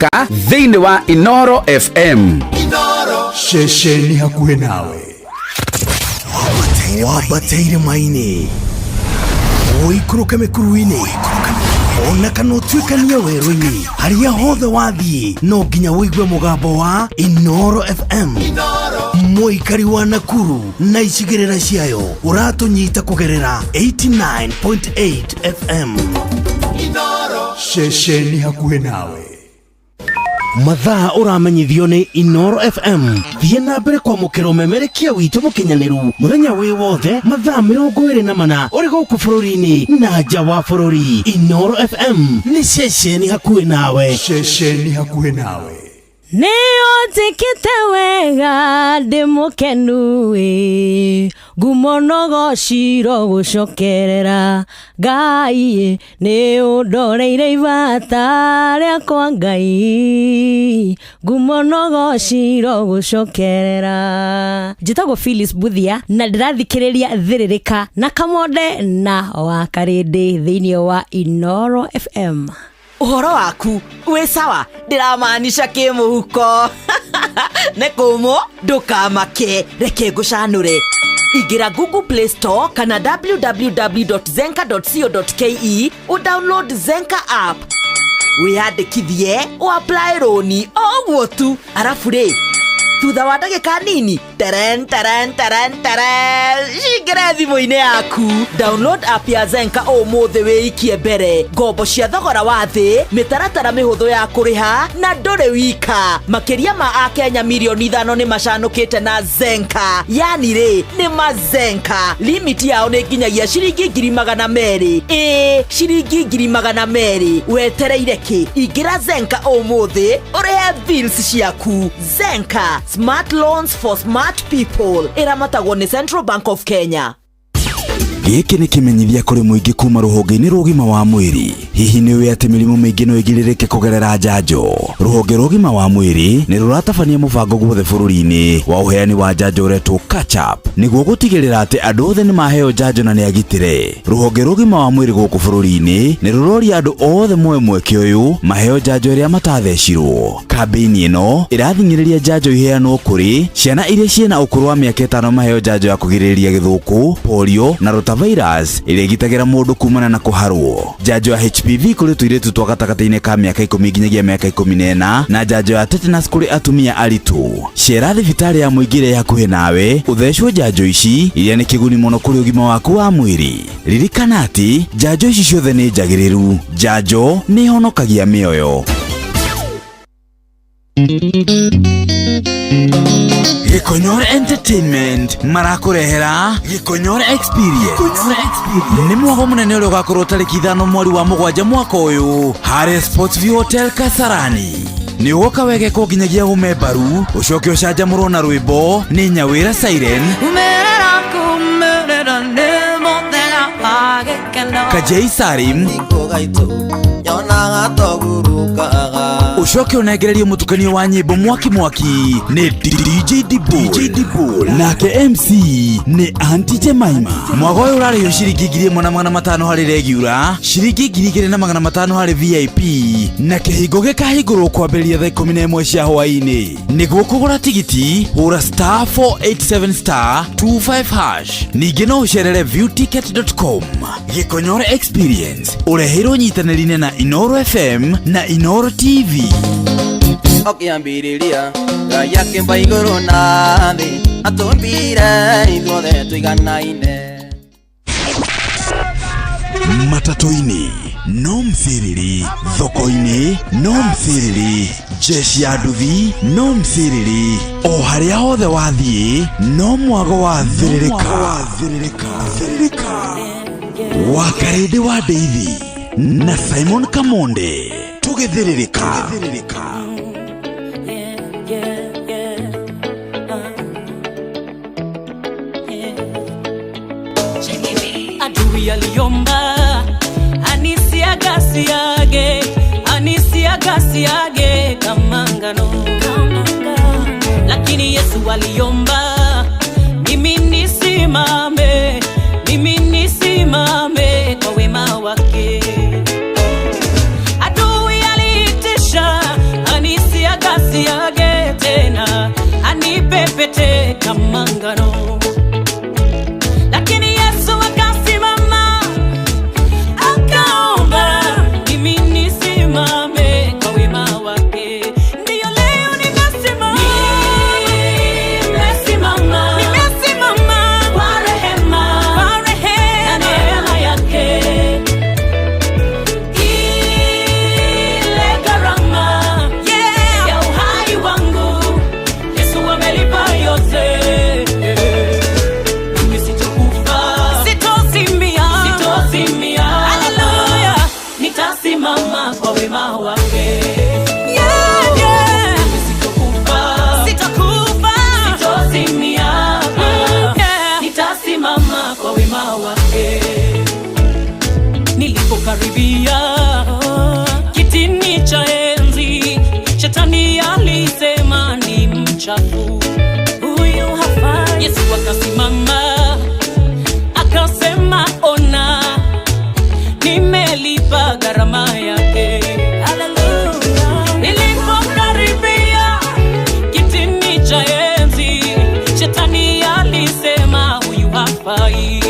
ka thĩinĩ wa Inoro FM. Inoro shesheni hakuhe nawe wabateire maini oikuruke mekuruini ona kanotwikania werũ-inĩ haria hothe wathiĩ no nginya wĩigue mũgambo wa Inoro FM. Mũikari wa Nakuru na icigĩrĩra ciayo ũratũnyita kũgerera 89.8 FM. Inoro shesheni hakuhe nawe. Mathaa uramenyithio ni Inoro FM. Thiĩ na mbere kwa mũkĩro memerekia witũ mũkinyanĩru mũthenya wĩ wothe mathaa 24 ũrĩ gũkũ bũrũri-inĩ na nja wa bũrũri. Inoro FM ni shesheni hakuhe nawe. Shesheni hakuhe nawe. Nĩũnjĩkĩte wega ndĩ mũkenu ngumo nogo ciro gũcokerera Ngai nĩũndoreire ibata rĩakwa Ngai ngumo nogo ciro gũcokerera. Njĩtagwo Phyllis Buthia na ndĩrathikĩrĩria thĩrĩrĩka na Kamonde na Wakarĩndĩ thĩinĩ wa Inoro FM. Uhoro waku wĩ sawa ndiramaanisha kĩmũhuko nekũmũ ndũkamake reke ngũcanũre. Ingira Google Play Store kana www.zenka.co.ke download Zenka app wĩyandĩkithie apply roni oguo tu arafu rĩ thutha wa ndagĩka nini teren shingĩre thimũ-inĩ yaku download app ya Zenka ũmũthĩ wĩikie mbere ngombo cia thogora wa thĩ mĩtaratara mĩhũthũ ya kũrĩha na ndũrĩ wika makĩria ma Akenya milioni 5 nĩ macanũkĩte na Zenka yani rĩ nĩ mazenka limit yao nĩ nginyagia ciringi 200,000 ciringi 200,000 wetereire kĩ ingĩra Zenka ũmũthĩ ũrĩhe bills ciaku. Zenka smart loans for smart people ĩramatagwo nĩ Central Bank of Kenya. Gĩkĩ nĩ kĩmenyithia kũrĩ mũingĩ kuma rũhonge-inĩ rwa ũgima wa mwĩrĩ. Hihi nĩ ũĩ atĩ mĩrimũ mĩingĩ no ĩgirĩrĩke kũgerera njanjo? Rũhonge rwa ũgima wa mwĩrĩ nĩ rũratabania mũbango guothe bũrũri-inĩ wa ũheani wa njanjo ũretwo Catch Up nĩguo gũtigĩrĩra atĩ andũ othe nĩ maheo njanjo na nĩ agitĩre. Rũhonge rwa ũgima wa mwĩrĩ gũkũ bũrũri-inĩ nĩ rũroria andũ othe moe mweke ũyũ maheo njanjo ĩrĩa matathecirwo. Kambĩini ĩno ĩrathing'ĩrĩria njanjo iheanwo kũrĩ ciana iria ciĩna ũkũrũ wa mĩaka 5 maheo njanjo ya kũgirĩrĩria gĩthũkũ, polio na rotavirus ĩrĩa ĩgitagĩra mũndũ kumana na kũharwo. Njanjo ya HPV kũrĩ tũirĩtu twa gatagatĩ-inĩ ka mĩaka 10 nginyagia mĩaka 14 na njanjo ya tetanus kũrĩ atumia aritũ. Cera thibitarĩ ya mũingĩ ĩrĩa hakuhĩ nawe ũthecwo njanjo ici iria nĩ kĩguni mũno kũrĩ ũgima waku wa mwĩrĩ. Ririkana atĩ njanjo ici ciothe nĩ njagĩrĩru. Njanjo nĩ ihonokagia mĩoyo. Gĩkonyore Entertainment marakũrehera Gĩkonyore Experience. Nĩ mwago mũnene ũrĩa ũgakorwo tarĩki 5 mweri wa 7 mwaka ũyũ harĩa Sportsview Hotel Kasarani. Nĩ ũgoka wegeko nginyagia ũmembaru ũcoke ũcanjamũrwo na rwĩmbo nĩ Nyawĩra Siren Kajei Sarim ucoke unengererio mũtukanio wa nyĩmbo mwaki nĩ DJ Dibu nake MC nĩ Aunty Jemima. Mwago ũyũ ũrarĩhio ciringi 1,500 harĩ regular, ciringi 2,500 harĩ VIP na kĩhingo gĩkahingũrwo kwambĩrĩria thaa 11 cia hwaĩ-inĩ. Nĩguo kũgũra tigiti hũra *487*25#. Ningĩ no ũcerere viewticket.com. Gĩkonyore Experience ũreheirwo nyitanĩri-inĩ na Inoro FM na Inoro TV. Okiambiriria Ngai akĩmba igũrũ na thĩ atũmbire ithuothe tũiganaine. Matatu-inĩ no mthiriri, thoko-inĩ no mthiriri, jeshi ya nduthi no mthiriri, o harĩa hothe wathiĩ no mwago wa thirĩrĩka. Wakarĩndĩ wa Ndeithi na Simon Kamonde tũgĩthirĩrĩka. Adui aliomba anisiagasiage kama ngano, lakini Yesu aliomba mimi nisimame kwa wema wake. Adui aliitisha kama ngano. Lakini Yesu akasimama akaomba mimi nisimame kwa wema wake. Ndiyo leo nimesimama kwa rehema na neema yake. Ile gharama ya uhai wangu Yesu amelipa yote. Mimi sitokufa, sitozimia, haleluya, nitasimama kwa wema wake. Mimi sitokufa, sitozimia, nitasimama kwa wema wake. Nilipokaribia kitini cha enzi, shetani alisema ni mchafu, huyu hafai. Yesu akasimama akasema, ona, nimelipa gharama yake. Haleluya. Nilipokaribia kitini cha enzi, shetani alisema huyu hafai.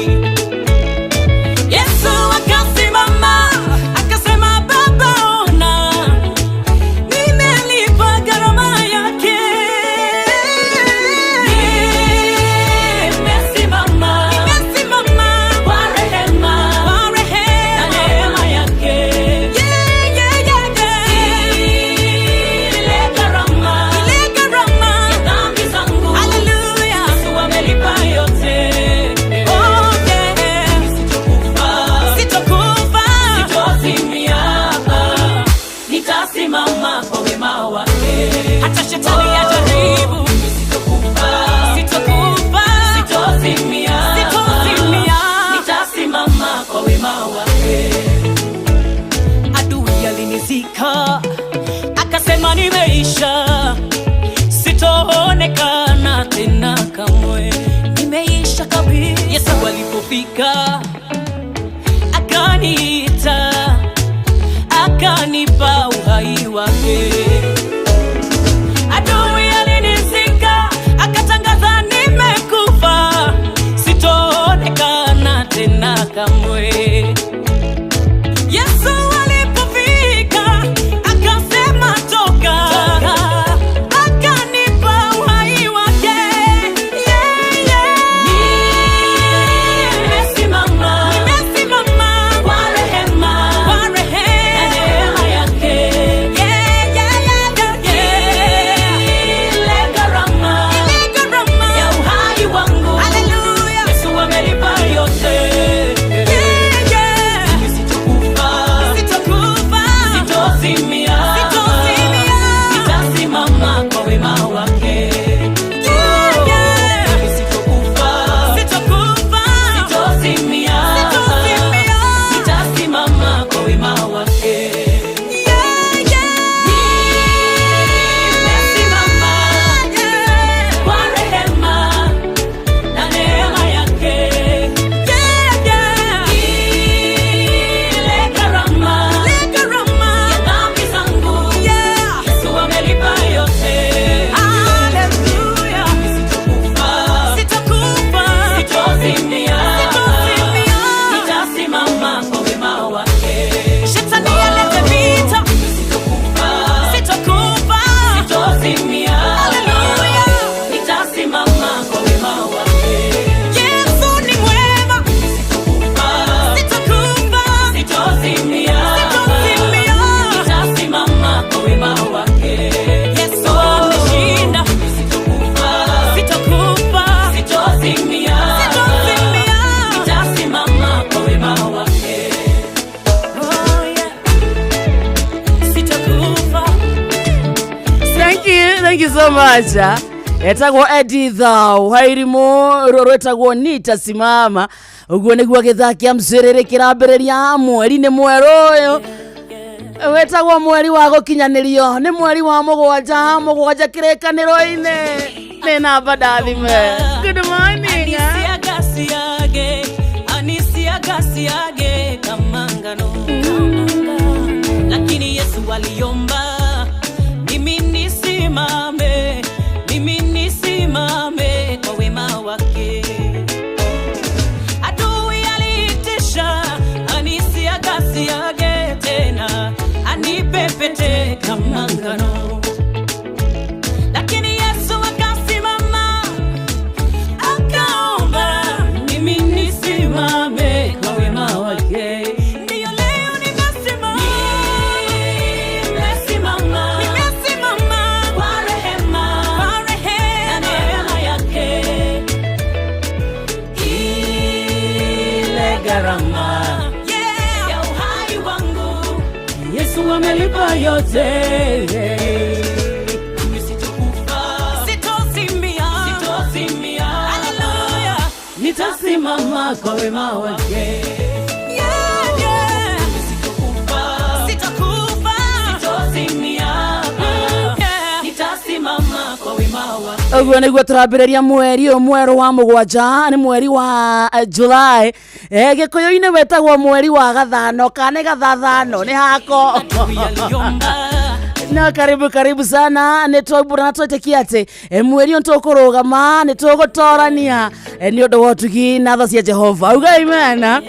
Yesu akasimama akasema, Baba, ona, nimelipa gharama yake. Nimesimama kwa rehema na neema yake. Ile gharama ya dhambi zangu Yesu amelipa yote. Sitokufa, sitozimia, nitasimama kwa wema wake. Hata shetani ajaribu, sitokufa, sitozimia, nitasimama kwa wema wake. Adui alinizika akasema nimeisha, sitoonekana tena kamwe, nimeisha kabisa. Yesu alipofika akaniita, akanipa uhai wake. Adui alinizika akatangaza nimekufa, sitoonekana tena kamwe. Yesu alipofika akasema toka, akanipa uhai wake. Nimesimama kwa rehema na neema yake. Ile gharama ya uhai wangu Yesu amelipa yote. Mimi sitokufa, sitozimia, nitasimama kwa wema wake. Mimi sitokufa, sitozimia, nitasimama kwa wema wake. Nimesimama kwa rehema na neema yake. Ile gharama ya dhambi zangu Yesu amelipa yote. Haleluya. Sitokufa, sitozimia, nitasimama kwa wema wake. Shetani alete vita, sitokufa, sitozimia, haleluya, nitasimama kwa wema wake. Yesu ni mwema, sitokufa, sitozimia, nitasimama kwa wema wake. Yesu ameshinda, sitokufa, sitozimia, nitasimama kwa wema wake. Oh yeah, sitokufa. Thank you so much. Etagwo Editha Wairimu roro etagwo nitasimama uguo niguo githakia mciriri kirambireria mweri-ini mweru uyu wetagwo mweri wa gukinyanirio ni mweri wa mugwanja kirikaniro-ini ni namba ndathime. Good morning. Anisiagasiage kama ngano. Lakini Yesu aliomba mimi nisimame kwa yote. Sitozimia. Haleluya. Nitasimama kwa wema wake. Sitakufa. Sitozimia. Nitasimama kwa wema wake. Uguo niguo turambiriria mweri mweru wa mugwanja, ni mweri wa July. Gikuyu-ini wetagwo mweri wa gathano, kana gathathano ni hako. Na karibu sana nitwambura na twetikia ati mweri ntukurugama nitugutorania ni undu wa utugi na tha cia Jehova. Uga amen.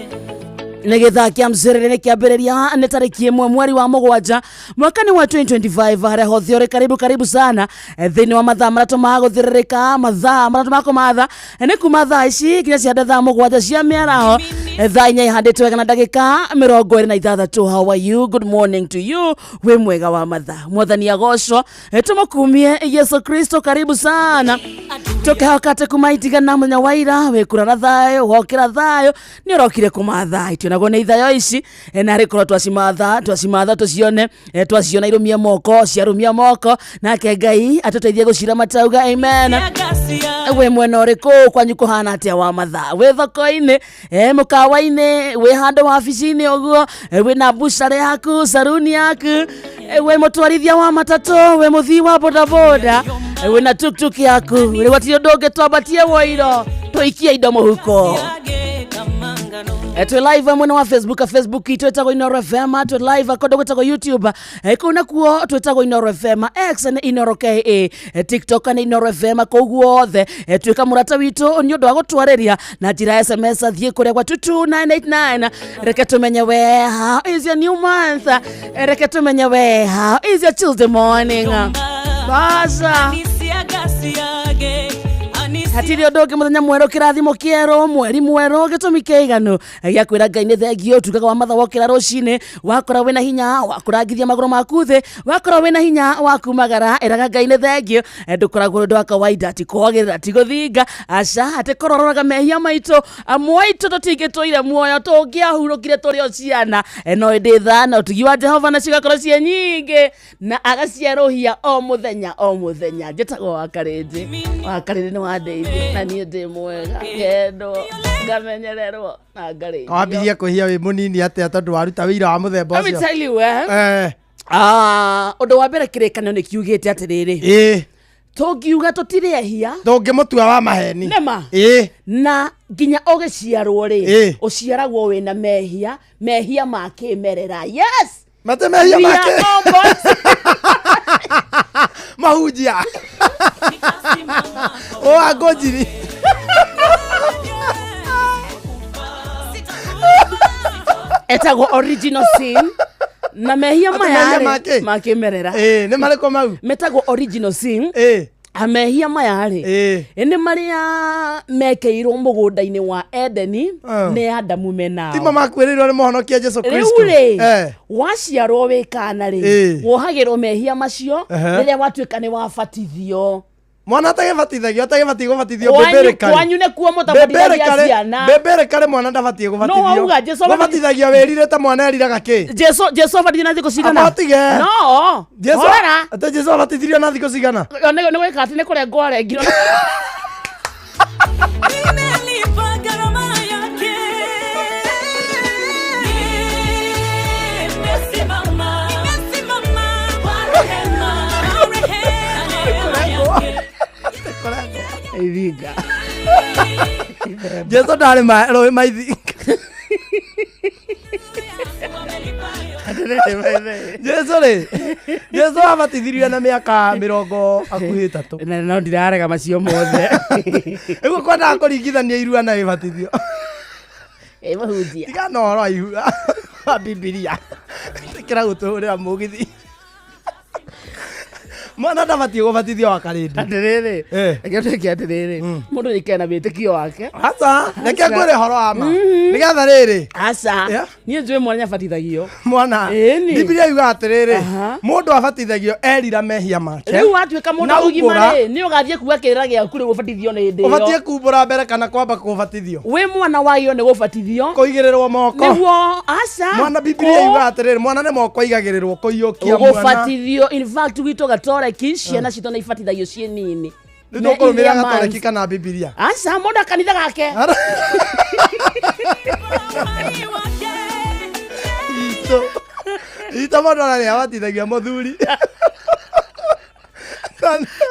Nigitha kia mzerere kiambiriria ni tariki 1 mweri wa mugwanja mwaka wa 2025 haria hothe uri karibu sana thini wa mathaa maratu maguthiririka mathaa maratu makumatha ni kuma thaa ici kinya cia thaa mugwanja cia miaraho thaa inya ihanditwe kana ndagika 26. How are you? Good morning to you. We mwega wa mathaa mwathani agocwo tumukumie Yesu Kristo. Karibu sana tukehokate kumaitigana munya waira wikura thayo wokira thayo ni urokire kumatha itio nago ni ithayo ici na rikorwo twacimatha tucione twaciona irumia moko ciarumia moko nake Ngai atuteithie gucira matauga. Amen. We mwena uriku kwanyu kuhana atia wa matha? We thoko-ini mukawa-ini we handu wabici-ini uguo we na bucare yaku saruni yaku we mutwarithia wa matatu we muthii wa bodaboda we na tuktuk yaku we watio ndoge twambatie woiro tuikia indo muhuko. Twe live mwena wa Facebook itwetagwo Inoro FM, twe live akodo gwetagwo YouTube kuna kuo twetagwo Inoro FM, X ni Inoro KA, TikTok ni Inoro FM, koguo othe twika murata witu ni undu wa gutwareria na njira SMS athie kuria kwa 22989. Reke tumenye we how is your new month, reke tumenye we how is your Tuesday morning. Basa hatiri ndoge muthenya mweru kirathimo kiero mweri mweru gitumi keiganu gia kwira Ngai ni thengio tugaga wa matha wokira rucini wakora wena hinya wakurangithia maguru maku thi wakora wena hinya wakumagara eraga Ngai ni thengio ndukoragwo ndu wa kawaida ti kwagirira ti guthinga aca ati korororaga mehia maitu amwaitu tutingitwire muoyo tungiahurukire turi o ciana no ndi thana utugi wa Jehova na cigakorwo cie nyingi na agaciaruhia o muthenya njitagwo wakarindi ni wande na niä ndä mwega kendo ngamenyererwo na ngarä kawambirie kuhia wi munini atia tondu waruta wira wa muthemba ucio. Let me tell you undu wa mbere kirekanio ni kiugite atiriri tungiuga tutirehia tungimutua wa maheni nema na nginya ugiciarwo ri uciaragwo wina mehia makimerera. Yes, mate mehia mahujia o agojiri etagwo original sin na mehia mayare makimerera ni mariko mau metagwo original sin amehia mayare ni maria mekeirwo mugunda-ini wa Edeni ni Adamu menao timo makwirirwo ni muhonokia Jesu Kristo. Waciarwo wi kana ri wohagirwo mehia macio riria watuika ni wabatithio. Mwana atagebatithagio gũbatithio beberekare kwanyu ne kuo mutabatithia ciana beberekare mwana ndabatie gũbatithio. No wauga Jesu gũbatithagio werire ta mwana eriraga ki Jesu abatithio na thikũ cigana? Abatige no Jesu ate Jesu abatithirio na thikũ cigana? Nĩ gwĩka atĩ nĩ kũrengwo arengirwo. Eviga Jesu ndari roe maithi Jesu abatithirio na miaka 30 na no ndirarega macio mothe ego kwenda kũringithania irua na ibatithio mahunjia tiga no ro ihu Biblia tikira guturira mugithi mwana ndabatie gũbatithio wa karĩndĩ Atiriri. Eh. Gĩtũke atiriri. Mũndũ ikena wĩtĩkio wake. aca reke ngwĩre horo wa ma nĩgetha rĩrĩ Aca. Yeah. Niĩ njũĩ mwana nĩabatithagio. mwana Ĩni. Biblia yuga atĩrĩrĩ Aha. mũndũ abatithagio erira mehia make Rĩu watuĩka mũndũ Na ũgima ũmbũra. rĩ, nĩ ũgathiĩ kuga kĩrĩra gĩaku rĩ gũbatithio nĩ hĩndĩ ũbatiĩ ĩyo. kumbũra mbere kana kwamba kũbatithio Wĩ mwana wagĩrĩirwo nĩ gũbatithio. kũigĩrĩrwo moko Nĩguo aca. mwana Biblia yuga atĩrĩrĩ mwana nĩ moko aigagĩrĩrwo kũiyũkia mwana Ũgũbatithio. In fact gwitũ gatoreki ciana citũ nĩ ibatithagio ciĩ nini. nĩ Me tũkũrũmĩrĩra iria gatoreki months. kana Biblia Aca mũndũ kanitha gake. Ito mũndũ ona nĩabatithagia mũthuri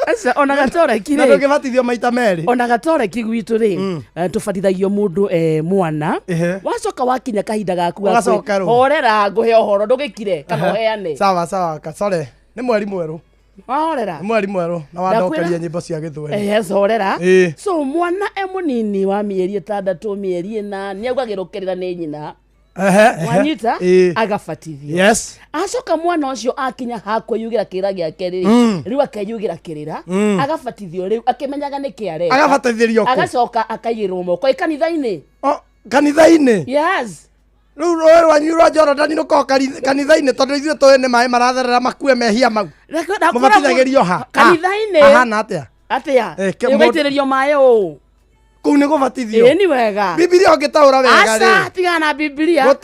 Aca ona gatoreki na rĩ. ndũngĩbatithio maita merĩ Ona gatoreki gwitũ rĩ tũbatithagio mũndũ mwana Ehe. wacoka wakinya kahinda gaku ga Ũgacoka rũ. horera ngũhe ũhoro ndũgĩkire kana ũheane sawa sawa kasore nĩ mweri mwerũ wahorera nĩ mweri mwerũ na wandokeria nyĩmbo cia gĩthweri horera Ĩĩ. so mwana mũnini wa mĩeri 6 mĩeri 8 nĩaugagĩrũkĩrĩra nĩ nyina wanyita Ĩĩ. agabatithio yes acoka mwana ũcio akinya hakwĩyugĩra kĩrĩra gĩake rĩ rĩu akeyugĩra kĩrĩra agabatithio rĩu akĩmenyaga nĩ kĩareka agabatithĩrio kũ agacoka akaigĩrĩrwo moko kanitha-inĩ O, kanitha-inĩ yes rĩu rũĩ rwanyu rwa Jorodani rũkoragwo kanitha-inĩ tondũ ithuĩ tũĩ nĩ maĩ maratherera makue mehia mau mũbatithagĩrio ha kanitha-inĩ ahana atĩa atĩa ke ũgaitĩrĩrio maĩ ũũ kũu nĩ gũbatithio ĩ nĩ wega Biblia ũngĩtaũra wega rĩ aca tigana na Biblia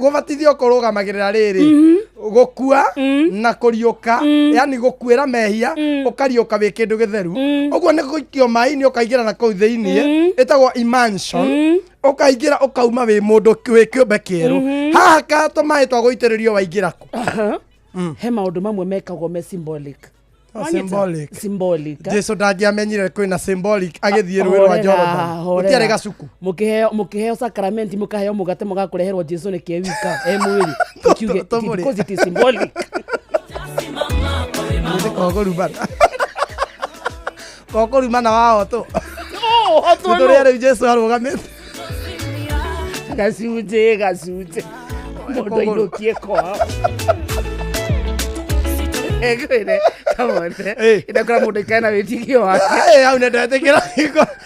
gũbatithio kũrũgamagĩrĩra rĩrĩ gũkua na kũriũka yani gũkuĩra mehia ũkariũka wĩ kĩndũ gĩtheru ũguo nĩ gũikio maĩ-inĩ ũkaingĩra na kũu thĩinĩ ĩtagwo immersion ũkaingĩra ũkauma wĩ mũndũ wĩ kĩũmbe kĩerũ haha ka tũmaĩ twa gũitĩrĩrio waingĩra kũ he maũndũ mamwe mekagwo me symbolic symbolic. symbolic Jesu ndangĩamenyire kwĩna symbolic agĩthiĩ rũĩ rwa Jordan gũtiarĩ gacuku mũkĩheo sakramenti mũkaheo mũgate mũgakũreherwo Jesu nĩ kĩwika mwĩrĩ tukiuge Tũmũrĩe. because it is symbolic kokũrumana wao tũ hotu tũrĩa rĩu Jesu arũgamĩte gacunjĩ mũndũ ainũkie kwao egwĩre kamone ndakora mũndũ ikae na wĩtigio wake hau nĩ ndetĩkĩra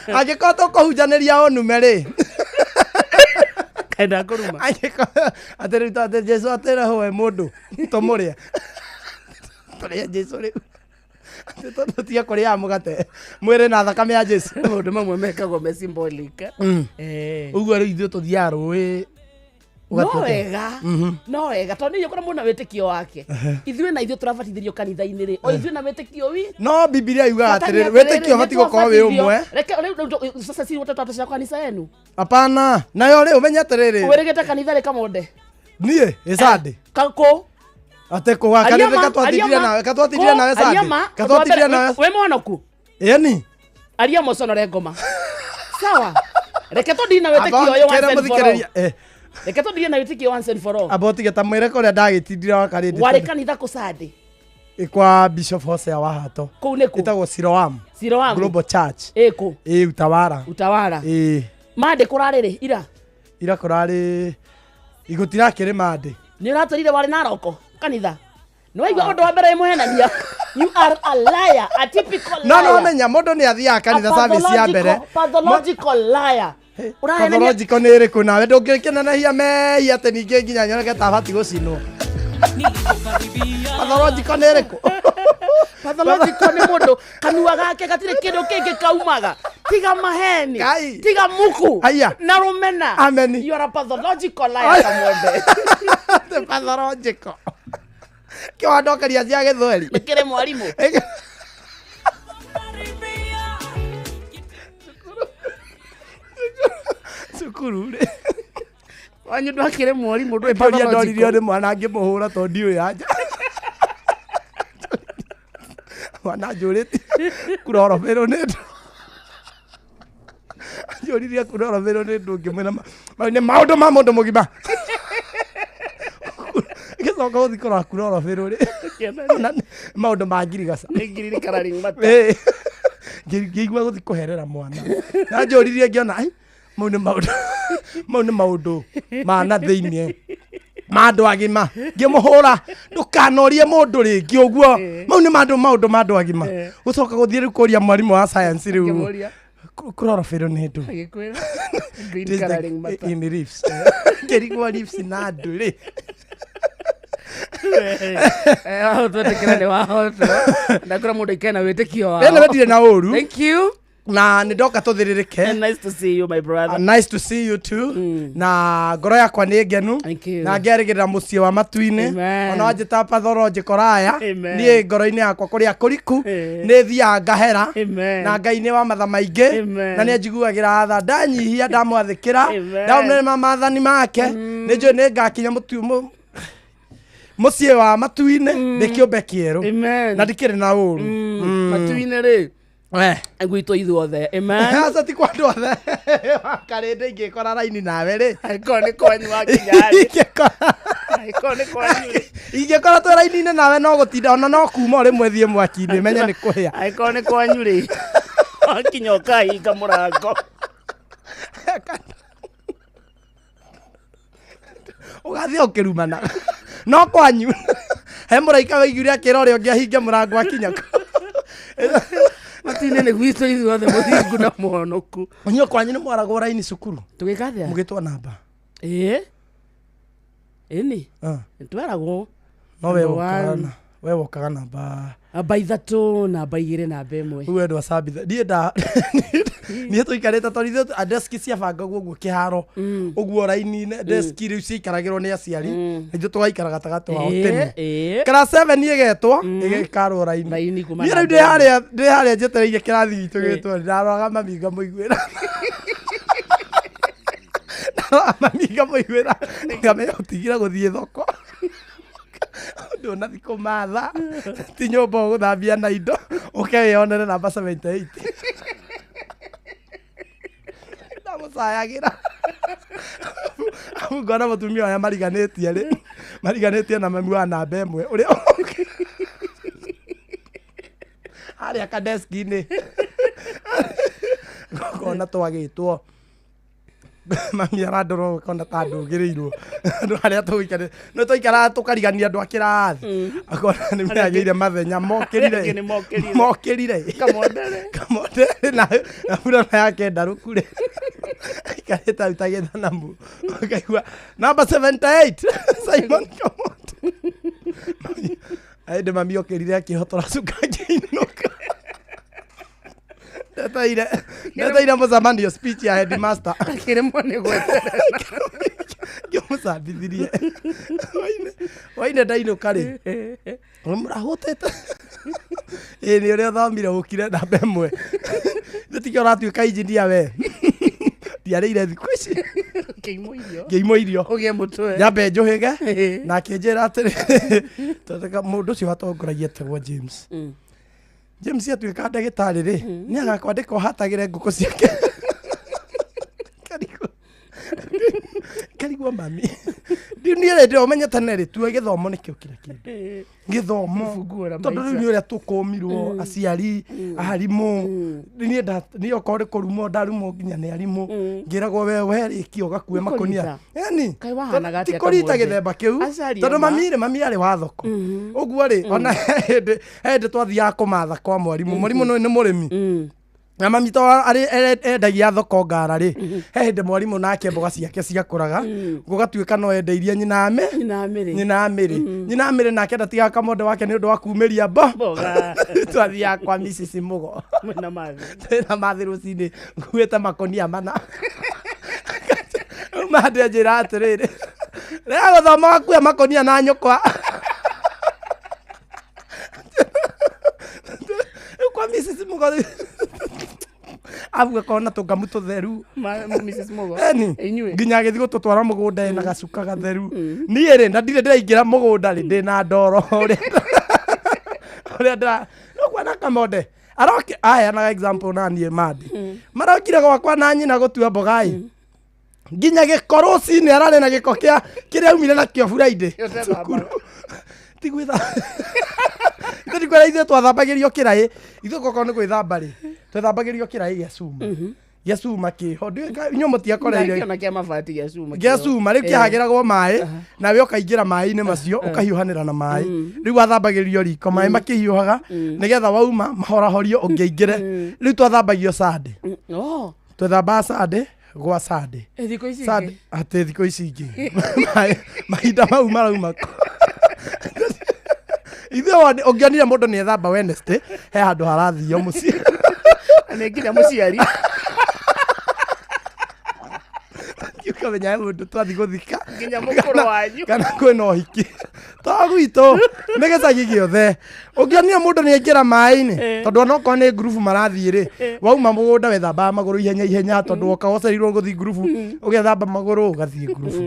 angĩkorwo tũkũhunjanĩria ũnume rĩ kaenda kũruma atĩ rĩu atĩ Jesu atĩreho we mũndũ tũmũrĩa tũrĩa Jesu rĩu tũtige kũrĩaga mũgate mwĩrĩ na thakame ya Jesu maũndũ mamwe mekagwo me symbolic ũguo rĩu ithuĩ tũthiaga rũĩ no wega tondũ nĩ ũkora mũndũ wĩtĩkio wake ithuĩ na ithuĩ tũrabatithĩrio kanitha-inĩ rĩ o ithuĩ na wĩtĩkio wi no Biblia yugaga atĩrĩrĩ wĩtĩkio ũbatiĩ gũkorwo wĩ ũmwe reke rĩu sasa si wote tutatasha kanisa yenu hapana nayo rĩ ũmenye atĩrĩrĩ wĩrĩgĩte kanitha rĩ kamonde niĩ ĩcande kako atĩ kũgakanĩte katwatindire nawe cande katwatindire nawe we mũhonoku ĩni aria mũconore ngoma sawa reke tũndiri na wĩtĩkio ũyũ once and for all reke tũndiri na wĩtĩkio once and for all abotige ta mwĩre kũrĩa ndagĩtindire wa karĩndĩ warĩ kanitha kũcande kwa Bishop Hosea Wahato kũu nĩ kũ ĩtagwo Siloam Global Church ĩkũ Utawara mandĩ kũrarĩ rĩ ira kũrarĩ igũtirakĩrĩ mandĩ nĩ ũratũrire warĩ na roko kanitha nĩ waigua ũndũ wa mbere mũhenania you are a liar a typical liar no menya mũndũ nĩ athiaga kanitha service ya mbere pathological liar pathological nĩ ĩrĩkũ nawe ndũngĩkenanahia mehia atĩ ningĩ nginya nyoneke ta abati gũcinwo pathological nĩ ĩrĩkũ pathological nĩ mũndũ kanua gake gatirĩ kĩndũ kĩngĩ kaumaga tiga maheni tiga muku na rũmena amen you are a pathological liar kamwende pathological kĩwandokeria cia gĩthweri nĩkĩrĩ mwarimũ cukuru rĩ wanyu ndwakĩrĩ mwarimũ ndwĩ ndoririo nĩ mwana ngĩmũhũra tondũ ndiũĩ anja mwana njũrĩte kurorobĩrwo nĩ ndũ njũririe kurorobĩrwo nĩ ndũ ngĩmwĩra nĩ maũndũ ma mũndũ mũgima gĩcoka gũthi kũrora kurorobĩrwo rĩ maũndũ ma ngirigaca ngĩigua gũthi kũherera mwana na njũririe ngĩona mau nĩ maũndũ mana thĩiniĩ mandu agima ngimuhura ndukanorie mundu ringi uguo mau ni maundu agima ucoka guthie riu kuria mwarimu wa science riu chlorophyll ni ndu in leaves ngerigwo leaves na ndu ri Tuandikirane wahota ndakora mundu ikena witikio wao ene wetire na uru thank you na ndoka tuthiririke and nice to see you my brother nice to see you too na ngoro yakwa ni ngenu na ngerigirira mucie wa matuini ona wajita pathology koraya ni ngoro-ini yakwa kuria kuriku ni thia ngahera na ngai ni wa matha maingi na ni njiguagira tha ndanyihia ndamwathikira ndaumire mamathani make ni njui ni ngakinya mucie wa matuini ni kiumbe kieru na ndikiri na uru matuini ri gwitå ithuothe aca ti kwa andå othe wakarä ndä ingä kora raini nawe rä angäkorwo nä kwanyu wakinyarä ingä kora twä raini-inä nawe no gå tinda ona no kuma rä mwe thiä mwaki-inä menye nä kå hä a angäkorwo nä kwanyu rä wakinya å kahinga må rango å gathiä å kä rumana no kwanyu he må raika waigire akä ra å rä a å ngä ahinge må rango akinya matine nä gwitå ithuothe må thingu na monoku onyo kwanyu nä mwaragwo raini cukuru tå gä kathä må gä twa namba ä nä nä tweragwo no we wokaga namba namba ithatå namba igä rä namba ä mwe rä u endå acambitha niä tå ikarä te tondå deski ciabangagwo å guo kä haro å guo raini-inä deski rä u ciaikaragä rwo nä aciari na ithuä tå gaikara gatagatä wao tene class 7 ĩgetwo ĩgĩkarwo raini niĩ rĩu ndĩ harĩa njetereirie kĩrathi gitũ gĩtwo ndaroraga mami ngamũiguĩra ngamenya ũtigire gũthiĩ thoko ndũnathi kũmatha ti nyũmba ũgũthambia na indo ũke wĩonere namba 78 ndamũcayagĩra ngona mũtumia ũrĩa mariganĩtie na mami wa namba ĩmwe ũrĩa harĩa kadeski-inĩ ngona twagĩtwo mami arandorwo kona ta ndũgĩrĩirwo andũ arĩa tũgĩikare no tũikaraga tũkarigania andũ a kĩrathi akona nĩ meagĩire mathenya mokĩrire kamondere na burana yake ndarũku rĩ aikarĩte hau tagĩthanamu ũkaigua namba 78 Simon Kamote aĩndĩ mami okĩrire akĩhotora cuka ngĩinũka ndeteire mũcemanio speech ya headmaster akĩremwo nĩ gweterera ngĩmũcambithirie waine ndainũka rĩ mũrahũtĩte ĩ nĩ ũrĩa ũthomire ũkire namba ĩmwe nĩtikĩ ũratuĩka injinia we ndiarĩire thikũ ici ngĩimwo irio ũgĩe mũtwe nyambe njũhĩge na akĩnjĩra atĩrĩ mũndũ ũcio watongoragia etagwo James atuĩka ndagĩtarĩ rĩ nĩ agakwandĩka ũhatagĩre ngũkũ ciake karigwo mami ndiũ niĩ rĩ ndĩromenye tene rĩ tuwe gĩthomo nĩkĩo kĩrĩa kĩndũ gĩthomo tondũ rĩu nĩ ũrĩa tũkũmirwo aciari arimũ niĩ okorwo rĩ kũrumwo ndarumwo nginya nĩ arimũ ngĩragwo we rĩkia ũgakue makũnia yani ti kũrita gĩthemba kĩu tondũ mami arĩ wa thoko ũguo rĩ ona hĩndĩ twathiaga kũmatha kwa mwarimũ nĩ mũrĩmi na mami to endagia thoko ngara rĩ he hĩndĩ mwarimũ nake mboga ciake ciakũraga gũgatuĩka no endeirie nyina mĩrĩ nake ndatigaga kamonde wake nĩ ũndũ wa kumĩria mboga twathiaga kwa Mrs. Mũgo twĩna mathi rũcinĩ nguĩte makonia mana mandĩ njĩra atĩrĩrĩ rĩa gũthoma gakue makonia na nyũkwa kwa Mrs. Mũgo avuga kona tũngamu tũtheru nginya agĩthiĩ gũtũtwara mũgũnda na gacuka gatheru niĩ rĩ na ndirĩ ndĩraingĩra mũgũnda rĩ ndĩna ndoro ũrĩa kuona kamonde aheanaga example na niĩ mandi marokire gwakwa na nyina gũtua mboga nginya gĩko rũcinĩ ararĩ na gĩko kĩrĩa aumire nakĩo Friday tigwĩtha ndikwĩra ithuĩ twathambagĩrio kĩraĩ ithuĩ goko nĩ gwĩthamba rĩ twethambagĩrio kĩraĩ gĩa cuma gĩa cuma kĩho inyuĩ mũtiakoreire Nakĩona kĩa mabati gĩa cuma gĩa cuma rĩu kĩhagĩragwo maĩ nawe ũkaingĩra maĩ-inĩ macio ũkahiũhanĩra na maĩ rĩu wathambagĩrio riko maĩ makĩhiũhaga nĩgetha wauma mahorahorio ũngĩingĩre rĩu twathambagio Sunday twethambaga Sunday gwa Sunday thikũ ici Sunday atĩ thikũ ici ingĩ mahinda mau marauma ithuĩ ũngĩonire mũndũ nĩ ethamba Wednesday he handũ harathio mũciĩ nĩ nginya mũciari kamenya mũndũ twathi gũthika nginya mũkũrũ wanyu kana kwĩna ũhiki to gwitũ nĩ gĩcagi gĩothe ũngĩonire mũndũ nĩ aingĩra maĩ-inĩ tondũ onokorwo nĩ ngurubu marathiĩ-rĩ wauma mũgũnda wethambaga magũrũ ihenya tondũ woka ũcereirwo gũthiĩ ngurubu ũgethamba magũrũ ũgathiĩ ngurubu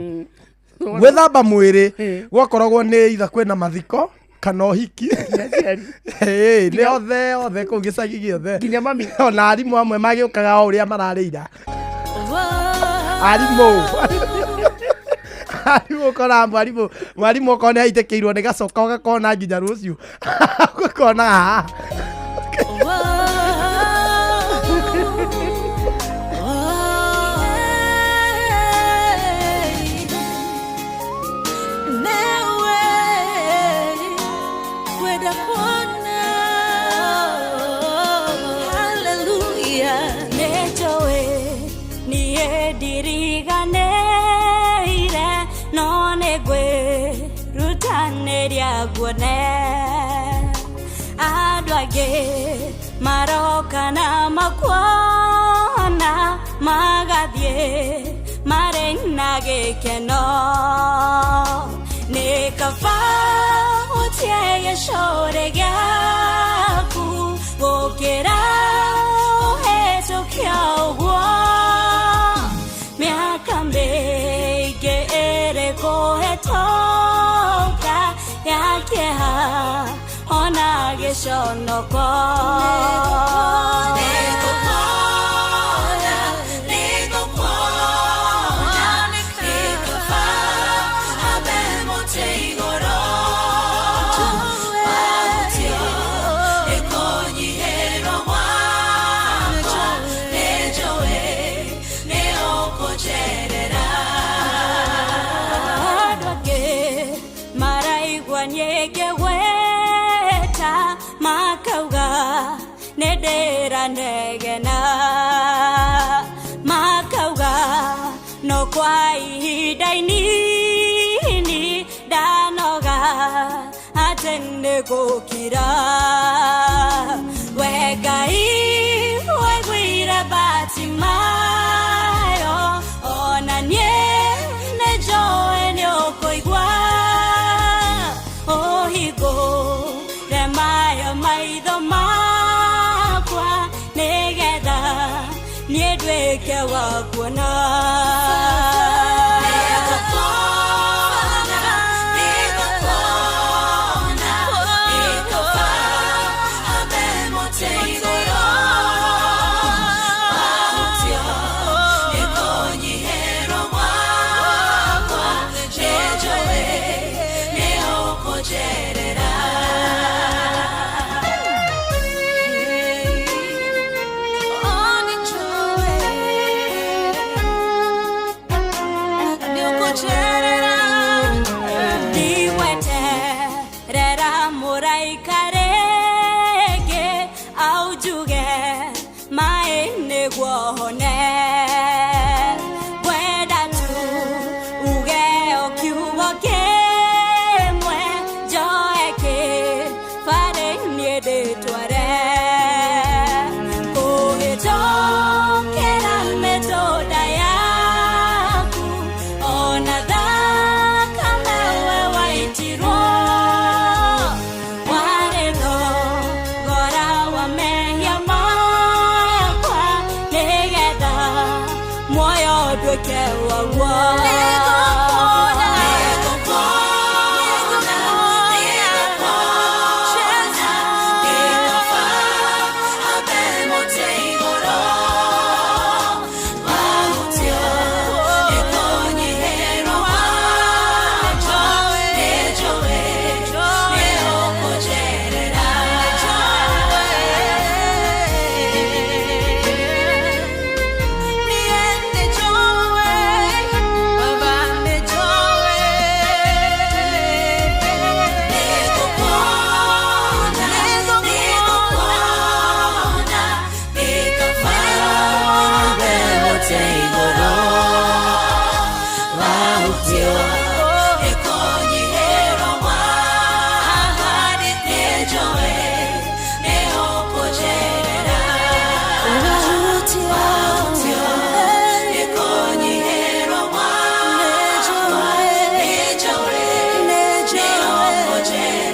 gwĩthamba mwĩrĩ gwakoragwo nĩ itha kwĩna mathiko kana ũhiki nĩ othe kũu gĩcagi gĩothe nginya mami ona arimũ amwe magĩũkaga o ũrĩa mararĩira arimũ kora mwarimũ okorwo nĩ aitĩkĩirwo nĩ gacoka ũgakona nginya rũciũ ũgakona haha maroka na makwana magathie marena gĩkeno nĩ kaba ũtie gĩcore gĩaku gũkĩra ũhetũkia ũguo mĩaka mĩingĩ ĩrĩ kũhetũka ya kĩeha ona gĩconoko negena makauga no kwa ihinda inini ndanoga atene gũkira we Ngai waiguire bati mayo ona niĩ nĩnjũĩ nĩũkũigua ũhingũre mayo maitho makwa nĩgetha niĩ nduĩke wa kuona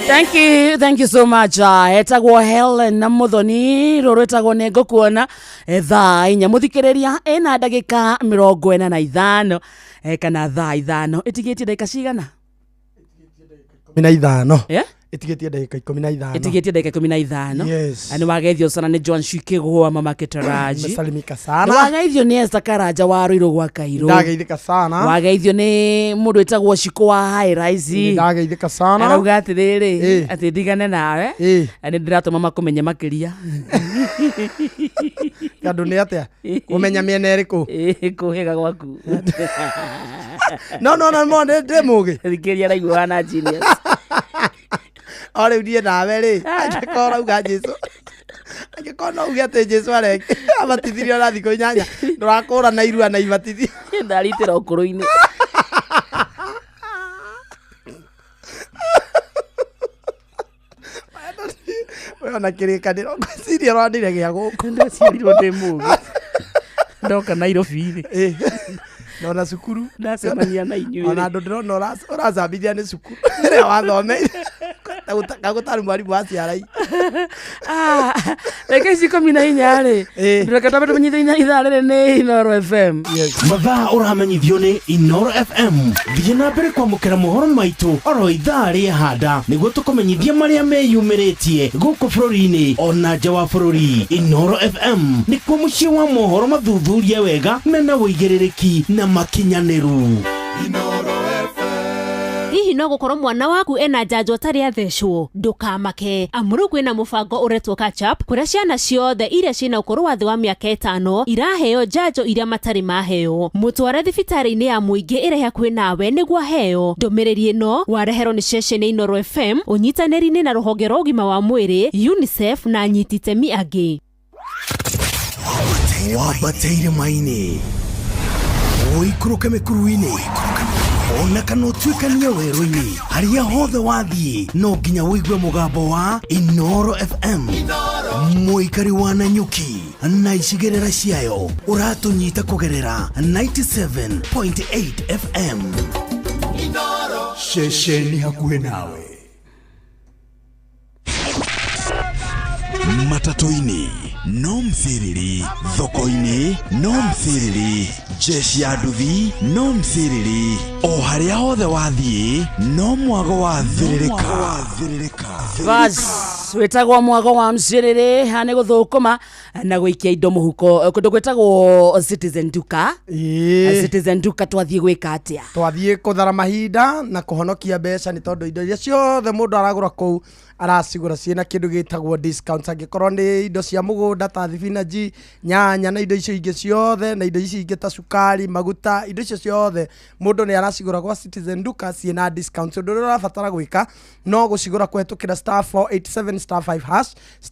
Thank you so much. Etagwo Helen na Muthoni roro etagwo nengo kuona thaa inya muthikiriria ena ndagika 45 kana thaa 5 itigitie ndagika cigana 15 yeah itigitie ndagika 15 itigitie ndagika 15 yes ani wageithio sana ni John Shikigwa mama Ketaraji mesalimika sana wageithio ni Esther Karanja wa Ruiru gwa Kairo ndageithika sana wageithio ni mundu etagwo Shiko wa High Rise ndageithika sana arauga atiriri ati ndigane nawe ani ndiratuma makumenye makiria kandu ni atia kumenya miena iriku kuhega gwaku no monde ndemugi thikiria raigua na genius ore udie nawe ri angikora uga Jesu angikona uga te Jesu are abatithirio na thiko nyanya ndurakura na irua na ibatithio ndaritira ukuru-ini wewe na kirikaniro ngwiciria rwandire gia guku ndaciarirwo ndi mugi ndoka Nairobi ndona cukuru ndacemania na inyuĩ ona andu ndirona ũracambithia nĩ cukuru ĩrĩa wathomeire gagũtarĩ mwarimũ wa ciarai reke ici 14 rĩ ndĩreke twambe tũmenyithie ithaa rĩrĩ nĩ Inoro FM mathaa ũramenyithio nĩ Inoro FM thiĩ na mbere kwamũkĩra mohoro maitũ oro ithaa rĩahanda nĩguo tũkũmenyithia marĩa meyumĩrĩtie gũkũ bũrũri-inĩ ona nja wa bũrũri. Inoro FM nĩkuo mũciĩ wa mohoro mathuthurie wega mena wũigĩrĩrĩki na makinyanĩru. Hihi no gũkorwo mwana waku ena njanjo tarĩ athecwo ndukamake amuru kwĩna mũbango uretwo catch up kũrĩa ciana ciothe iria ciĩna ũkũrũ wa thĩ wa mĩaka 5 iraheo njanjo iria matarĩ maheo. Mũtware thibitarĩ-inĩ ya mũingĩ ĩrĩa hakuhĩ nawe nĩguo aheo. Ndũmĩrĩri ĩno wareherwo nĩ ceceni ya Inoro FM ũnyitanĩri-inĩ na rũhonge rwa ũgima wa mwĩrĩ UNICEF na anyiti itemi angĩ. Wabateire maini ũikũrũke mĩkuru-inĩ ona kana ũtuĩkanie werũ-inĩ harĩa hothe wathiĩ no nginya wĩigue mũgambo wa Inoro FM mũikari wa Nanyuki na icigĩrĩra ciayo ũratũnyita kũgerera 97.8 FM Inoro ceceni hakuhĩ nawe. Matatu-inĩ no mthiriri, thoko-inĩ no mthiriri, jeshi ya nduthi no mthiriri, o harĩa hothe wathiĩ no mwago wa thirĩrĩka. Bas wetagwo mwago wa mcirĩrĩ hane gũthũkũma na gũikia indo mũhuko kũndũ gwĩtagwo Citizen Duka. Citizen Duka twathiĩ gwĩka atĩa? Twathiĩ kũthara mahinda na kũhonokia mbeca nĩ tondũ indo iria ciothe mũndũ aragũra kũu aracigũra ciĩna kĩndũ gĩtagwo discounts angĩkorwo nĩ indo cia mũgũnda ta thibinaji, nyanya na indo icio ingĩ ciothe na indo icio ingĩ ta cukari, maguta, indo icio ciothe mũndũ nĩ aracigũra kwa Citizen Duka ciĩna discounts. Ũndũ ũrĩa ũrabatara gwĩka no gũcigũra kũhetũkĩra *487*5#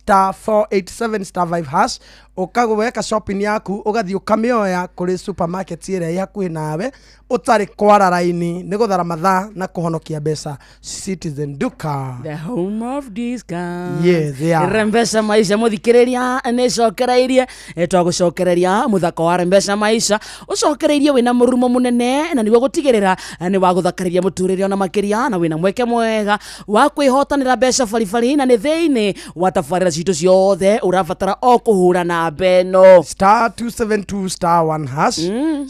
*487*5# ukagweka shopping yaku ugathi ukamioya kuri supermarket ĩrĩa ĩ hakuhĩ nawe ũtarĩ kwara raini nĩ gũthara mathaa na kũhonokia mbeca. Citizen Duka, the home of discount. Yes, they are. Rembesha maisha mũthikĩrĩria nĩ cokereirie twagũcokereria mũthako wa Rembesha maisha ũcokereirie wĩna mũrumo mũnene na nĩguo gũtigĩrĩra nĩ wa gũthakarĩria mũtũrĩre ona makĩria na wĩna mweke mwega wa kwĩhotanĩra mbeca baribari na nĩ thĩinĩ wa tabarĩra citũ ciothe ũrabatara o kũhũra na beno *272*1#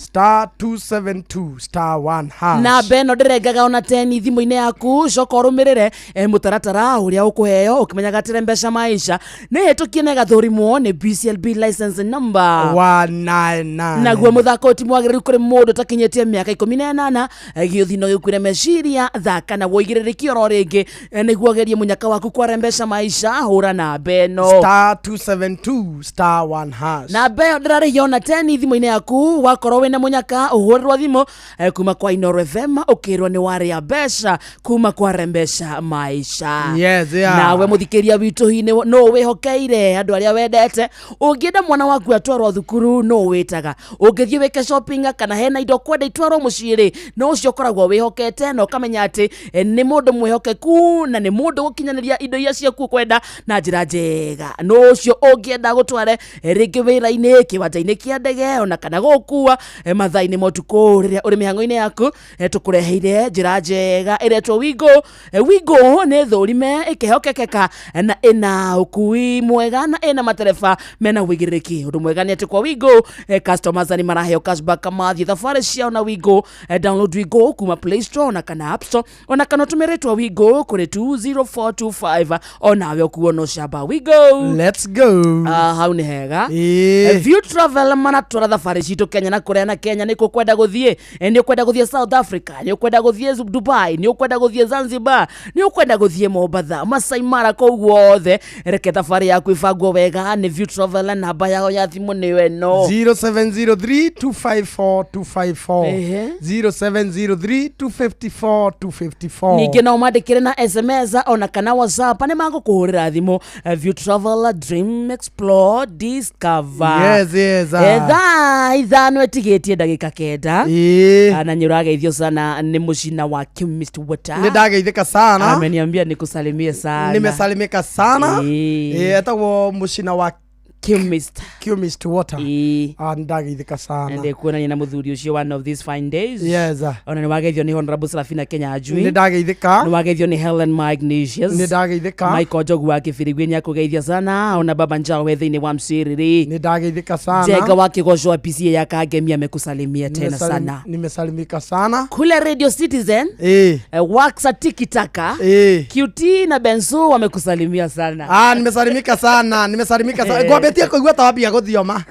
*272*1# na beno ndĩrengaga ona 10 thimũ-inĩ yaku coka ũrũmĩrĩre mũtaratara ũrĩa ũkũheo ũkĩmenyaga atĩ Rembesha maisha nĩ hĩtũkie na ĩgathũrimwo nĩ BCLB license number 199. naguo mũthako ti mwagĩrĩru kũrĩ mũndũ ũtakinyĩtie mĩaka 18 gĩũthino gĩkuire meciria thaka na wũigĩrĩrĩki oro rĩngĩ nĩguo gerie mũnyaka waku kwa Rembesha maisha hũra na beno *272*1# na beo ndĩrarĩhia ona 10 thimũ-inĩ yaku wakorwo wĩna mũnyaka ũhũrĩrwo thimũ kuma kwa Inoro FM ũkĩrwo nĩ warĩa mbeca kuma kwa Rembesha maisha. Yes, yeah. Nawe mũthikĩria witũ hihi no wĩhokeire andũ arĩa wendete ũngĩenda mwana waku atwarwo thukuru no wĩtaga ũngĩthiĩ wĩke shopping kana hena indo kwenda itwarwo mũciĩ no ũcio ũkoragwo wĩhokete na ũkamenya atĩ nĩ mũndũ mwĩhokeku na nĩ mũndũ gũkinyanĩria indo iria ciaku gukwenda na njira njega no cio ungienda gutware ringi wira-ini kiwanja-ini kia ndege ona kana gukua mathaa-ini motuko riria uri mihango-ini yaku tukureheire njira njega iretwo Wigo. Wigo ni thurime ikihokekeka na ina ukui mwega na ina matereba mena wigiriki. Undu mwega ni ati kwa Wigo customers ni maraheo cashback mathi thabari ciao na Wigo. Download Wigo kuma Play Store na kana App Store ona kana tumiretwa Wigo kuri 20425 ona we kuona shaba Wigo. Let's go. Hau ni hega. View Travel manatwara thabari citu Kenya na kuria na Kenya ni kukwenda guthie ni ukwenda guthie South Africa ni ukwenda guthie Dubai ni ukwenda guthie Zanzibar ni ukwenda guthie Mombasa Masai Mara koguothe reke thabari yaku ibangwo wega ni View Travel namba yao ya thimu ni weno 0703254254 0703254254 ninge no mandikire na SMS ona kana WhatsApp ni magukuhurira thimu. View Travel Dream Explore Discover. Yes. Ithano etigetie ndagika kenda na nyurageithio sana ni mucina wa Chemist Water. Nidageithika sana. Ameniambia nikusalimie sana. Nimesalimika sana. Etagwo mucina wa Chemist Water. Ndageithika sana. Nde kuonania na muthuri ucio one of these fine days. Yes. Ona ni wageithio ni Honorable Serafina Kenya Ajui. Nidageithika. Ni wageithio ni Helen Magnesius. Nidageithika. Michael Jogu wa Kibirigwi nyakugeithia sana. Ona baba Njawe thiini wa Msiriri. Nidageithika sana. Jega wa Kigosho PCA ya Kagemia amekusalimia tena sana. Nimesalimika sana. Kule Radio Citizen Waksa Tikitaka QT na Benzo wamekusalimia sana. Nimesalimika sana. Ngwabetie kuigua tawabia guthioma.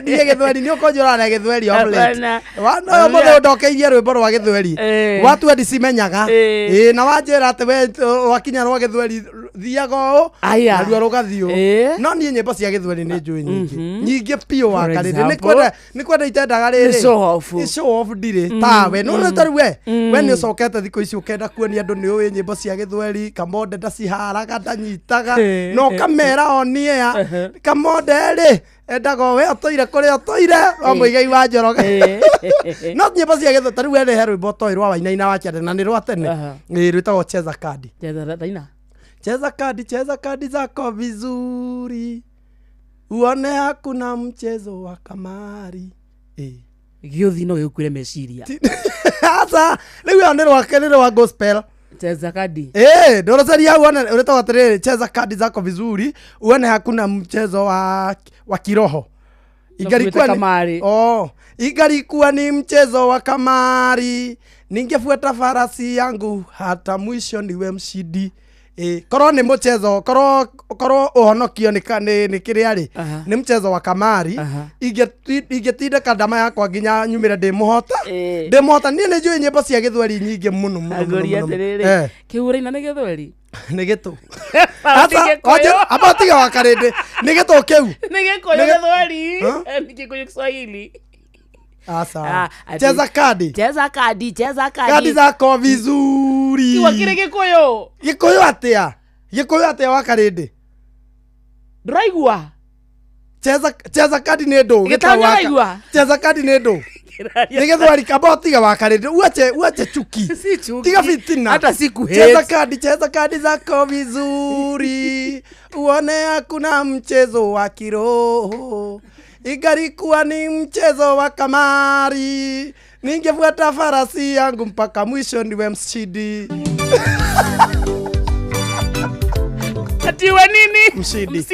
Ndiye githweri ni ukonjora na githweri omelette. Wana mo ndokeirie rwimbo rwa githweri. Watu ndicimenyaga. Na wanjira ati we wakinya rwa githweri thiago aruo rugathio. No ni nyimbo cia githweri ni njui nyingi pio wakarire ni kwenda itendaga riri. Show off ndire tawe no tari we ni ucokete thiko ici ukenda kuonia andu ni uwi nyimbo cia githweri kamonde ndaciharaga ndanyitaga no kamera onie kamonde ri endago we otoire kuri otoire o muigai wa njoroge no nyimbo cia githweri tari we rehe rwimbo toi rwa Wainaina wa Kiande na ni rwa tene rwitagwo Cheza Kadi. Cheza kadi zako vizuri uone hakuna mchezo wa kamari. Giothi no gikuire meciria asa riu ni rwa gospel. Cheza kadi ndoroceria uone ureta atiriri cheza kadi zako vizuri uone hakuna mchezo wa kiroho. Ingalikuwa ni mchezo wa kamari ningefuata farasi yangu hata mwisho niwe mshindi. Koro ni mchezo koro uhonokio ni kiriari ni mchezo wa kamari ingetinda kadama yakwa nginya nyumire ndimuhota ni njui nyimbo cia githweri nyingi muno kiura-ina ni githweri ni gitu abatiga wakarinde ni gitu kiu ni gikuyu githweri ni gikuyu Kiswahili. Cheza kadi zako vizuri. Kiwa kire Gikuyu atia wakarinde nduraigua. Cheza kadi ni ndu Cheza kadi ni ndu ni githweri kabotiga wakarinde uache chuki tiga fitina hata siku cheza kadi zako vizuri uone hakuna mchezo wa kiroho. Ingalikuwa ni mchezo wa kamari ningefuata farasi yangu mpaka mwisho niwe mshindi. Atiwe nini? Mshindi.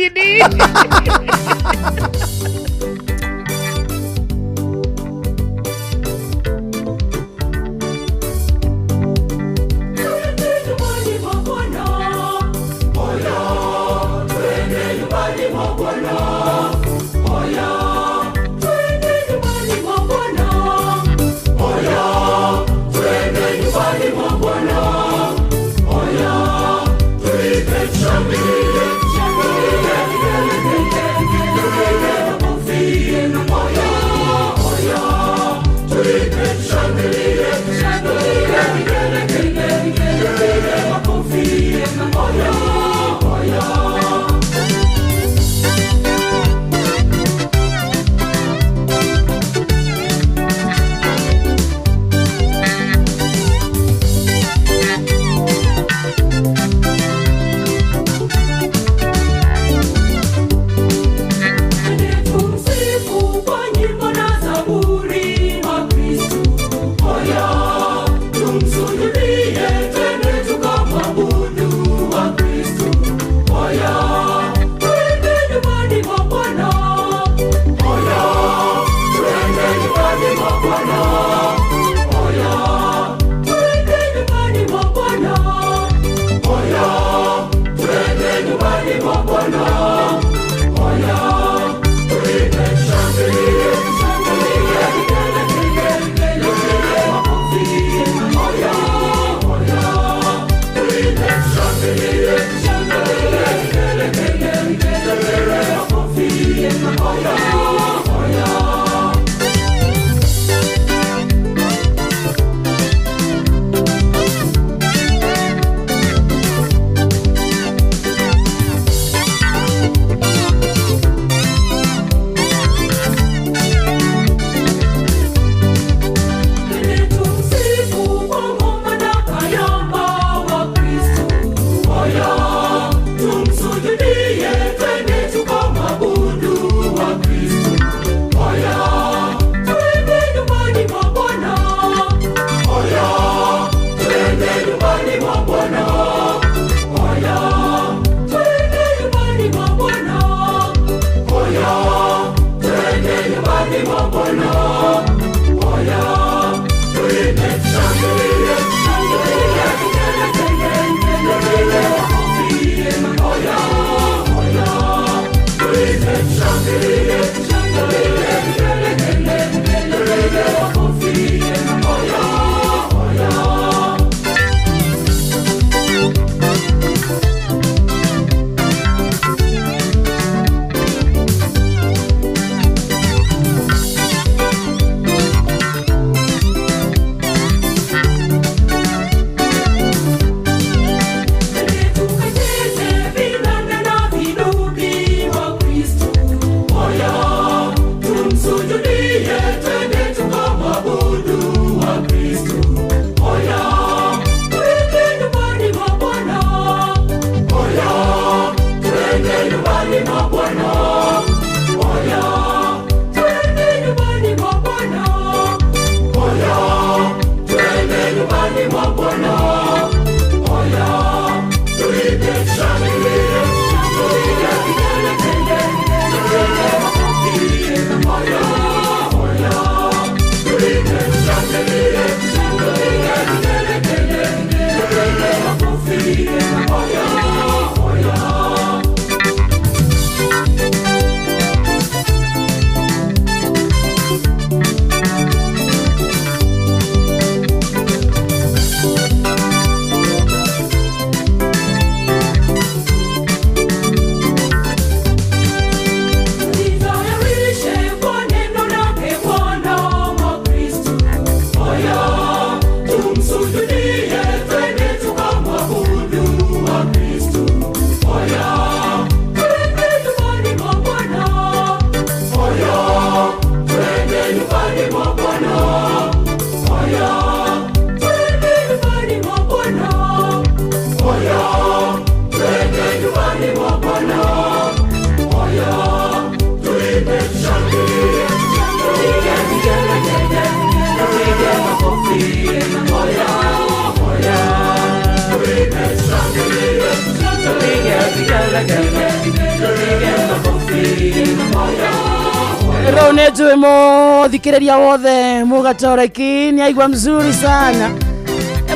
Rone njũĩ mũthikĩrĩria wothe mũgatoreki nĩ aigua mzuri sana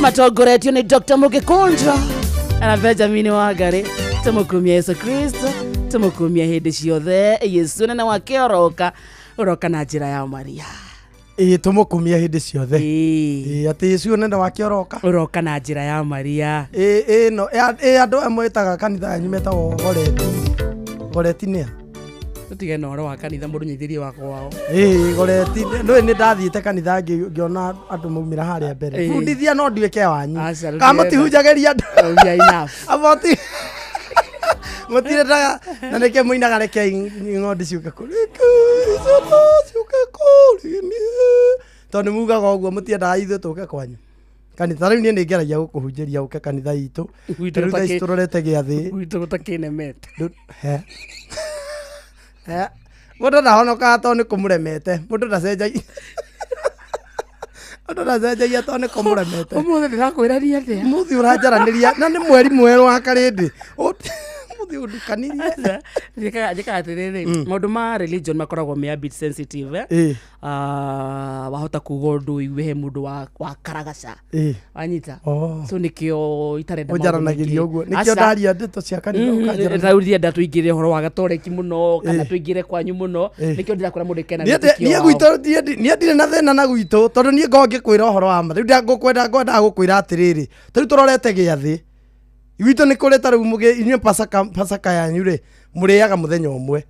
matongoretio nĩ Dr. Mũgĩkũnjwa na Benjamin Wangari. Tũmũkumia Yesu Kristo, tũmũkumia hĩndĩ ciothe. Yesu nene wake ũroka na njĩra ya Maria. Tũmũkumia hĩndĩ ciothe. Atĩ Yesu nene wake ũroka na njĩra ya Maria. No andũ amwe etaga kanitha yanyu metagwo Goreti. Goreti nĩa? Tutige na ũhoro wa kanitha mũndũ nyithirie wako wao. Goreti nĩ ndathiĩte kanitha ngĩona andũ maumĩra harĩa mbere. Fundithia no nduĩke wanyu. Kama mũtihunjagĩria andũ. Aboti mutire daga na nĩkĩ mũinaga reke ng'ondu ciũke kũrĩ tondũ mugaga ũguo mũtiendaga ithuĩ tũke kwanyu. Kanitha rĩu niĩ nĩ ngeragia gũkũhunjĩria ũke kanitha itũ. Rĩu thaa tũrorete gĩathĩ. Gwitũ gũtakĩnemete. Mũndũ ndahonokaga tondũ nĩ kũmũremete. Mũndũ ndacenjagia. Mũndũ ndacenjagia tondũ nĩ kũmũremete. Ũmũthĩ ndĩrakwĩrania atĩa? Mũthĩ ũranjaranĩria na nĩ mweri mwerũ wa Karĩndĩ. Njĩkaga atĩrĩrĩ, maũndũ ma religion makoragwo me a bit sensitive. Wahota kuga ũndũ ũigue he mũndũ wa karagaca. Wanyita? So nĩkĩo itarenda maũndũ. Ũnjaranagĩria ũguo. Nĩkĩo ndaria ndeto cia kanitha ũkanjaranĩria. Rauria nda tũingĩre ũhoro wa gatoreki mũno kana tũingĩre kwanyu mũno. Nĩkĩo ndĩrakora mũndũ kena niĩ gwitũ niĩ ndirĩ na thĩna na gwitũ tondũ niĩ ngoragwo ngĩkwĩra ũhoro wa ma. Rĩu ngwendaga gũkwĩra atĩrĩrĩ, tarĩu tũrorete gĩathĩ gwitũ nĩ kũrĩ ta rĩu inyuĩ pasaka yanyu rĩ mũrĩaga mũthenya ũmwe.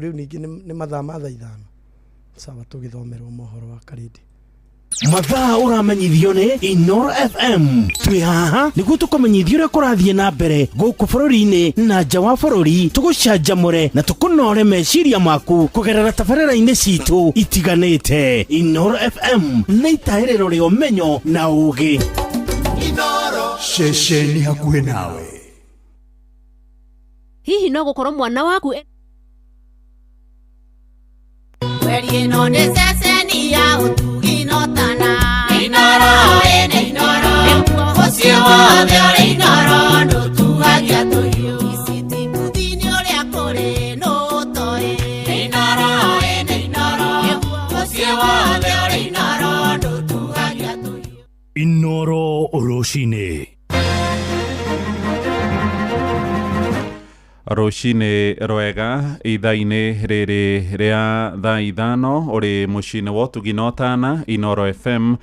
Rĩu ningĩ nĩ mathaa ma thaa 5 sawa tũgĩthomerwo mohoro wa Karĩndĩ. Mathaa ũramenyithio nĩ Inoro FM. Twĩ haha nĩguo tũkũmenyithia ũrĩa kũrathiĩ na mbere gũkũ bũrũri-inĩ na nja wa bũrũri, tũgũcanjamũre na tũkũnore meciria maku kũgerera tabarĩra-inĩ citũ itiganĩte. Inoro FM nĩ itaĩrĩro rĩa ũmenyo na ũũgĩ. Inoro ceceni hakuhĩ nawe. Hihi no gũkorwo mwana waku Werie no nĩ ceceni ya ũtugi no tana. Inoro ene Inoro ũcio wothe ũrĩ Inoro ndũtugagia tũhiũ. Iciti mbuthi-inĩ ũrĩa kũrĩ no ũtoĩ. Inoro ene Inoro ũcio wothe ũrĩ Inoro ndũtugagia tũhiũ. Inoro rũcinĩ. Rũcinĩ rwega ithaa-inĩ rĩrĩ rĩa thaa 5 ũrĩ mũciĩ-inĩ wa ũtugi no tana Inoro FM.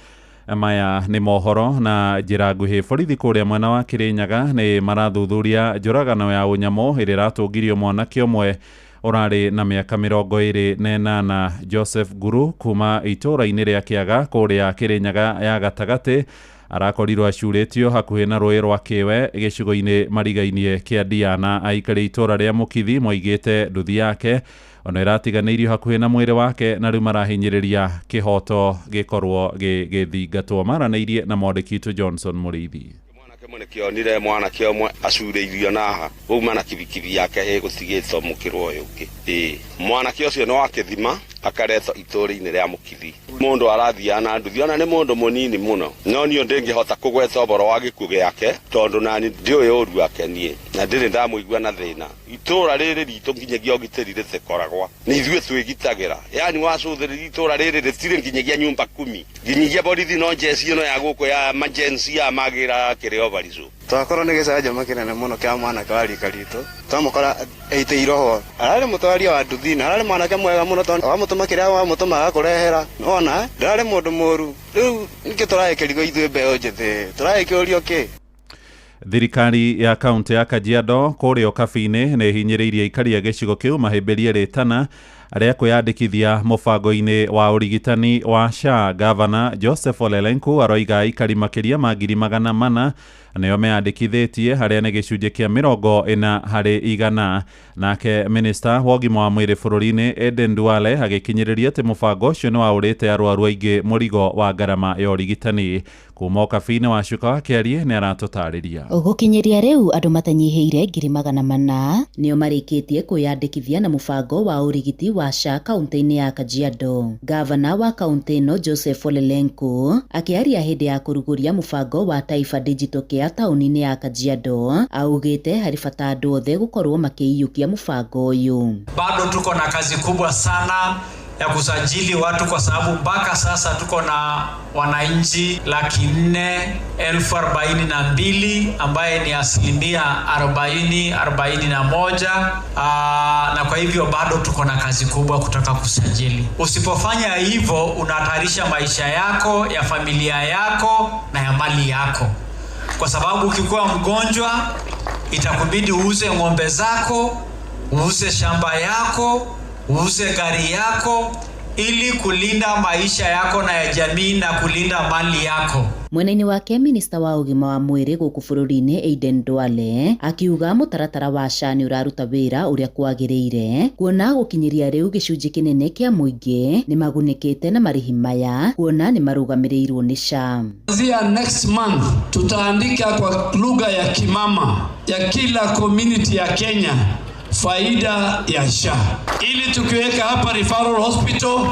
Maya nĩ mohoro na njĩra nguhĩ. Borithi kũrĩa mwena wa Kĩrĩnyaga nĩ marathuthuria njũragano ya ũnyamũ ĩrĩa ĩratũngirio mwanake ũmwe ũrarĩ na mĩaka 28 Joseph Nguru kuma itũũra-inĩ rĩa Kĩaga kũrĩa Kĩrĩnyaga ya gatagatĩ. Arakorirwo acurĩtio hakuhĩ na rũĩ rwa Kĩwe gĩcigo-inĩ marigainie kĩa Diana. Aikari itũũra rĩa Mũkithi moigĩte nduthi yake ona ĩratiganĩirio hakuhĩ na mwĩrĩ wake na rĩu marahinyĩrĩria kĩhoto gĩkorwo gĩthingatwo. Maranĩirie na mwandĩki witũ Johnson Mũrĩithi. Kĩonire mwanake ũmwe acurĩirio naha wauma na kibikibi yake gũtigĩtwo mũkĩrwo ũyũ ũngĩ. Mwanake ũcio nĩ wa Kĩthima akaretwo itũũra-inĩ rĩa Mũkithi. Mũndũ arathiaga na nduthi ona nĩ mũndũ mũnini mũno, no niĩ ndĩngĩhota kũgweta ũhoro wa gĩkuũ gĩake tondũ nani ndiũĩ ũru wake niĩ na ndĩrĩ ndamũigua na thĩna. Itũũra rĩrĩ ritũ nginyagia ũgitĩri rĩtikoragwo, nĩ ithuĩ twĩgitagĩra. Yani wacũthĩrĩria itũũra rĩrĩ rĩtirĩ nginyagia nyumba 10. Nginyagia borithi no njeci ĩno ya gũkũ ya emergency ya magĩra kĩrĩa baricu. Twakorwo nĩ gĩcanjama kĩnene mũno kĩa mwanake wa rika ritũ, twamũkora eitĩirwo ho. Ararĩ mũtwaria wa nduthi na ararĩ mwanake mwega mũno tondũ wamũtũma kĩrĩa wamũtũma agakũrehera. Nona ndararĩ mũndũ mũru. Rĩu nĩkĩ tũragĩkĩrigwo ithuĩ mbeũ njĩthĩ, tũragĩkĩũrio kĩ? Thirikari ya kaunti ya Kajiado kũrĩa Kabi-inĩ nĩ hinyĩrĩirie aikari a gĩcigo kĩu mahĩmbĩrie rĩtana arĩa kwĩyandĩkithia mũbango-inĩ wa ũrigitani wa SHA. Gavana Joseph Ole Lenku aroiga aikari makĩria ma 400 nĩo meyandĩkithĩtie harĩa nĩ gĩcunjĩ kĩa 40%. Nake minista wa ũgima wa mwĩrĩ bũrũri-inĩ Eden Duale agĩkinyĩrĩria atĩ mũbango ũcio nĩ waũrĩte arwaru aingĩ mũrigo wa ngarama ya ũrigitani. Kuma Kabi-inĩ wa Cuka wa Kĩarie nĩ aratũtarĩria. Gũkinyĩria rĩu andũ matanyihĩire 400 nĩo marĩkĩtie kwĩyandĩkithia na mũbango wa ũrigiti wa SHA kaunti-inĩ ya Kajiado. Gavana wa kaunti ĩno Joseph Ole Lenku akĩaria hĩndĩ ya kũrugũria mũbango wa Taifa Digital Care taũni-inĩ ya Kajiado augĩte harĩ bata andũ othe gũkorwo makĩiyũkia mũbango ũyũ. Bado tuko na kazi kubwa sana ya kusajili watu kwa sababu mpaka sasa tuko na wananchi 442,000 ambaye ni 41%. Na kwa hivyo bado tuko na kazi kubwa kutaka kusajili. Usipofanya hivyo unahatarisha maisha yako, ya familia yako na ya mali yako. Kwa sababu ukikuwa mgonjwa itakubidi uuze ng'ombe zako, uuze shamba yako, uuze gari yako ili kulinda maisha yako na ya jamii na kulinda mali yako. Mwena-inĩ wake minista wa ũgima wa mwĩrĩ gũkũ bũrũri-inĩ Aden Duale akiuga mũtaratara wa SHA nĩ ũraruta wĩra ũrĩa kwagĩrĩire kuona gũkinyĩria rĩu gĩcunjĩ kĩnene kĩa mũingĩ nĩ magunĩkĩte na marĩhi maya kuona nĩ marũgamĩrĩirwo nĩ SHA. Kuanzia next month tutaandika kwa lugha ya kimama ya kila community ya Kenya faida ya SHA, ili tukiweka hapa referral hospital,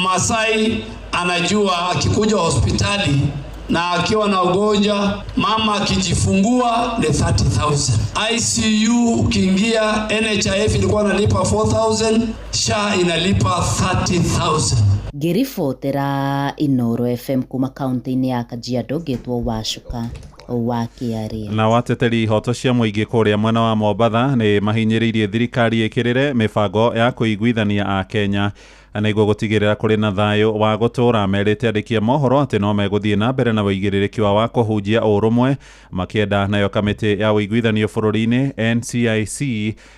Masai anajua akikuja hospitali na akiwa na ugonjwa, mama akijifungua ni 30,000. ICU ukiingia, NHIF ilikuwa inalipa 4,000, SHA inalipa 30,000. Ngĩribotera Inooro FM kuma kaunti-inĩ ya Kajiado ngĩtwo Wacuka wa Kĩarĩ. Na wateteri hoto cia mũingĩ kũrĩa mwena wa Mombatha nĩ mahinyĩrĩirie thirikari ĩkĩrĩre mĩbango ya kũiguithania a Kenya nĩguo gũtigĩrĩra kũrĩ na thayũ wa gũtũũra. Merĩte andĩki a mohoro atĩ no megũthiĩ na mbere na wĩigĩrĩrĩki wa kũhunjia ũrũmwe, makĩenda nayo kamĩtĩ ya ũiguithanio bũrũri-inĩ NCIC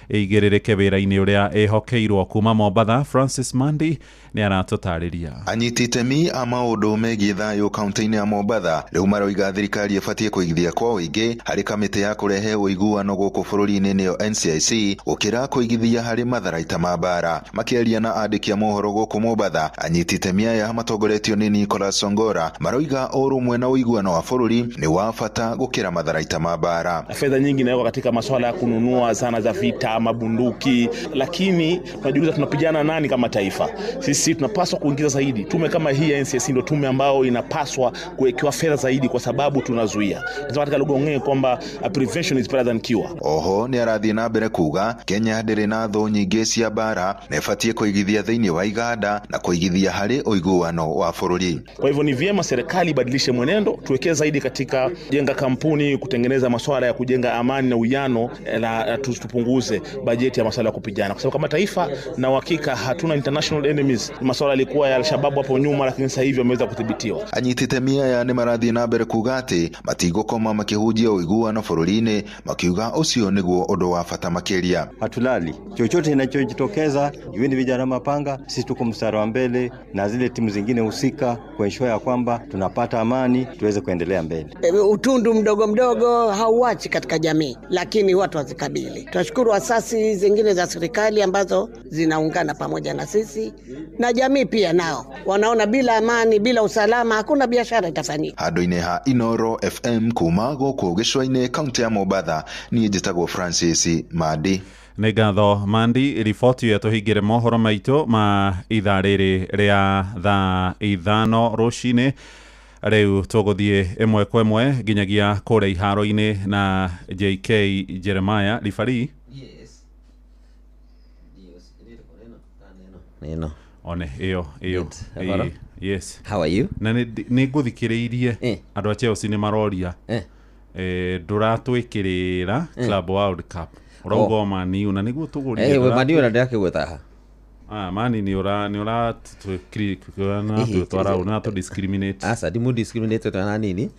ĩigĩrĩrĩke wĩra-inĩ ũrĩa ĩhokeirwo. Kuma Mombatha, Francis Mandi nĩ aratũtarĩria. Anyiti itemi a maũndũ megiĩ thayũ kaunti-inĩ ya Mombatha rĩu maroiga thirikari ĩbatiĩ kũigithia kwa ũingĩ harĩ kamĩtĩ ya kũrehe ũiguano gũkũ bũrũri-inĩ nĩyo NCIC gũkĩra kũigithia harĩ matharaita ma mbara. Makĩaria na andĩki a mohoro gũkũ Mombatha, anyiti itemi aya matongoretio nĩ Nicholas Songora maroiga ũrũmwe na ũiguano wa bũrũri nĩ wa bata gũkĩra matharaita ma mbara. Fedha nyingi inawekwa katika masuala ya kununua zana za vita, mabunduki, lakini tunajiuliza tunapigana nani kama taifa? Sisi tunapaswa kuingiza zaidi. Tume kama hii ya NCIC ndio tume ambao inapaswa kuwekewa fedha zaidi kwa sababu tunazuia. Nasema katika lugha ng'e kwamba prevention is better than cure. Oho ni arathi na mbere kuga Kenya ndĩrĩ na thũ nyingĩ cia mbara na ĩbatiĩ kũigithia thĩinĩ wa iganda na kũigithia harĩ ũiguano wa bũrũri. Kwa hivyo ni vyema serikali ibadilishe mwenendo, tuwekeze zaidi katika jenga kampuni, kutengeneza masuala ya kujenga amani na uwiano, na tupunguze bajeti ya masuala ya kupigana. Kwa sababu kama taifa na uhakika hatuna international enemies. Masuala yalikuwa ya Al-Shabaab hapo nyuma, lakini sasa hivi wameweza kudhibitiwa. Anyiti itemi aya nĩ marathi na mbere kuga atĩ matigũkoma makĩhunjia ũiguano bũrũri-inĩ, makiuga ũcio nĩguo ũndũ wa bata makĩria. Hatulali chochote kinachojitokeza, iwe ni vijana mapanga, sisi tuko mstari wa mbele na zile timu zingine husika kuensure ya kwamba tunapata amani tuweze kuendelea mbele. Utundu mdogo mdogo hauachi katika jamii, lakini watu wazikabili. Tunashukuru asasi zingine za serikali ambazo zinaungana pamoja na sisi, na jamii pia nao wanaona bila amani, bila usalama hakuna biashara itafanyika. Handũ-inĩ ha Inooro FM kuma gũkũ gĩcũa-inĩ kaunti ya Mombatha, niĩ njĩtagwo Francis Mandi. Nĩ ngatho Mandi. Riboti ya tũhingĩre mohoro maitũ ma ithaa rĩrĩ rĩa thaa 5 rũcinĩ. Rĩu tũgũthiĩ ĩmwe kwa ĩmwe nginyagia kũrĩa iharo-inĩ na JK Jeremiah Ribari. No. One iyo yes. How are you? Na nĩ ngũthikĩrĩirie andũ a Chelsea nĩ maroria ndũratwĩkĩrĩra Club World Cup ũrauga Mani na nĩguo tũgũria Mani na ndakĩgweta Mani nĩ ũra twara discriminate asa dimu discriminate twana nini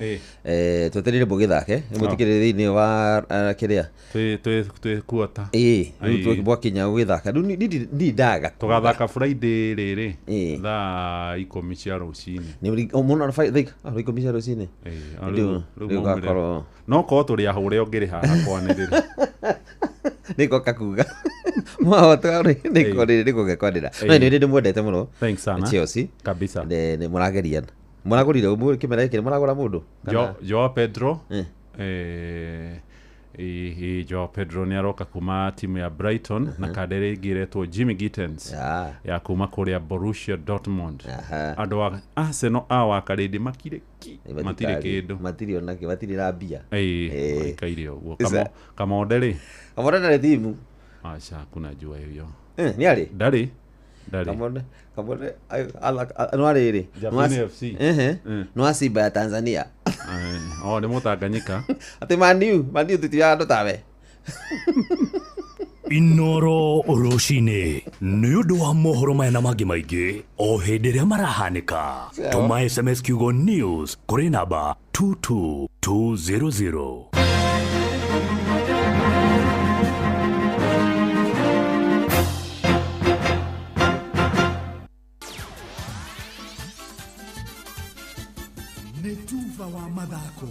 tweterire bũgĩthake mũtikĩrĩre thĩinĩ wa kĩrĩa twĩ kuota rĩu twakĩnya gũgĩthaka rĩu ndi ndaga tũgathaka Friday rĩrĩ thaa 10 cia rũcinĩ nĩ mũno Friday 10 cia rũcinĩ no korwo tũrĩ ahũre ũngĩrĩ haha kwanĩrĩra niko kakuga niko gekwanĩra no nĩ ndĩmwendete mũno Chelsea kabisa nĩ mũrageriana mũragũrire kĩmera gĩkĩ mũragũra mũndũ Joao Pedro Joao Pedro ni aroka kuma timu ya Brighton na kadere igiretwo Jimmy Gittens ya kuma kuria Borussia Dortmund. Andu wa Arsenal awakaridi makire matire kindu matire onake matire na bia ikaire uguo kama odere na timu acha kuna jua hiyo ni ali dari kama no ariri Japani FC no Simba ya Tanzania ni Mutanganyika ati maniu tutia ndo tawe Inoro Oroshine nĩ ũndũ wa mohoro maya na mangĩ maingĩ o hĩndĩ ĩrĩa marahanĩka. Tũma SMS kiugo news kũrĩ namba 22200. Nĩ tuva wa mathako.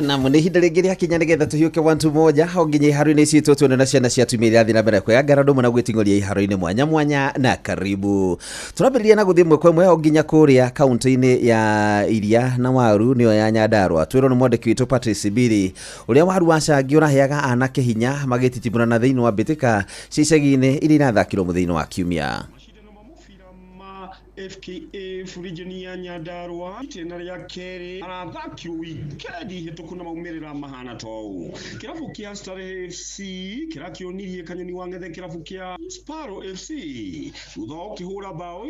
Na mwene hinda rĩngĩ rĩa kinya nĩgetha tũhiũke wantu moja ho nginya iharo-inĩ citũ tuone na ciana cia tumĩrĩa thĩ na mbere kwĩyangara ndũmũ na gwĩting'oria iharo-inĩ mwanya na karibu. Tũrambĩrĩria na gũthiĩ mwekwe mwe ho nginya kũrĩa kaunti-inĩ ya Iria na Waru nĩyo ya Nyandarua. Twĩrwo nĩ mwandĩki witũ Patrice Biri ũrĩa Waru wacangio ũraheaga anake hinya magĩtitimũrana thĩinĩ wa mbĩtĩka cia icagi-inĩ iria irathakirwo mũthenya wa Kiumia. FKF region ya Nyandarua itena rĩa kerĩ arathakirwo wikendi hĩtũku na maumerera mahana tou. Kirabu kia Starehe FC kirakĩonirie Kanyoni wa Ng'ethe kirabu kia Sparrow FC thutha wa gũkĩhũra bao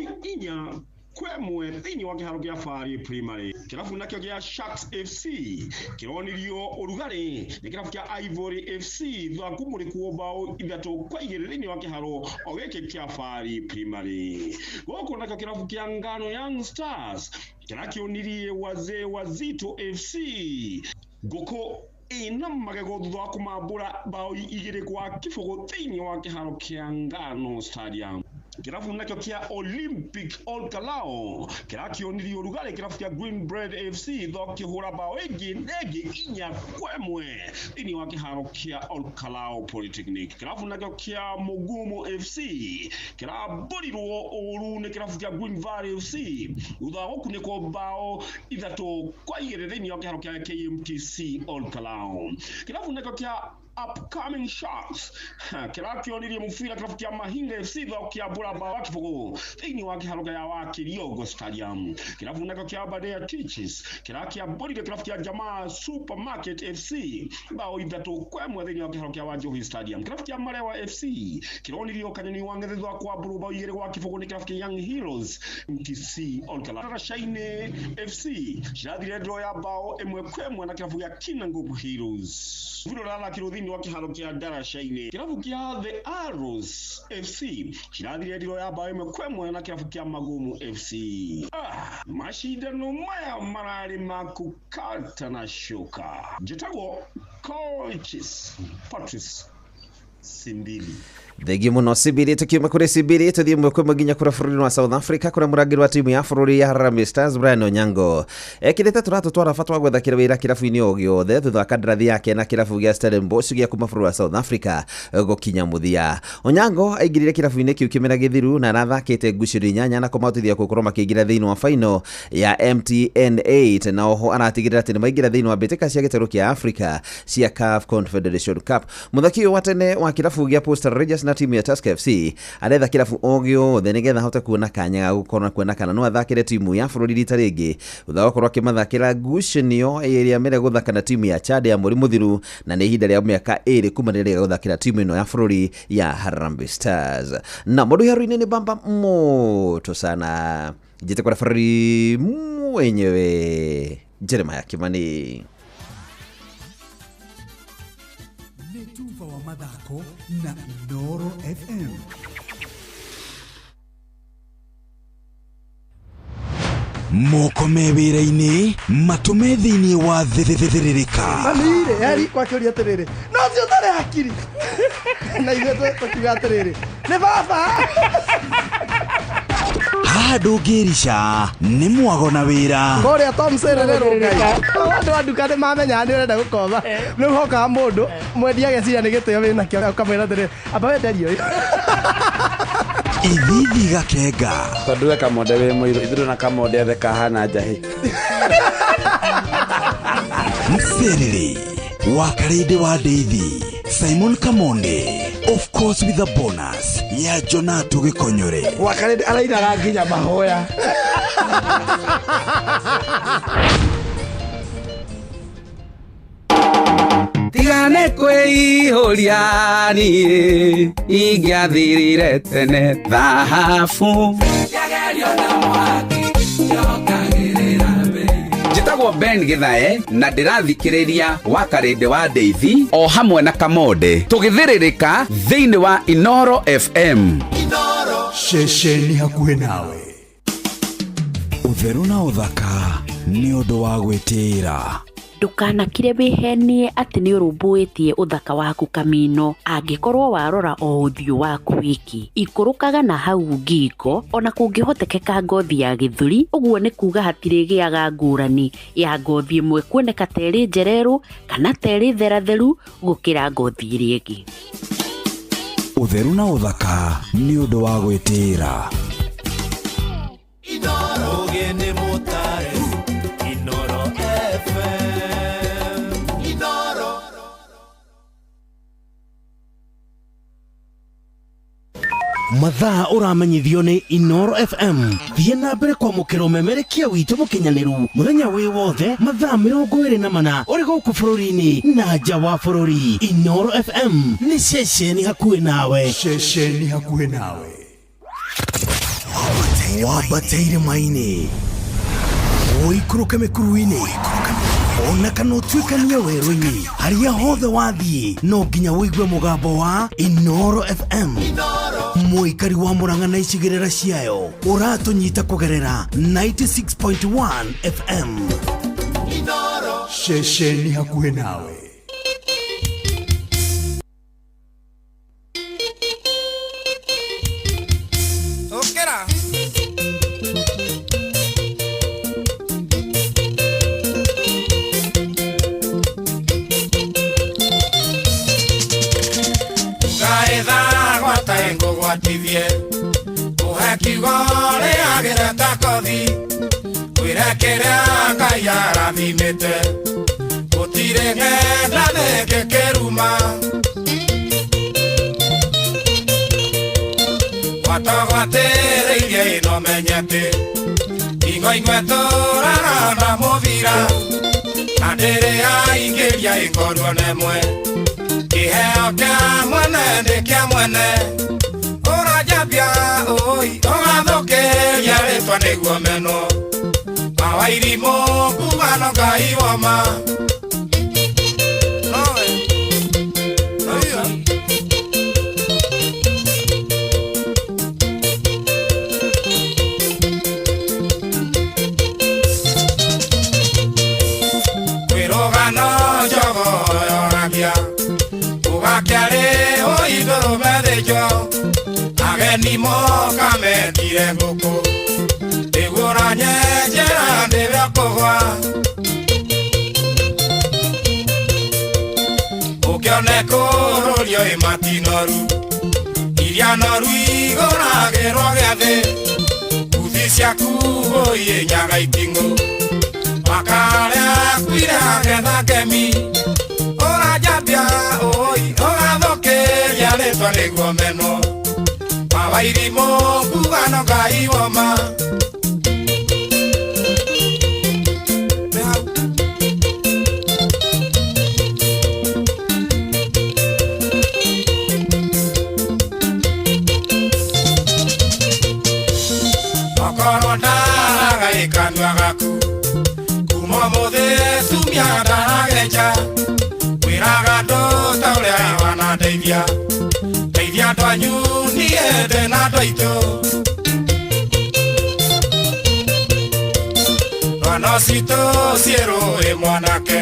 4-1 thĩinĩ wa kĩharo kĩa Fari Primary. Kirabu nakĩo gĩa Sharks FC kĩronirio ũrugarĩ nĩ kirabu kĩa Ivory FC thutha wa kũmũrĩkwo bao 3-2 thĩinĩ wa kĩharo o gĩkĩ kĩa Fari Primary. Gũkũ nakĩo kirabu kĩa Ngano Young Stars kĩrakĩonirie Wazee Wazito FC ngũkũ ina magego thutha wa kũmambũra bao 2-0 thĩinĩ wa kĩharo kĩa Ngano Stadium. Kirabu nakĩo kia Olympic Olkalao kirakĩonirie ũrugarĩ kirabu kia Green Bread FC thokĩhũra bao ĩngĩ 4-1 thĩinĩ wa kĩharo kia Olkalao Polytechnic. Kirabu nakĩo kia Mugumu FC kirambũrirwo ũru nĩ kirabu kia Green Valley FC thutha wa gũkunĩkwo bao 3-2 thĩinĩ wa kĩharo kia KMTC Olkalao. Kirabu nakĩo kia Upcoming Sharks kirakĩonirie mũbira kirabu kia Mahinga FC thokĩambũra bao kĩbũgũ thĩinĩ wa kĩharo kĩa wa Kiriogo Stadium. Kirabu nakĩo kia Badea Teachers kirakĩambũrire kirabu kia Jamaa Supermarket FC bao 3-1 thĩinĩ wa kĩharo kĩa wa Njohi Stadium. Kirabu kia Marewa FC kĩronirio Kanyoni wa Ng'ethe thutha wa kwambũrwo bao 2-0 nĩ kirabu kia Young Heroes MTC Olkala. Darashaine FC cirathire draw ya bao 1-1 na kirabu kia Kinangop Heroes. Vilo rathakirwo thĩinĩ wa kĩharo kĩa Darashaine. Kirabu kia The Arrows FC cirathire draw ya bao 1-1 na kirabu kia Magumu FC. Mashindano maya mararĩ makukata na shoka. Njĩtagwo coaches Patrice Simbili. Thegi muno Sibiri tukiuma kuri Sibiri tuthie mwekwe mginya kura bũrũri wa South Africa kũrĩa mũrangĩri wa timu ya bũrũri ya Harambee Stars Brian Onyango ekirĩte turatũtwara bata wa gwethakĩra wĩra kĩrabu-inĩ o gĩothe thutha wa kandarathi yake na kĩrabu gĩa Stellenbosch gĩa kuma bũrũri wa South Africa gũkinya mũthia. Onyango aingĩrire kĩrabu-inĩ kĩu kĩmera gĩthiru na arathakĩte ngucĩrĩ 8 na kũmateithia gũkorwo makĩingĩra thĩinĩ wa final ya MTN 8 na oho aratigĩrĩra atĩ nĩ maingĩra thĩinĩ wa mbĩtĩka cia gĩtarũ kĩa Africa cia CAF Confederation Cup. Mũthaki wa tene wa kĩrabu gĩa Posta Rangers na timu ya Tusker FC aretha kĩrabu o gĩothe nĩgetha ahote kuona kanya ga gũkorwo kuona kana no athakĩre timu ya bũrũri rita rĩngĩ thutha wa gũkorwo akĩmathakĩra ngucanio ĩrĩa mere gũthaka na timu ya Chad ya Mũri Mũthiru na nĩ ihinda rĩa mĩaka 2 kuma rĩrĩa gũthakĩra timu ĩno ya bũrũri ya Harambee Stars. Na mũndũ haru-inĩ nĩ bamba moto sana njĩte kwa bũrũri mwenyewe Jeremiah Kimani. Netuva wa mathako na Inoro FM. Moko mewĩra-inĩ matũme thĩinĩ wa thĩrĩrĩka. Manire eri kwa kĩũria atĩrĩrĩ no cio tarĩ hakiri na ithuĩ tũkiuga atĩrĩrĩ nĩ baba. Haha ndũngĩrica nĩ mwago na wĩra. Kũrĩa Tom Sererero ngai andũ a nduka nĩ mamenya nĩ ũrenda gũkoma rĩu hokaga mũndũ mwendia ageciria nĩ gĩtĩo wĩna kĩo ũkamwĩra atĩrĩrĩ amba wenderio ithithi gakenga tondũ we kamonde wĩ mũirũ ithuĩ na kamonde othe kahana njahĩ mserere Wakarede wa Deithi, Simon Kamonde, of course with a bonus ya Jonato Gikonyore. Wakarede arainaga nginya mahoya. Tigane kwĩihũria niĩ ingĩathirire tene thahabu njĩtagwo Ben Githae na ndĩrathikĩrĩria Wakarede wa Deithi o hamwe na Kamonde tũgĩthĩrĩrĩka thĩinĩ wa Inoro FM. Ceceni hakuhĩ nawe. Ũtheru na ũthaka nĩ ũndũ wa gwĩtĩĩra. Ndukanakire wihenie ati ni urumbuitie uthaka waku Kamino angikorwo warora o uthio waku wiki ikurukaga na hau ngingo ona kungihotekeka ngothi ya githuri uguo ni kuga hatirigiaga ngurani ya ngothi imwe kuoneka teri njereru kana teri theratheru gukira ngothi iri ingi. Utheru na uthaka ni undu wa gwitira. Inoro gene motare Inoro FM Inoro. Mathaa uramenyithio ni Inoro FM. Thiĩ na mbere kwamũkĩra ũmemerekia witũ mũkinyanĩru mũthenya wĩ wothe mathaa 24 ũrĩ gũkũ bũrũri-inĩ na nja wa bũrũri. Inoro FM nĩ ceceni hakuhĩ nawe. Ceceni hakuhĩ nawe. Wambateire maini ũikũrũke mĩkuru-inĩ ona kana ũtuĩkanie werũ-inĩ harĩa hothe wathiĩ no nginya wĩigue mũgambo wa Inoro FM. Mũikari wa Mũrang'a na icigĩrĩra ciayo ũratũnyita kũgerera 96.1 FM. Ceceni hakuhĩ nawe. Tithie uhakigore agera takothi kwirekera Ngai arathimite gutire ng'enda thenge keruma watagwatereirie ino menyete ingo ingwetũraga na mũthira na ndĩrĩ yaingĩria ĩkorwo nemwe kĩheo kĩa mwene ndĩ kĩa mwene Jabia oi ogathoke yaretwa nĩguo meno mawairimo kumano Ngai wama noe noia kwĩrũgano njogo yoragia ugakiarĩ ũithũrũ methĩnjo ageni moka mendire ngũkũ nĩguo nyenjera ndĩrĩa kũgwa ũkĩone kũrũrio ĩmatinoru iria noru igũragĩrwo gĩathĩ uthi ciaku ũiĩnyaga itingũ makarĩa kwire agetha kemi ũranjambia ũi ũgathũkĩria rĩtwa nĩguo meno mawairimo kugano Ngai wama okorwo ndagaĩkanua gaku kuma mũthĩ tumia ndaragenja kwĩraga andũ ta ũrĩa wanandeithia ndeithia andũ anyu niende na andũ aitũ mwana citũ ciĩrũĩ mwanake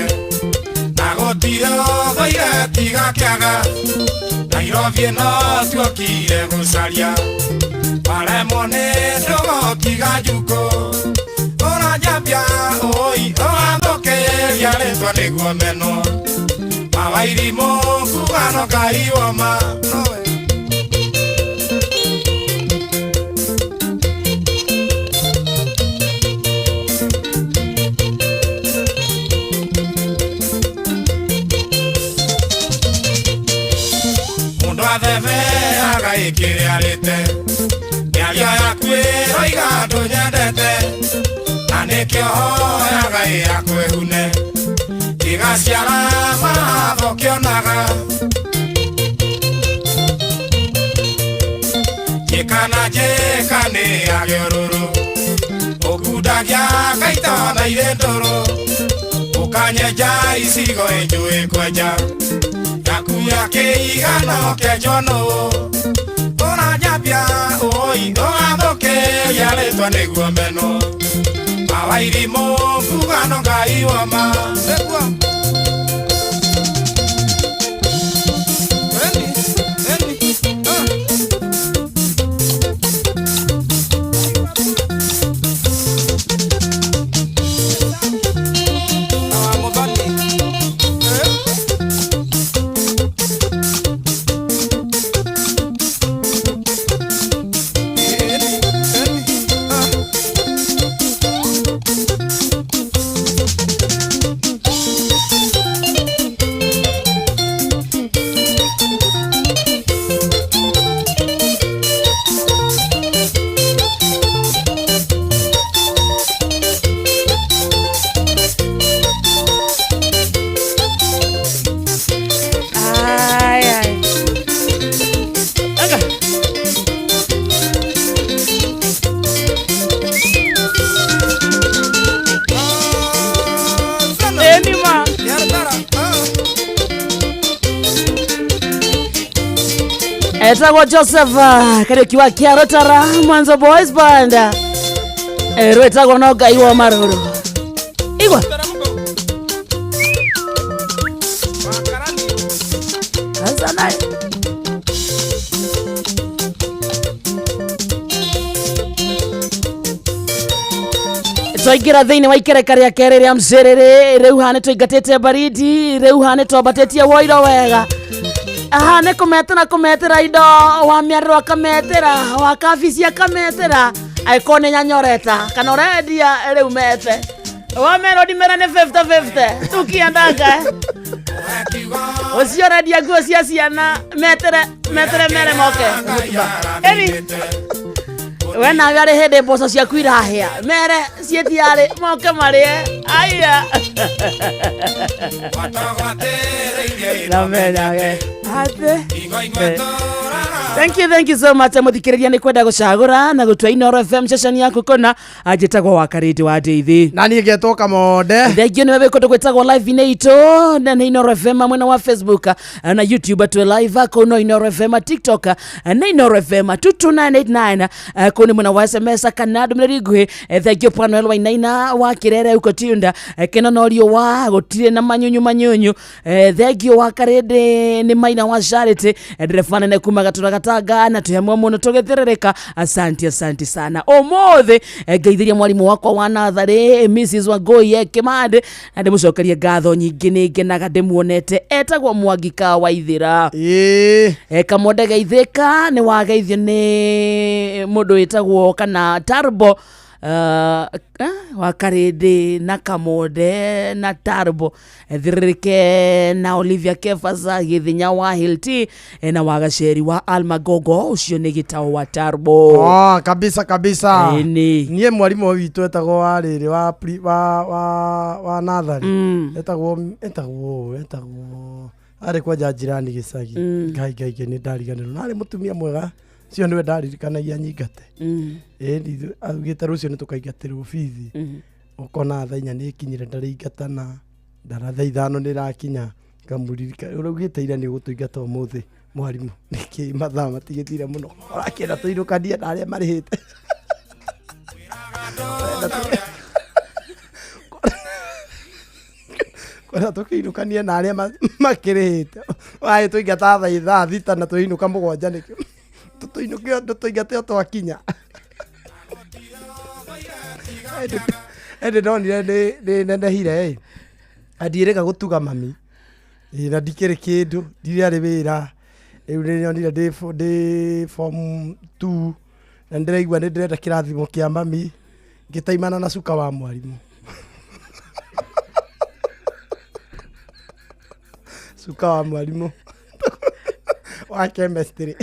na gũtirĩ ũthũire tiga kĩaga Nairobi ĩno tuokire gũcaria waremwo nĩ ndũgũtiga njukũ ũranjambia ũi ũgathũkĩria rĩtwa nĩguo meno mawairimũ kugano Ngai wama nowe thebe agaikirearite miario yaku iroiga ndunyendete na nikio hoyaga yakwehune igaciara mawatho kionaga jikana jikani agioruru ukundagia kaita na irendoro ukanyeja isigo enjui kweja yakuya kiigano kejono unajapia oi ndogathoke yaletwa niguo meno mawairimo mbugano ngai wama niguo Etagwo Joseph Kariuki wa Kiarotara Mwanzo Boys Band Etagwo no Ngai wa Maruru Igwa Azana Twaingira thiini wa ikereka ria keri ria mcerere riu hane twaingatite baridi riu hane twambatetie woiro wega aha ne kumetera indo wa miarro akametera wa kafisi akametera aikone nyanyoreta kana redia riu mete wa melody mera ne 50-50 tukiandaga osio redia go cia ciana metere mere moke eni wena gari hede boso cia kuira hia mere cietiare moke marie aya la mena Thank you so much muthikiriria ni kwenda gucagura na gutwa Inoro FM session yaku kona ajitagwo wa kariti wa Deithi na ni getoka mode thegio ni wewe kwetagwo live inaito na Inoro FM mwena wa Facebook na YouTube tu live kono Inoro FM TikTok na Inoro FM 22989 kono mwena wa SMS kana ndumiri gwe thegio Panuel wa inaina wa kirere uko tiunda kena norio wa gutire na manyunyu thegio wa karede ni maina wa Charity derefana ne kumaga turakataga na tuyamwa muno tugethirereka asante sana omothe ngeithiria mwalimu wakwa wa Nathari Mrs Wangoi Kimande na ndimucokeria ngatho nyingi ni ngenaga ndimuonete etagwo Mwangika wa Ithira kamonde geithika ni wageithio ni mundu etagwo kana Tarbo wa karede na kamonde na Tarbo thirike na Olivia Kefaza githinya wa Hilti na wagaceri wa Almagogo ucio ni gitao wa Tarbo kabisa nie mwalimu witu etagwo wa riri wa Nathari etagwo ari kwa jajirani gicagi ngai ni ndariganirwo nari mutumia mwega cio niwe ndaririkanagia nyingate augite rucio ni tukaigatirwo bithi ukona thainya ni kinyire ndarigatana ndaratha 5 ni rakinya ngamuririka urugite ira ni gutuigata umuthi mwarimu niki mathaa matigithire muno arakira tuirukania na aria marihite Kora tukirukania na aria makirihite ai tuigata thaa 6 na tuinuka mugwanja nikio tuinuke tuigate twakinya ende ndonire ni nendehire adireka gutuga mami na ndikire kindu ndire ari wira riu ni nyonire ndi form 2 na ndireigua ni ndirenda kirathimo kia mami ngitaimana na cuka wa mwarimu cuka wa mwarimu wa chemistry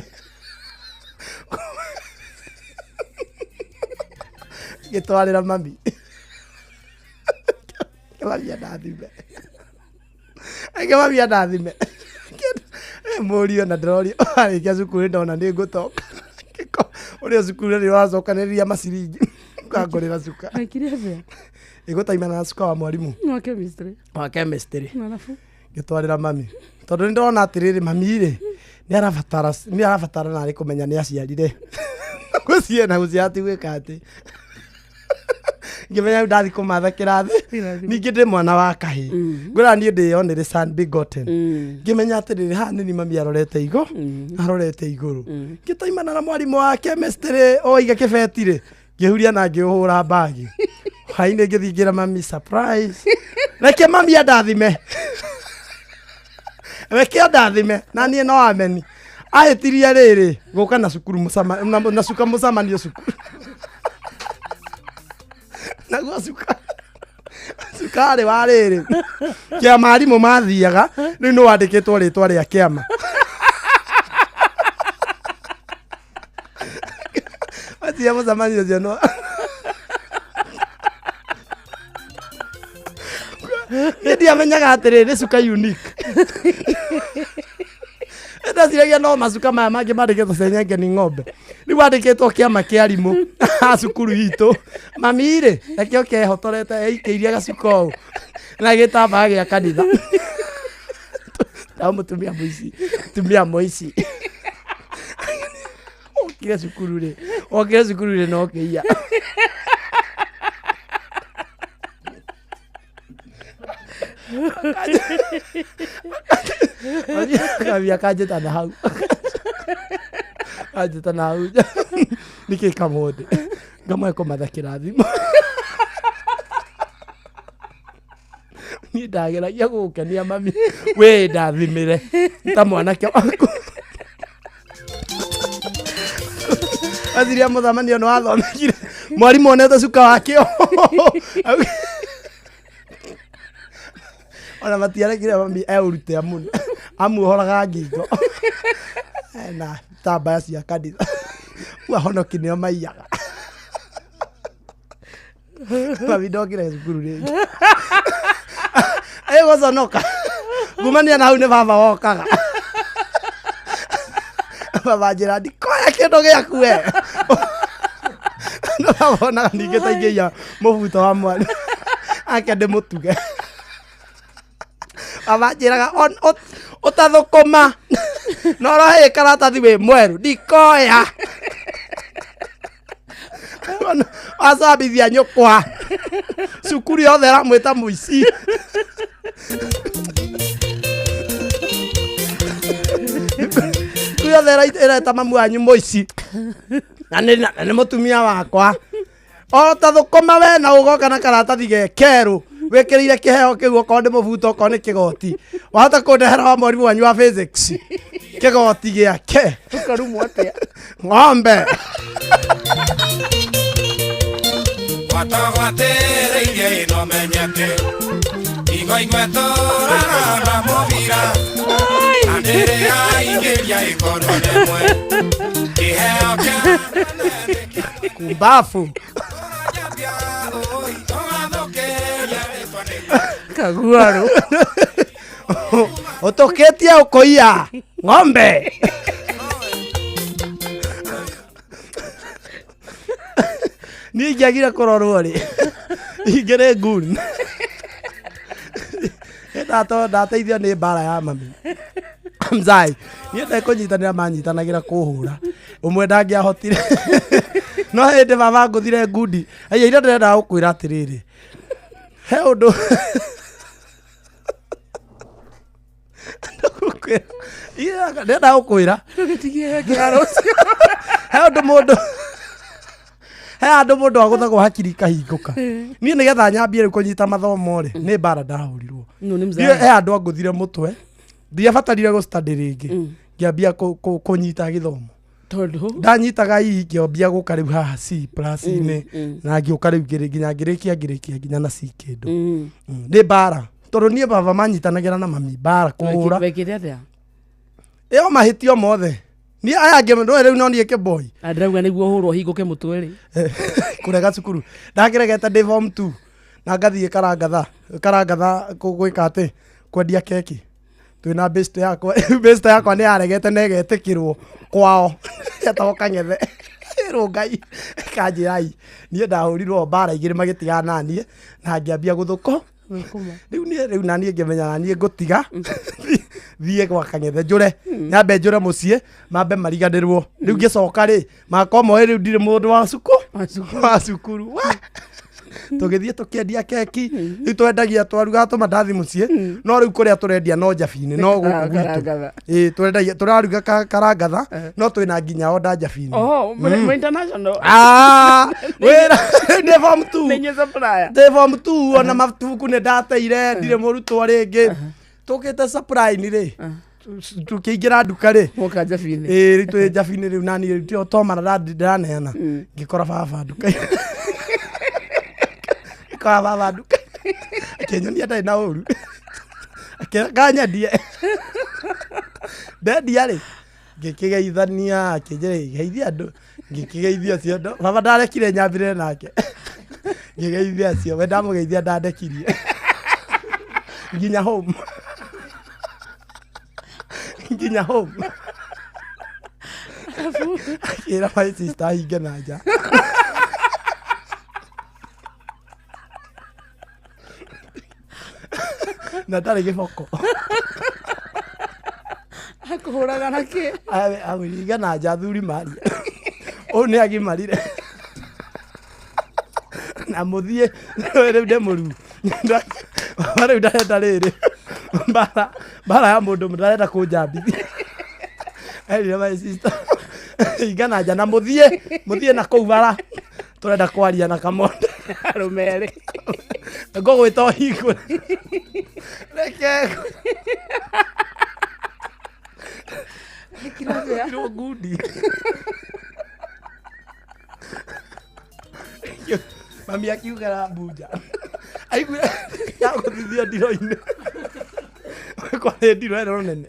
gitwarira mami kebabia ndathime kebabia ndathime murio na ndrorio arikia cukuru ndona ni ngutoka uria cukuru ni wacokanĩrĩria maciringi ukangũrĩra cuka igũtaimana na cuka wa mwarimu wa chemistry gĩtwarĩra mami tondũ nĩ ndĩrona atĩrĩrĩ mami-rĩ nĩ arabatara narĩ kũmenya nĩ aciarire gũciena gũciati gwĩka atĩ ngĩmenya ndathi kũmatha kĩrathi ningĩ ndĩ mwana wa kahĩ ngwĩra niĩ ndĩyonere son begotten ngĩmenya atĩrĩrĩ haha nĩ ni mami arorete igũrũ ngĩtaimana na mwarimũ wa chemistry oiga kĩbeti-rĩ ngĩhuria na ngĩũhũra mbagi hwainĩ ngĩthiĩ ngĩra mami surprise reke mami andathime reke andathime na niĩ no ameni ahĩtirie rĩrĩ gũka na cukuru na cuka mũcamanio cukuru naguo cukari wa rĩrĩ kĩama arimũ mathiaga rĩu nĩ wandĩkĩtwo rĩtwa rĩa kĩama atia mũcamanio ũcio no niĩ ndiamenyaga atĩrĩrĩ cuka unique ndaciragia no macuka maya mangĩ mandĩkĩtwo Senyengeni ng'ombe rĩu wandĩkĩtwo kĩama kĩa arimũ a cukuru itũ mami-rĩ reke ũkehotorete eikĩirie gacuka ũũ na gĩtambaya gĩa kanitha na mũtumia mũici okire cukuru-rĩ no kĩiya Kavia kanjĩta na hau nĩkĩ kamũndĩ ngamwe kũmatha kĩrathimo niĩ ndageragia gũkenia mami wĩ ndathimĩre ta mwanake waku athiria mũthamanio nĩ wathomekire mwarimũ onete cuka wakĩo ona matiarekire mami eurute amuohoraga ngingo na tambaya cia kanitha wahonoki nĩo maiyaga mami ndokire cukuru rĩngĩ gũconoka ngumania na hau nĩ baba wokaga baba njĩra ndikoya kĩndũ gĩaku we no baba onaga ningĩ ta ingĩiya mũbuto wa mwana ake ndĩmũtuge baba njĩraga ũtathũkũma no ũrohe karatathi wĩ mweru ndikoya wacambithia nyũkwa cukuru yothe ĩramwĩta mũici cukuru yothe ĩreta mamu wanyu mũici na nĩ mũtumia wakwa o tathũkũma we na ũgoka na karatathi gekerũ wĩkĩrĩire kĩheo kĩu okorwo nĩ mũbuto okorwo nĩ kĩgoti wahota kũndehera wa mwarimũ wanyu wa physics kĩgoti gĩake ũkarumwo atĩa ng'ombe watagwatĩrĩirie ĩno menyete igo igwetũraga na mũbira na ndĩrĩa ingĩria ĩkorwo rĩmwe kĩheo kĩa kumbafu kaguaru ũtũkĩtie ũkũiya ng'ombe niĩ ingĩagire kũrorwo rĩ ingĩrĩ nguni ndateithio nĩ mbara ya mami mzai niĩ ndekũnyitanĩra manyitanagĩra kũhũra ũmwe ndangĩahotire no hĩndĩ baba ngũthire ngundi aya iria ndĩrendaga gũkwĩra atĩrĩrĩ he ũndũ ndĩrendaga gũkwĩra he ũndũ mũndũ he andũ mũndũ agũthagwo hakiri ikahingũka niĩ nĩgetha nyambie rĩu kũnyita mathomo rĩ nĩ mbara ndahũrirwo he andũ angũthire mũtwe ndiabatarire gũstudy rĩngĩ ngĩambia kũnyita gĩthomo ndanyitaga ii ngĩambia gũka rĩu haha C plus-inĩ na ngĩũka rĩu nginya ngĩrĩkia nginya na C kĩndũ nĩ mbara tondũ niĩ baba manyitanagĩra na mami mbara kũhũra Eo mahitio mothe. Ni aya angĩ no rĩu no niĩ kĩboy. Andrauga nĩguo hũrwo hingũke mũtwe rĩ. Kũrega cukuru. Ndakiregete ndĩ form 2. Na ngathiĩ karangatha gwĩka atĩ kwendia keki. Twĩna best yakwa nĩ yaregete na ĩgetĩkĩrwo kwao. Yetagwo Kang'ethe. Ngai kanjirai. Niĩ ndahũrirwo mbara igĩrĩ magĩtigana naniĩ na ngĩambia gũthũko. Rĩu naniĩ ngĩmenya naniĩ ngũtiga thiĩ gwa Kang'ethe njũre nyambe njũre mũciĩ mambe mariganĩrwo. Rĩu ngĩcoka rĩ makwa moĩ rĩu ndirĩ mũndũ wa cukuru. Tũgĩthiĩ tũkĩendia keki rĩu twendagia twaruga tũmandathi mũciĩ no rĩu kũrĩa tũrendia no Njabini no gũkũ gwitũ twendagia tũraruga karangatha no twĩna nginya oda Njabini. International wĩra ndĩ form 2 ndĩ form 2 ona mabuku nĩ ndateire ndirĩ mũrutwo rĩngĩ tũkĩte supply ni rĩ tukĩingĩra nduka rĩ moka Njabini rĩu twĩ Njabini rĩu nani rĩu to maradathi ndĩraneana ngĩkora baba nduka baba nduka akĩnyonia ndarĩ na ũru akĩnganyendie ndendia rĩ ngĩkĩgeithania akĩnjĩra geithia andũ ngĩkĩgeithia cio baba ndarekire nyambire nake ngĩgeithia cio we ndamũgeithia ndandekirie nginya home akĩra my sister hinge na nja na ndarĩ gĩboko akũhũraga na kĩ amũringa na nja thuri maria ũyũ nĩ agimarire na mũthiĩ rĩu ndĩ mũru rĩu ndarenda rĩrĩ mbara ya mũndũ ndarenda kũnjambithia erire my sister hinga na nja na mũthiĩ na kũu bara tũrenda kwaria na Kamonde arũmerĩ ngũgwĩta ũhingũre reke kiro ngundi mami akiugera mbunja aiguire ya gũthithia ndiro-inĩ kwarĩ ndiro ĩno nene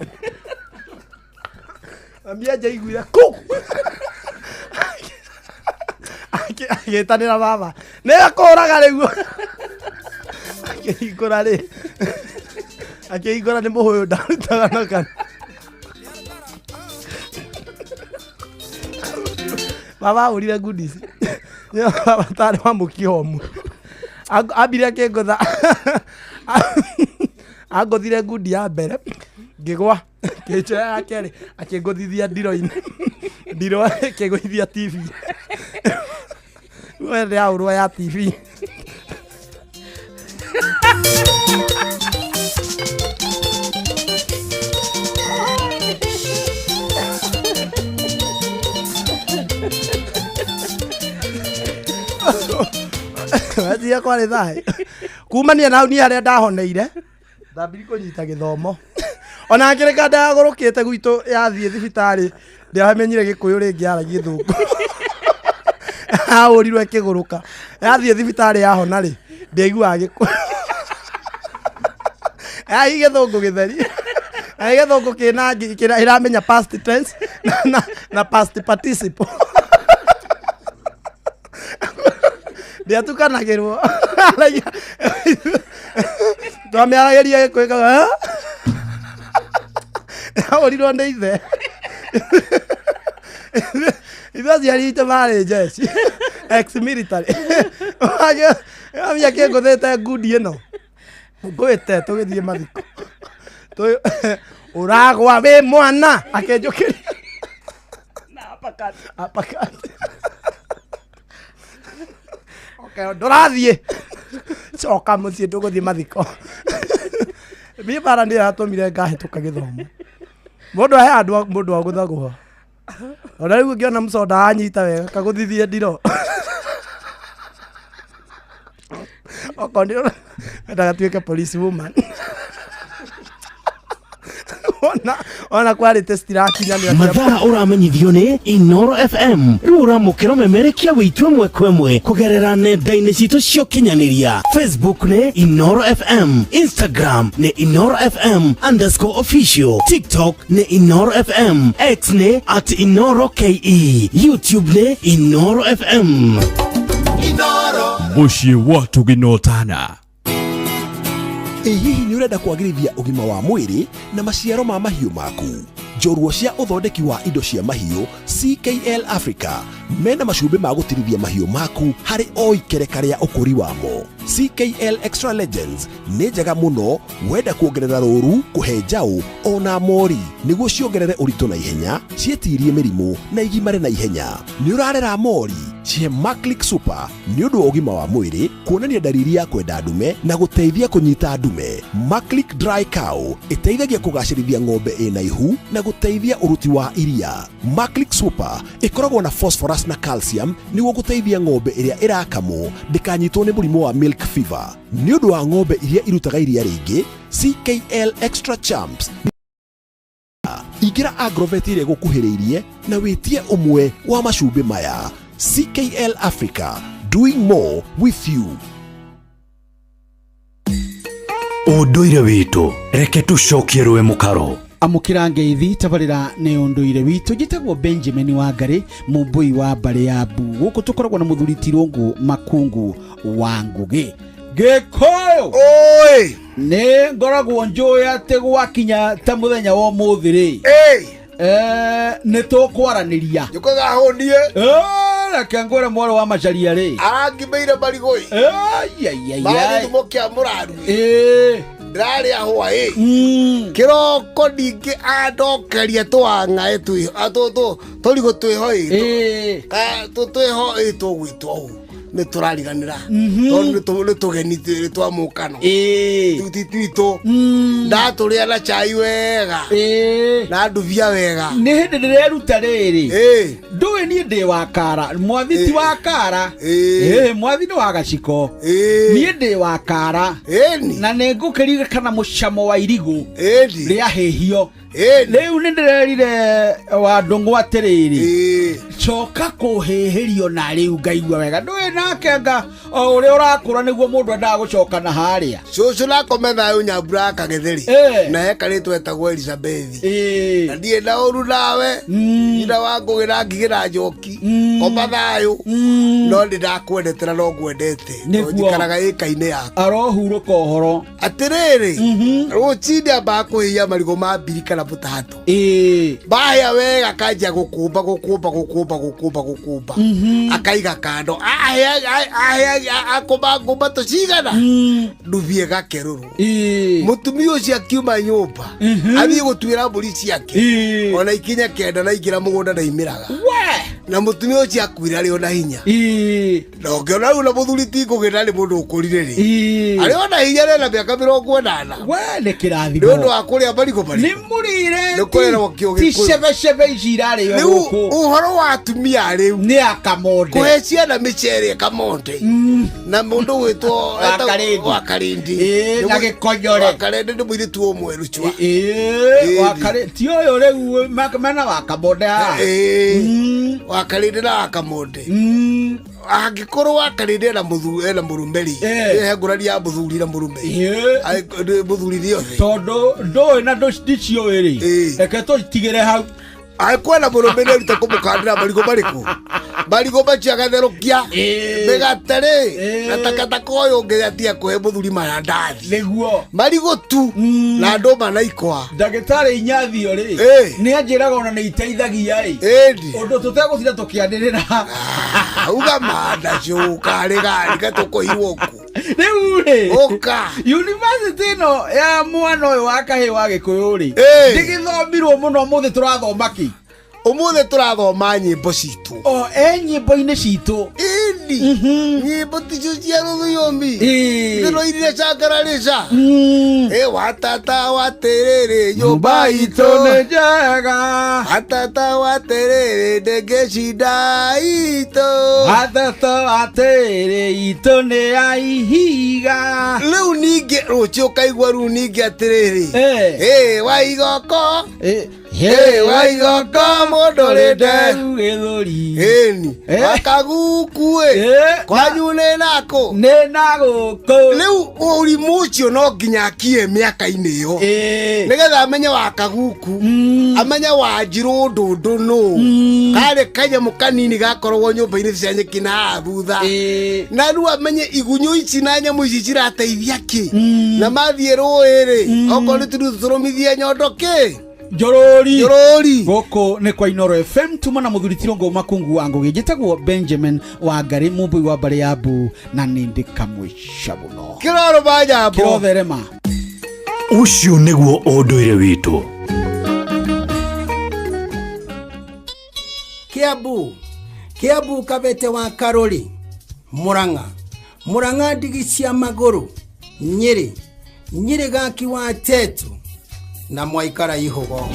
mami anja aiguire kũ agĩtanĩra baba nĩgakũraga rĩu akĩhingũra nĩ mũhũyũ ndarutaga na kana baba ahũrire ngundi ici baba tarĩ wa mũkĩhomu ambire akĩngũtha angũthire ngundi ya mbere ngĩgwa kĩnjoya ya kerĩ akĩngũthithia ndiro-inĩ ndiro akĩgũithia TV wende ya urwa ya TV wajia kwa rithaĩ kumania nau niĩ harĩa ndahoneire ndambiri kũnyita gĩthomo ona ngĩrĩka ndagũrũkĩte gwitũ yathiĩ thibitarĩ ndiamenyire gĩkũyũ rĩngĩ aragia gĩthũngũ ahũrirwo ĩkĩgũrũka yathiĩ thibitarĩ yahona rĩ ndĩaiguaga gĩkũyũ ai gĩthũngũ gĩtheri ai gĩthũngũ kĩna ĩramenya past tense na past participle ndiatukanagĩrwo twamĩarageria gĩkũyũ ahũrirwo nĩ ithe ithe aciarĩte marĩ jeshi ex military amia kĩngũthĩte ngundi ĩno ngwĩte tũgĩthiĩ mathiko ũragwa wĩ mwana akĩnjũkĩria apakati ndũrathiĩ coka mũciĩ ndũgũthiĩ mathiko niĩ bara nĩ ĩratũmire ngahĩtũka gĩthomo mũndũ ahe andũ mũndũ wa gũthagũa ona rĩu ngĩona mũconda anyita wega kagũthithie ndiro okorwo ndagatuĩke police woman ona quality stirakinyanira mathaa uramenyithio ni Inoro FM riu uramukira memerekia witwe mwekwe kugerera nenda-ini citu cio kinyaniria Facebook ni Inoro FM, Instagram ni Inoro FM_official, TikTok ni Inoro FM, X ni @InoroKE, YouTube ni Inoro FM. Inoro muciĩ wa tuginotana. Hihi nĩ ũrenda kwagĩrithia ũgima wa mwĩrĩ na maciaro ma mahiũ maku? Njorua cia ũthondeki wa indo cia mahiũ CKL Africa mena macumbĩ ma gũtirithia mahiũ maku harĩ o ikereka rĩa ũkũri wamo. CKL Extra Legends nĩ njega mũno wenda kuongerera rũru, kũhe njaũ ona mori nĩguo ciongerere ũritũ na ihenya, cietirie mĩrimũ na igimare na ihenya. Nĩ ũrarera mori? Cihe Maclick Super nĩ ũndũ wa ũgima wa mwĩrĩ, kuonania dalili ya kwenda ndume na gũteithia kũnyita ndume. Maclick Dry Cow ĩteithagia kũgacĩrithia ng'ombe ĩna ihu na gũteithia ũruti wa iria. Maclick Super ĩkoragwo na phosphorus na calcium nĩguo gũteithia ng'ombe ĩrĩa ĩrakamwo ndĩkanyitwo nĩ mũrimũ wa milk fever. Nĩ ũndũ wa ng'ombe iria irutaga iria rĩingĩ, CKL Extra Champs ingĩra Agrovet ĩrĩa gũkuhĩrĩirie na wĩtie ũmwe wa macumbĩ maya. CKL Africa, doing more with you. Ũndũire witũ reke tũcokie rwe mũkaro. Amukira ngeithi tabarira ne ũndũire witũ njĩtagwo Benjamin Wangari mũmbui wa Mbare ya Mbu. Gũkũ tũkoragwo na mũthuri Tirũngũ Makungu wa Ngugi. Gĩkũyũ oi nĩ ngoragwo njũĩ atĩ gwakinya ta mũthenya wa ũmũthĩ nĩ tũkwaranĩria Jukoga hondie reke ngwĩre mwarĩ wa Macharia rĩ arangimeire marigũi bari mũkia mũraru ndari ahwa kiroko ningĩ andokeria twangae tũrigo twĩhoĩtwo gwitũ ũũ nĩ tũrariganĩra tondũ nĩ tũgeni twa mũkano twitũ ndatũrĩa na chai wega na nduvia wega nĩ hĩndĩ ndĩreruta rĩrĩ ndũĩ niĩ ndĩ wa Kara, mwathi ti wa Kara, mwathi nĩ wa Gaciko, niĩ ndĩ wa Kara na nĩ ngũkĩririkana mũcamo wa irigũ rĩa hĩhio. Rĩu nĩ ndĩrerire wa Ndũng'ũ atĩrĩrĩ coka kũhĩhĩrio na rĩu ngaigua wega ndũĩ nake nga o ũrĩa ũrakũra nĩguo mũndũ endaga gũcoka na harĩa cũcũ nakome thayũ Nyambura Kagetheri na hekarĩtwo etagwo Elizabeth na ndiĩ na ũru nawe nyina wa Ngũgĩ na ngigĩra njoki koma thayũ no ndĩ ndakwendetera no ngwendete njikaraga ĩka-inĩ yaku arohurũka ũhoro atĩrĩrĩ rũcinĩ ambaga kũhĩhia marigũ ma mbiri kana mũtahatũ bahĩa wega kanjia gũkũmba akaiga kando akũmba ngũmba tũcigana nduvie gakerũrũ mũtumia ũcio akiuma nyũmba athiĩ gũtuĩra mbũri ciake ona ikinya kenda na ingĩra mũgũnda na imĩraga na mũtumia ũcio akuire arĩ ona hinya na ũngĩona rĩu na mũthuri ti Ngũgĩ na nĩ mũndũ ũkũrire rĩ arĩ ona hinya na mĩaka 80 nĩ kĩrathimo nĩ ũndũ wa kũrĩa marigũ nĩ mũrire nĩ kũrerwo kĩũgĩ ti cebecebe ici irarĩo gũkũ ũhoro wa atumia rĩu nĩ akamonde kũhe ciana mĩcere kamonde na mũndũ gwĩtwo Wakarindi na Gĩkonyore Wakarindi nĩ mũirĩtu ũmwe Ruchwa Wakarindi ti ũyũ rĩu mena Wakamonde Wakarindi na Wakamonde angĩkorwo Wakarindi ena mũrumeri he ngũrani ya mũthuri na mũrume mũthuri nĩ othe tondũ ndũĩ na ndiciũĩ rĩ reke tũtigĩre hau kwena mũrũme nĩ erute kũmũkandĩra marigũ marĩkũ marigũ macio agatherũkia mĩgate rĩ na takataka ũyũ ũngĩ atia kũhe mũthuri mandathi nĩguo marigũ tu na ndũma na ikwa ndagĩtarĩ Inyathio rĩ nĩ anjĩraga ona nĩ iteithagia ũndũ tũtegũtinda tũkĩanĩrĩra uga manda cukarĩ gari gatũkũirwo ku rĩu rĩ ũka university ĩno ya mwana ũyũ wa kahĩ wa Gĩkũyũ rĩ ndĩgĩthomirwo mũno mũthĩ tũrathoma ki ũmũthĩ tũrathoma nyĩmbo citũ nyĩmbo-inĩ citũ Lady nyimbo ticio cia rũthiomi ndĩroirire cakararĩca watata waterere nyũmba itũ nĩ njega watata waterere ndege cinda itũ watata waterere itũ nĩ ya ihiga rĩu ningĩ rũciũ ũkaigua rĩu ningĩ atĩrĩrĩ waigoko waigoko mũndũ rĩnde gĩthũri wakaguku kwanyu nĩ nako nĩ nagũkũ rĩu ũrimũ ũcio no nginya akie mĩaka-inĩ ĩyo nĩgetha amenye wakaguku amenye wanjirũ ndũndũ nũ karĩ kanyamũ kanini gakoragwo nyũmba-inĩ cia nyeki na thutha na rĩu amenye igunyũ ici na nyamũ ici cirateithia kĩ na mathiĩ rũĩ-rĩ okorwo nĩ tũrũmithie nyondo kĩ Jorori goko ne kwa Inoro FM tuma na muthuri Tirongo Makungu wangu gĩtagwo Benjamin Wangari mumbui wa Mbare ya Mbu na nindi kamwe shabuno kiroro bajambo kirotherema ucio nĩguo ũndũire witũ Kiambu Kabete wa Karori Murang'a ndigi cia magũrũ Nyeri gaki wa Tetu na Mwaikara Ihogo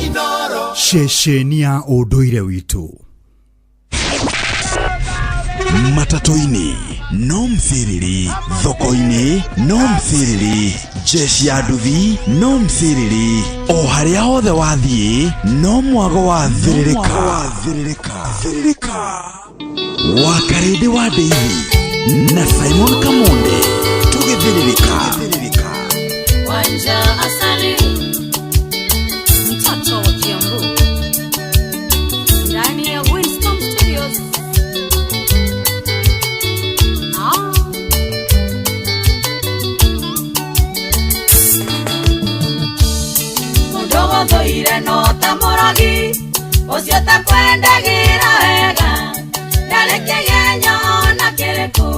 Ceceni ya ũndũire witũ matatu-inĩ no mthiriri thoko-inĩ no mthiriri jeshi ya nduthi no mthiriri o harĩa hothe wathiĩ no mwago wa thiririka wa Karede wa Ndeithi na Simon Kamonde tũgĩthiririka Wanja asali mtoto wa Kiambu ndani ya Winston Studios. Mudogo dhoire no tamoragi ucio takwendagira wega ndareke genyo na kiriku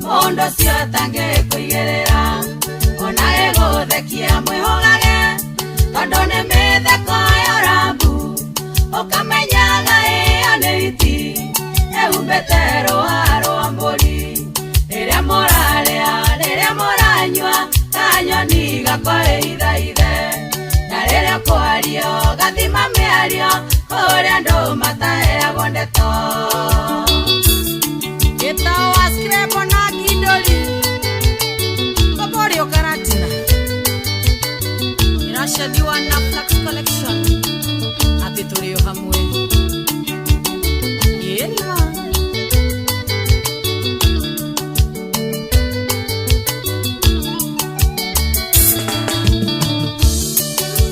mondo cio tange kuigerera ona egothekia mwihogage tondo nĩ mĩtheko ya Rambu ũkamenyaga ĩyo nĩ iti ehumbĩte rũa rwa mbũri rĩrĩa mũranyua kanyoni gakore ithaithe na rĩrĩa kwario gathima mĩario ũrĩa andũ mataheagwo ndeto gĩtao wa Screbo na Kidoli Koborio Karatina inashadiwa na Flax Collection ati tulio hamwe yela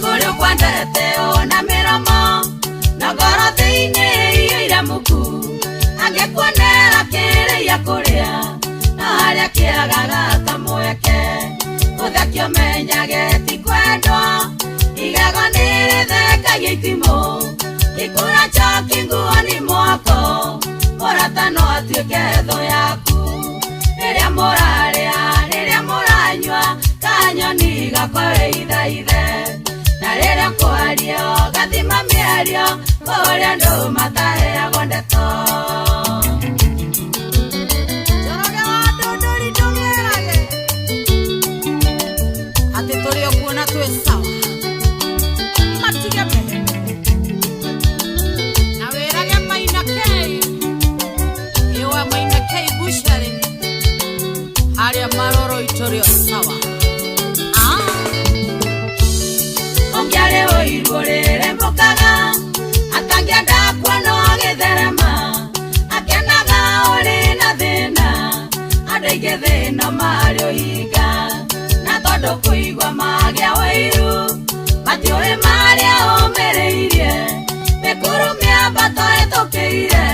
Korio kwandete ona miramo na goro thĩinĩ iyo iramuku angĩkuonera kĩrĩa kũrĩa na harĩa kĩagaga ta mweke ũthakio menyage ti kwendwo igego nĩrĩthekagia itimũ ikũra choki nguoni mwako mũrata no atuĩke thũ yaku rĩrĩa mũranyua kanyoni gakore ithaithe na rĩrĩa kwario gathima mĩario kũrĩa andũ mataheagwo ndeto tuliokuona tuwe sawa matige pehe na werage Maina Kei iwa Maina Kei bushari harĩa maroro itorio sawa ongiare oirũrĩre mbokaga akangĩenda kuona gĩtherema akenaga ũrĩ na thĩna andũ aingĩ thĩna marĩ ũhinga tondũ kũigua magĩa wĩiru matiũĩ marĩa ũmĩrĩirie mĩkuru mĩambato ĩtũkĩire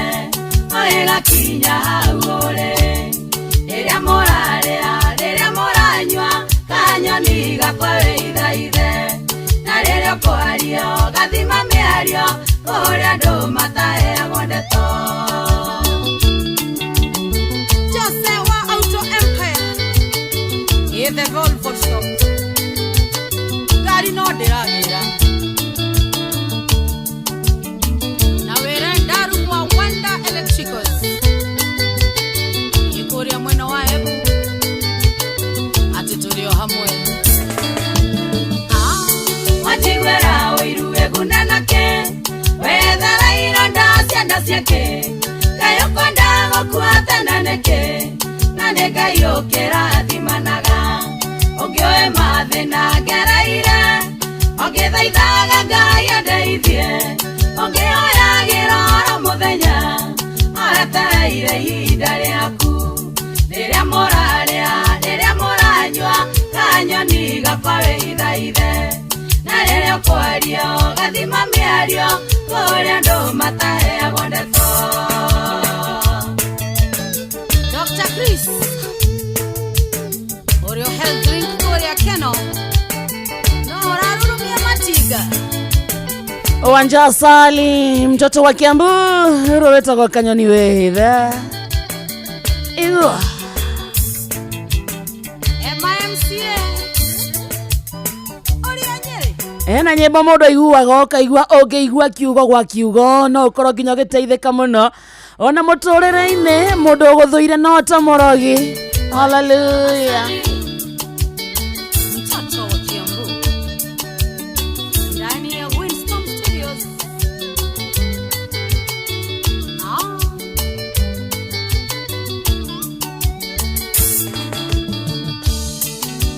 ĩgakinya hau ũrĩ rĩrĩa mũranyua kanyoni gakore ithaithe na rĩrĩa kwario gathima mĩario kũrĩa andũ mataheagwo ndeto Jose wa Auto Empire the Volvo shop gari no ndĩragĩra na wĩra ndaru wa Wanda Electricals Wenda siake kayo kwenda gokuata naneke naneka yokera thimanaga ogyoe mathina geraire ogithaithaga Ngai andeithie ogioya giroro muthenya atereire ihinda riaku riria muranyua kanyoni gakwawe ithaithe na riria kwario gathima miario kuria andu mataheagwo ndeto. Dr. Chris Oreo health drink kuria keno no rarurumia matiga Wanja Sali mtoto wa Kiambu roweta kwa kanyoni weitha igo MMCA ena nyemba modo iguaga okaigua ogeigua kiugo gwa kiugo no ukoro nginya giteitheka muno ona muturire-ine mundu uguthuire no ta morogi. Hallelujah. mtoto wa Kiambu ndani ya Winston Studios.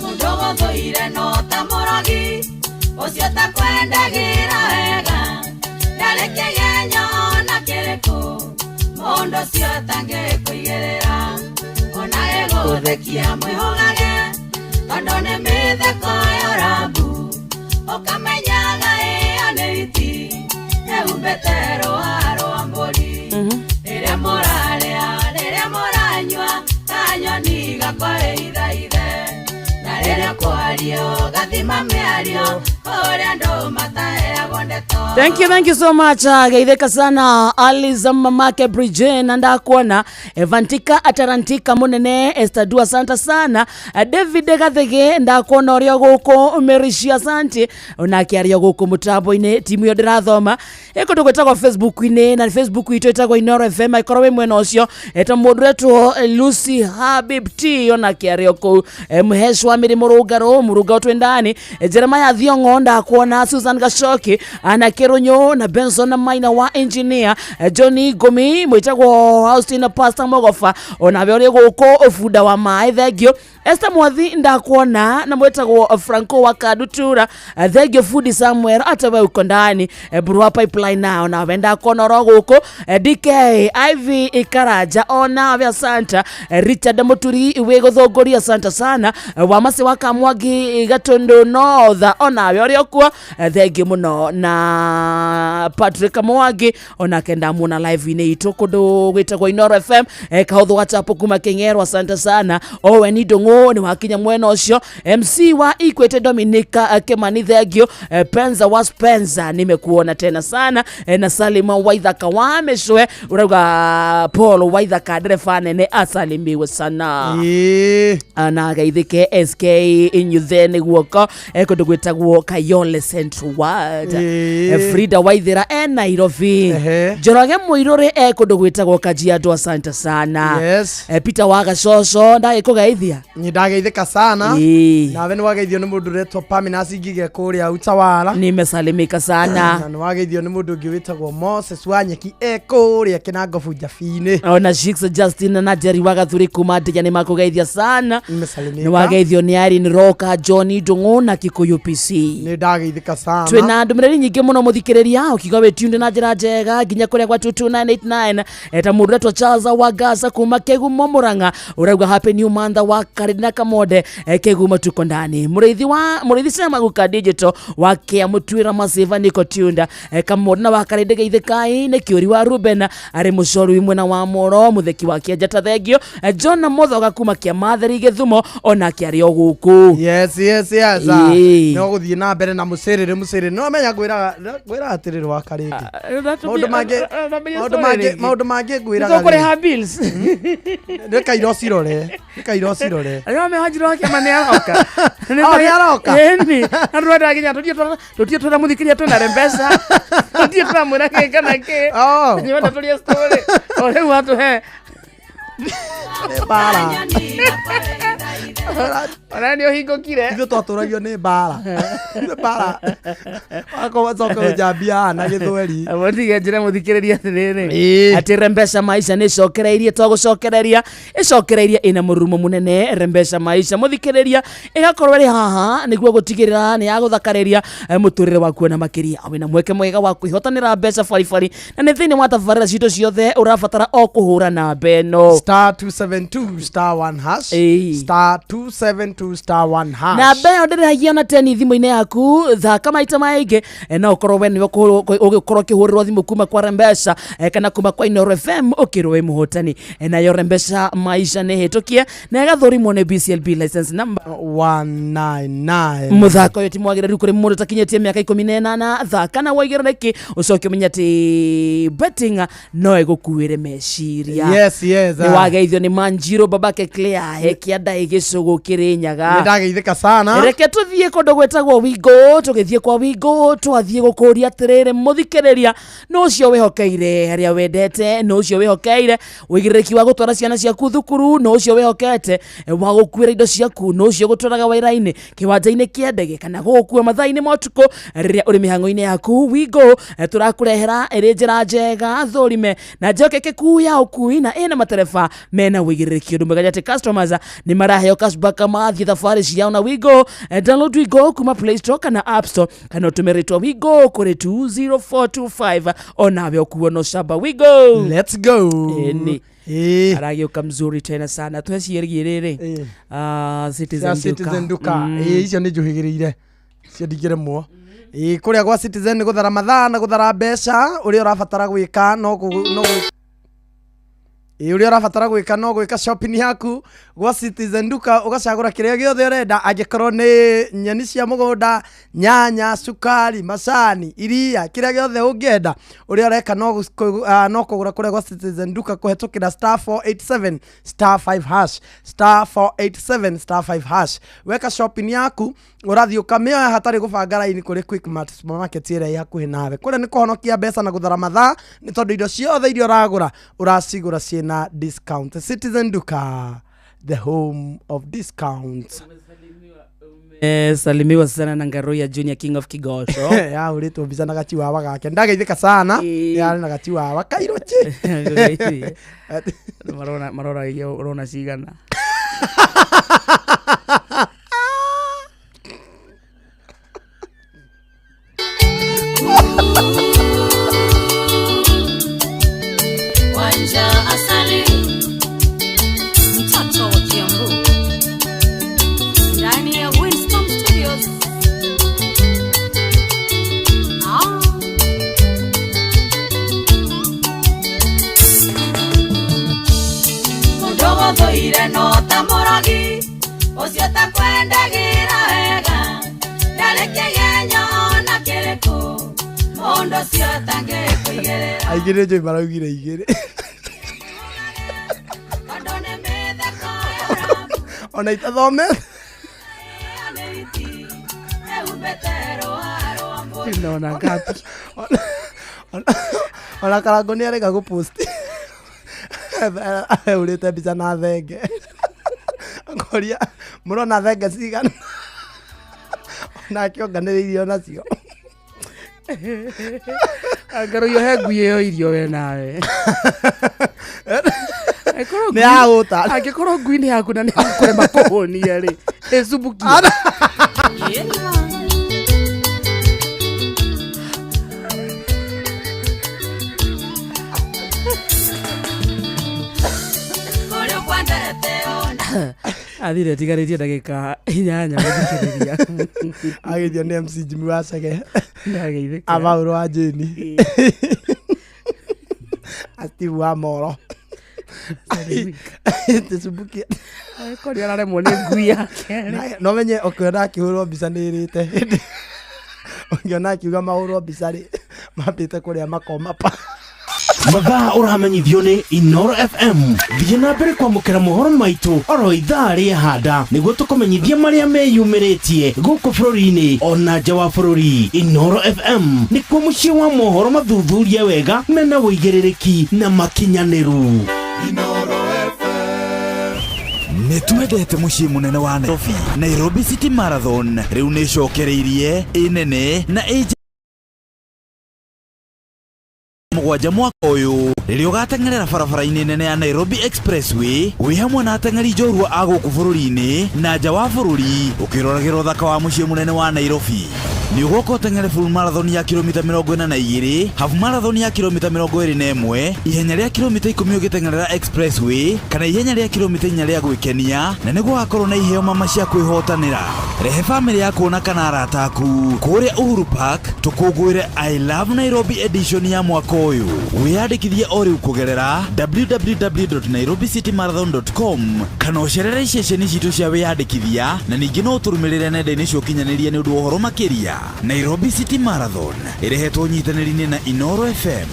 Mundu uguthuire no ta morogi ucio ta kwendagira wega ndareke genyona kiriku mundu ucio tangikuigirira ona eguthekia mwihugage tondu ni mitheko yorabu ukamenyaga iyo ni iti eumbete rũa rwa mbũri rĩrĩa mũranyua kanyoni gakwaĩ ithaithe na rĩrĩa kwario gathima mĩario ũrĩa andũ mataheagwo ndeto. Thank you so much. Gaitheka sana Aliza mamake Bridget ndakuona Evantika Atarantika munene Estadua santa sana David Gathege ndakuona orio guko Merishia santi unakiario guko mutambo-ine timu yo ndirathoma eko tugwetagwo Facebook-ine na Facebook itu etagwo Inoro FM ikorowe mwena ucio eta mundu etwo Lucy Habib T onakiario ku muheshwa mirimo muruga twendani Jeremiah Thiongo ndakuona Susan Gashoki anakeronyo na Benson na Maina wa engineer Johnny Gomi mwitagwo Austin Pastor Mogofa onabe ori guko ofuda wa mai thegio Esther Mwathi ndakuona na mwitagwo Franco wa Kadutura thegio food somewhere atawe uko ndani Burua Pipeline now na wenda kona ro guko DK Ivy Ikaraja ona vya Santa Richard Muturi wego thogoria Santa sana wa masi wa Kamwagi Gatondo North ona ori okwa thegio muno na Patrick Mwagi ona kenda muna live ine itokodo gwitagwo Inoro FM kahotho gatapo kuma Kengero asante sana Owen Dongo ni wakinya mwena ucio MC wa Ikwete Dominica Kemani thegio Penza wa Spencer nimekuona tena sana na Salima Waithaka wameshwe urauga Paul Waithaka dereva nene asalimiwe sana ana gaithike SK inyuthene guoko ekondo gwitagwo Kayole Central Ward Frida Waithira Nairobi Joroge Muirore ekondo gwitagwo Kajiado asante sana Peter Wagacoco ndagikugeithia ni ndageithika sana nawe ni wageithio ni mundu retwo Pamina Singige kuria Utawala nimesalimika sana na wageithio ni mundu ngiwitagwo Moses Wanyeki kuria Kinangofu Jafine ona Shix Justin na Jerry Wagathuri kuma Ndenya ni makugeithia sana nimesalimika ni wageithio ni Irene Roka Johnny Dungu na Kikuyu PC ni ndageithika sana twina ndumiriri nyingi muno muthikiriria ukiga wetunde na njira njega ginya kuria kwa 22989 eta mundu retwo Charles Wagasa kuma Kegumo Muranga urauga happy new month wa Karina Kamode Kegumo tuko ndani murithi sema guka digital wake amutwira masiva niko tunda Kamode na wakarinde geithikai ne kiuri wa Ruben ari mucoru mwena wa Moro mutheki wa Kiajata thegio John Mothoga kuma Kia Matheri Githumo ona kiario guku yes no guthie na mbere na musirire no menya gwira atiriri wa karingi maundu mange gwira ga kore ha bills reka irocirore ayo me hajiro ke mane aroka ni arwada ginya tutie tora muthikiria tuna rembesa tutie tora murake kana ke ni wada tulia story ole watu he para Ona nĩ ũhingũkire. Ithuĩ twatũragio nĩ mbara. Mbara. Wako coka njambia na gĩthweri. Mũtige njĩra mũthikĩrĩria atĩrĩrĩ. Atĩ Rembesa Maisha nĩ cokereirie twagucokereria icokereirie ina mũrumo munene. Rembesa Maisha mũthikĩrĩria ĩgakorwo ĩrĩ haha nĩguo gũtigĩrĩra nĩ yagũthakareria mũtũrĩre waku na makĩria wĩna mweke mwega wa kwĩhotanĩra mbeca baribari na nĩ thĩinĩ wa tabarĩra citũ ciothe ũrabatara o kũhũra namba ĩno *272*1# *272*1#. Namba ĩyo ndĩrĩhagia na 10 thimũ-inĩ yaku thaka maita maingĩ no ũkorwo we nĩwe ũgĩkorwo ũkĩhũrĩrwo thimũ kuma kwa Rembesa kana kuma kwa Inoro FM ũkĩrwo wĩ mũhotani. Nayo Rembesa Maisha nĩ hĩtũkie na ĩgathũrimwo nĩ BCLB license number 199. Mũthako ũyũ ti mwagĩrĩru kũrĩ mũndũ ũtakinyĩtie mĩaka 18 thaka na waigĩrĩrĩki ũcoke ũmenye atĩ betting no ĩgũkuĩre meciria. Yes. Nĩ wageithio nĩ Manjiro babake Clear hekianda igĩcũgũ Kĩrĩnyaga. Nĩ ndageithĩka sana. Reke tũthiĩ kũndũ gwĩtagwo Wingo, tũgĩthiĩ kwa Wingo twathiĩ gũkũria atĩrĩrĩ mũthikĩrĩria no ũcio wĩhokeire harĩa wendete, no ũcio wĩhokeire wĩigĩrĩrĩki wa gũtwara ciana ciaku thukuru, no ũcio wĩhokete wa gũkuĩra indo ciaku, no ũcio gũtwaraga wĩra-inĩ kĩwanja-inĩ kĩa ndege kana gũkua mathaa-inĩ ma ũtukũ rĩrĩa ũrĩ mĩhang'o-inĩ yaku. Wingo tũrakũrehera ĩrĩ njĩra njega thũrime na njokeke ya ũkui na ĩna matereba mena wĩigĩrĩrĩki ũndũ mwega atĩ customers nĩ maraheo cashback mathiĩ thabarĩ ciao na Wingo. Download Wingo kuma Play Store kana App Store kana ũtũme rĩtwa Wingo kũrĩ 20425 onawe ũkuo no camba. Wingo, let's go. Aragĩũka mzuri tena sana tweciergie rĩrĩ Citizen Duka icio nĩ njuhĩgĩrĩire cio ndingĩremwo. Kũrĩa gwa Citizen nĩ gũthara mathaa na gũthara mbeca ũrĩa ũrabatara gwĩka ũrĩa ũrabatara gwĩka no gwĩka shopping yaku gwa Citizen Duka ũgacagũra kĩrĩa gĩothe ũrenda angĩkorwo nĩ nyeni cia mũgũnda, nyanya, sukari, macani, iria, kĩrĩa gĩothe ũngĩenda ũrĩa ũreka no kũgũra kũrĩa gwa Citizen Duka kũhetũkĩra *487 *5# *487 weka shopping yaku ũrathiĩ ũkamĩoya hatarĩ gũbanga raini kũrĩ Quickmart supermarket ĩrĩa hakuhĩ nawe. Kũrĩa nĩ kũhonokia mbeca na gũthara mathaa nĩ tondũ indo ciothe iria ũragũra ũracigũra ciĩna discount. Citizen Duka, the home of discounts. Salimiwa sana na Ngaroya Junior King of Kigosho. Ũrĩtwo mbica na gachiwawa gake ndageithĩka sana yarĩ na gachiwawa kairochi. Marora iyo urona cigana. Wanja asali mtoto wa Kiambu ndani ya Winston Studios. Mudogo thoire no tamoragi ucio takwendagira wega ndarekegenyo na kireko mondo cio tangekuigerera aigire njo maraugire igire ona itathome Nona gapi ona Karango nĩ arega gũpost urĩte mbica na thenge ngoria mũrona thenge cigana nake onganĩrĩirio nacio Ngaroya he ngui ĩyo irio we nawe nĩ yagũta angĩkorwo ngui nĩ yaku na nĩ yakũrema kũhũnia rĩ ĩcubukia athire tigarĩtie ndagĩka 8 gũthikĩrĩria agĩthio nĩ MC Jimmy Wacage ndageithĩka Amauro wa Jeni Steve wa Moro tisubukia kori araremwo nĩ ngui yake no menye ũkĩona akĩhũrwo mbica nĩ ĩrĩte ũngĩona akiuga mahũrwo mbica rĩ mambĩte kũrĩa makomapa mathaa ũramenyithio nĩ Inoro FM. Thiĩ na mbere kwamũkĩra mohoro maitũ oro ithaa rĩa handa nĩguo tũkũmenyithia marĩa meyumĩrĩtie gũkũ bũrũri-inĩ ona nja wa bũrũri. Inoro FM nĩkuo mũciĩ wa mohoro mathuthurie wega mena wĩigĩrĩrĩki na makinyanĩru. nĩtwendete mũciĩ mũnene wa Nairobi. Nairobi City Marathon rĩu nĩcokereirie ĩnene na mũgwanja mwaka ũyũ rĩrĩa ũgateng'erera barabara-inĩ nene ya Nairobi Expressway wĩ hamwe na ateng'eri njorua a gũkũ bũrũri-inĩ na nja wa bũrũri ũkĩroragĩra ũthaka wa mũciĩ mũnene wa Nairobi. Nĩ ũgoka ũteng'ere full marathon ya kilomita 42, half marathon ya kilomita 21, ihenya rĩa kilomita 10 ũgĩteng'erera Expressway kana ihenya rĩa kilomita 4 rĩa gwĩkenia, na nĩguo hakorwo na iheo mama cia kwĩhotanĩra. Rehe famĩlĩ yaku na kana arata aku kũrĩa Uhuru Park tũkũngũĩre I Love Nairobi edition ya mwaka ũyũ. Wĩyandĩkithie o rĩu kũgerera www.nairobiCityMarathon.com kana ũcerere iceceni citũ cia wĩyandĩkithia, na ningĩ no ũtũrũmĩrĩre nenda-inĩ cia ũkinyanĩria nĩ ũndũ wa ũhoro makĩria. Nairobi City Marathon ĩrehetwo nyitanĩri-inĩ na Inoro FM.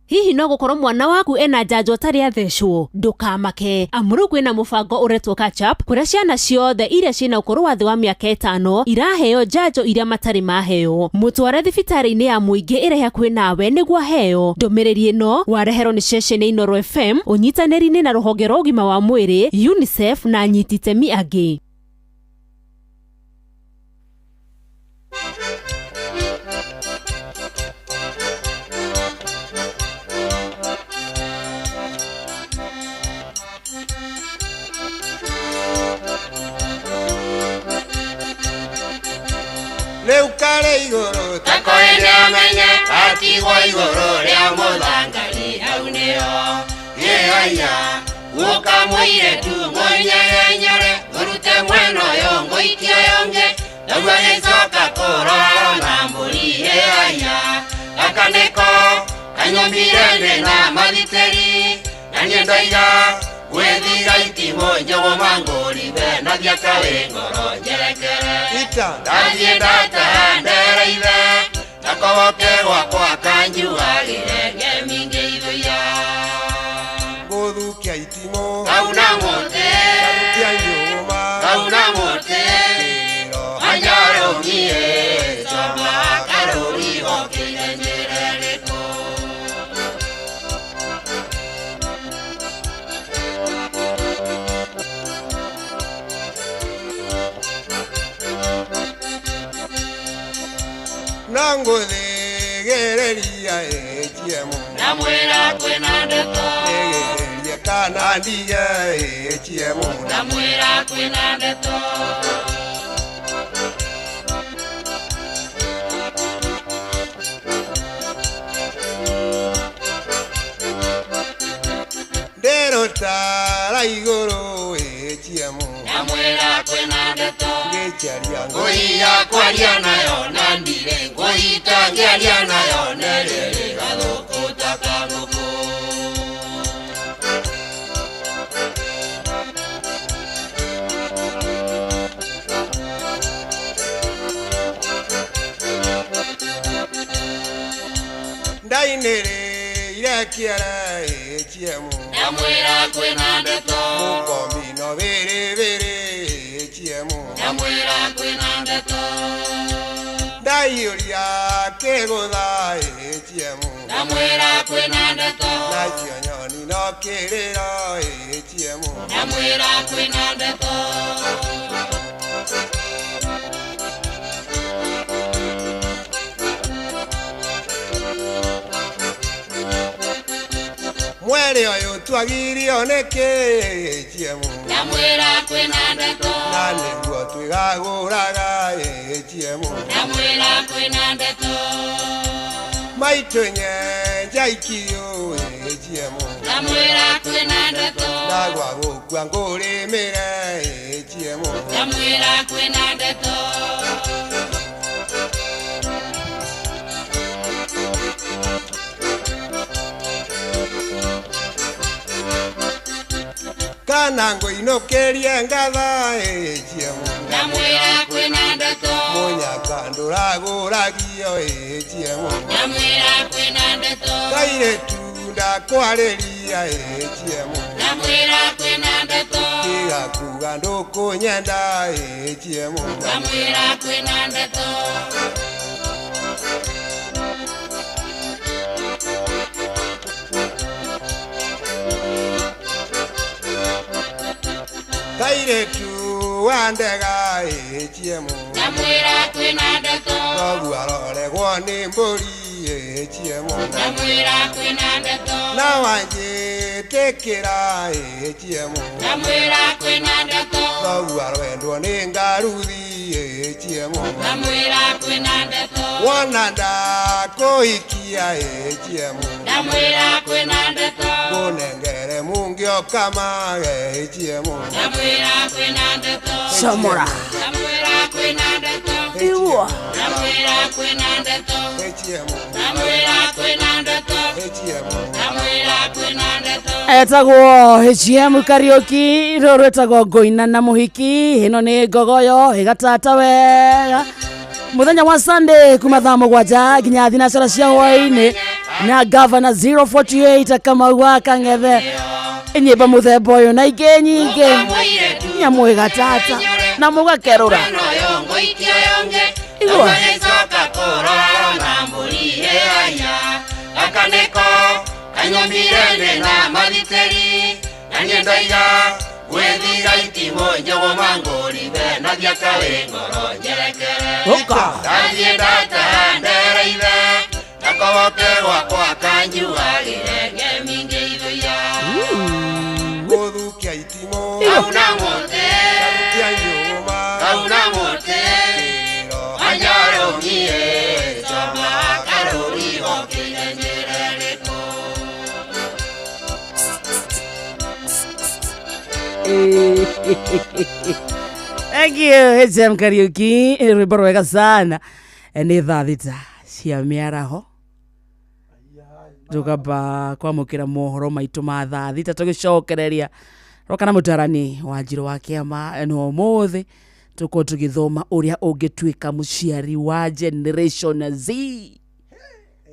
Hihi no gũkorwo mwana waku ena njanjo tarĩ athecwo? Ndũkamake, amuru kwĩna mũbango ũretwo catch up kũrĩa ciana ciothe iria ciĩna ũkũrũ wa thĩ wa mĩaka 5 iraheo njanjo iria matarĩ maheo. Mũtware thibitarĩ-inĩ ya mũingĩ ĩrĩa hakuhĩ nawe nĩguo aheo. Ndũmĩrĩri ĩno wareherwo nĩ ceceni Inoro FM ũnyitanĩri-inĩ na rũhonge rwa ũgima wa mwĩrĩ, UNICEF na anyiti itemi angĩ. Rĩu karĩ igũrũ takoene amenye atigwo igũrũ rĩa mũthangari hau nĩho ĩhaiya gũka mũirĩtu mũnyenyenyere ũrute mwena ũyũ ngũikia yonge naguo agĩcoka kũrora na mbũri ĩhaiya gaka nĩko kanyombire ndĩna mathitĩri na niĩ ndoiga gwĩthiga itimũ njogo mangũribe na thiaka wĩ ngoro njerekere ndathiĩ ndataha ndereire na koboke gwakwa kanjuagĩre ngemingĩ ithũia gũthukia itimũ kauna mũtĩ kauna mũtĩ anjarũmie coba karũri gokĩire njĩrerĩkũ nanguthigĩrĩria ĩchiemu namwĩra kwĩna ndeto thigĩrĩria kana ndige ĩchiemu namwĩra kwĩna ndeto nderũtara igũrũ ĩchiemu namwĩra kwĩna ndeto ngĩcharia ngũi ya kwaria nayo na ndire ngũi tangĩaria nayo nerĩrĩ gathũkũ ta kangũkũ ndainĩrĩire kĩara ĩchiemu namwĩra kwĩna ndeto mũkomino bĩrĩbĩrĩ ĩchiemu namwĩra kwĩna ndeto ndaiyũria kĩgũtha ĩchiemu namwĩra kwĩna ndeto nacio nyoni no kĩrĩro ĩchiemu namwĩra kwĩna ndeto mwere ũyũ twagirio nĩkĩ ĩchiemu namwĩra kwĩna ndeto na nĩguo twĩgagũraga ĩchiemu namwĩra kwĩna ndeto maitũ nyenja ikio ĩchiemu namwĩra kwĩna ndeto nagwa gũkua ngũrĩmĩre ĩchiemu namwĩra kwĩna ndeto kana ngũinũkĩrie ngatha ĩchiemu namwĩra kwĩna ndeto mũnyaka ndũragũragio ĩchiemu namwĩra kwĩna ndeto kairĩtu ndakwarĩria ĩchiemu namwĩra kwĩna ndeto kĩgakuga ndũkũnyenda ĩchiemu namwĩra kwĩna ndeto muiretu wandega echiemo Namwira kwina ndeto Nogu aroregwo ni mburi echiemo Namwira kwina ndeto Na wanjitikira echiemo Namwira kwina ndeto Nogu arwendwo ni ngaruthi echiemo Namwira kwina ndeto Wananda kuikia echiemo Namwira kwina ndeto Kunengere mungio kama echiemo Namwira kwina ndeto Samora Namwira kwina ndeto Iwa Namwira kwina ndeto echiemo Namwira kwina ndeto echiemo Namwira kwina ndeto etagwo HM karaoke roro etagwo ngoina na muhiki hino ni ngogoyo igatata wega muthenya wa Sunday kuma thaa mugwanja nginya thinacara cia hwaini na governor 048 kama waka ngethe nyimba muthemba uyu na ingĩ nyingĩ nyamu igatata na mugakerura Yongo ikio yonge Isoka korora na mburi aya Akaneko Kanyombirene na maditeri Nanyendaiga Gwethiga itimo njogo mangori Bena diaka wengoro njerekere Oka Naziendata ndereithe Nakowoke wakwa kanjua Girenge mingi ithuya Guthukia itimo Kauna mote Karutia nyuma Kauna mote Anjaro mie Soma karori okile njerereko Thank you HM karaoke rwimbo rwega sana ni thaa thita cia miaraho tukamba kwamukira mohoro maitu ma thaa thita tugicokereria roka na mutarani wa njiro wa kiama no muthi tuko tugithoma uria ungituika muciari wa generation Z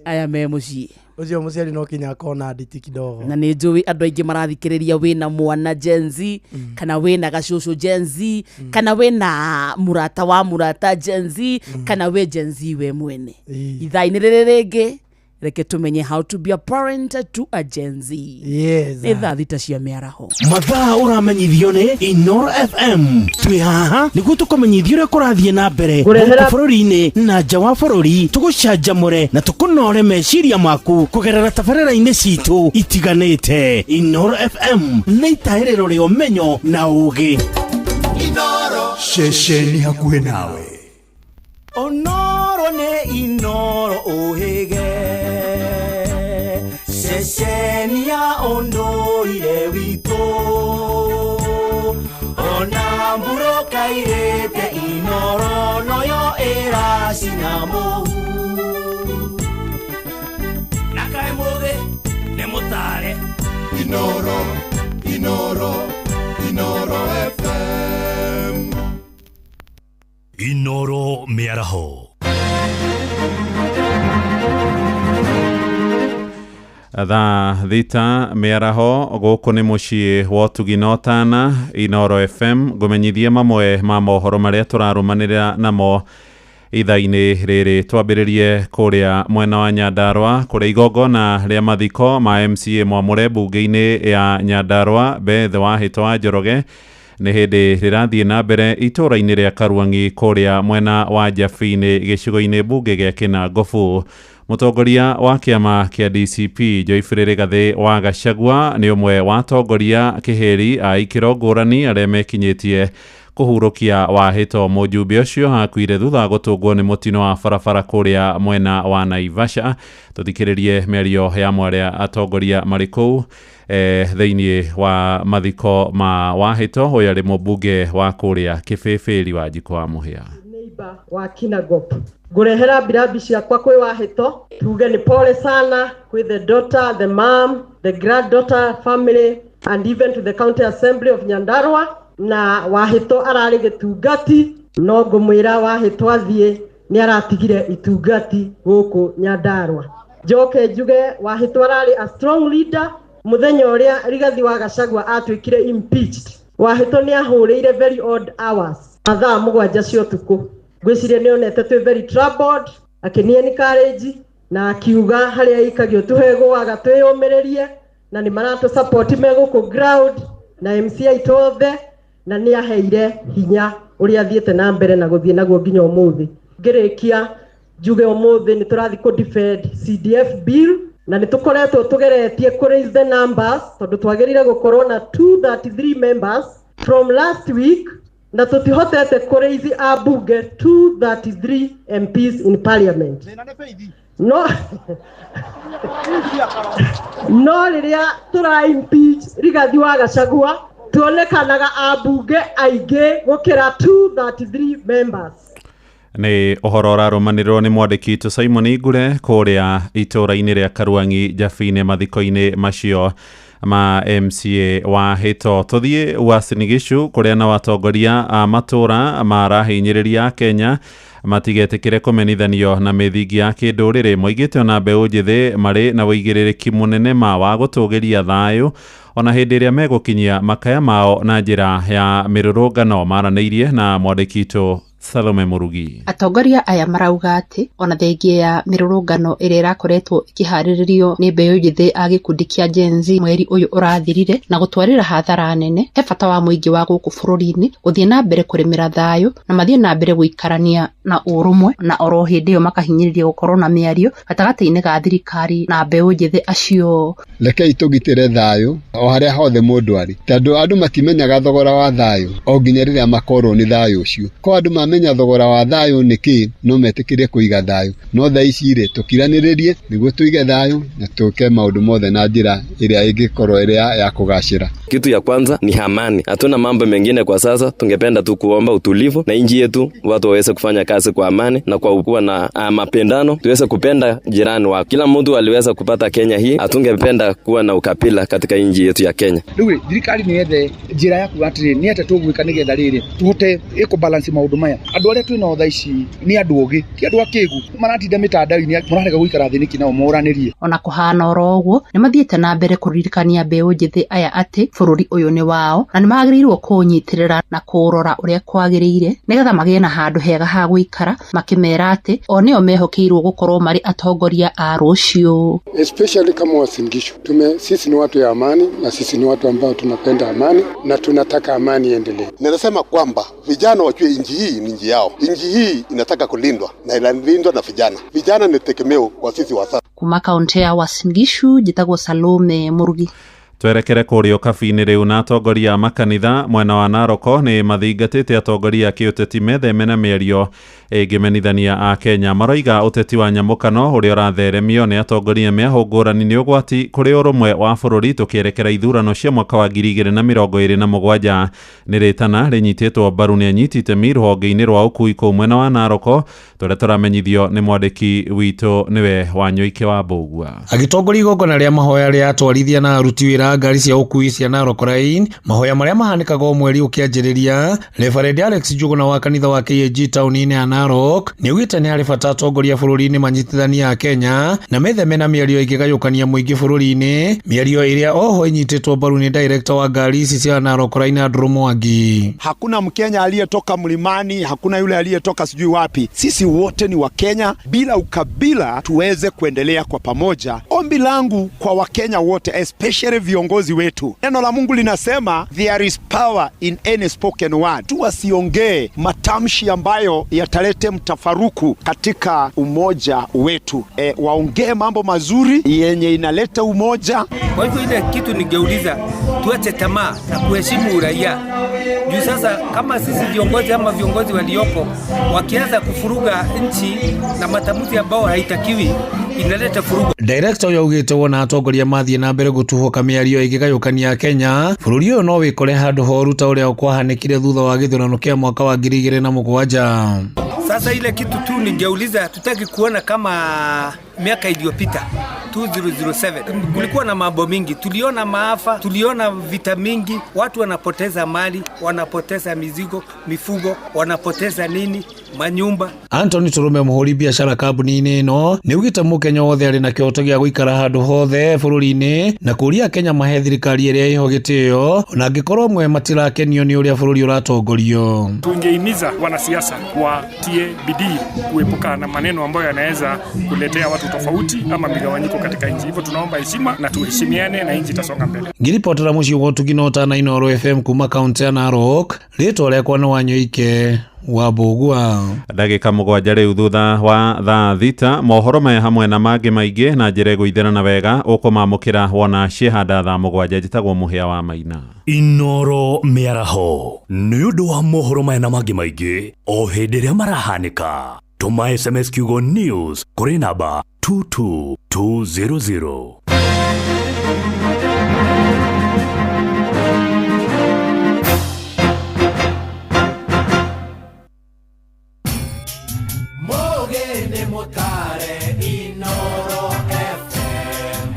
aya me mucii ucio muciari no kinya kona nditi kidogo na ni njui andu aingi marathikiriria wina mwana Gen Z kana wina gacucu Gen Z kana wina murata wa murata Gen Z kana we Gen Z we mwene ithaini riri ringi reke tumenye how to be a parent to a Gen Z. Yes. Etha thita cia miaraho. Mathaa uramenyithio ni Inoro FM. Twi haha niguo tukumenyithio uria kurathie na mbere guku bururi-ini na nja wa bururi, tugucanjamure na tukunore meciria maku kugerera tabarĩra-inĩ citu itiganĩte. Inoro FM nĩ itaĩrĩro rĩa ũmenyo na ũũgĩ. Inoro ceceni hakuhĩ nawe. Onoro ne inoro ohege Sesenia ondoire wito Onamburo kairete inoro noyo era sinamo Nakai moge ne motare Inoro, Inoro, Inoro FM Inoro miaraho. Thaa thita miaraho guku nĩ mũciĩ wa ũtugi na ũtana Inoro FM ngũmenyithie mamwe ma mohoro marĩa tũrarũmanĩrĩra namo ithaa-inĩ rĩrĩ. Twambĩrĩrie kũrĩa mwena wa Nyandarua kũrĩa igongona rĩa mathiko ma MCA mwamũre mbunge-inĩ ya Nyandarua Beth Wahĩto wa Njoroge nĩ hĩndĩ rĩrathiĩ na mbere itũũra-inĩ rĩa Karuangi kũrĩa mwena wa Njabi-inĩ gĩcigo-inĩ mbunge gĩa Kĩnangobu. Mũtongoria wa kĩama kĩa DCP Joyfrey Rigathĩ wa Gachagua nĩ ũmwe wa atongoria kĩhĩri a ikĩro ngũrani arĩa mekinyĩtie kũhurũkia Wahĩto mũjumbe ũcio hakuire thutha wa gũtũngwo nĩ mũtino wa barabara kũrĩa mwena wa Naivasha. Tũthikĩrĩrie mĩario ya mwarĩa atongoria marĩ kũu thĩinĩ wa mathiko ma Wahĩto ũyũ arĩ mũmbunge wa kũrĩa Kĩbĩbĩri wa Njiko wa Mũhĩa. Neighbor wa Kinangop ngurehera birambi ciakwa kwĩ Wahĩto tuge nĩ pole sana with the daughter, the mom, the granddaughter family and even to the county assembly of Nyandarua. Na Wahĩto ararĩ gĩtungati no ngũmwĩra Wahĩto athiĩ nĩ aratigire itungati gũkũ Nyandarua. Njoke njuge Wahĩto ararĩ a strong leader. Muthenya ũrĩa Rigathi wa Gachagua atuĩkire impeached, Wahĩto nĩ ahũrĩire very odd hours mathaa 7 cia ũtukũ. Ngwĩciria nĩ onete twĩ very troubled, akĩnia nĩ courage na akiuga harĩa ikagio tũhegwo agatwĩyũmĩrĩrie na nĩ maratũ support me gũkũ ground na MCA itothe na nĩ aheire hinya ũrĩa athiĩte na mbere na gũthiĩ naguo nginya ũmũthĩ. Ngĩrĩkia njuge ũmũthĩ nĩ tũrathiĩ kũ defend CDF bill na nĩ tũkoretwo tũgeretie kũ raise the numbers tondũ twagĩrĩire gũkorwo na 233 members from last week na tũtihotete kũ raise abunge 233 MPs in parliament. No rĩrĩa tũra impeach Rigathi wa Gachagua tuonekanaga abunge aingĩ gũkĩra 233 members. Nĩ ũhoro ũrarũmanĩrĩrwo nĩ mwandĩki witũ Simon Ingure kũrĩa itũũra-inĩ rĩa Karwangi Njabine mathiko-inĩ macio ma MCA wa Hito. Tũthiĩ Uasin Gishu kũrĩa na watongoria a matũũra marahinyĩrĩria Kenya matigetĩkĩre kũmenithanio na mĩthingi ya kĩndũrĩrĩ. Moigĩte ona mbeũ njĩthĩ marĩ na wĩigĩrĩrĩki mũnene ma wa gũtũũgĩria thayũ ona hĩndĩ ĩrĩa megũkinyia makaya mao na njĩra ya mĩrũrũngano. Maranĩirie na mwandĩki witũ Salome Murugi. Atongoria aya marauga atĩ ona thengia ya mĩrũrũngano ĩrĩa ĩrakoretwo ĩkĩharĩrĩrio nĩ mbeũ njĩthĩ a gĩkundi kĩa Gen Z mweri ũyũ ũrathirire na gũtwarĩra hathara nene, he bata wa mũingĩ wa gũkũ bũrũri-inĩ gũthiĩ na mbere kũrĩmĩra thayũ na mathiĩ na mbere gũikarania na ũrũmwe, na oro hĩndĩ ĩyo makahinyĩrĩria gũkorwo na mĩario gatagatĩ-inĩ ga thirikari na mbeũ njĩthĩ acio. Rekei tũgitĩre thayũ o harĩa hothe mũndũ arĩ, tondũ andũ matimenyaga thogora wa thayũ o nginya rĩrĩa makorwo nĩ thayũ ũcio. Ko andũ menya thogora wa thayũ nĩkĩ no metĩkĩrie kũiga thayũ. No thaa ici rĩ tũkiranĩrĩrie nĩguo tuige thayũ na tuke maũndũ mothe na njĩra ĩrĩa ĩngĩkorwo ĩrĩa ya kũgacĩra. Kitu ya kwanza ni amani. Hatuna mambo mengine kwa sasa, tungependa tu kuomba utulivu na nchi yetu watu waweze kufanya kazi kwa amani na kwa kuwa na mapendano, tuweze kupenda jirani wao. Kila mtu aliweza kupata Kenya hii, hatungependa kuwa na ukabila katika nchi yetu ya Kenya. Rĩu thirikari nĩ yethe njĩra ya kuga atĩrĩ nĩ ate tũgwĩka nĩgetha rĩrĩ tũhote balance maũndũ maya. Andũ arĩa twĩna thaa ici nĩ andũ ogĩ, ti andũ akĩgu maratinda mĩtandao-inĩ mararega gũikara thĩ nĩkĩ nao moranĩrie. Ona kũhana oro ũguo nĩ mathiĩte na mbere kũririkania mbeũ njĩthĩ aya atĩ bũrũri ũyũ nĩ wao na nĩ magĩrĩirwo kũũnyitĩrĩra na kũũrora ũrĩa kwagĩrĩire nĩgetha magĩe na handũ hega ha gũikara, makĩmera atĩ o nĩo mehokeirwo gũkorwo marĩ atongoria a rũciũ. Especially kama Uasin Gishu sisi ni watu ya amani na sisi ni watu ambao tunapenda amani na tunataka amani iendelee. Ninasema kwamba vijana wajue nchi hii ni nchi yao. Nchi hii inataka kulindwa na inalindwa na vijana. Vijana ni tegemeo kwa sisi wa sasa. Kuma kaunti ya Uasin Gishu, njĩtagwo Salome Murugi. Twerekere kũrĩa kabi-inĩ rĩu na atongoria a makanitha mwena wa Naroko nĩ mathingatĩte atongoria a kĩũteti metheme na mĩario ĩngĩmenithania a Kenya. Maroiga ũteti wa nyamũkano ũrĩa ũratheremio nĩ atongoria mĩahũ ngũrani nĩ ũgwati kũrĩ ũrũmwe wa bũrũri tũkĩerekera ithurano cia mwaka wa 2027. Nĩ rĩtana rĩnyitĩtwo mbaru nĩ anyiti itemi rũhonge-inĩ rwa ũkui kũu mwena wa Naroko, tũrĩa tũramenyithio nĩ mwandĩki witũ nĩwe Wanyũike wa Mbũgua. Agĩtongoria igongona rĩa mahoya rĩa atwarithia na aruti wĩra ngari cia ũkui cia Narok Line, mahoya marĩa mahanĩkaga o mweri ũkĩanjĩrĩria. Reverend Alex Njuguna wa kanitha wa KAG taũni-inĩ ya Narok nĩ ugĩte nĩ harĩ bata atongoria bũrũri-inĩ manyitithania a Kenya na metheme na mĩario ĩngĩgayũkania mũingĩ bũrũri-inĩ, mĩario ĩrĩa oho ĩnyitĩtwo mbaru nĩ director wa ngari ici cia Narok Line Andrew Mwangi. Hakuna Mkenya aliyetoka mlimani, hakuna yule aliyetoka sijui wapi. Sisi wote ni wa Kenya bila ukabila, tuweze kuendelea kwa pamoja. Ombi langu kwa Wakenya wote, especially viongozi wetu, neno la Mungu linasema there is power in any spoken word. Tuwasiongee matamshi ambayo yatalete mtafaruku katika umoja wetu. Waongee mambo mazuri yenye inaleta umoja. Kwa hivyo ile kitu ningeuliza, tuache tamaa na kuheshimu raia. Juu sasa kama sisi viongozi ama viongozi walioko wakianza kufuruga nchi na matamuzi ambao haitakiwi, inaleta furugu. Director yaugĩte wona atongoria mathiĩ na mbere gũtuhoka mĩario ĩngĩgayũkania Kenya, bũrũri ũyũ no wĩkore handũ horu ta ũrĩa kwahanĩkire thutha wa gĩthurano kĩa mwaka wa 2007. Sasa ile kitu tu ningeuliza, tutaki kuona kama miaka iliyopita 2007 kulikuwa na mambo mingi, tuliona maafa, tuliona vita mingi, watu wanapoteza mali, wanapoteza mizigo, mifugo, wanapoteza nini, manyumba. Anthony Turume mũhũri biacara kambuni-inĩ ĩno nĩ ugĩte mũkenya wothe arĩ na kĩhoto gĩa gũikara handũ hothe bũrũri-inĩ na kũria Kenya mahe thirikari ĩrĩa ĩho gĩtĩo ona angĩkorwo mwe matirakenio nĩ ũrĩa bũrũri ũratongorio. Tungehimiza wanasiasa watii tutie bidii kuepuka na maneno ambayo yanaweza kuletea watu tofauti ama migawanyiko katika nchi. Hivyo tunaomba heshima na tuheshimiane na nchi itasonga mbele. Ngiripotera muci wotuginota na Inooro FM kuma kaunti ya Narok, rĩtwa rĩakwa nĩ Wanyoike wa Bugua. Ndagĩka 7 rĩu thutha wa thaa thita, mohoro maya hamwe na mangĩ maingĩ na njĩra gũitherana wega ũkũmamũkĩra wona ciĩhanda thaa 7 njĩtagwo Mũhĩa wa Maina. Inooro mĩaraho nĩ ũndũ wa mohoro maya na mangĩ maingĩ o hĩndĩ ĩrĩa marahanĩka. Tũma SMS kiugo news kũrĩ namba 22200. Mogene motare Inooro FM.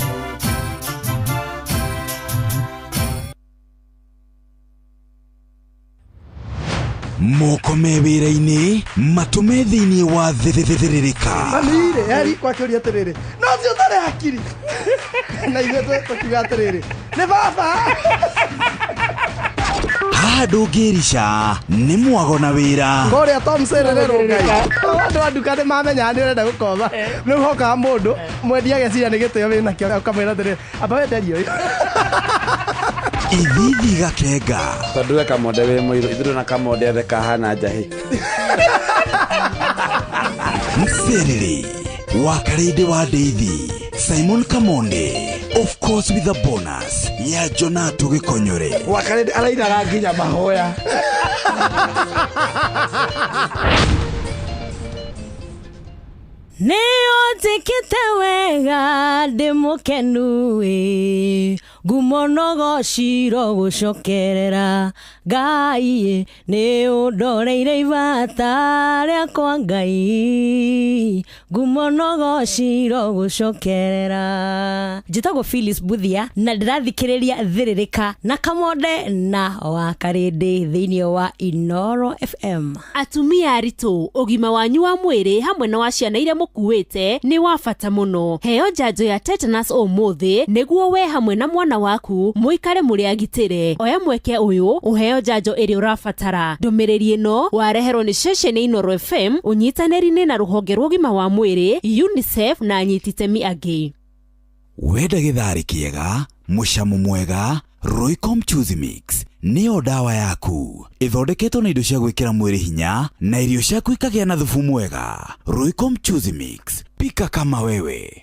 Moko mewĩra-inĩ matũme thĩinĩ wa thĩrĩrĩka. Manire yari kwa kĩũria atĩrĩrĩ, no si ũtarĩ hakiri na ithuĩ tũkiuga atĩrĩrĩ, nĩ baba. Haha ndũngĩrica nĩ mwago na wĩra. Kũrĩa Tom Sererero Ngai. Andũ a nduka nĩ mamenya nĩ ũrenda gũkoma. Rĩu hokaga mũndũ mwendia ageciria nĩ gĩtĩo wĩna kĩo ũkamwĩra atĩrĩrĩ, amba wenderio ũyũ. Ithithi gakenga. Tondũ we kamonde wĩ mũirũ, ithuĩ na kamonde othe kahana njahĩ. Mserere wa Karĩndĩ wa Ndeithi, Simon Kamonde, of course with a bonus ya Jonato Gĩkonyore. Wa Karĩndĩ arainaga nginya mahoya. Nĩũnjĩkĩte wega ndĩ mũkenu ngumo nogociro gũcokerera Ngai nĩũndoreire ibata rĩakwa Ngai ngumo nogociro gũcokerera. Njĩtagwo Phyllis Buthia na ndĩrathikĩrĩria thĩrĩrĩka na Kamonde na wa Karĩndĩ thĩinĩ wa Inooro FM. Atumia aritũ, ũgima wanyu wa mwĩrĩ hamwe na wa ciana iria mũkuĩte nĩ wa bata mũno. Heo njanjo ya tetanus ũmũthĩ nĩguo we hamwe na mwana waku mũikare mũrĩ agitĩre. Oya mweke ũyũ ũheo njanjo ĩrĩa ũrabatara. Ndũmĩrĩri ĩno wareherwo nĩ ceceni Inooro FM ũnyitanĩri-inĩ na rũhonge rwa ũgima wa mwĩrĩ, UNICEF na anyiti itemi angĩ. Wenda gĩtharĩ kĩega, mũcamo mwega, Royco Mchuzi Mix nĩyo dawa yaku. Ithondeketwo na indo cia gwĩkĩra mwĩrĩ hinya na irio ciaku ikagĩa na thubu mwega. Royco Mchuzi Mix, pika kama wewe.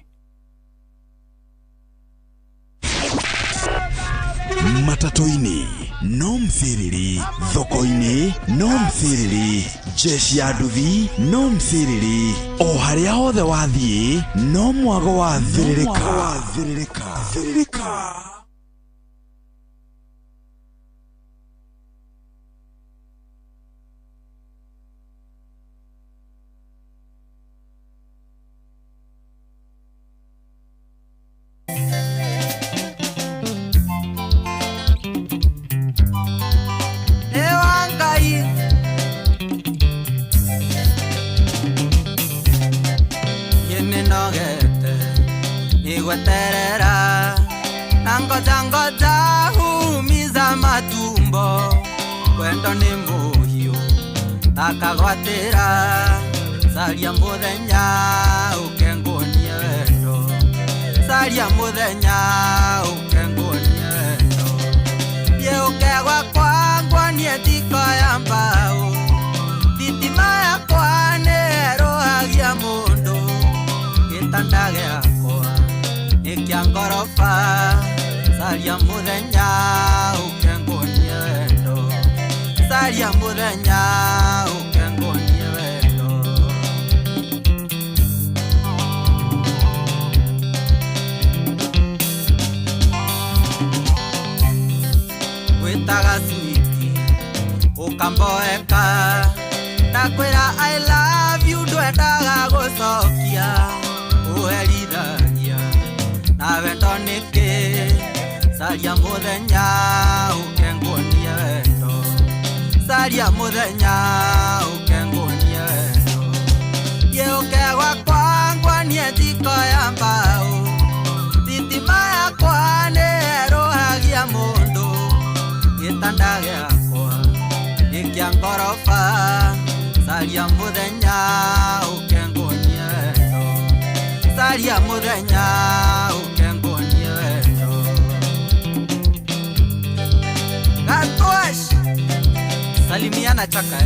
Matatu-inĩ no mthiriri, thoko-inĩ no mthiriri, jeshi ya nduthi no mthiriri, o harĩa hothe wathiĩ no mwago wa thirĩrĩka. Terera nangoja humiza matumbo kwendo ni muhiu akagwatira saria muthenya ukengonie wendo saria muthenya ukengonie wendo ye ukegwa kwangwa nie tiko ya mbao thitima yakwa nerohagia mundu gitanda gĩakwa Nikia ngorofa saria muthenya ukengonie wendo saria muthenya ukengonie wendo witaga switi ukamboeka ndakwĩra I love you ndwendaga gũcokia uherithagia na wendo nĩkĩ saria muthenya ukengonie wendo saria muthenya ukengonie wendo ye ukegwa kwangwa nie tiko ya mbao thitima yakwa nĩerohagia mũndũ gĩtanda gĩakwa gĩkĩa ngoroba saria muthenya ukengonie wendo saria muthenya ukengonie wendo Gatosh salimiana chaka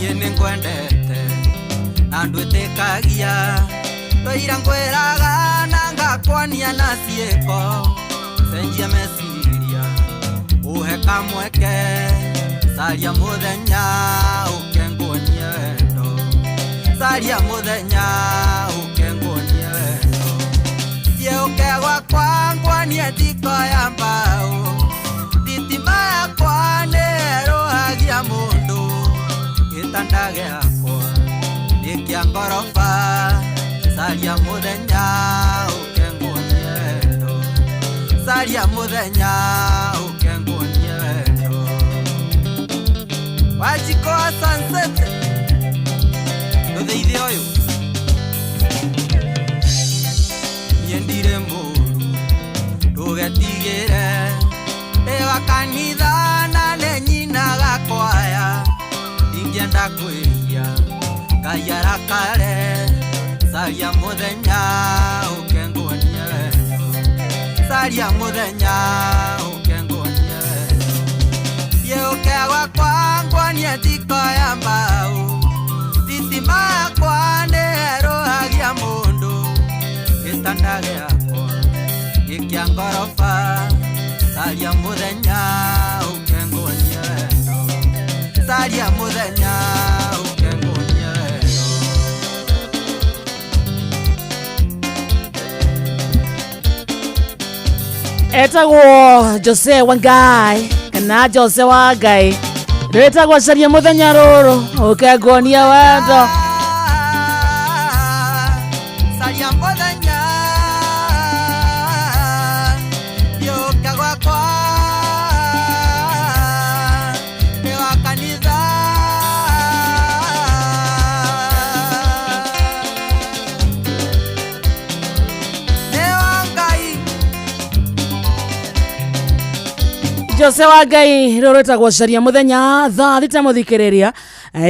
Yene ngwendete na ndwitikagia Toira ngwiraga na ngakwania na cieko Senjia meciria uhe kamweke Saria muthenya ukengonie wendo Saria muthenya ukengonie wendo Yeukegwa kwa ngwanie thiko ya mbao Thitima yakwa nĩĩrũhagia mũndũ Gĩtanda gĩakwa nĩ kĩa ngoroba Saria muthenya ukengonie wendo Saria muthenya ukengonie wendo Wajiko wa sunset Nũthĩithie ũyũ Niĩ ndirĩ mũru ndũgetigĩre Ewa kanitha na nenyinaga kwaya Ingĩenda kwĩhia Ngai arakare Saria muthenya ukengonie wendo Saria muthenya ukengonie wendo Yeukegwa kwa ngwanie thiko ya mbao Thitima yakwa nĩĩrũhagia mũndũ Gĩtanda gĩakwa nĩ kĩa ngoroba Saria muthenya ukengonie wendo Saria muthenya ukengonie wendo Etagwo Jose Wangai kana Jose Wangai Retagwo caria muthenya rũrũ ukengonia wendo Saria muthenya Yeukegwa kwa nĩ wa kanitha nĩ wa Ngai Jose Wangai rũrũtagwo caria muthenya thaa thita muthikĩrĩria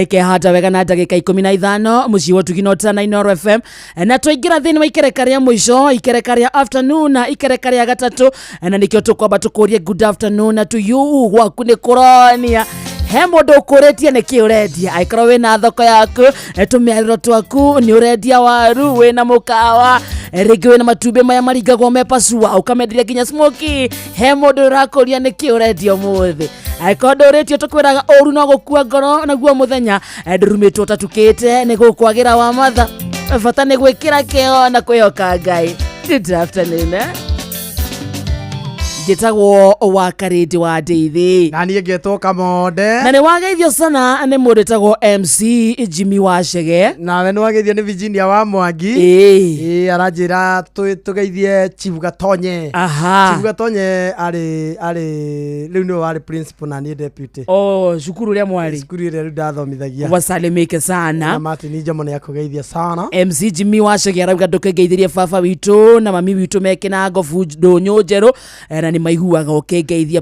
ikehata wega na ndagĩka 15 mũciĩ wa Tugino na Inoro FM na twaingĩra thĩinĩ wa ikereka rĩa mũico ikereka rĩa afternoon na ikereka rĩa gatatũ na nĩkĩo tũkwamba tũkũrie good afternoon to you gwaku nĩ kũronia he mũndũ ũkũrĩtie nĩkĩ ũrendia angĩkorwo wĩna thoko yaku tũmĩarĩro twaku nĩ ũrendia waru wĩna mũkawa rĩngĩ wĩna matumbĩ maya maringagwo mepasua ũkamenderia nginya smoky he mũndũ ũrakũria nĩkĩ ũrendia ũmũthĩ angĩkorwo ndũrĩtio tũkwĩraga ũru no gũkua ngoro naguo mũthenya ndũrumĩtwo tatukĩte nĩ gũkwagĩra wa matha bata nĩ gwĩkĩra kĩo na kwĩhoka Ngai good afternoon Gĩtagwo wa Karĩndĩ wa Ndeithi na niĩ ngetwo Kamonde na nĩ wageithio sana nĩ mũndũ etagwo MC Jimmy Wachege nawe nĩ wageithio nĩ Virginia wa Mwangi aranjĩra tũgeithie Chief Gatonye Chief Gatonye arĩ rĩu nĩ warĩ principal na niĩ deputy cukuru ũrĩa mwarĩ cukuru ĩrĩa rĩu ndathomithagia wasalimike sana na Martin Njomo nĩ akũgeithia sana MC Jimmy Wachege arauga ndũkĩngeithĩrie baba witũ na mami witũ mekĩna ngobu ndũnyũ njerũ na nĩ maiguaga ũkĩngeithia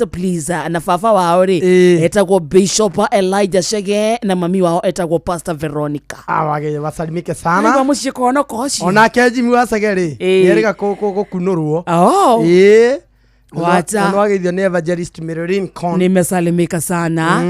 please na baba wao rĩ etagwo Bishop Elijah Chege na mami wao etagwo Pastor Veronica wage wasalimike sana na mũciĩ kono koci onake Jimmy Wachege rĩ nĩerĩga gũkunũrwo Wacha wageithio nĩ Evangelist Marilyn Con nimesalimika sana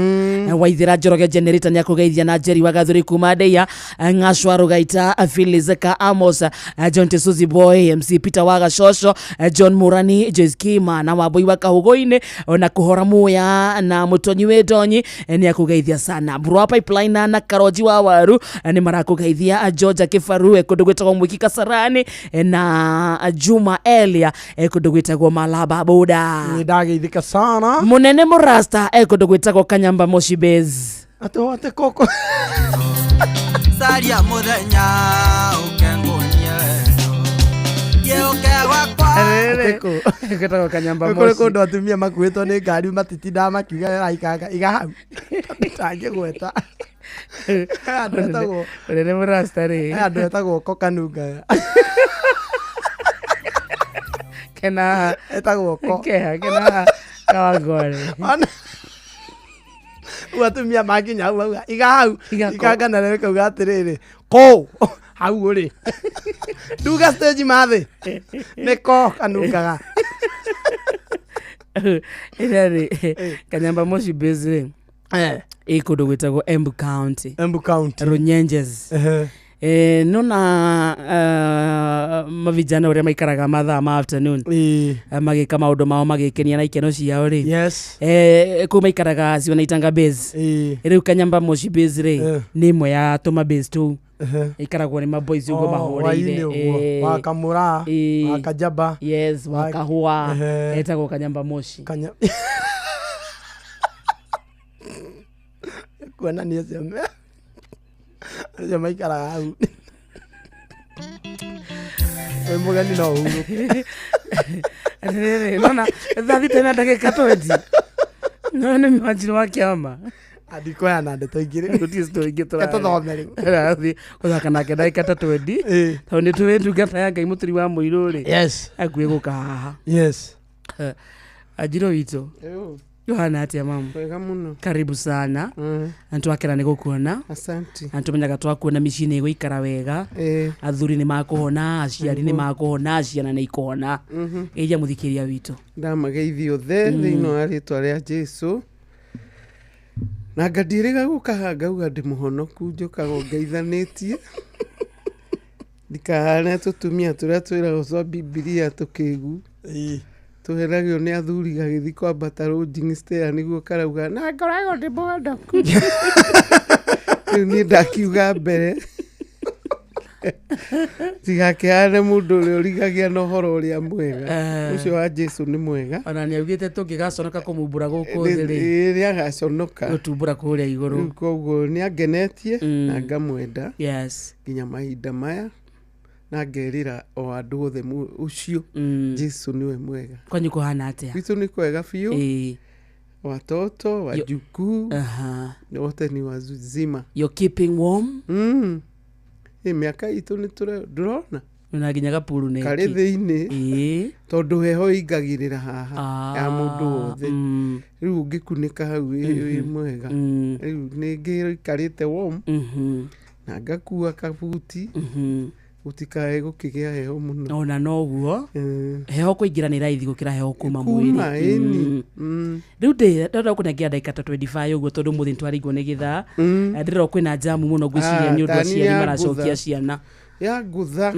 Waithira Njoroge generator nĩ akũgeithia na Jerry wa Gathuri kuma Ndeia Ng'acwa Rugaita Phyllis Ka Amos John Tesuzi Boy MC Peter wa Gacocco John Murani Joyce Kima na Wambui wa Kahugo-inĩ na Kũhora Muya na Mũtonyi Wendonyi nĩ akũgeithia sana Bro Pipeline na Karoji wa Waru nĩ marakũgeithia George Kifaru kũndũ gwĩtagwo Mwiki Kasarani na Juma Elia kũndũ gwĩtagwo Malaba Boda ndageithika sana Munene Murasta kũndũ gwĩtagwo Kanyamba Moshi Base ate koko Saria muthenya ukengonie Yeukegwa kwa Gĩtagwo Kanyamba Moshi kũndũ atumia makuĩtwo nĩ ngari matitindaga makiuga aikanga iga hau tangĩgweta andũ etagwo Munene Murasta rĩ andũ etagwo Kokanunga kena etagwo ko kena kawagore Watumia makinya hau iga hau ikangana reke uga atiriri ko hau uri nduga stage mathi niko kanukaga irari Kanyamba Moshi base ikundo gwitagwo Embu County Runyenjes nona mavijana uria maikaraga mathaa ma afternoon magika maundu mao magikenia na ikeno ciao ri ku maikaraga ciona itanga base riu Kanyamba Moshi base ri ni imwe ya tuma base tu ikaragwo ni maboys ugo mahorire wakamura wakajaba wakahua etagwo Kanyamba Moshi kuona ni sema maikaraga hau mugani no huru nona thathi tena ndagika 20 no ni mwanjiro wa kiama adikoya na ndeto igire nduti story gitora thomere rathi uthaka nake ndagika 20 tondu tuwendu ngata ya Ngai muturi wa muiruri akue guka haha ajiro wito Yohana atia mamu wega muno karibu sana antu akera ni gukuona asante antu menyaga twakuona micini igwikara wega athuri ni makuhona aciari ni makuhona aciana ni ikuhona ija muthikiria wito ndamageithio thiino wa ritwa ria Jesu na ngadiriga guka ngauga ndi muhonoku njukaga ngeithanitie ndikahane tutumia turia twiragwo twa Biblia tukigu tuheragio ni athuri gagithi kwambata roading stair niguo karauga na ngoragwo ndi muhonoku ni ndakiuga mbere tigakihane mundu uria urigagia na uhoro uria mwega ucio wa Jesu ni mwega ona ni augite tungigaconoka kumumbura guku thiri iri agaconoka gutumbura kuria iguru koguo ni angenetie na ngamwenda nginya mahinda maya na ngerira o andu othe ucio Jesu niwe mwega kwanyu kuhana atia vitu ni kwega biu watoto wajuku wote ni wazima you're keeping warm miaka itu ni turona na nginya gapuru neki kari thiini tondu heho ingagirira haha ya mundu wothe riu ngikunika hau wi mwega riu ni ngikarite warm na ngakua kabuti utikae gukigia heho muno ona noguo heho kuingira ni raithi gukira heho kuma mwiri riu ndira kunengia ndagika 25 uguo tondu muthi ntwaringwo ni githaa ndira kwina jamu muno gwiciria ni undu aciari maracokia ciana ya ngutha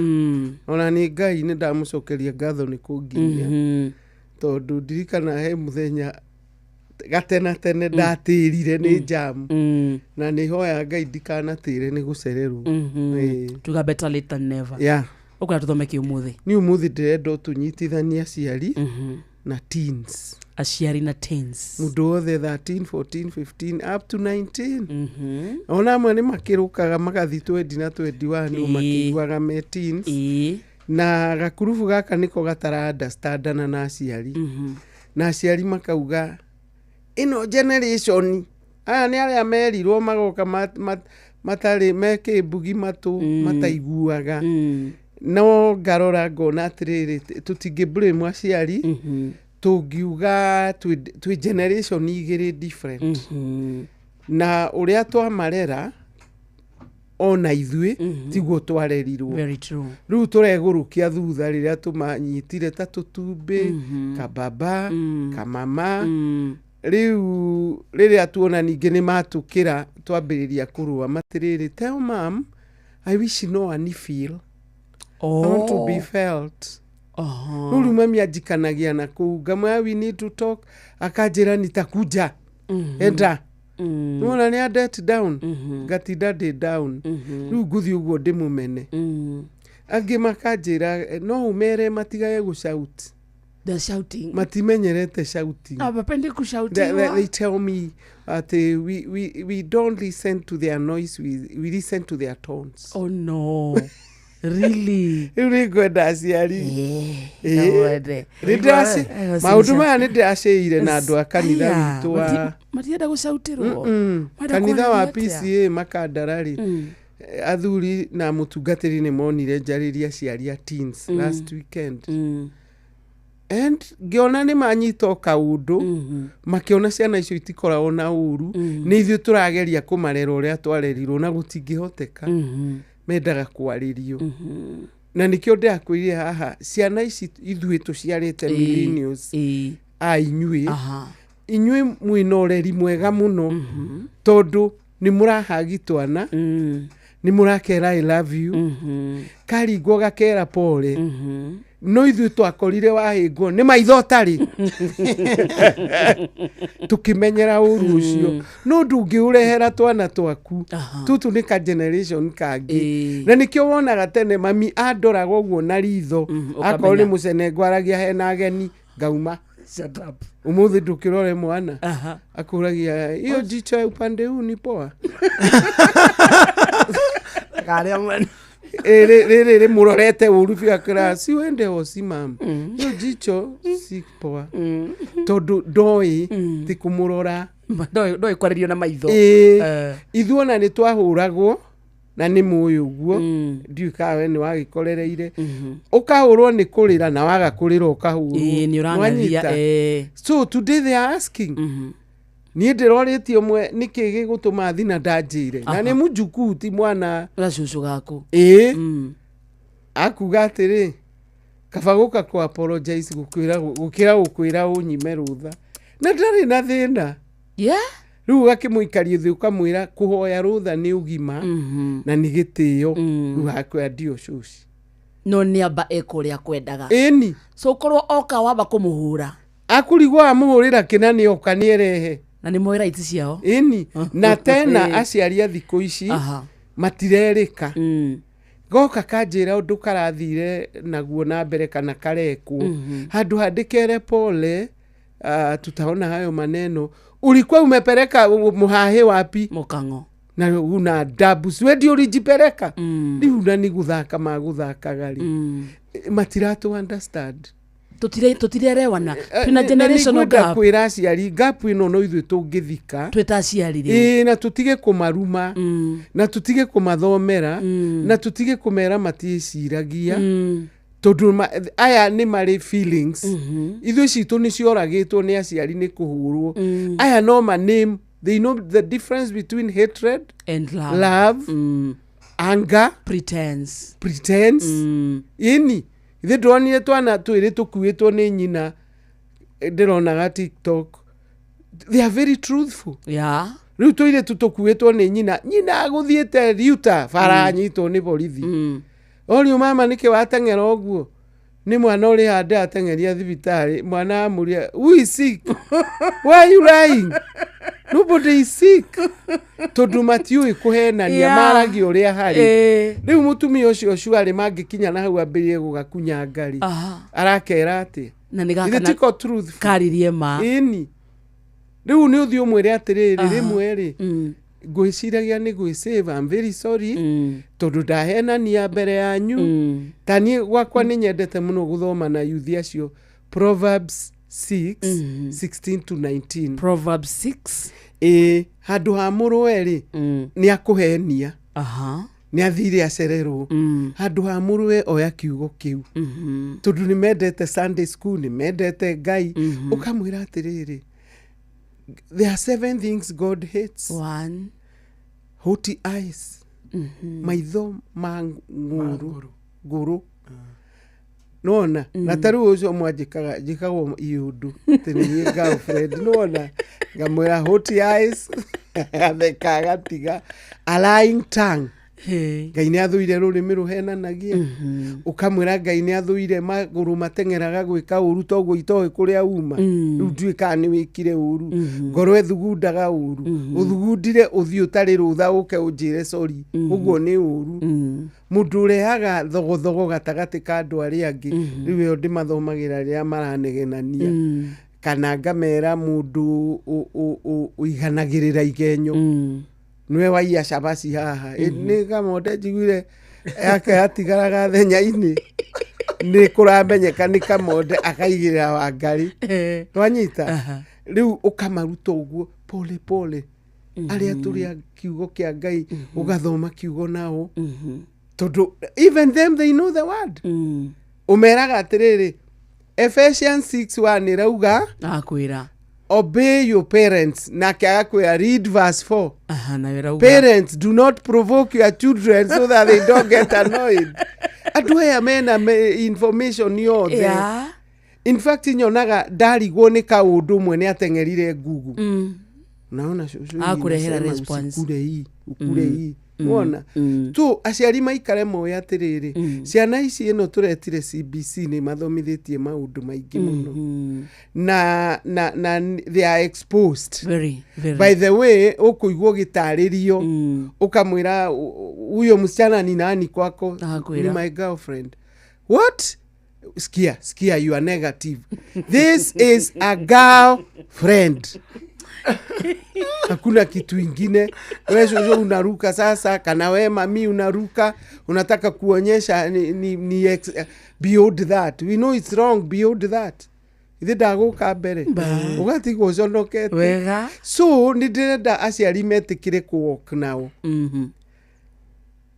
ona ni Ngai ni ndamucokeria ngatho ni kungiria tondu ndirikana he muthenya gatena tene ndatirire ni jamu na ni hoya Ngai ndikanatire ni gucererwo tuga better late than never ukora tuthomeke umuthi ni umuthi ndirenda tunyitithania aciari na teens aciari na teens mundu wothe 13 14 15 up to 19 ona amwe ni makirukaga magathi 20 na 21 makiguaga me teens na gakurubu gaka niko gatara understandana na aciari na aciari makauga ino generation aya ni aria merirwo magoka matari meke bugi matu mataiguaga no ngarora ngona atiriri tutingi blame aciari tungiuga twi generation igiri different na uria twamarera ona ithui tiguo twarerirwo riu turegurukia thutha riria tumanyitire ta tutumbi kababa kamama riu riria tuona ningi ni matukira twambiriria kurua matiriri tell mom I wish no one feel I want to be felt riu mami ajikanagia na kuuga we need to talk akajira nitakuja enda nona ni adet down gatinda ndi down riu nguthi uguo ndi mumene angi makajira no umere matigaye gushout the shouting matimenyerete shouting abapendi kushautiwa they tell me that we don't listen to their noise, we listen to their tones. Oh no. Really? Urigwenda aciari maundu maya nä ndä raciire na andå a kanitha witå matienda gucautirwo kanitha wa PCA Makandara athuri na mutungatiri nä monire njarĩria aciari a teens last weekend and ngiona nĩ manyita kaundu makiona ciana icio itikoragwo na uru nĩ ithuĩ tũrageria kũmarera ũrĩa twarerirwo na gũtingĩhoteka mendaga kwarĩrio na nĩkĩo ndĩrakwĩrire haha ciana ici ithuĩ tũciarĩte millennials inyuĩ mwĩna ũreri mwega mũno tondũ nĩ mũraha twana nĩ mũrakera I love you karingwo gakera pole no ithuĩ twakorire wahĩngwo nĩ maitho tarĩ tukimenyera ũru ũcio no ndũngĩũrehera twana twaku tutu nĩ ka generation kangĩ na nĩkĩo wonaga tene mami andoraga ũguo na ritho akorwo nĩ mũcenengo aragia hena ageni ngauma shut up umuthi ndukirore mwana akuragia hiyo jicho ya upande huu ni poa karia mwana rere murorete uru biakira si wende hosi mam hiyo jicho si poa tondu ndoi ti kumurora ndoi kwarerio na maitho ithuona ni twahuragwo na nĩ mũĩ ũguo ndiukawe nĩ wagĩkorereire ũkahũrwo nĩ kũrĩra na waga kũrĩra ũkahurwo so today they are asking niĩ ndĩrorĩtie ũmwe nĩkĩ gĩgũtũma thina ndanjĩre na nĩ mũjukuu ti mwana cũcũ gaku akuga atĩrĩ kaba gũka kũ apologize gũkĩra gũkwĩra ũnyime rũtha na ndarĩ na thĩna rĩu gakĩmũikaria thĩ ũkamwĩra kũhoya rũtha nĩ ũgima na nĩ gĩtĩo rĩu hakwa ndio cũci no nĩ amba ekũrĩa kwendaga ĩni so ũkorwo oka wamba kũmũhũra akurigwo amũhũrĩra kĩna nĩ oka nĩ erehe na nĩ moe rights ciao ĩni na tena aciari a thikũ ici matirerĩka goka kanjĩra ũndũ karathire naguo na mbere kana karekwo handũ handĩkere pole tutaona hayo maneno ulikuwa umepeleka muhahe wapi Mukango na una dabu swedi ulijipeleka riu nani guthaka maguthaka gari matiratu understand tutirerewana twina generational gap kwira aciari gap ino no ithuĩ tũngĩthika tweta aciarire na tutige kumaruma na tutige kumathomera na tutige kumera matiĩciragia tondu aya nĩ marĩ feelings ithuĩ citũ nĩ cioragĩtwo nĩ aciari nĩ kũhũrwo aya no name they know the difference between hatred and love anger pretense ini ithuĩ ndonire twana twĩrĩ tũkuĩtwo nĩ nyina ndĩronaga TikTok they are very truthful rĩu tũirĩ tũkuĩtwo nĩ nyina agũthiĩte riuta bara anyitwo nĩ borithi Olio mama nike watengera oguo ni mwana uri hande atengeria thibitari mwana amuria who is sick why are you lying nobody is sick tondu matiui kuhenania maragi uria hari riu mutumia ucio cwari mangikinya na hau ambirie gugakunya ngari arakera ati na nigaka truth karirie ma ini riu ni uthio mwere atiriri rimwe ri gwiciragia ni gwisave I'm very sorry tondu ndahenania mbere yanyu tani gwakwa ni nyendete muno guthoma na youth acio Proverbs 6:16 to 19 Proverbs 6 handu ha mũrũwe ni akuhenia ni athire acererwo handu ha mũrũwe oya kiugo kiu tondu ni mendete Sunday school ni mendete Ngai ukamwira atiriri there are 7 things God hates. 1 haughty eyes maitho nguru nona na taru ucio mwanjikaga jikagwo iundu tene girlfriend nona ngamwira haughty eyes athekaga tiga a lying tongue Ngai nĩ athũire rũrĩmĩ rũhenanagia ukamwĩra Ngai nĩ athũire magũrũ matengeraga gwĩka ũru toguo itoĩ kũrĩa uma rĩu ndiũĩ kana nĩ wĩkire ũru ngoro ĩthugundaga ũru ũthugundire ũthiĩ ũtarĩ rũtha ũke ũnjĩre sorry ũguo nĩ ũru mũndũ ũrehaga thogothogo gatagatĩ ka andũ arĩa angĩ rĩu ĩyo ndĩmathomagĩra rĩrĩa maranegenania kana ngamera mũndũ ũiganagĩrĩra igenyo nwe waia shabashi haha ni kamonde njiguire yake atigaraga thenya-inĩ ni kuramenyeka ni kamonde akaigĩrĩra wa ngari twanyita rĩu ũkamaruta ũguo pole pole arĩa tũrĩa kiugo kĩa Ngai ũgathoma kiugo nao tondu even them they know the word umeraga atiriri Ephesians 6:1 irauga akwira obey your parents na kiakwira read verse 4 na irauga parents do not provoke your children so that they don't get annoyed. Andu aya mena information yothe. Yeah. In fact nyonaga ndarigwo ni kaundu mwe ni atengerire Google. Naona akurehera response ukure hii wona tu aciari maikare moya atiriri ciana ici ino turetire CBC ni mathomithitie maundu maingi muno na they are exposed very by the way ukuigwo gitaririo ukamwira huyo msichana ni nani kwako ni my girlfriend. What? Skia you are negative. This is a girlfriend. Hakuna kitu ingine. Wewe unaruka sasa, kana wewe mami unaruka, unataka kuonyesha ni beyond that. We know it's wrong beyond that. Ithe ndaguka mbere. Ugati goconokete. Wega. So ni ndirenda aciari metikire ku walk now.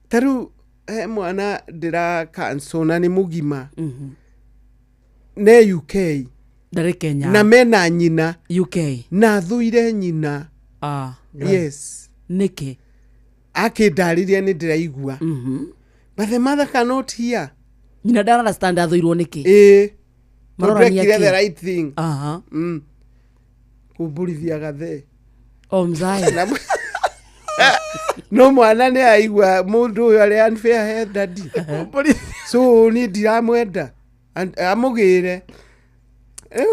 Taru mwana ndira kansona ni mugima. Ne UK. Ndare Kenya. Na mena nyina UK. Na thuire nyina. Yes. Niki. Akindariria ni ndiraigua. But the mother cannot hear. Nyina ndara understand athuirwo niki. Marorania the right thing. Kuburithia gathe. Mzai. No mwana ni aigua mundu uyu ari unfair head daddy. So ni ndiramwenda. Amugire.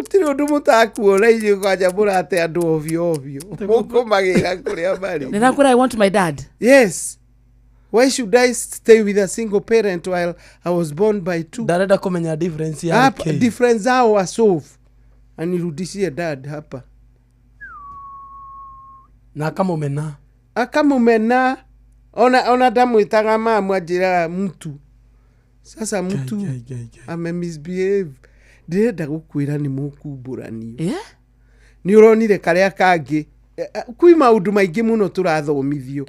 Tiri undu mutakuona inyuĩ kwanja mũrate andũ ovyo ovyo mũkũmagĩra kũrĩa marĩ. Nĩrakũra I want my dad. Yes. Why should I stay with a single parent while I was born by two? Ndarenda kũmenya difference ya okay. Difference zao wasolve. Anirudishie dad hapa. Na akamũmena. Akamũmena. Ona ndamwĩtaga mama njĩra mtu. Sasa mtu ame-misbehave. Ndirenda gukwira ni mukumburanio. Ni uronire karia kangi kwi maundu maingi muno turathomithio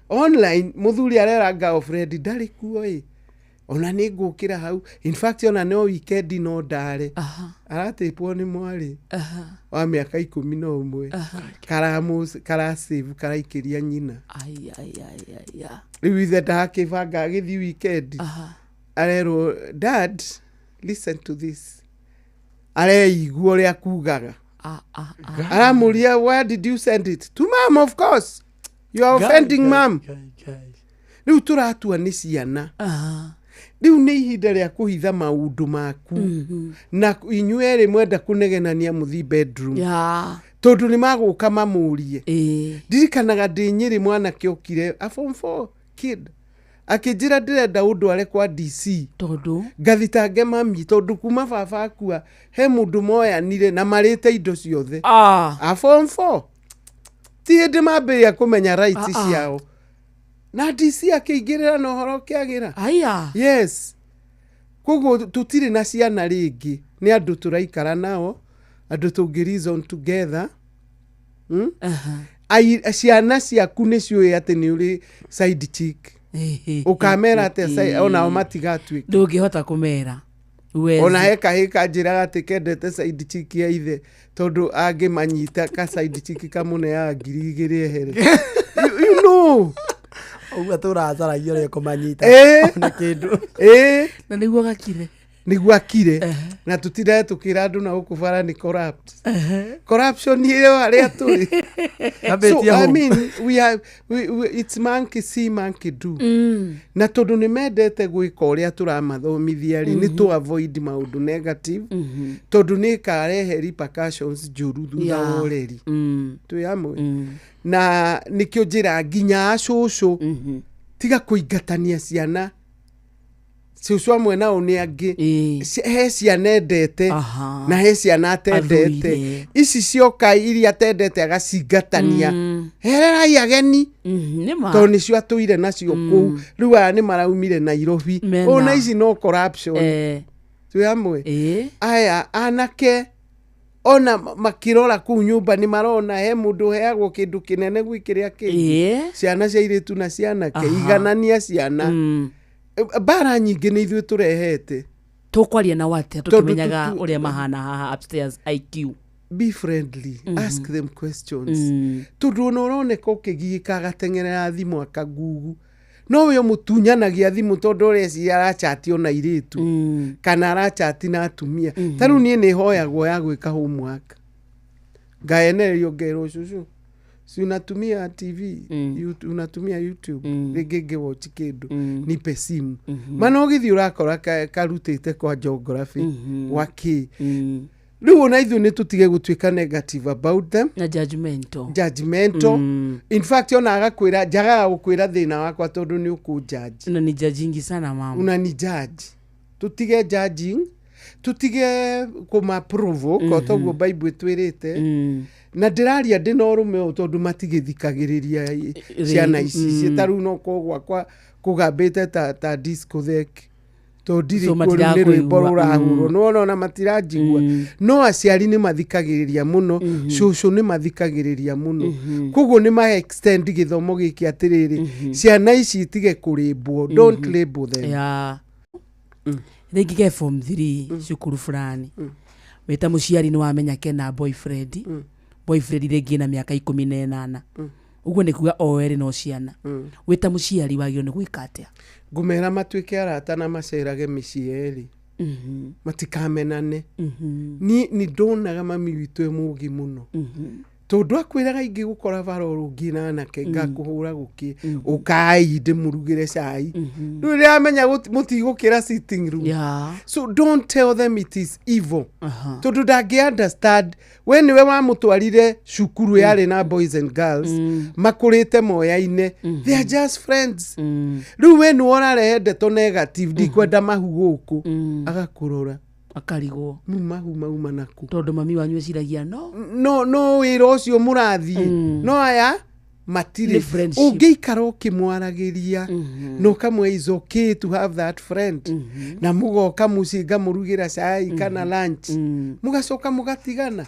online. Muthuri arera girlfriend ndari kuo ona ni ngukira hau. In fact ona no weekend no ndare aratipwo ni mwari wa miaka 11 karasave karaikiria nyina. Riu ithe ndakibanga agithi weekend arero dad listen to this. Areigua ria kugaga. Aramuria where did you send it? To mom of course. You are offending mom. Riu turatua ni ciana. Riu ni ihinda ria kuhitha maundu maku. Na inyuere mwenda kunegenania muthi bedroom. Tondu ni maguka mamurie. Ndirikanaga ndi Nyeri mwana kiokire a form 4 kid. Akijira ndirenda undware kwa DC tondu ngathitange mami tondu kuma baba akua he mundu moyanire na marite indo ciothe a form 4 ti ndi mambiria kumenya rights ciao na DC akingirira no horo kiagira yes kogo tutire na ciana ringi ni andu turaikara nao andu tungi reason together ciana ciaku ni ciuĩ ati ni uri side chick. Ukamera ate ona matigatuika ndungihota kumera ona heka njira ati kendete side chick ya ithe tondu angimanyita ka side chick kamune ya 2,000 ehere. You know uga turazaragia ri kumanyita ona kindu na niguo gakire niguo akire na tutire tukira andu na ukubara ni corrupt corruption hiyo aria tuli. So I mean it's monkey see monkey do. Na tondu ni mendete gwika uria turamathomithia ri ni to avoid maundu negative tondu ni karehe repercussions njuru thutha wa ureri tu amwe na nikio njira nginya acucu tiga kuingatania ciana ciucu amwe nao ni angi he ciana endete na he ciana atendete. Ici cioka iria atendete agacingatania hererai ageni tondu nicio atuire nacio kuu riu aya ni maraumire Nairobi ona ici no corruption tu amwe aya anake ona makirora kuu nyumba ni marona he mundu heagwo kindu kinene gwikiria kingi ciana cia iritu na ciana ke iganania ciana. Bara nyingi ni ithuĩ turehete tukwaria na wate tukimenyaga uria mahana haha upstairs IQ. Be friendly, ask them questions. Tondu ona uroneka ukigiika agatengerera thimu akagugu, no we mutunyanagia thimu tondu ureci arachati ona iritu kana arachati na atumia. Taru nie ni hoyagwo ya gwika homework, ngaenererio ngero cucu si unatumia TV, unatumia YouTube, rĩngĩ watch kindu, nipe simu. Mana ũgĩthiĩ ũrakora karutĩte kwa geography, waki. Rĩu ona ithuĩ nĩ tũtige gũtuĩka negative about them. Na judgmental. In fact, ona agakwĩra, njagaga gũkwĩra thĩna wakwa tondũ nĩ ũkũjudge. Una ni judging sana mama. Una ni judge. Tũtige judging, tũtige kũma-provoke, otoguo Bible ĩtwĩrĩte. Na ndĩraria ndĩna ũrũme tondũ matigĩthikagĩrĩria ciana ici ciĩtaru no kogwa kũgambĩte ta discotheque to ndirikũ nĩ rwĩmbo rũrahũrwo nona matirajigua no aciari nĩ mathikagĩrĩria mũno, cũcũ nĩ mathikagĩrĩria mũno, koguo nĩ ma extend gĩthomo gĩkĩ atĩrĩrĩ ciana ici itige kũrĩmbwo, don't label them. Rĩngĩ ke form 3 cukuru fulani wĩta mũciari nĩ wamenya kena boyfriend rĩngĩ na mĩaka 18 uguo nĩ kuga o erĩ no ciana wĩta mũciari wagĩrĩirwo nĩ gwĩka atĩa? Ngũmera matuĩke arata na macerage mĩciĩ erĩ, matikamenane. Ni ndonaga mami witũ mũgi mũno tondu akwĩraga ingĩ gũkora varo rũngĩ na anake ngakũhũra gũkĩ ũkai ndĩmũrugĩre cai rĩu rĩamenya mũtigũkĩra sitting room. So don't tell them it is evil tondu ndangĩ understand we nĩwe wamũtwarire cukuru yarĩ na boys and girls makũrĩte moya-inĩ, they are just friends. Rĩu we nĩ ũrarehe ndeto negative ndikwenda mahu gũkũ agakũrora akarigwo mauma naku tondu mami wanyu eciragia no wĩra ũcio mũrathiĩ no aya matirĩ. Ũngĩikara ũkĩmwaragĩria no kamwe is okay to have that friend na mũgoka mũciĩ ngamũrugĩra cai kana lunch mũgacoka mũgatigana.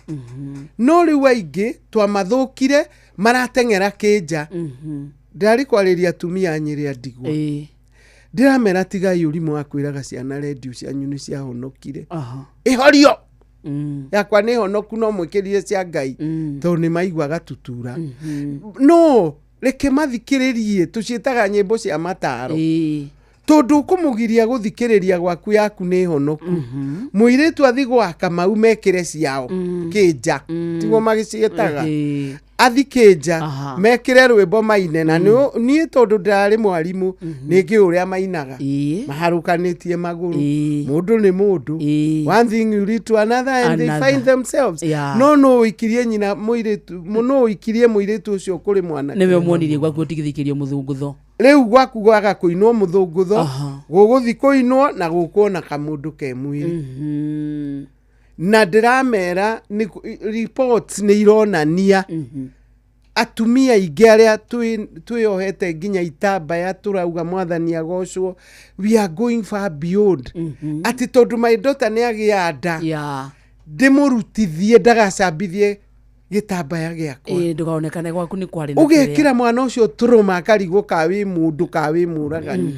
No rĩu aingĩ twamathũkire marateng'era kĩnja. Ndarĩ kwarĩria atumia Nyĩrĩ a ndigwa ndiramera tigai ũrimũ wa kwĩraga ciana redio cianyu nĩ ciahonokire. Ihorio yakwa nĩ honoku no mwĩkĩrire cia Ngai tondũ nĩ maiguaga tutura. No reke mathikĩrĩrie, tũciĩtaga nyĩmbo cia mataro tondu ũkũmũgiria gũthikĩrĩria gwaku yaku nĩ honoku. Mũirĩtu athi gwaka mau mekĩre ciao kĩnja tiguo magĩciĩtaga athi kĩnja mekĩre rwĩmbo maine na niĩ tondũ ndarĩ mwarimũ nĩngĩ ũrĩa mainaga maharũkanĩtie magũrũ. Mũndũ nĩ mũndũ, one thing you lead to another and they find themselves. No ũikirie nyina mũirĩtu, no ũikirie mũirĩtu ũcio kũrĩ mwana nĩwe muonirie gwaku ũtigithikĩrio mũthũngũtho. Rĩu gwaku gwaga kũinwo mũthũngũtho gũgũthi kũinwo na gũkuona kamũndũ ke mwĩrĩ. Na ndiramera reports nĩ ironania atumia aingĩ arĩa twĩohete nginya itambaya turauga mwathani agocwo, we are going far beyond. Ati tondu my daughter nĩ agĩa nda ndĩmũrutithie ndagacambithie gĩtambaya gĩakwa ndũgaonekane gwaku nĩ kwarĩ na ũgekĩra mwana ũcio tũrũma akarigwo ka wĩ mũndũ ka wĩ mũragani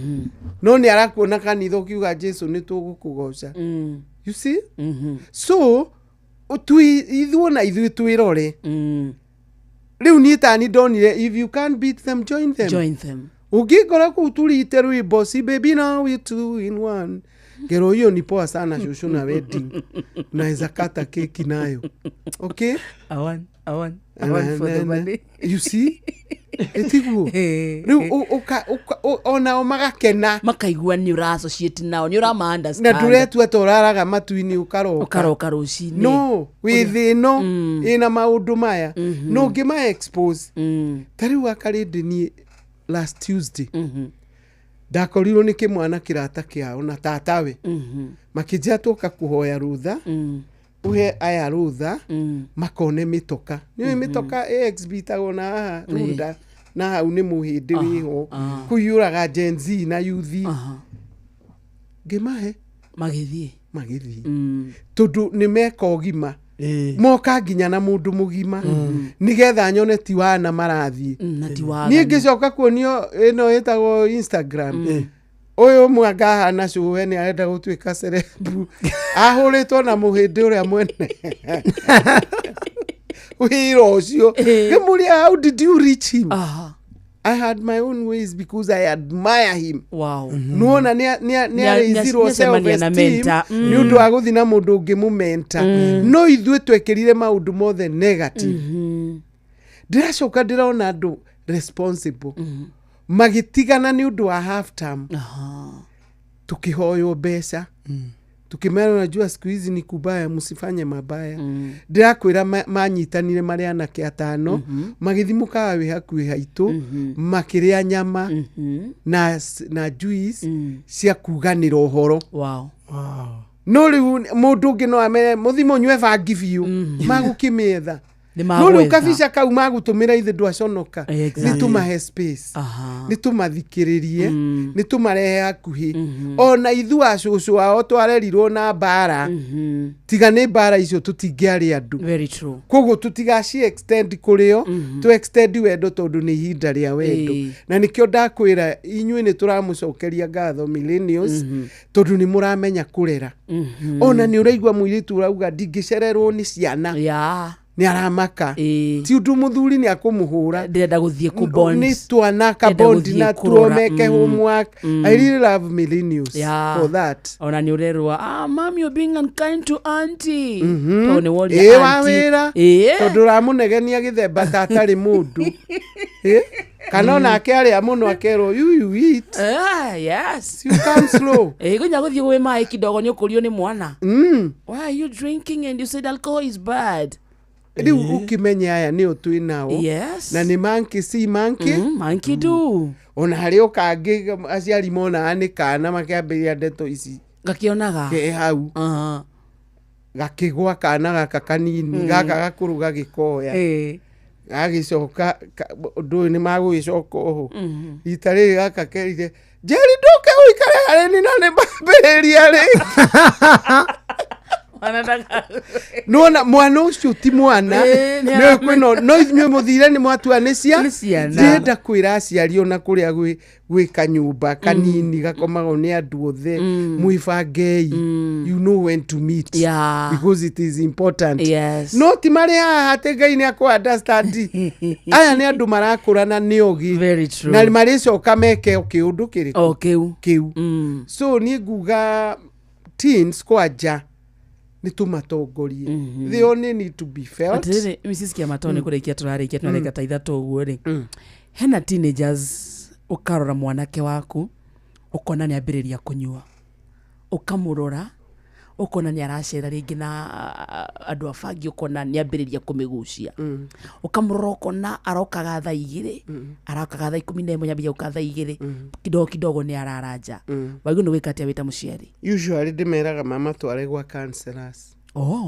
no nĩ arakuona kanitha ũkiuga Jesu nĩ tũgũkũgoca. You see? So ithuo na ithuĩ twĩrore. Rĩu niĩ tani ndonire if you can't beat them join them. Ũngĩkora kũu tũrite rwĩmbo si baby now we two in one. Ngero hiyo ni poa sana shushu na wedding. Unaweza kata keki nayo. Okay? I want for the money. You see? Etigu. Riu ona magakena makaigua ni ura associate nao ni ura ma understand. Na turetu atoraraga matuini ukaroka rucini. No, withino ina maundu maya. No ngima expose. Tariu akarindi ni last Tuesday. Ndakorirwo nĩ kĩmwana kĩrata kĩao na tatawe makĩnjia tũka kũhoya rutha uhe aya rutha makone mĩtoka nĩ mĩtoka AXB tagwo na haha runda na hau nĩ mũhĩndĩ wĩho kũiyũraga Gen Z na yuthi ngĩmahe magĩthiĩ tondũ nĩ meka ũgima moka nginya na mũndũ mũgima nigetha nyone ti wana marathiĩ niĩ ngĩcoka kuonio ĩno ĩtagwo Instagram Oyo mwanga hana cuwe ni arenda gutuika cerebu ahuritwo na muhindi uria mwene wira ucio ngimuria how did you reach him? I had my own ways because I admire him. Wow. Nuona ni zero self-esteem ni undu wa guthi na mundu ungi mumenta no ithue twekirire maundu mothe negative. Ndiracoka ndiraona andu responsible magitigana ni undu wa half term tukihoyo mbeca tukimera unajua siku hizi ni kubaya msifanye mabaya ndirakwira manyitanire mari anake atano magithimuka wi hakuhi haitu makiria nyama na juice cia kuganira uhoro. Wow. No riu mundu ungi no ame muthimo nywe bangi biu magukimietha no riu kabisha kau magutumira ithe ndwaconoka nitumahe space nitumathikiririe nitumarehe hakuhi ona ithu acucu ao twarerirwo na mbara tiga ni mbara icio tutingiari andu. Very true. Koguo tutigaci extend kurio tu extend wendo tondu ni ihinda ria wendo na nikio ndakwira inyuĩ ni turamucokeria ngatho millennials tondu ni muramenya kurera ona ni uraigwa muiritu urauga ndingicererwo ni ciana ni aramaka ti undu muthuri ni akumuhura ndirenda guthie ku bond ni twanaka bond na tuomeke homework. I really love millennials for that. Ona ni urerwa mom you're being unkind to auntie tone wori auntie tondu ramunegenia githemba tatari mundu kanona akearia muno akero you eat yes you come slow gunya guthie gwe mai kidogo ni ukurio ni mwana why are you drinking and you said alcohol is bad? Riu ukimenya aya ni utwi nao na ni monkey si monkey monkey do ona hari ukangi aciari mona ani kana makiambiria ndeto ici gakionaga ke hau gakigwa kana gaka kanini gaka gakuruga gikoya agicoka ndu ni magwicoka ho itari gaka kerire Jerry nduke uikare hari ni na ni mbambiria ri Nona mwana ucio ti mwana no kwino no ithimwe muthire ni mwatua ni cia ndenda kwira aciari ona kuria gwi kanyumba kanini gakomago ni andu othe muibangei you know when to meet because it is important. No ti mari hate Ngai ni aku understand aya ni andu marakurana ni ogi na mari coka meke kiundu kiu so ni nguga teens kwaja nitumatongorie they only need to be felt. Atire Mrs. Kiamatone kureikia turarikia tunareka ta ithatu uguo ri hena teenagers ukarora mwanake waku ukona ni ambiriria kunyua ukamurora ukona ni aracera ringi na andu afangi ukona ni ambiriria kumigucia ukamurora ukona arokaga thaa 2 arokaga thaa 11 nyambia uka thaa 2 kidogo kidogo ni araranja waigu ni wikatia wita muciari usually ndimeraga mama tware gwa counselors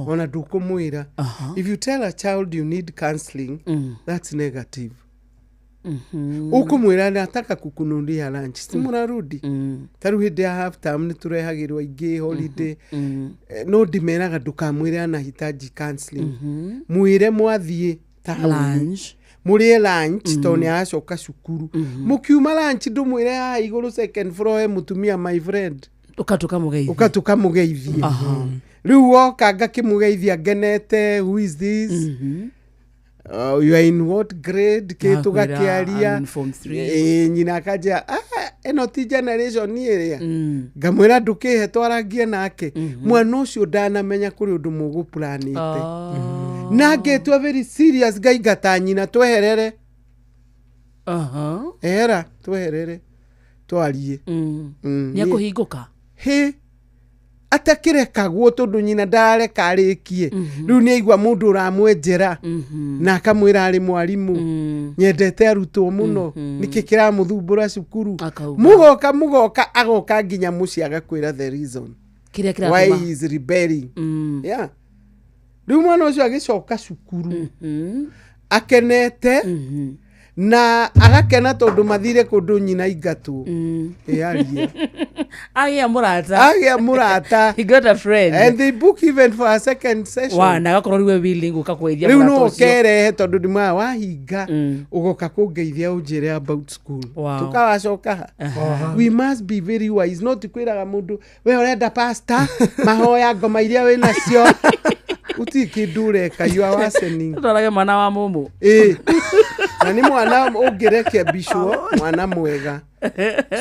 ona ndukumwira if you tell a child you need counseling that's negative ukumwira nataka kukununulia lunch simurarudi taru hindi ya half term ni turehagirwa ingi holiday no ndimeraga ndukamwire anahitaji counseling mwire mwathie lunch murie lunch to ni acoka cukuru mukiuma lunch ndumwire ha iguru second floor mutumia my friend ukatuka mugeithie riu woka ngakimugeithia ngenete who is this you are in what grade kitu gakiaria nyina akaja eno ti generation ni iria ngamwira ndukihe twarangie nake mwana ucio ndanamenya kuri undu mugu planite na ngetwa very serious Ngai ngata nyina tweherere era tweherere twarie ni akuhinguka atakirekagwo tondu nyina ndareka arikie riu ni aigua mundu uramwenjera na akamwira ari mwarimu nyendete arutwo muno niki kiramuthumbura cukuru mugoka agoka nginya muci agakwira the reason why he is rebelling riu mwana ucio agicoka cukuru akenete na agakena tondu mathire kundu nyina ingatu aria agia murata he got a friend and they book even for a second session wa na gakorwo riwe willing ukakwethia murata ucio riu no kerehe tondu ndima wahinga ugoka kungeithia unjire about school tukawacoka we must be very wise not kwiraga mundu we urenda pastor mahoya ngoma iria we nacio utikindureka you are worsening tutarage mwana wa mumu na ni mwana ungirekebishwo mwana mwega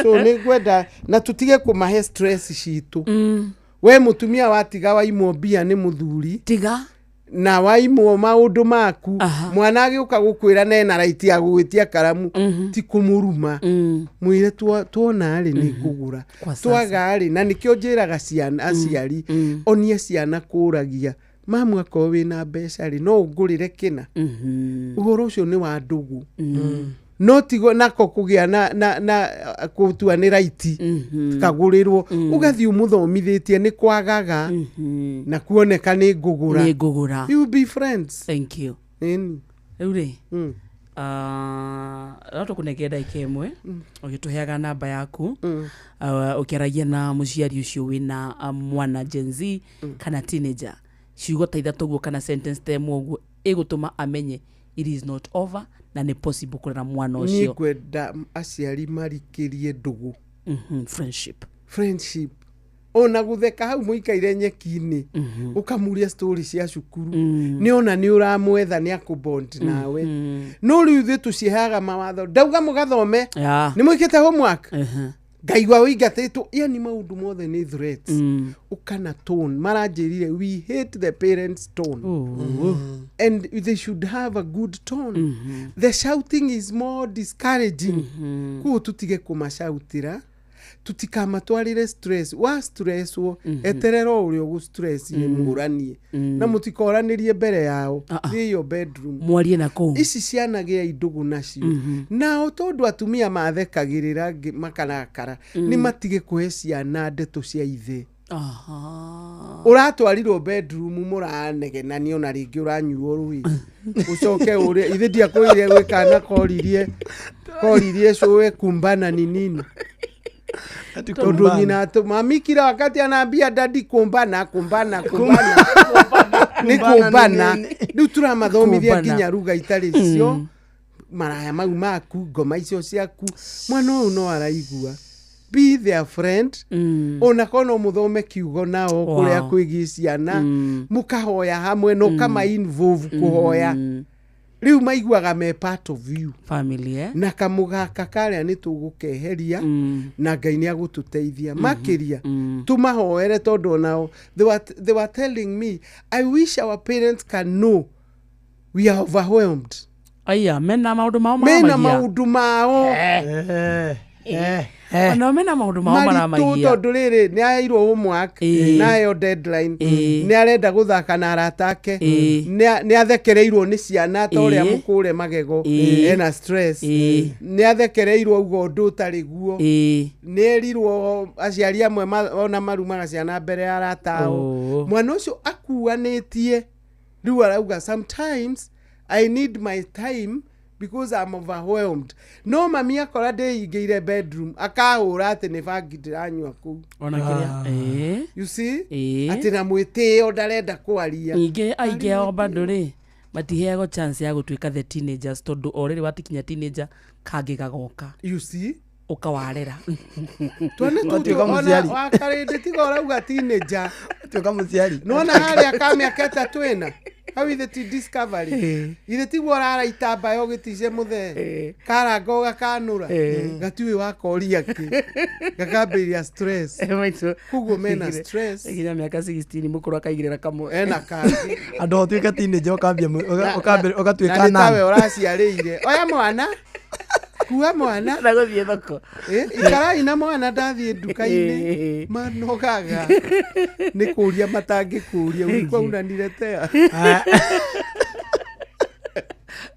so ni gwenda na tutige kumahe stress citu we mutumia watiga waimwo bia ni muthuri tiga na waimwo maundu maku mwana agiuka gukwira nena right ya gugwitia karamu ti kumuruma mwire tuona ari ni kugura twaga ari na nikio njiraga ciana aciari onie ciana kuragia mamu akoo wina mbeca ri no ngurire kina uhoro ucio ni wa ndugu no tigo nako kugia na kutua ni right kagurirwo ugathi umuthomithitie ni kwagaga na kuoneka ni ngugura you be friends. Thank you uri rato kunegenda ikemwe ugituheaga namba yaku ukiragia na muciari ucio wina mwana Gen Z kana teenager ciugo ta ithatu guo kana sentence temo guo igutuma amenye it is not over na ni possible kurera mwana ucio ni kwenda aciari marikirie ndugu friendship ona gutheka hau muikaire nyeki-ini ukamuria story cia cukuru ni ona ni uramwetha ni akubond nawe no riu thi tucihaga mawatho ndauga mugathome ni mwikite homework ngaigwa wigatitwo yani maundu mothe ni threats ukana tone maranjirire we hate the parents tone and they should have a good tone the shouting is more discouraging ku tutige kumashautira tutikamatwarire stress wa stress wo eterero uri ugu stress ni muranie na mutikoranirie mbere yao ni your bedroom mwarie na ko ici cianagia indugu nacio na tondu atumia mathekagirira makarakara ni matige kuhe ciana ndeto cia ithe uratwarirwo bedroom muranegena ni ona ringi uranyuo rui ucoke uri ithe dia kwire gwikana koririe cowe kumbana ni nini tondu nyina mami kila wakati anaambia dadi kumbana ni kumbana riu turamathomithia nginya ruga itari cio maraya mau maku ngoma icio ciaku mwana uyu no araigua be their friend ona kono muthome kiugo nao kuria kwigi ciana mukahoya hamwe no kama involve kuhoya riu maiguaga me part of you family na kamugaka karia ni tugukeheria na Ngai ni agututeithia makiria tumahoere tondu nao they were telling me I wish our parents can know we are overwhelmed aya mena maundu mao no mena maundu mao maramagia tondu riri ni airwo homework nayo deadline ni arenda guthaka na aratake ni athekereirwo ni ciana ta uria mukure magego ena stress ni athekereirwo ugo ndutari guo ni erirwo aciari amwe ona marumaga ciana mbere ya aratao mwana ucio akuanitie riu arauga sometimes I need my time because I'm overwhelmed. No mami akora ndeingire bedroom akahura ati ni bangi ndiranywa ku ona kiria you see ati na mwitio ndarenda kwaria inge aige o banduri matiheago chance ya gutwika the teenagers tondu already watikinya teenager kangi gagoka you see ukawarera twana tutuka muciari wakarinde tigora uga teenager tuka muciari nona hali akami aketa twena how is the discovery ile ti wora itamba yo gitice muthe karango gakanura gatiwe wakoria ki gakabiria stress maito kugo mena stress nginya miaka 16 mukuru akaigirira kamo ena kandi ando otwika teenager okambia ogatwika na nawe oraciarire oya mwana kuwa mwana na guthie thoko ikara ina mwana ndathie nduka-ini manogaga ni kuria matangi kuria ulikuwa unaniletea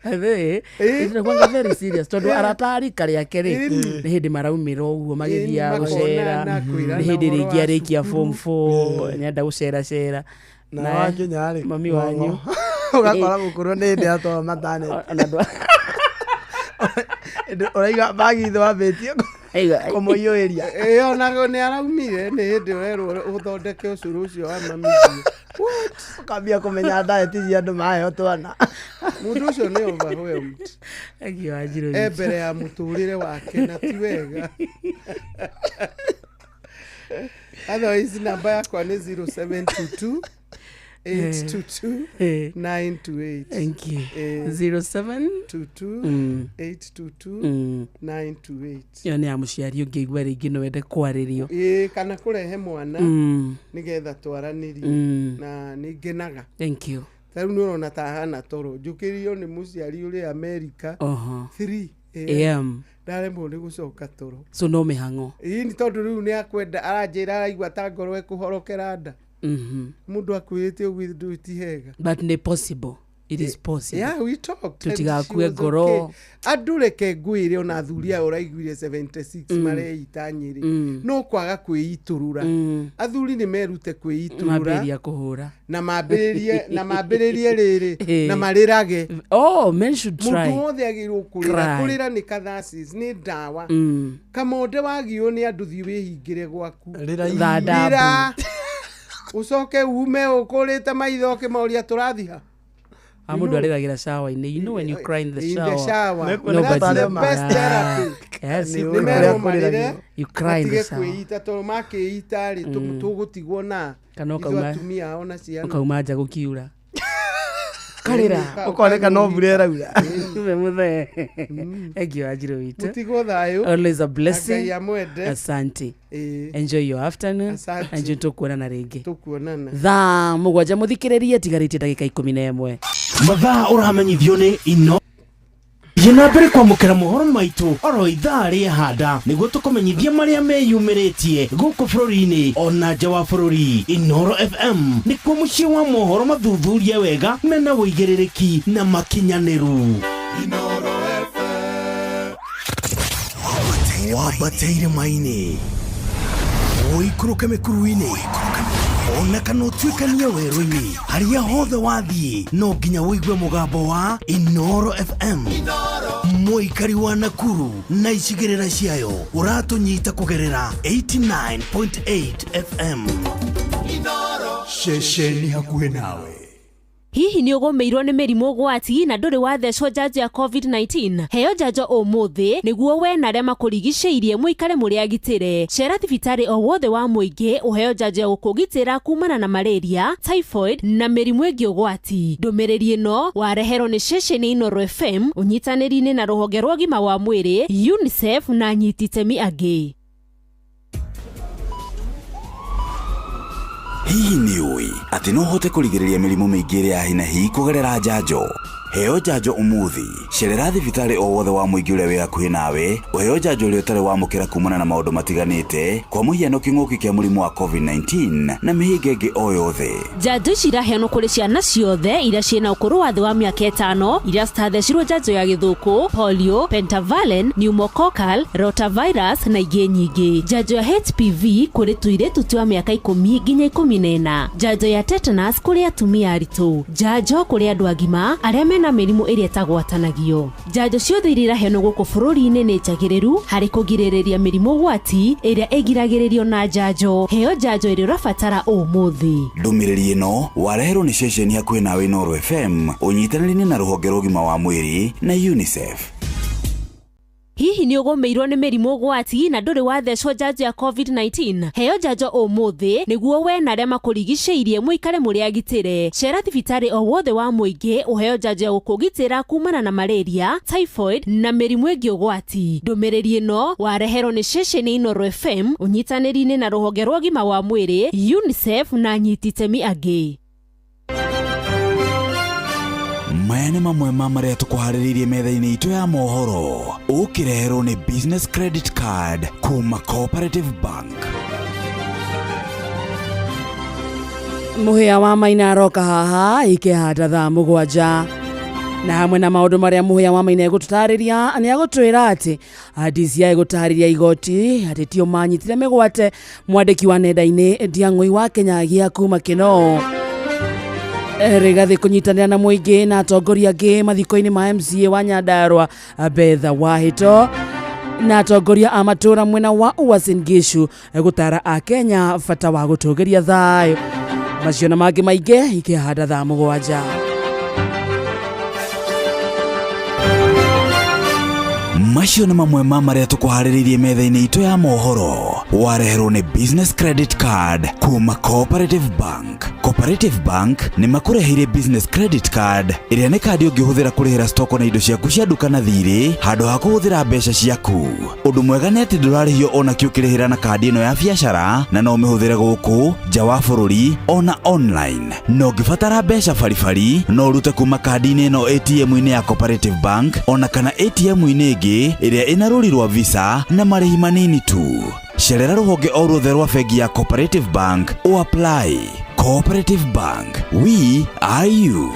Ave ina kwanga very serious tondu aratari karia keri ni hindi maraumira uguo magithia gucera ni hindi ringi arikia form 4 ni enda gucera na wakinyari mami wanyu ugakora mukuru ni ndi atwa matane Uraiga bagi thwa betio. Como yo area. Onago nĩ araumire nĩ hĩndĩ werwo ũthondeke ũcũrũ ũcio wa mami. Ukambia kũmenya diet cia andũ maheo twana. Mũndũ ũcio nĩ overwhelmed. Mbere ya mũtũrĩre wake na ti wega. Otherwise namba yakwa nĩ 0722 822 928. Thank you. 0722 822 928. Yo nĩ amuciari ũngĩigua rĩngĩ no wende kwarĩrio. Kana kũrehe mwana nĩgetha twaranĩrie na nĩngenaga. Thank you. Tarĩu nĩ ũrona ta hana toro njũkĩrio nĩ mũciari ũrĩ America 3 AM ndaremwo nĩ gũcoka toro. So no mĩhang'o. Nĩ tondũ rĩu nĩ akwenda aranjĩra araigua ta ngoro ĩkũhorokera nda. Mundu akwirite ũguo ti hega. But nĩ possible. It is possible. Yeah, we talked. Tutigakue ngoro. Andũ reke ngwĩre ona athuri aya ũraiguire 76 mareita Nyĩrĩ. No kwaga kwĩitũrũra. Athuri nĩ merute kwĩitũrũra. Mambĩrĩria kũhũra. Na mambĩrĩrie rĩrĩ na marĩrage. Oh, men should try. Mũndũ wothe agĩrĩirwo kũrĩra. Kũrĩra nĩ catharsis, nĩ ndawa. Kamonde wagio nĩ andũ thiĩ wĩhingĩre gwaku. Rĩra. Ucoke ume ũkũrĩte maitho ũkĩmoria tũrathiha. Mũndũ arĩragĩra shower-inĩ. You know when you cry in the shower. In the shower. That's the best therapy. Yes, you cry in the shower. Kwĩita tondũ makĩita rĩ tũgũtigwo na atumia ona ciana. Ũkauma nja gũkiura. Karĩra. Ũkoneka no mbura ĩraura. Tume mũthee. Thank you Wanjiru witũ. Mũtigo thayũ. Always a blessing. Ngai amwende. Asante. Enjoy your afternoon. Enjoy tũkuonana rĩngĩ. Tũkuonana. Thaa mũgwanja mũthikĩrĩrie tigarĩtie ndagĩka 11. Mathaa ũramenyithio nĩ ino thiĩ na mbere kwamũkĩra mohoro maitũ oro ithaa rĩa handa nĩguo tũkũmenyithia marĩa meyumĩrĩtie gũkũ bũrũri-inĩ ona nja wa bũrũri. Inooro FM nĩkuo mũciĩ wa mohoro mathuthurie wega mena wũigĩrĩrĩki na makinyanĩru. Inooro FM wabateire maini ũikũrũke mĩkuru-inĩ ona kana ũtuĩkanie werũ-inĩ harĩa hothe wathiĩ no nginya wĩigue mũgambo wa Inooro FM. Mũikari wa Nakuru na icigĩrĩra ciayo ũratũnyita kũgerera 89.8 FM. Inooro ceceni hakuhĩ nawe. Hihi nĩ ũgũmĩirwo nĩ mĩrimũ ũgwati na ndũrĩ wathecwo njanjo ya COVID-19? Heo njanjo ũmũthĩ nĩguo we na arĩa makũrigicĩirie mũikare mũrĩ agitĩre. Cera thibitarĩ o wothe wa mũingĩ ũheo njanjo ya gũkũgitĩra kumana na malaria, typhoid na mĩrimũ ĩngĩ ũgwati. Ndũmĩrĩri ĩno wareherwo nĩ ceceni Inooro FM ũnyitanĩri-inĩ na rũhonge rwa ũgima wa mwĩrĩ, UNICEF na anyiti itemi angĩ. Hihi nĩ ũĩ atĩ no ũhote kũrigĩrĩria mĩrimũ mĩingĩ ĩrĩa ya hi na hi kũgerera njanjo? Heo njanjo ũmũthĩ. Cerera thibitarĩ o wothe wa mũingĩ ũrĩa wĩ hakuhĩ nawe ũheo njanjo ũrĩa ũtarĩ wamũkĩra kumana na maũndũ matiganĩte kwa mũhiano kĩng'ũki kĩa mũrimũ wa COVID-19 na mĩhĩnga ĩngĩ o yothe. Njanjo ici iraheanwo kũrĩ ciana ciothe iria ciĩna ũkũrũ wa thĩ wa mĩaka 5 iria citathecirwo njanjo ya gĩthũkũ, polio, pentavalent, pneumococcal, rotavirus na ingĩ nyingĩ. Njanjo ya HPV kũrĩ tũirĩtu twa mĩaka 10 nginya 14. Njanjo ya tetanus kũrĩ atumia aritũ. Njanjo kũrĩ andũ agima arĩa mena mĩrimũ ĩrĩa ĩtagwatanagio. Njanjo ciothe iria iraheanwo gũkũ bũrũri-inĩ nĩ njagĩrĩru harĩ kũgirĩrĩria mĩrimũ ũgwati ĩrĩa ĩgiragĩrĩrio na njanjo. Heo njanjo ĩrĩa ũrabatara ũmũthĩ. Ndũmĩrĩri ĩno wareherwo nĩ ceceni hakuhĩ nawe Inooro FM ũnyitanĩri-inĩ na rũhonge rwa ũgima wa mwĩrĩ na UNICEF. Hihi nĩ ũgũmĩirwo nĩ mĩrimũ ũgwati na ndũrĩ wathecwo njanjo ya COVID-19? Heo njanjo ũmũthĩ nĩguo we na arĩa makũrigicĩirie mũikare mũrĩ agitĩre. Cera thibitarĩ o wothe wa mũingĩ ũheo njanjo ya gũkũgitĩra kumana na malaria, typhoid na mĩrimũ ĩngĩ ũgwati. Ndũmĩrĩri ĩno wareherwo nĩ ceceni Inooro FM ũnyitanĩri-inĩ na rũhonge rwa ũgima wa mwĩrĩ, UNICEF na anyiti itemi angĩ. Maya nĩ mamwe ma marĩa tũkũharĩrĩirie metha-inĩ itũ ya mohoro. Ũkĩreherwo nĩ business credit card kuma Cooperative Bank. Mũhĩa wa Maina aroka haha ikĩhata thaa mũgwanja. Na hamwe na maũndũ marĩa mũhĩa wa Maina egũtũtarĩria nĩ agũtwĩra atĩ DCI egũtarĩria igoti atĩ tio manyitire mĩgwate mwandĩki wa nenda-inĩ Ndiang'ui wa Kenya gĩa kuma Kinoo. rigathi kunyitanira na muingi na atongoria angi mathiko-ini ma MCA wa Nyandarua Betha Wahito na atongoria a matura mwena wa Uasin Gishu gutara a Kenya bata wa gutugiria thayo macio na mangi maingi ikihanda thaa 7. Macio na mamwe maria tukuhariririe metha-ini itu ya mohoro. Wareherwo ni business credit card kuma Cooperative Bank. Cooperative Bank ni makureheire business credit card iria ni kandi ungihuthira kurihira stoko na indo ciaku cia duka na thiri handu ha kuhuthira mbeca ciaku. Undu mwega ni ati ndurarihio ona kiukirihira na kandi ino ya biashara na no mihuthire guku nja wa bururi ona online. No ngibatara mbeca baribari no urute kuma kandi-ini ino ATM-ini ya Cooperative Bank ona kana ATM-ini ingi iria ina ruri rwa Visa na marihi manini tu. Cerera ruhonge o ruothe rwa bengi ya Cooperative Bank o apply. Cooperative Bank, we are you.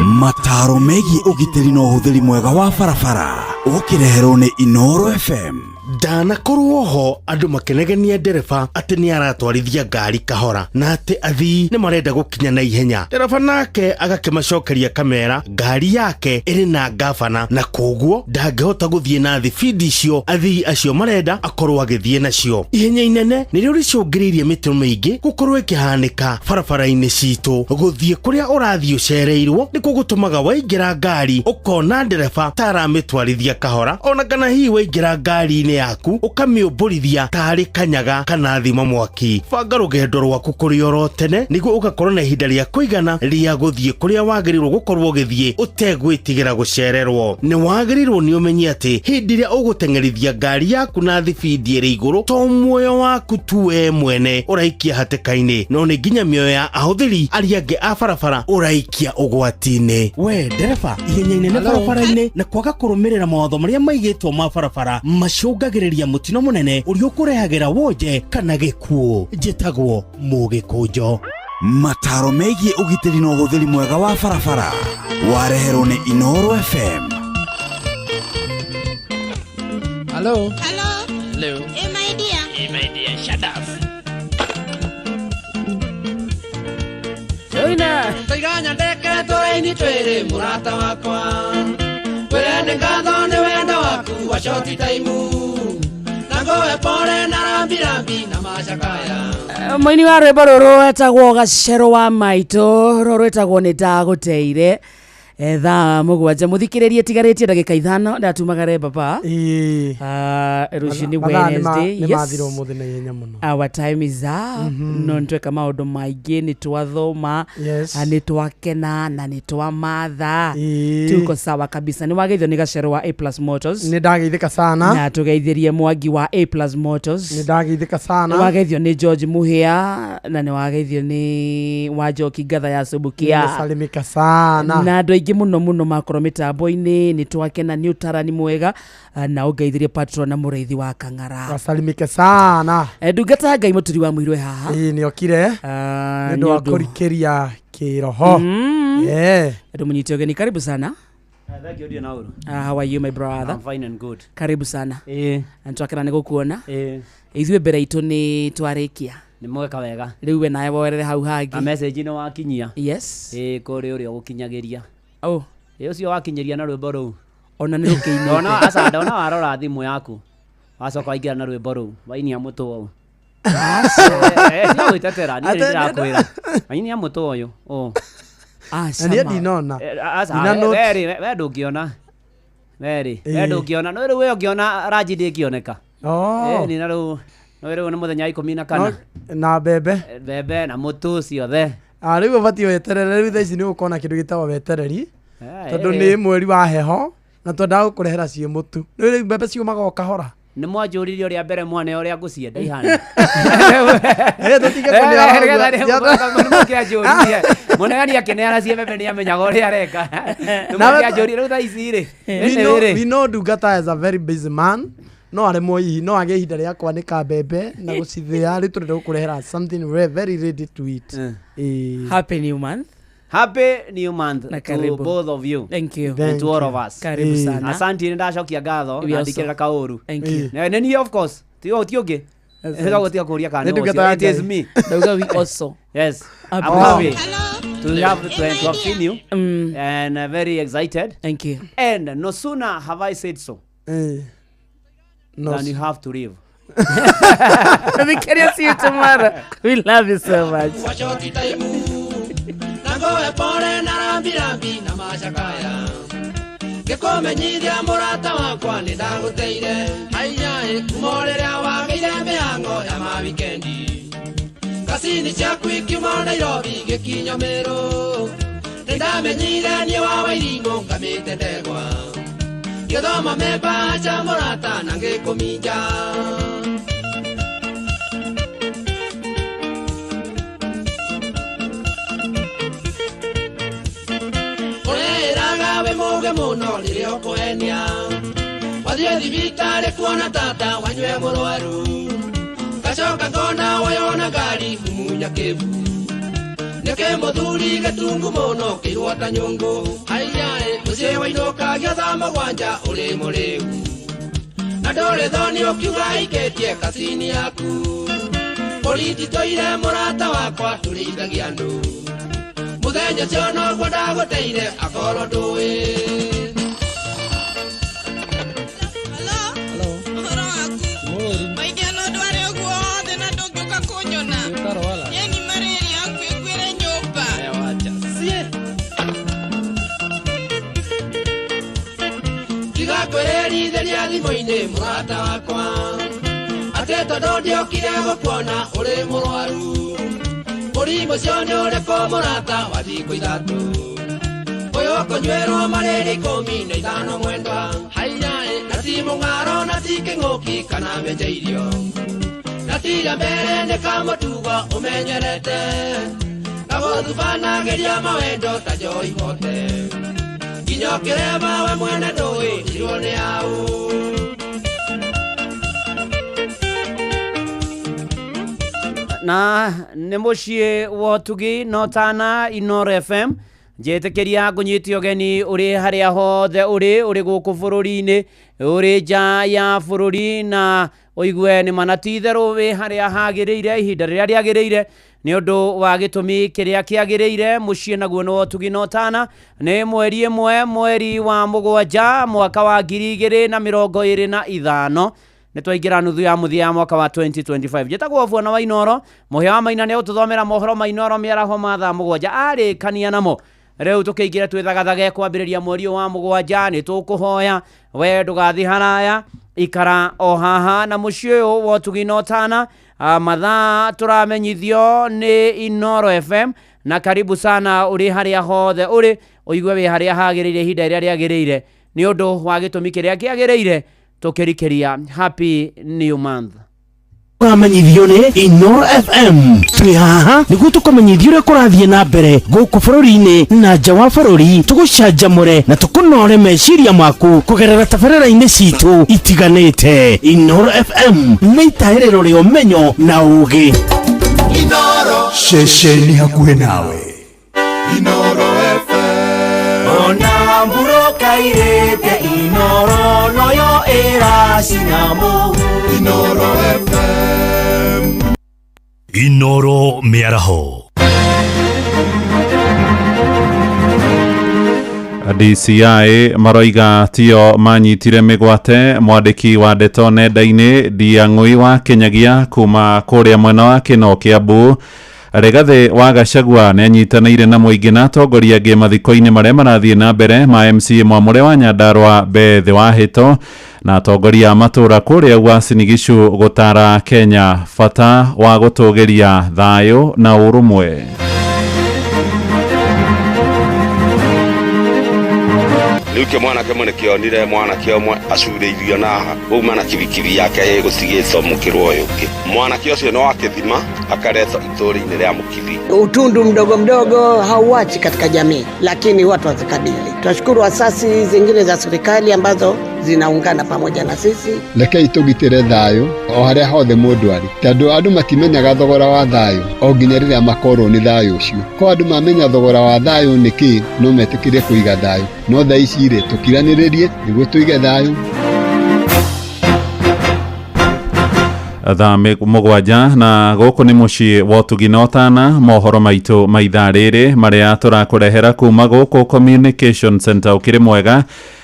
Mataro megi ugitiri no uhuthiri mwega wa barabara ukireherwo ni Inoro FM. Ndanakorwo ho andu makenegenia ndereba ati ni aratwarithia ngari kahora na ati athii ni marenda gukinya na ihenya. Ndereba nake agakimacokeria kamera ngari yake iri na gavana na koguo ndangihota guthie na thibidi icio athii acio marenda akorwo agithie nacio. Ihenya inene nirio ricungiriirie mitino mingi gukorwo ikihanika barabara-ini citu. Guthie kuria urathie ucereirwo ni kugutumaga waingira ngari ukona ndereba taramitwarithia kahora ona kana hi waingira ngari-ini yaku ukamiuburithia tari kanyaga kana thima mwaki. Banga rugendo rwaku kuri oro tene niguo ugakorwo na ihinda ria kuigana ria guthie kuria wagirirwo gukorwo githie utegwitigira gucererwo. Ni wagirirwo ni umenye ati hindi ria ugutengerithia ngari yaku na thibidi iri iguru to muoyo waku tu we mwene uraikia hatikaini no ni nginya mioyo ya ahuthiri aria angi a barabara uraikia ugwati-ini. We ndereba ihenya inene barabara-ini na kwaga kurumirira mawatho maria maigitwo ma barabara macungagiriria mutino munene uria ukurehagira wonje kana gikuo. Njitagwo Mugikunjo. Mataro megie ugitiri no uhuthiri mwega wa barabara wareherwo ni Inoro FM. Hello. Hello. Hello. Hey, my dear. Hey, my dear, shut up. Joina. Taiganya ndeke twaini twiri murata wakwa. Kwirene ngatho ni wendo waku wa shoti taimu. Nangowe pore na rambi na macakaya. Muini wa rwimbo ruru etagwo Gacero wa Maito ruru etagwo ni ndaguteire. Thaa 7 muthikiririe tigaritie ndagika 5 ndatumagare baba. Rushini Wednesday. Yes. Mathiro muthi na ihenya muno. Our time is up. No ntweka maundu maingi ni twathoma, ni twakena na ni twamatha. Tuko sawa kabisa. Ni wageithio ni Gacero wa A+ Motors. Ni ndageithika sana. Na tugeithirie Mwangi wa A+ Motors. Ni ndageithika sana. Ni wageithio ni George Muhia na ni wageithio ni Wanjoki Ngatha ya Subukia. Ni salimika sana. Na ndo muno makoro mitambo-ini ni twakena ni utarani mwega na ugeithirie patron na mureithi wa Kang'ara. Wasalimike sana. Ndungata Ngai muturi wa mwirwe haha. Ni okire. Ndo akurikiria kiroho. Ndo munyiti ogeni karibu sana. Thank you, dear Nauru. How are you, my brother? I'm fine and good. Karibu sana. Ntwakena ni gukuona. Ithuĩ mbere itu ni twarikia. Ni mweka wega. Riu we nawe worere hau hangi. A message no wakinyia. Yes. Kuri uri gukinyagiria. Oh. Ucio wakinyiria na rwimbo ruu. Ona ni rukiini. Ona asanda ona warora thimu yaku. Wacoka ingira na rwimbo ruu. Wainia mutu wau. Ni witetera ni ndirakwira. Wainia mutu uyu. Ni ndinona. We ndungiona. We ndungiona. No riu we ungiona Raji ndingioneka. Ni na riu no riu ni muthenya 14 na bebe na mutu ciothe. Riu bati weterere riu thaici ni ukona kindu gitagwo wetereri tondu ni mweri wa heho na twenda gukurehera cie mutu riu mbembe ciumaga o kahora. Ni mwanjuririe uria mbere mwane uria ngucienda ihana. Tutige kunia munegani akeneana cie mbembe ni amenyaga uria areka. Ni riu thaici ri. We know Ndungata is a very busy man. No aremwo hihi no age ihinda ria kwanika mbembe na gucithia ri turenda gukurehera something very ready to eat. Happy new month. Happy new month to both of you. Thank you. And to all of us. Karibu sana. Asante ni ndacokia ngatho na ndikira kauru. Thank you. Na ni of course. Ti ugi. Ega gotia kuria kana. It is me. We also. Yes. I'm happy to have seen you and very excited. Thank you. And no sooner have I said so than you have to leave. We can see you tomorrow. We love you so much. Gikumenyithia murata wakwa ni ndaguteire aiya kumorera wagire mihango ya ma weekendi kasini ciaku ikiuma Nairobi gikinya Meru ndamenyire ni wa Wairingo ngamite ndegwa githoma memba cha murata na ngikuminja muge muno riria ukwenia wathie thibitari kuona tata wanywe murwaru gacoka ngona wayona ngari mumunya kibu nike muthuri gatungu muno kirwata nyungu aiyae mucie wainuka giotha mugwanja uri muriu na ndore thoni ukiuga iketie kasini yaku politi toire murata wakwa turithagia andu muthenya ciono gwo ndaguteire akorwo ndui igakwererithiria thimũ-inĩ mũrata wakwa atĩ tondũ ndiokire gũkuona ũrĩ mũrwaru mũrimũ ũcio nĩ ũrĩkũ mũrata wa thikũ ithatũ ũyũ ũkũnyuĩrwo marĩria 15 mwendwa hainaĩ na ti mũng'aro na ti kĩng'ũki kana menja irio na tira mbere nĩ kamũtugo ũmenyerete na gũthubanagĩria mawendo ta njoi mote nginya ũkĩrema we mwene ndũĩ irwo nĩ yaũ na nĩ mũciĩ wa Ũtugi Notana Inooro FM njĩtĩkĩria ngũnyiti ũgeni ũrĩ harĩa hothe ũrĩ gũkũ bũrũri-inĩ ũrĩ nja ya bũrũri na ũigue nĩ manatitherũ wĩ harĩa hagĩrĩire ihinda rĩrĩa rĩagĩrĩire nĩ ũndũ wa gĩtũmi kĩrĩa kĩagĩrĩire mũciĩ naguo nĩ wa Ũtugi Notana nĩ mweri ĩmwe mweri wa mũgwanja mwaka wa 2025 nĩ twaingĩra nuthu ya mũthia ya mwaka wa 2025 njĩtagwo Bwana wa Inooro mũhĩa wa Maina nĩ ũtũthomera mohoro ma Inooro mĩaraho ma thaa mũgwanja arĩkania namo rĩu tũkĩingĩra twĩthagathage kwambĩrĩria mweri wa mũgwanja nĩ tũkũhoya we ndũgathi haraya ikara o haha na mũciĩ ũyũ wa Ũtugi Notana mathaa tũramenyithio nĩ Inooro FM na karibu sana ũrĩ harĩa hothe ũigue wĩ harĩa hagĩrĩire ihinda rĩrĩa rĩagĩrĩire nĩ ũndũ wa gĩtũmi kĩrĩa kĩagĩrĩire tũkĩrikĩria happy new month Kamenyithio nĩ Inooro FM twĩ haha nĩguo tũkamenyithio ũrĩa kũrathiĩ na mbere gũkũ bũrũri-inĩ na nja wa bũrũri tũgũcanjamũre na tũkũnore meciria maku kũgerera tabarĩra-inĩ citũ itiganĩte Inooro FM nĩ itaĩrĩro rĩa ũmenyo na ũũgĩ Inooro ceceni hakuhĩ nawe Inooro FM ona mbura kairĩte Inooro noyo ĩracina mũhu Inooro FM Inooro mĩaraho DCI maroiga tio manyitire mĩgwate mwandĩki wa ndeto nenda-inĩ Ndiang'ui wa Kinyagia kuma kũrĩa mwena wa Kĩno Kĩambu Rigathi wa Gachagua nĩ anyitanĩire na mũingĩ na atongoria angĩ mathiko-inĩ marĩa marathiĩ na mbere ma MCA Mwamũre wa Nyandarua Beth Wahĩto na atongoria matũra kũrĩa Uasin Gishu gũtara Kenya bata wa gũtũgĩria thayũ na ũrũmwe. Rĩu mwanake mũnene kĩonire mwanake ũmwe acurĩirio na uma na kibikibi yake gũtigĩcomokĩrwo ũyũ ũngĩ. Mwanake ũcio nĩ wa Kĩthima akaretwo itũũra-inĩ rĩa Mũkithi. Utundu mdogo mdogo hauachi katika jamii, lakini watu wazikabili. Tunashukuru asasi zingine za serikali ambazo zinaungana pamoja na sisi. Rekei tũgitĩre thayũ o harĩa hothe mũndũ arĩ, tondũ andũ matimenyaga thogora wa thayũ o nginya rĩrĩa makorwo nĩ thayũ ũcio. Ko andũ mamenya thogora wa thayũ nĩkĩ no metĩkĩre kũiga thayũ, no thaa ici rĩ tũkiranĩrĩrie nĩguo tũige thayũ. thaa mugwanja na guku ni mucii wa Tugina Otana. Mohoro maitu maithaa riri maria turakurehera kuma guku Communication Center ukiri mwega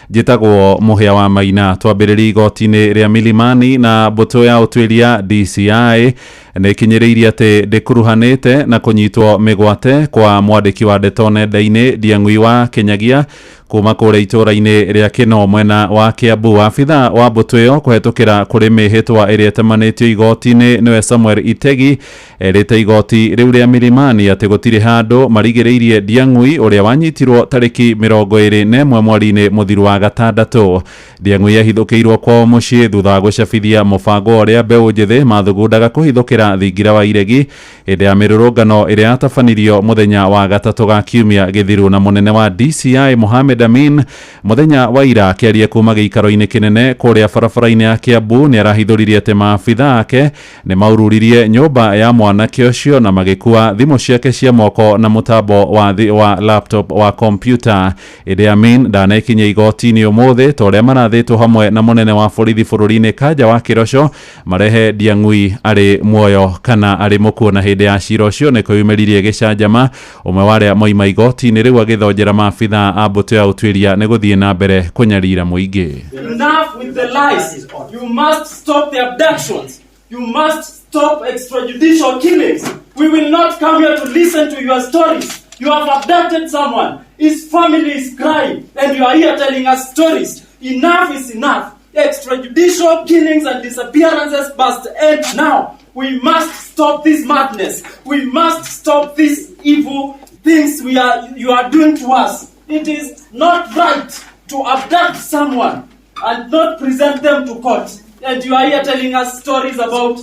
jitagwo Muhia wa Maina. Twambiririe igoti-ini ria Milimani na mbutu ya utwiria DCI ni kinyiriirie ati ndikuruhanite na kunyitwo migwate kwa mwandiki wa ndeto nenda-ini Ndiang'ui wa Kinyagia kuma kuria itura-ini ria Kino mwena wa Kiambu. Afitha wa mbutu iyo kuhetukira kuri mihitwa iria itemanitio igoti-ini niwe Samuel Itegi erite igoti riu ria Milimani ati gutiri handu marigiriirie Ndiang'ui uria wanyitirwo tariki 21 mweri-ini muthiru wa gatandatu. Ndiang'ui ahithukirwo kwa mucii thutha wa gucabithia mubango uria mbeu njithi mathugundaga kuhithukira thingira wa iregi hĩndĩ ya mirurungano iria yatabanirio muthenya wa gatatu ga kiumia Githiru. Na munene wa DCI Mohamed Amin muthenya wa ira akiaria kuma giikaro-ini kinene kuria barabara-ini ya Kiambu ni arahithuririe ati maabitha ake ni maururirie nyumba ya mwanake ucio na magikua thimu ciake cia moko na mutambo wa laptop wa kompyuta. Ĩndĩ Amin ndanekinyia igoti-ini umuthi toria marathitwo hamwe na munene wa borithi bururi-ini Kanja wa Kirosho marehe Ndiang'ui ari muoyo kana ari mukuo. Na hĩndĩ ya cira ucio ni kuyumĩririe gicanjama umwe wa aria moima igoti-ini riu agithonjera maabitha a mbutu ya utwiria ni guthie na mbere kunyarira muingi. Enough with the lies. You must stop the abductions. You must stop extrajudicial killings. We will not come here to listen to your stories. You have abducted someone. His family is crying and you are here telling us stories. Enough is enough. Extrajudicial killings and disappearances must end now. We must stop this madness. We must stop these evil things you are doing to us. It is not right to abduct someone and not present them to court. And you are here telling us stories about...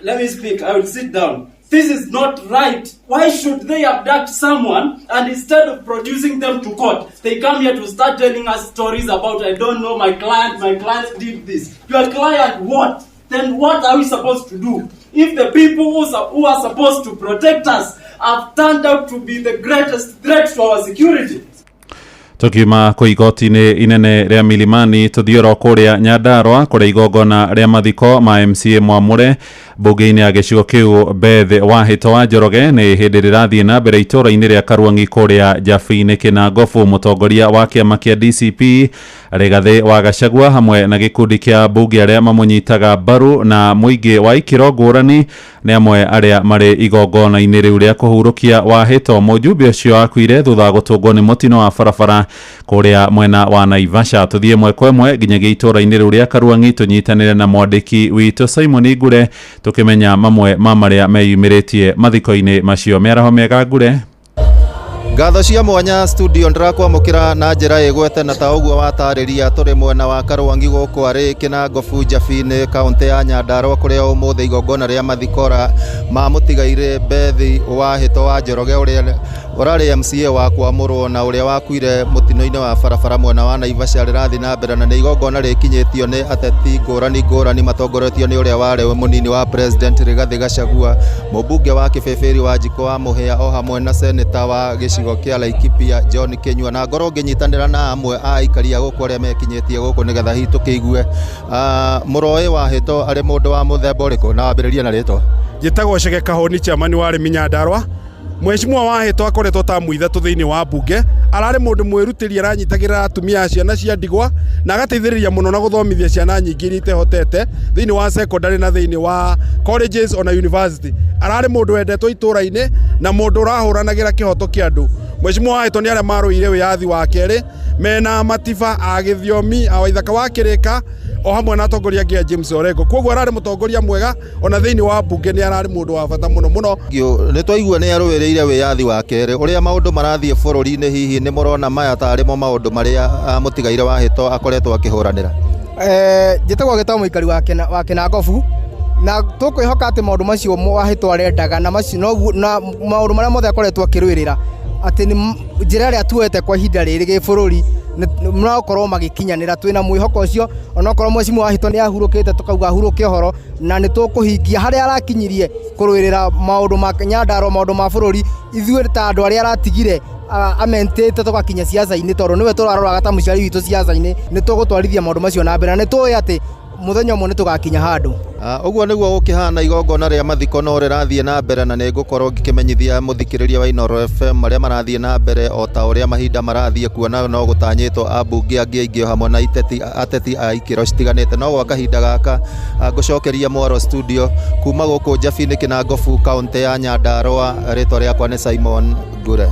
Let me speak. I will sit down. This is not right. Why should they abduct someone and instead of producing them to court, they come here to start telling us stories about, I don't know, my client did this. Your client what? Then what are we supposed to do? If the people who are supposed to protect us have turned out to be the greatest threat to our security. Tukiuma kwa igoti-ini inene ria Milimani tuthioro kuria Nyandarua kuria igongona ria mathiko ma MCA Mwamure bunge-ini ya gicigo kiu Beth Wahito wa Njoroge ni hindi rirathie na mbere itura-ini ria Karwangi kuria Jabi-ini Kinangofu. Mutongoria wa kiama kia DCP Rigathi wa Gachagua hamwe na gikundi kia bunge aria mamunyitaga mbaru na muingi wa ikiro ngurani ni amwe aria mari igongona-ini riu ria kuhurukia Wahito. Mujumbe ucio akuire thutha wa gutungwo ni mutino wa barabara kuria mwena wa Naivasha. Tuthie mwe kwa mwe nginyagia itura-ini riu ria Karwangi tunyitanire na mwandiki witu Simon Igure tukimenya mamwe ma maria meyumiritie mathiko-ini macio. Miaraho miega Ngure. Ngatho cia mwanya studio ndirakwamukira na njira igwete na ta uguo watariria turi mwena wa Karwangi guku ari Kinangofu Jabi-ini kaunti ya Nyandarua kuria umuthi igongona ria mathikora ma mutigaire Beth Wahito wa Njoroge uria urari MCA wa kwamurwo na uria wakuire mutino-ini wa barabara mwena wa Naivasha rirathi na mbere na igongona rikinyitio ni ateti ngurani matongoretio ni uria wari munini wa president Rigathi Gachagua, mubunge wa Kibeberi wa Njiko wa Muhia o hamwe na senator wa gicigo kia Laikipia John Kinyua, na ngoro nginyitanira na amwe a ikaria guku aria mekinyitie guku nigetha hitu kiigue. Muroi Wahito ari mundu wa muthemba uriku na wambiriria na ritwa? Njitagwo Chege Kahoni chairman wa arimi Nyandarua. Mheshimiwa Wahito akoretwo ta muithatũ thiini wa bunge, arari mundu mwirutiri aranyitagirira atumia ciana cia ndigwa na agateithĩrĩria muno na guthomithia ciana nyingi iria itehotete thiini wa secondary na thiini wa colleges ona university. Arari mundu wendetwo itura-ini na mundu urahuranagira kihoto kia andu. Mheshimiwa Wahito ni aria maruire wiyathi wa keri mena matiba a githiomi a waithaka wa kirika o hamwe na atongoria ngia James Orengo. Koguo arari mutongoria mwega ona thiini wa bunge ni arari mundu wa bata muno. Ni twaigua ni aruwiriire wiyathi wa keri uria maundu marathie bururi-ini, hihi ni murona maya tari mo maundu maria mutigaire Wahito akoretwo akihuranira? Njitagwo Gitau muikari wa Kinangofu na tukwihoka ati maundu macio Wahito arendaga na macio na maundu maria mothe akoretwo akirwirira ati ni njira ria tuwete kwa ihinda riri gibururi murakorwo magikinyanira. Twina mwihoko ucio onokorwo Mheshimiwa Wahito ni ahurukite tukauga ahuruke horo na ni tukuhingia haria arakinyirie kurwirira maundu ma Nyandarua, maundu ma bururi. Ithuĩ ta andu aria aratigire amentete tugakinya siasa-ini tondu niwe turaroraga ta muciari witu siasa-ini, ni tugutwarithia maundu macio na mbere. Ni tuĩ ati muthenya umwe nitugakinya handu. Uguo niguo gukihana igongona ria mathiko no rirathie na mbere na nigukorwo ngikimenyithia muthikiriria wa Inooro FM maria marathie na mbere o ta uria mahinda marathie kuona no gutanyitwo ambunge angi aingi hamwe na ateti a ikiro citiganite no gwa kahinda gaka ngucokeria Mwaro studio kuma guku Njabini Kinangofu kaunti ya Nyandarua. Ritwa riakwa ni Simon Ngure.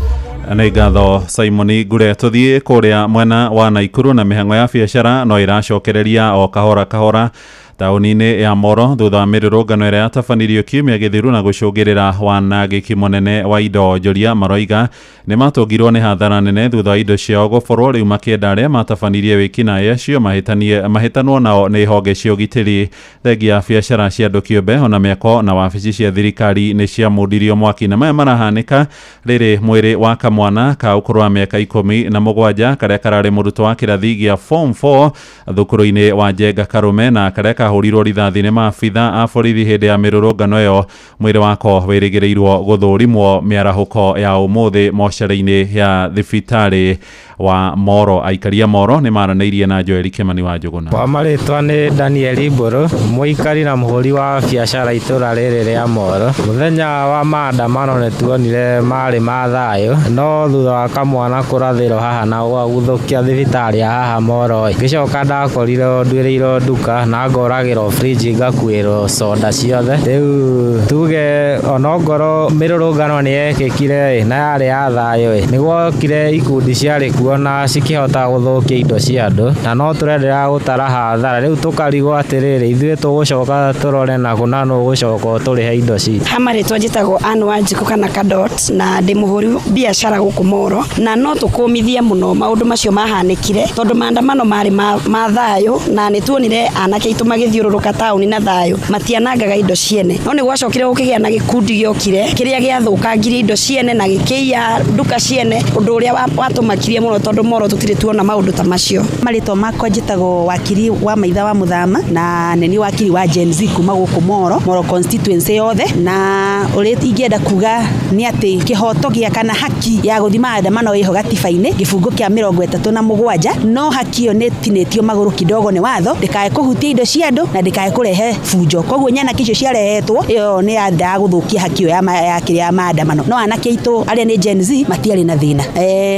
Nĩ ngatho Simon Ngure. Tuthie kuria mwena wa Naikuru na mihango ya biacara no iracokereria o kahora kahora tauni-inĩ ya Moro thutha wa mĩrũrũngano ĩrĩa yatabanirio kiumia gĩthiru na gũcũngĩrĩra wanangĩki mũnene wa indo njoria. Maroiga nĩ matũngirwo nĩ hathara nene thutha wa indo ciao gũborwo, rĩu makĩenda arĩa matabanirie wĩkinaĩ acio mahĩtanwo nao nĩ honge cia ũgitĩri. Thengia ya biacara cia andũ kĩũmbe ona mĩako na wabici cia thirikari nĩ ciamũndirio mwaki, na maya marahanĩka rĩrĩ mwĩrĩ wa kamwana ka ũkũrũ wa mĩaka 17 karĩa kararĩ mũrutwo wa kĩrathi gĩa form 4 thukuru-inĩ wa Njenga Karume na karĩa hurirwo rithathi nĩ maabitha a borithi hĩndĩ ya mĩrũrũngano ĩyo. Mwĩrĩ wako wĩrĩgĩrĩirwo gũthũrimwo mĩarahũko ya ũmũthĩ mocarĩ-inĩ ya thibitarĩ wa Moro. Aikaria Moro nĩ maranĩirie na Joel Kimani wa Njũgũna. Kwa marĩtwa nĩ Daniel Mburu, mũikari na mũhũri wa biacara itũra rĩrĩ rĩa Moro. Mũthenya wa maandamano nĩ tuonire marĩ ma thayũ, no thutha wa kamwana kũrathĩrwo haha na gũthũkia thibitarĩ ya haha Moro, ngĩcoka ndakorirwo nduĩrĩirwo nduka na ngoragĩrwo fridge ngakuĩrwo soda ciothe. Rĩu tuge onongorwo mĩrũrũngano nĩ yekĩkire na yarĩ ya thayũ, nĩ gwokire ikundi ciarĩ kuo na cikĩhota gũthũkia indo cia andũ, na no tũrendera gũtara hathara. Rĩu tũkarigwo atĩrĩrĩ, ithuĩ tũgũcoka tũrore na kuna nũ gũcoka tũrĩhe indo ciitũ. Hamarĩtwa njĩtagwo Anne Wanjikũ kana Kadot, na ndĩ mũhũri biacara gũkũ Moro, na no tũkũmithie mũno maũndũ macio mahanĩkire tondũ maandamano marĩ ma thayũ, na nĩ tuonire anake aitũ magĩthiũrũrũka taũni na thayũ matianangaga indo ciene, no nĩ gwacokire gũkĩgĩa na gĩkundi gĩokire kĩrĩa gĩathũkangirie indo ciene na gĩkĩiya nduka ciene, ũndũ ũrĩa watũmakirie mũno tondũ Moro tũtirĩ tuona maũndũ ta macio. Marĩtwa makwa njĩtagwo wakiri wa Maitha wa Mũthama na nĩ wakiri wa Gen Z kuma gũkũ Moro constituency yothe, na ũrĩa ingĩenda kuga nĩ atĩ kĩhoto gĩa kana haki ya gũthima maandamano ĩho gatiba-inĩ gĩbungo kĩa 37 no haki ĩyo nĩ tinĩtio magũrũ kidogo nĩ watho ndĩkae kũhutia indo cia andũ na ndĩkae kũrehe fujo. Koguo nyanake icio ciarehetwo ĩyo nĩ ya gũthũkia haki ĩyo ya kĩrĩa ya maandamano, no anake aitũ arĩa nĩ Gen Z matiarĩ na thĩna.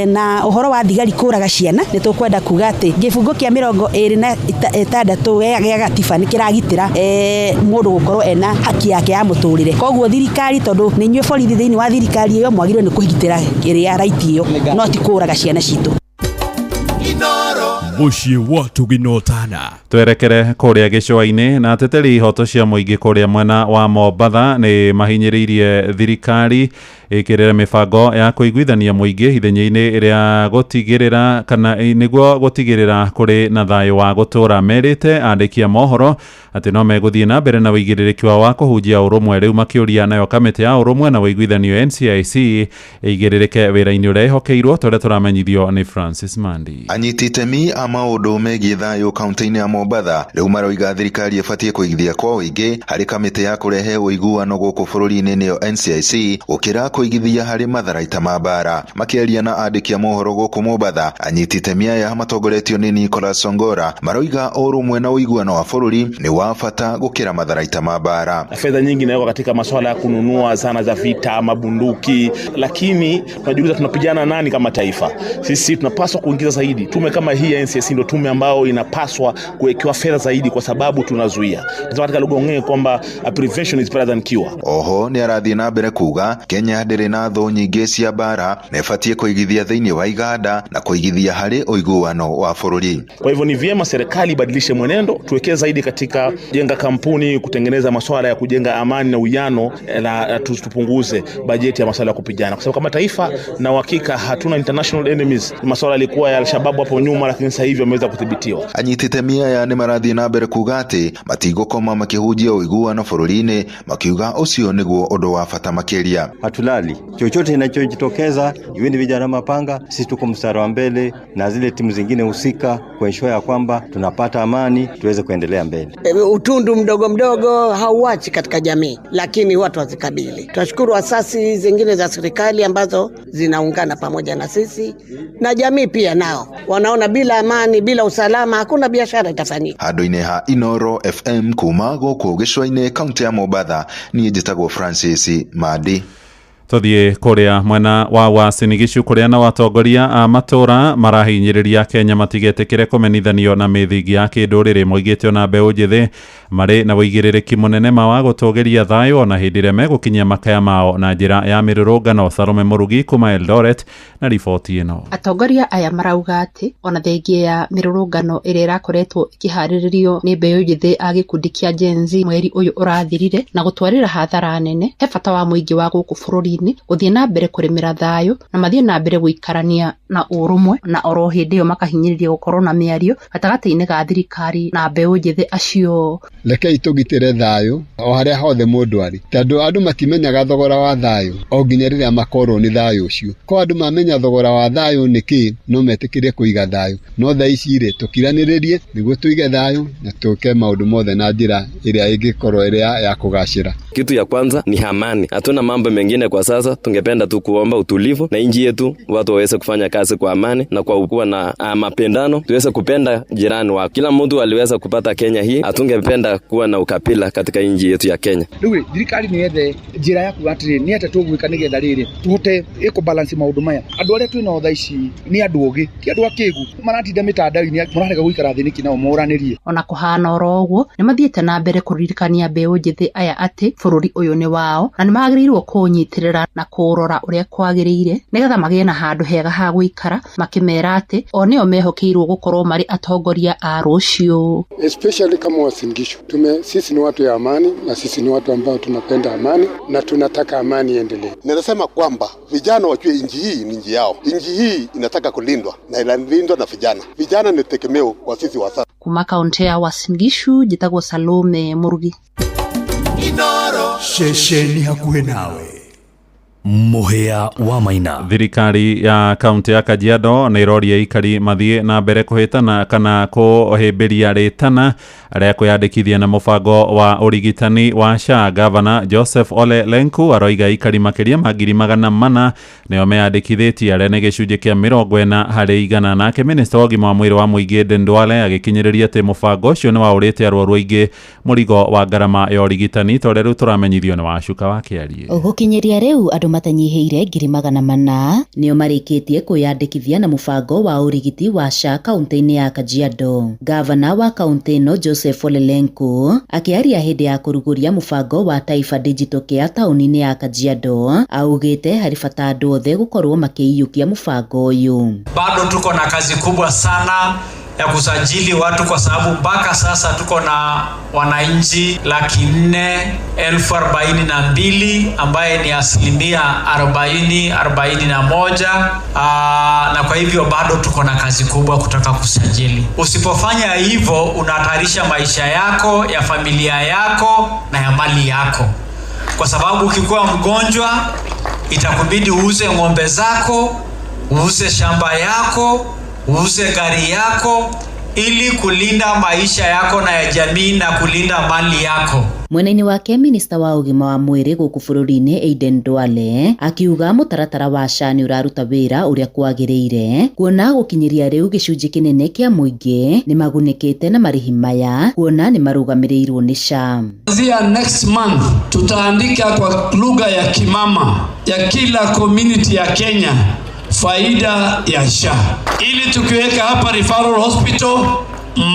Na ũhoro wa thigari kũraga ciana nĩ tũkwenda kuga atĩ gĩbungo kĩa 26 gĩa gatiba nĩ kĩragitĩra mũndũ gũkorwo ena haki yake ya mũtũrĩre. Koguo thirikari tondũ nĩ inyuĩ borithi thĩinĩ wa thirikari ĩyo mwagĩrĩirwo nĩ kũgitĩra ĩrĩa right ĩyo no ti kũraga ciana citũ. Muciĩ wa Tuginotana. Twerekere kũrĩa gĩcũa-inĩ na ateteri ihoto cia mũingĩ kũrĩa mwena wa Mombatha nĩ mahinyĩrĩirie thirikari ĩkĩrĩre mĩbango ya kũiguithania mũingĩ ithenya-inĩ rĩa gũtigĩrĩra kana nĩguo gũtigĩrĩra kũrĩ na thayũ wa gũtũra. Merĩte andĩki a mohoro atĩ no megũthiĩ na mbere na wĩigĩrĩrĩki wao wa kũhunjia ũrũmwe, rĩu makĩũria nayo kamĩtĩ ya ũrũmwe na wĩiguithanio NCIC ĩigĩrĩrĩke wĩra-inĩ ũrĩa ĩhokeirwo, tũrĩa tũramenyithio nĩ Francis Mandi. Anyiti itemi a maũndũ megiĩ thayũ kaunti-inĩ ya Mombatha rĩu maroiga thirikari ĩbatiĩ kũigithia kwa ũingĩ harĩ kamĩtĩ ya kũrehe ũiguano gũkũ bũrũri-inĩ nĩyo NCIC gũkĩra kũigithia harĩ matharaita ma bara. Makĩaria na andĩki a mohoro gũkũ Mombatha, anyiti itemi aya matongoretio nĩ Nicholas Ongora maroiga ũrũmwe na ũiguano wa bũrũri nĩ wa bata gũkĩra matharaita ma bara. Fedha nyingi inawekwa katika masuala ya kununua zana za vita, mabunduki, lakini tunajiuliza tunapigana nani kama taifa? Sisi tunapaswa kuingiza zaidi. Tume kama hii ya NCIC ndio tume ambao inapaswa kuwekewa fedha zaidi kwa sababu tunazuia. Tunasema katika lugha ng'e kwamba prevention is better than cure. Oho ni arathi na mbere kuga Kenya ndĩrĩ na thũ nyingĩ cia bara na ĩbatiĩ kũigithia thĩinĩ wa iganda na kũigithia harĩ ũiguano wa bũrũri. Kwa hivyo ni vyema serikali ibadilishe mwenendo, tuwekee zaidi katika jenga kampuni, kutengeneza masuala ya kujenga amani na uwiano, na tupunguze bajeti ya masuala ya kupigana, kwa sababu kama taifa na uhakika hatuna international enemies. Masuala yalikuwa ya Al-Shabaab hapo nyuma, lakini sasa hivi wameweza kudhibitiwa. Anyiti itemi aya nĩ marathi na mbere kuga atĩ matigũkoma makĩhunjia ũiguano bũrũri-inĩ, makiuga ũcio nĩguo ũndũ wa bata makĩria. halali. Chochote kinachojitokeza, iwe ni vijana mapanga, sisi tuko mstari wa mbele na zile timu zingine husika kuensure ya kwamba tunapata amani tuweze kuendelea mbele. Utundu mdogo mdogo hauachi katika jamii, lakini watu wazikabili. Tunashukuru asasi zingine za serikali ambazo zinaungana pamoja na sisi, na jamii pia nao wanaona bila amani, bila usalama hakuna biashara itafanyika. Handu-inĩ ha Inoro FM kuma gũkũ gĩcũa-inĩ kaunti ya Mombatha, niĩ njĩtagwo Francis Madi. Tuthie kuria mwena wa Uasin Gishu kuria na watongoria a matura marahinyiriria Kenya matigetekire kumenithanio na mithingi ya kinduriri moigite na mbeu njithi mari na wigirирiki munene wa gutogeria thayo ona hindire megukinyia makaya mao na njira ya mirurungano. Salome Murugi kuma Eldoret na riboti ino. Atongoria aya marauga ati ona thengia ya mirurungano iria irakoretwo ikihariririo ni mbeu njithi a gikundi kia Gen Z mweri uyu urathirire na gutwarira hathara nene, he bata wa muingi wa guku bururi guthie na mbere kurimira thayo na mathie na mbere guikarania na urumwe na oro hindi yo makahinyiriria gukorwo na miario gatagati-ini ga thirikari na mbeu njithi acio. Rekei tugitire thayo o haria hothe mundu ari, tondu andu matimenyaga thogora wa thayo o nginya riria makorwo ni thayo ucio. Ko andu mamenya thogora wa thayo niki no metikirie kuiga thayo, no tha ici ri tukiraniririe niguo tuige thayo na tuke maundu mothe na njira iria ingikorwo iria ya kugacira. Kitu ya kwanza ni amani. Hatuna mambo mengine kwa sasa, tungependa tu kuomba utulivu na nchi yetu, watu waweze kufanya kazi kwa amani na kwa kuwa na mapendano, tuweze kupenda jirani wao. Kila mtu aliweza kupata Kenya hii, hatungependa kuwa na ukabila katika nchi yetu ya Kenya. Riu thirikari ni yethe njira ya kugatiri ni ate tugwika nigetha riri tuhote balance maundu maya. Andu aria twina otha ici ni andu ogi, ti andu akigu maratinda mitandao-ini mararega guikara thiniki nao moranirie. Ona kuhana oro uguo ni mathiete na mbere kuririkania mbeu njithi aya ati bururi uyu ni wao na ni magiriirwo kunyitirira na kurora uria kwagiriire nigetha magie na handu hega ha guikara, makimera ati o nio mehokeirwo gukorwo mari atongoria a rucio. Especially kama Uasin Gishu, sisi ni watu ya amani na sisi ni watu ambao tunapenda amani na tunataka amani iendelee. Ninasema kwamba vijana wajue nchi hii ni nchi yao. Nchi hii inataka kulindwa na inalindwa na vijana. Vijana ni tegemeo kwa sisi wa sasa. Kuma kaunti ya Uasin Gishu, njitagwo Salome Murugi. Inoro shesheni hakuhe nawe. Muhia wa Maina. Thirikari ya kaunti ya Kajiado na iroria ikari mathie na mbere kuhitana kana kuhimbiria ritana aria kuyandikithia na mubango wa urigitani wa SHA. Governor Joseph Ole Lenku aroiga ikari makiria magiri 400 nio meyandikithitie aria ni gicunji kia 40% nake minister wa ũgima wa mwĩrĩ wa mũingĩ Aden Duale agikinyiriria ati mubango ucio ni wa urite arwaru aingi murigo wa garama ya urigitani tore riu turamenyithio ni wacuka wa kiarie. Gukinyiria riu andu matanyihiire 400 nio marikitie kuyandikithia na mubango wa urigiti wa SHA kaunti-ini ya Kajiado. Governor wa kaunti ino Joseph Ole Lenku akiaria hindi ya kuruguria mubango wa Taifa Digital Care tauni-ini ya Kajiado augite hari bata andu othe gukorwo makiiyukia mubango uyu. Bado tuko na kazi kubwa sana ya kusajili watu kwa sababu mpaka sasa tuko na wananchi 442,000 ambaye ni 41%. Na kwa hivyo bado tuko na kazi kubwa kutaka kusajili. Usipofanya hivyo unahatarisha maisha yako, ya familia yako na ya mali yako. Kwa sababu ukikuwa mgonjwa itakubidi uuze ng'ombe zako, uuze shamba yako, uuze gari yako ili kulinda maisha yako na ya jamii na kulinda mali yako. Mwena-ini wake minista wa ũgima wa mwĩrĩ gũkũ bũrũri-inĩ Aden Duale akiuga mũtaratara wa SHA ni ũraruta wĩra ũrĩa kwagĩrĩire, kuona gũkinyiria rĩu gĩcunjĩ kĩnene kĩa mũingĩ ni magunĩkĩte na marĩhi maya, kuona ni marũgamĩrĩirwo nĩ SHA. Kuanzia next month tutaandika kwa lugha ya kimama ya kila community ya Kenya faida ya SHA, ili tukiweka hapa referral hospital,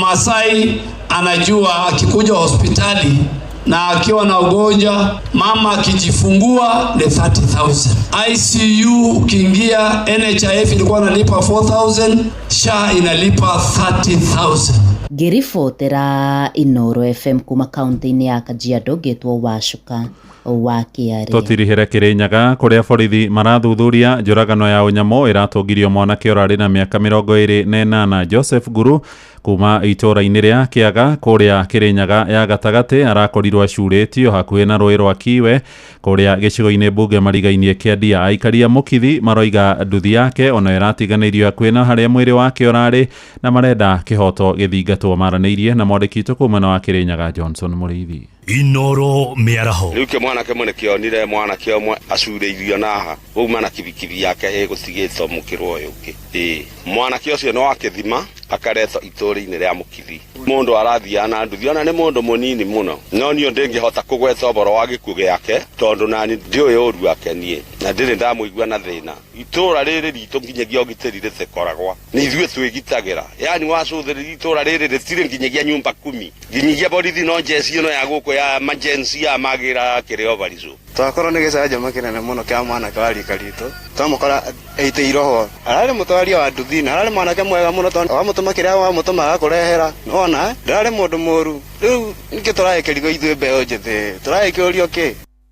Masai anajua akikuja hospitali na akiwa na ugonjwa, mama akijifungua ni 30,000. ICU ukiingia NHIF ilikuwa inalipa 4,000, SHA inalipa 30,000. ngiribotera Inoro FM kuma kaunti-inĩ ya Kajiado ngĩtwo Wacuka wa Kĩarĩ. Tũtirihĩre Kĩrĩnyaga kũrĩa borithi marathuthuria njũragano ya ũnyamũ ĩratongirio mwanake ũrarĩ na mĩaka 28 Joseph Guru kuma itũra-inĩ rĩa Kĩaga kũrĩa Kĩrĩnyaga ya gatagatĩ arakorirwo acurĩtio hakuhĩ na rũĩ rwa Kiwe kũrĩa gĩcigo-inĩ mbunge marigainie Kĩandia. Aikaria mũkithi maroiga nduthi yake ona ĩratiganĩirio hakuhĩ na harĩa mwĩrĩ wake ũrarĩ na marenda kĩhoto gĩthingatwo. Maranĩirie na mwandĩki witũ kuma wa Kĩrĩnyaga Johnson Mũrĩithi. Inoro mĩaraho rĩu ke mwanake mũne kĩonire mwanake ũmwe acurĩirio naha wauma na kibikibi yake gũtigĩtwo mũkĩrwo ũyũ ũngĩ. Mwanake ũcio no akĩthima akaretwo itũũra-inĩ rĩa mũkithi. Mũndũ arathiaga na nduthi ona nĩ mũndũ mũnini mũno, no niĩ ndĩngĩhota kũgweta ũboro wa gĩkuũ gĩake tondũ nani ndiũĩ ũru wake niĩ na ndĩrĩ ndamũigua na thĩna. Itũũra rĩrĩ ritũ nginyagia ũgitĩri rĩtikoragwo, nĩ ithuĩ twĩgitagĩra. Yani wacũthĩrĩria itũũra rĩrĩ rĩtirĩ nginyagia nyumba 10, nginyagia borithi no njeci ĩno ya gũkũ ya emergency ya magira kĩrĩa obarizo. Twakorwo nĩ gĩcanjama kĩnene mũno kĩa mwanake wa rika ritũ, twamũkora eitĩirwo ho. Ararĩ mũtwaria wa nduthi na ararĩ mwanake mwega mũno tondũ wamũtũma kĩrĩa wamũtũma agakũrehera. Nona ndararĩ mũndũ mũru. Rĩu nĩkĩ tũragĩkĩrigwo ithuĩ mbeũ njĩthĩ, tũragĩkĩũrio kĩ?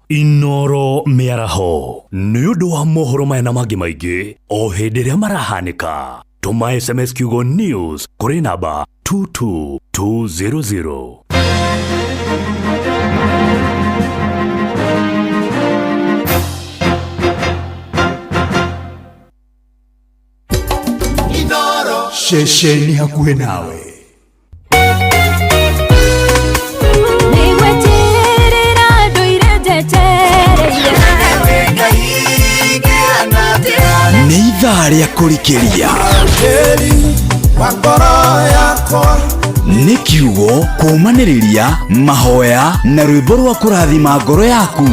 Inoro mĩaraho nĩ ũndũ wa mohoro maya na mangĩ maingĩ o hĩndĩ ĩrĩa marahanĩka. Tũma SMS kiugo news kũrĩ namba 22200. Inoro shesheni hakuhĩ nawe. Nĩ ithaa rĩa kũrikĩria nĩ kiugo kũmanĩrĩria mahoya na rwĩmbo rwa kũrathima ngoro yaku.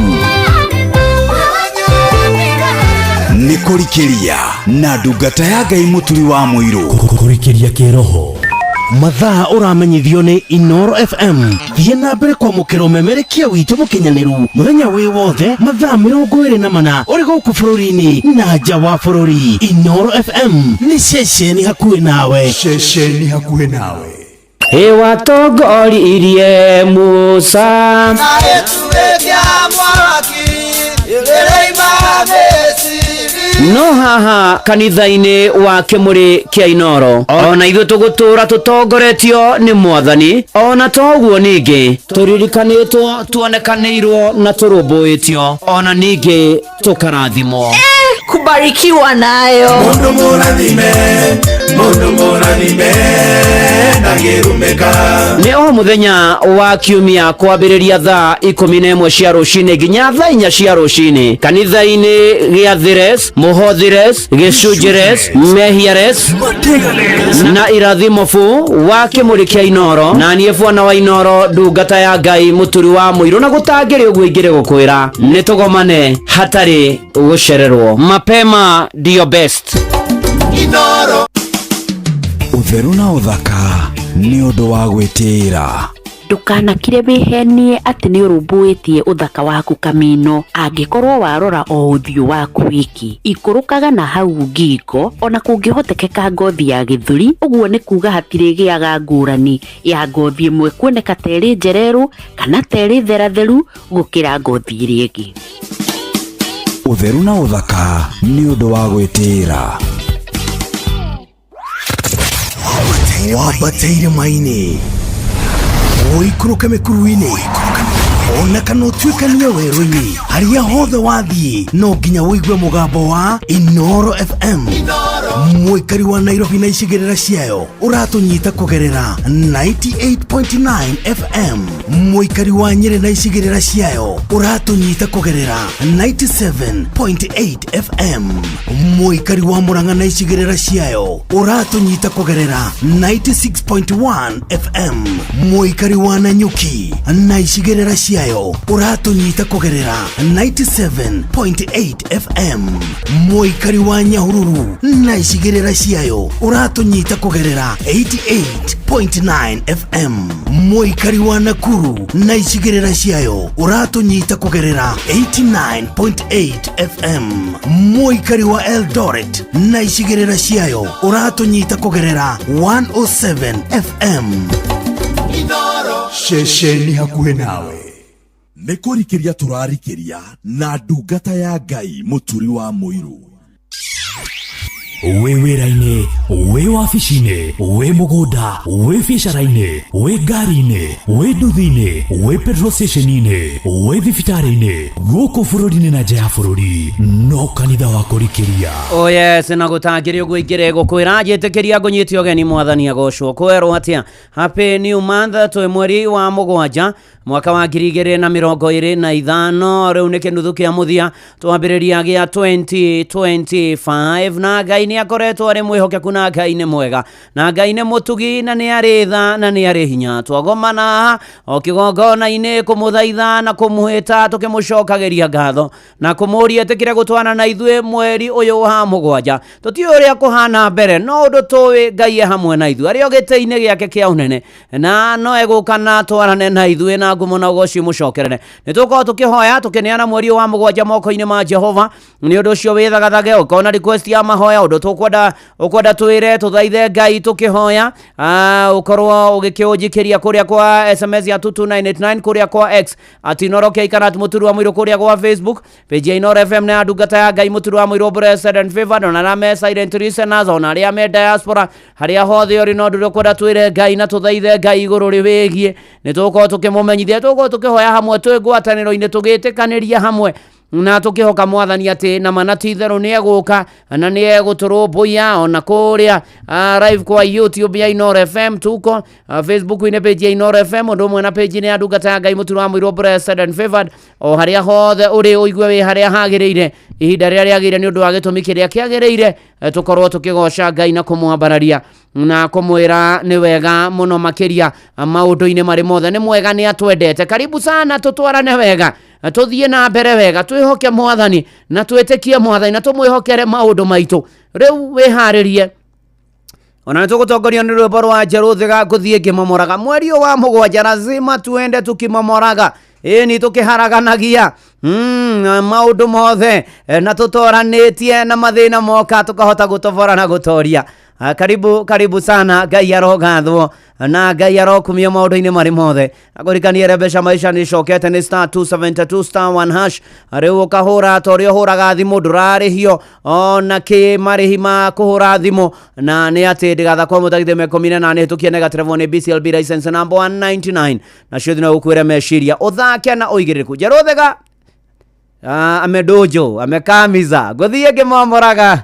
Nĩ kũrikĩria na ndungata ya Ngai mũturi wa mũirũ. Kũrikĩria kĩroho mathaa ũramenyithio nĩ Inoro FM. Thiĩ na mbere kwamũkĩra ũmemerekia witũ mũkinyanĩru mũthenya wĩ wothe mathaa 24 ũrĩ gũkũ bũrũri-inĩ na nja wa bũrũri. Inoro FM nĩ ceceni hakuhĩ nawe. Ceceni hakuhĩ nawe. Watongoririe Musa na eturekia mwaraki igereima Misiri. No haha kanitha-inĩ wa Kĩmũrĩ kĩa Inoro ona ithuĩ tũgũtũra tũtongoretio nĩ Mwathani, ona toguo ningĩ tũririkanĩtwo tuonekanĩirwo na tũrũmbũĩtio ona ningĩ tũkarathimwo. Kubarikiwa nayo Mundu mũrathime ndagĩrumĩka. Nĩ o mũthenya wa kiumia kwambĩrĩria thaa 11 cia rũcinĩ nginya thaa 4 cia rũcinĩ kanitha-inĩ gĩa Thires, Mũhothires, Gĩcunjĩres, Mehiares na Irathimofu wa Kĩmũrĩ kĩa Inoro. Na niĩ bwana wa Inoro ndungata ya Ngai mũturi wa mũirũ, na gũtangĩrĩ ũguo ingĩrĩ gũkwĩra nĩ tũgomane hatarĩ gũcererwo. Mapema ndio best. Inoro Ũtheru na ũthaka nĩ ũndũ wa gwĩtĩĩra. Ndũkanakire wĩhenie atĩ nĩ ũrũmbũĩtie ũthaka waku kamino. Angĩkorwo warora o ũthiũ waku wiki, ikũrũkaga na hau ngingo, ona kũngĩhotekeka ngothi ya gĩthũri. Ũguo nĩ kuga hatirĩgĩaga ngũrani ya ngothi ĩmwe kuoneka ta ĩrĩ njererũ kana ta ĩrĩ theratheru gũkĩra ngothi ĩrĩa ĩngĩ. Ũtheru na ũthaka nĩ ũndũ wa gwĩtĩĩra. Wambatĩire maini ũikũrũke mĩkuru-inĩ ona kana ũtuĩkanie werũ-inĩ, harĩa hothe wathiĩ no nginya wĩigue mũgambo wa Inoro FM. Mũikari wa Nairobi na icigĩrĩra ciayo ũratũnyita kũgerera 98.9 FM. Mũikari wa Nyĩrĩ na icigĩrĩra ciayo ũratũnyita kũgerera 97.8 FM. Mũikari wa Murang'a na icigĩrĩra ciayo ũratũnyita kũgerera 96.1 FM. Mũikari wa Nanyuki na icigĩrĩra ciayo ciayo uratunyita kugerera 97.8 FM. Muikari wa Nyahururu na icigirira ciayo uratunyita kugerera 88.9 FM. Muikari wa Nakuru na icigirira ciayo uratunyita kugerera 89.8 FM. Muikari wa Eldoret na icigirira ciayo uratunyita kugerera 107 FM. Shesheni hakuhe nawe nikurikiria turarikiria na ndungata ya Ngai muturi wa muiru. We wĩra-inĩ, we wabici-inĩ, we mũgũnda, we biacara-inĩ, we ngari-inĩ, we nduthi-inĩ, we petrol station-inĩ, we thibitarĩ-inĩ, gũkũ bũrũri-inĩ na nja ya bũrũri, no kanitha wa kũrikĩria. Oh yes, na gũtangĩrio gwĩkĩre gũkwĩra njĩtĩkĩria ngũnyĩtie ũgeni mwathani agocwo. Kwĩrwo atĩa happy new month, twĩ mweri wa mũgwanja mwaka wa 2025. Rĩu nĩ kĩnuthu kĩa mũthia twambĩrĩria gĩa 2025 na Ngai nĩ akoretwo arĩ mwĩhokeku na Ngai nĩ mwega na Ngai nĩ mũtugi na nĩ arĩ tha na nĩ arĩ hinya. Twagomana o kĩgongona-inĩ kũmũthaitha na kũmũhĩta tũkĩmũcokagĩria ngatho na kũmũria ĩtĩkĩre gũtwana na ithuĩ mweri ũyũ wa mũgwanja. Tũtiũĩ ũrĩa kũhana mbere, no ũndũ tũĩ Ngai hamwe na ithuĩ arĩ o gĩtĩ-inĩ gĩake kĩa ũnene na no egũka na twarane na ithuĩ na ngumo na ũgoci mũcokerere. Nĩ tũkorwo tũkĩhoya tũkĩneana mweri wa mũgwanja moko-inĩ ma Jehova. Nĩ ũndũ ũcio wĩthagathage ũkona request ya mahoya ũndũ tũkwenda twĩre tũthaithe Ngai tũkĩhoya. Ũkorwo ũgĩkĩũnjĩkĩria kũrĩa kwa SMS ya 22989 kũrĩa kwa X @inoroke ikanat mũturu wa mũirũ kũrĩa kwa Facebook page ya Inoro FM na ndungata ya Ngai mũturu wa mũirũ blessed and favored na rame silent listeners ona arĩa me diaspora harĩa hothe ũrĩ no ndũrĩ kwenda twĩre Ngai na tũthaithe Ngai igũrũ rĩwĩgie. Nĩ tũkorwo tũkĩmũmenyithia, tũkorwo tũkĩhoya hamwe twĩ ngwatanĩro-inĩ tũgĩtĩkanĩria hamwe na tũkĩhoka mwathani atĩ na manatitherũ nĩ egũka na nĩ egũtũrũmbũiya ona kũrĩa live kwa YouTube ya Inoro FM. Tuko Facebook-inĩ page ya Inoro FM ũndũ ũmwe na page-inĩ ya ndungata ya Ngai mũturu wa mũirũ blessed and favored. O harĩa hothe ũrĩ ũigue wĩ harĩa hagĩrĩire ihinda rĩrĩa rĩagĩrĩire nĩ ũndũ wa gĩtũmi kĩrĩa kĩagĩrĩire tũkorwo tũkĩgoca Ngai na kũmwambararia na kũmwĩra nĩ wega mũno makĩria maũndũ-inĩ marĩ mothe. Nĩ mwega, nĩ atwendete. Karibu sana tũtwarane wega, tuthiĩ na mbere wega, twĩhoke mwathani na twĩtĩkie mwathani na tũmwĩhokere maũndũ maitũ. Rĩu wĩharĩrie ona nĩtũgũtongorio nĩ rwĩmbo rwa Njerũthĩga ngũthiĩ ngĩmomoraga. Mweri wa mũgwanja lazima tuende tukimomoraga, ni tukiharaganagia maũndũ mothe na tũtoranĩtie na mathĩna moka tukahota gũtobora na gũtoria. Karibu sana. Ngai arogathwo na Ngai arokumia maũndũ-inĩ marĩ mothe. Agũrikanie mbeca maisha nĩ cokete nĩ *272*1#. Rĩu ũkahũra torĩa ũhũraga thimũ ndũrarĩhio ona kĩmarĩhi ma kũhũra thimũ na nĩ atĩ ndĩgathakwo mũtagithĩ mekomine na nĩhĩtũkie negative one BCLB license number 199 na ciothe no gũkwĩra meciria ũthake na ũigĩrĩrĩku. Njerũthĩga amedojo amekamiza ngũthiĩ ngĩmomoraga.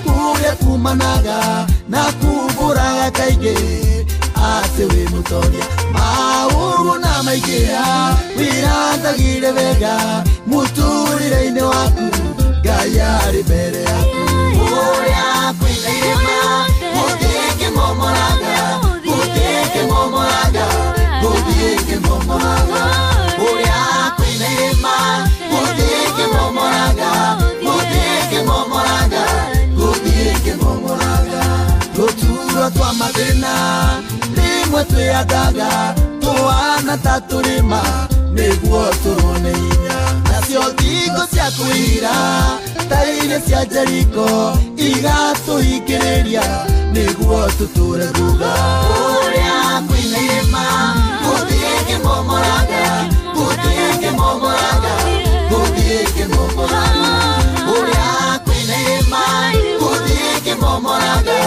Kuria kumanaga na kuburaga kaige ate we mutoria mauru na maigia wirandagire wega muturire-inĩ waku Ngai arĩ mbere yaku. Uria kwĩrĩma gũthiĩ ngĩmomoraga uria kwĩrĩma gũthiĩ ngĩmomoraga gũturwo twa mathĩna rĩmwe twĩandaga tũhana ta tũrĩma nĩguo tũrone hinya. Nacio thingo cia kũira ta iria cia Jeriko igatũhingĩrĩria nĩguo tũtũre guga. Ũrĩa kwĩna irĩma gũthiĩ ngĩmomoraga ũrĩa kwĩna irĩma gũthiĩ ngĩmomoraga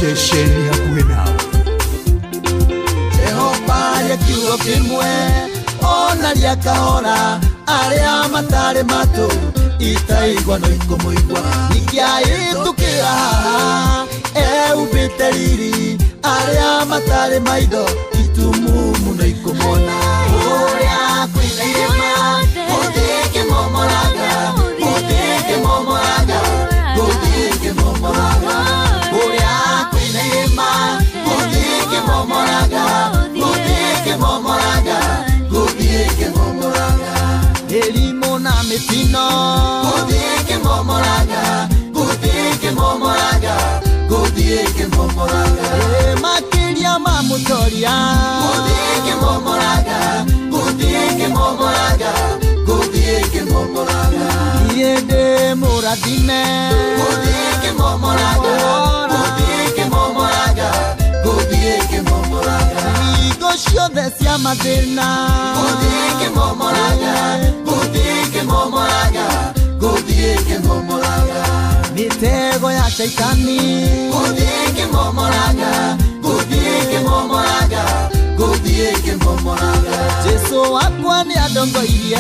Shesheni hakuhe nawe. Jehova kiugo kĩmwe onaria kahora arĩa matarĩ matũ itaigwa no ikũmũigua. Ingĩahĩtũkĩra haha eubite riri aria matari maido itumumu no ikumona uria kwina irima uthike momoraga uthike momoraga uthike momoraga uria kwina irima uthike momoraga uthike momoraga uthike momoraga elimo na mitino uthike momoraga uthike momoraga uthike momoraga makiria mamutoria uthike momoraga uthike momoraga uthike momoraga yende muradine uthike momoraga uthike momoraga uthike momoraga igo ciothe cia mathina uthike momoraga uthike momoraga uthike momoraga mitego ya shaitani uthike momoraga uthike momoraga uthike momoraga Jesu wakwa ni adongoirie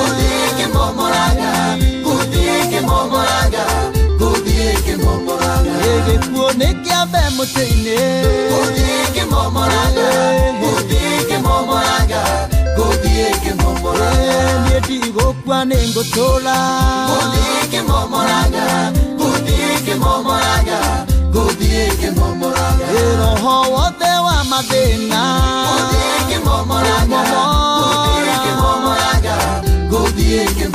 uthike momoraga uthike momoraga uthike momoraga egekuo nikiambe mutini uthike momoraga uthike momoraga uthike momoraga niedigokwa ningutura uthike momoraga uthike momoraga uthike momoraga roho wothe wa mathina uthike momoraga uthike momoraga uthike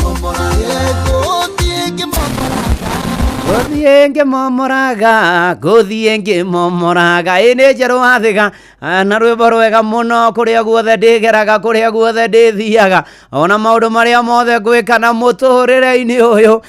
momoraga uthike momoraga guthienge momoraga ine njero wathiga na rwimbo rwega muno kuria guothe ndigeraga kuria guothe ndithiaga ona maundu maria mothe gwika na muturire-ini uyu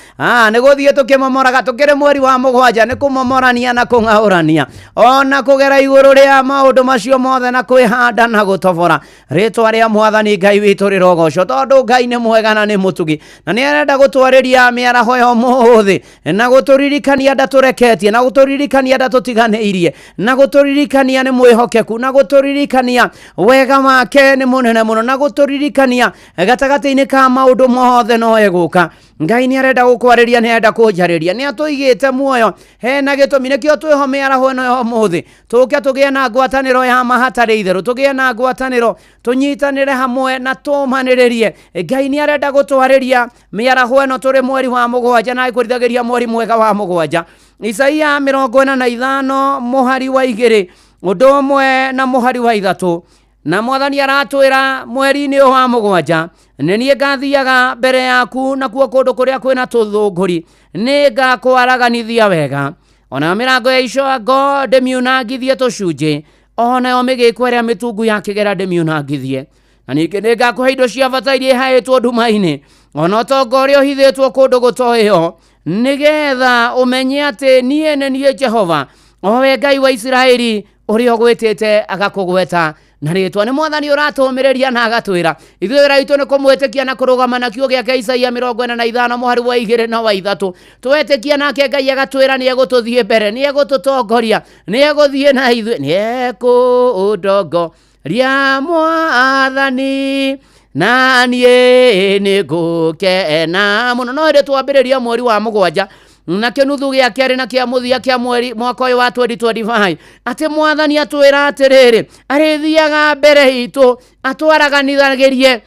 ni guthie tukimomoraga tukiri mweri wa mugwanja ni kumomorania na kung'aurania ona kugera iguru ria maundu macio mothe na kwihanda na gutobora ritwa ria mwathani Ngai witu rirogoco tondu Ngai ni mwega na ni mutugi na ni arenda gutwariria miaraho ya umuthi na guturirikania ndatureketie na guturirikania ndatutiganeirie na guturirikania ni mwihokeku na guturirikania wega wake ni munene muno na guturirikania gatagati-ini ka maundu mothe no eguka Ngai ni arenda gukwariria ni arenda kunjariria ni atuigite muoyo hena gitumi nikio twiho miaraho ino ya umuthi tuke tugie na ngwataniro ya mahatari itheru tugie na ngwataniro tunyitanire hamwe na tumaniririe Ngai ni arenda gutwariria miaraho ino turi mweri wa mugwanja na ikurithagiria mweri mwega wa mugwanja Isaia 45 muhari wa 2 undu umwe na muhari wa 3 na mwathani aratwira mweri-ini wa mugwanja nenie ngathiaga mbere yaku na kuo kundu kuria kwina tuthunguri ni ngakwaraganithia wega ona mirango ya icoango ndimiunangithie tucunji ona yo migiko iria mitungu ya kigera ndimiunangithie na ningi ni ngakuhe indo cia bata iria ihaitwo nduma-ini ona utonga uria uhithitwo kundu gutoio nigetha umenye ati nie ni nie Jehova owe Ngai wa Israeli uria ugwitite agakugweta na ritwa ni mwathani uratumireria na agatwira ithuĩ wĩra witũ nĩ kũmwĩtĩkia na kũrũgama na kiugo gĩake Isaia 45 muhari wa 2 na wa 3 twetĩkia nake Ngai agatwĩra nĩ egũtũthiĩ mbere nĩ egũtũtongoria nĩ egũthiĩ na ithuĩ nĩ egũtongoria mwathani na niĩ nĩ ngũkena mũno no hĩndĩ twambĩrĩria mweri wa mugwanja na kinuthu gĩa kerĩ na kĩa mũthia kĩa mweri mwaka ũyũ wa 2025 ati mwathani atwĩra atĩrĩrĩ arĩthiaga mbere itũ atwaraganithagirie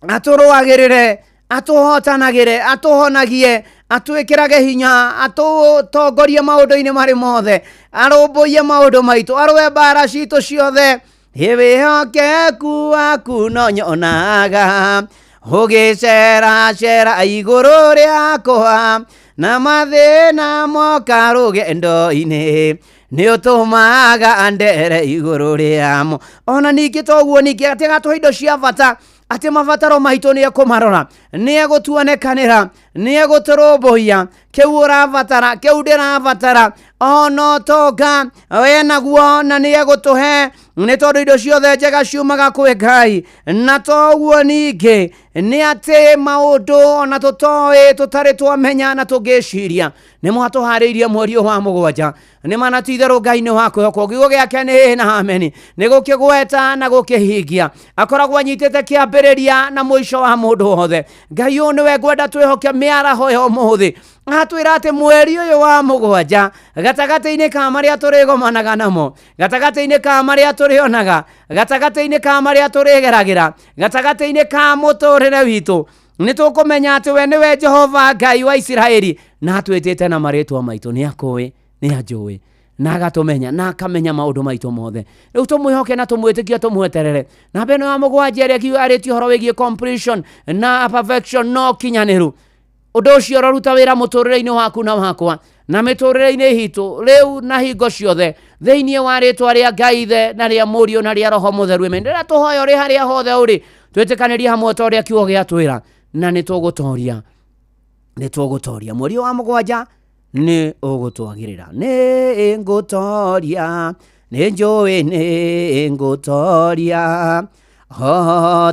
atũrũagĩrĩre atũhotanagĩre atũhonagie atwĩkĩrage hinya atũtongorie maũndũ-inĩ marĩ mothe arũmbũiye maũndũ maitũ arũe mbara citũ ciothe wĩhokeku waku no nyonaga ũgĩceracera igũrũ rĩakwa na mathĩna moka rũgendo-inĩ nĩ ũtũmaga ndere igũrũ rĩamo ona ningĩ toguo ningĩ atĩ agatũhe indo cia bata atĩ mabataro maitũ nĩ ekũmarora nĩ egũtuonekanĩra nĩ egũtũrũmbũiya kĩu ũrabatara kĩu ndĩrabatara ona ũtonga we naguo na nĩ egũtũhe nĩ tondũ indo ciothe njega ciumaga kwĩ Ngai na toguo ningĩ nĩ atĩ maũndũ ona tũtoĩ tũtarĩ twamenya na tũngĩciria nĩ mwatũharĩirie mweri wa mugwanja nĩ mana ti itherũ Ngai nĩ wa kwĩhokwo kiugo gĩake nĩ na ameni nĩ gũkĩgweta na gũkĩhingia akoragwo anyitĩte kĩambĩrĩria na mũico wa mũndũ wothe Ngai ũyũ nĩwe ngwenda twĩhoke mĩaraho ya ũmũthĩ atwira ati mweri uyu wa mugwanja gatagati-ini ka maria turigomanaga namo, gatagati-ini ka maria turionaga, gatagati-ini ka maria turigeragira, gatagati-ini ka muturire witu nitukumenya ati we niwe Jehova Ngai wa Isiraeli, na twitite na maritwa maitu ni akuwi ni ajui na agatumenya na akamenya maundu maitu mothe. Riu tumwihoke na tumwitikie tumweterere na beno ya mugwanja ria kiarĩtie horo wigie completion na perfection no kinyaniru. Undu ucio roruta wira muturire-ini waku na wakwa na miturire-ini hitu riu na hingo ciothe thiini wa ritwa ria Ngai Ithe na ria Mũriũ na ria Roho Mutheru. Ndĩra tuhoya uri haria hothe uri twĩtĩkanĩrie hamwe ta ũrĩa kiugo gĩatwĩra na nĩtũgũtoria mweri wa mugwanja nĩ ũgũtwagĩrĩra nĩ ngũtoria nĩ njũĩ nĩ ngũtoria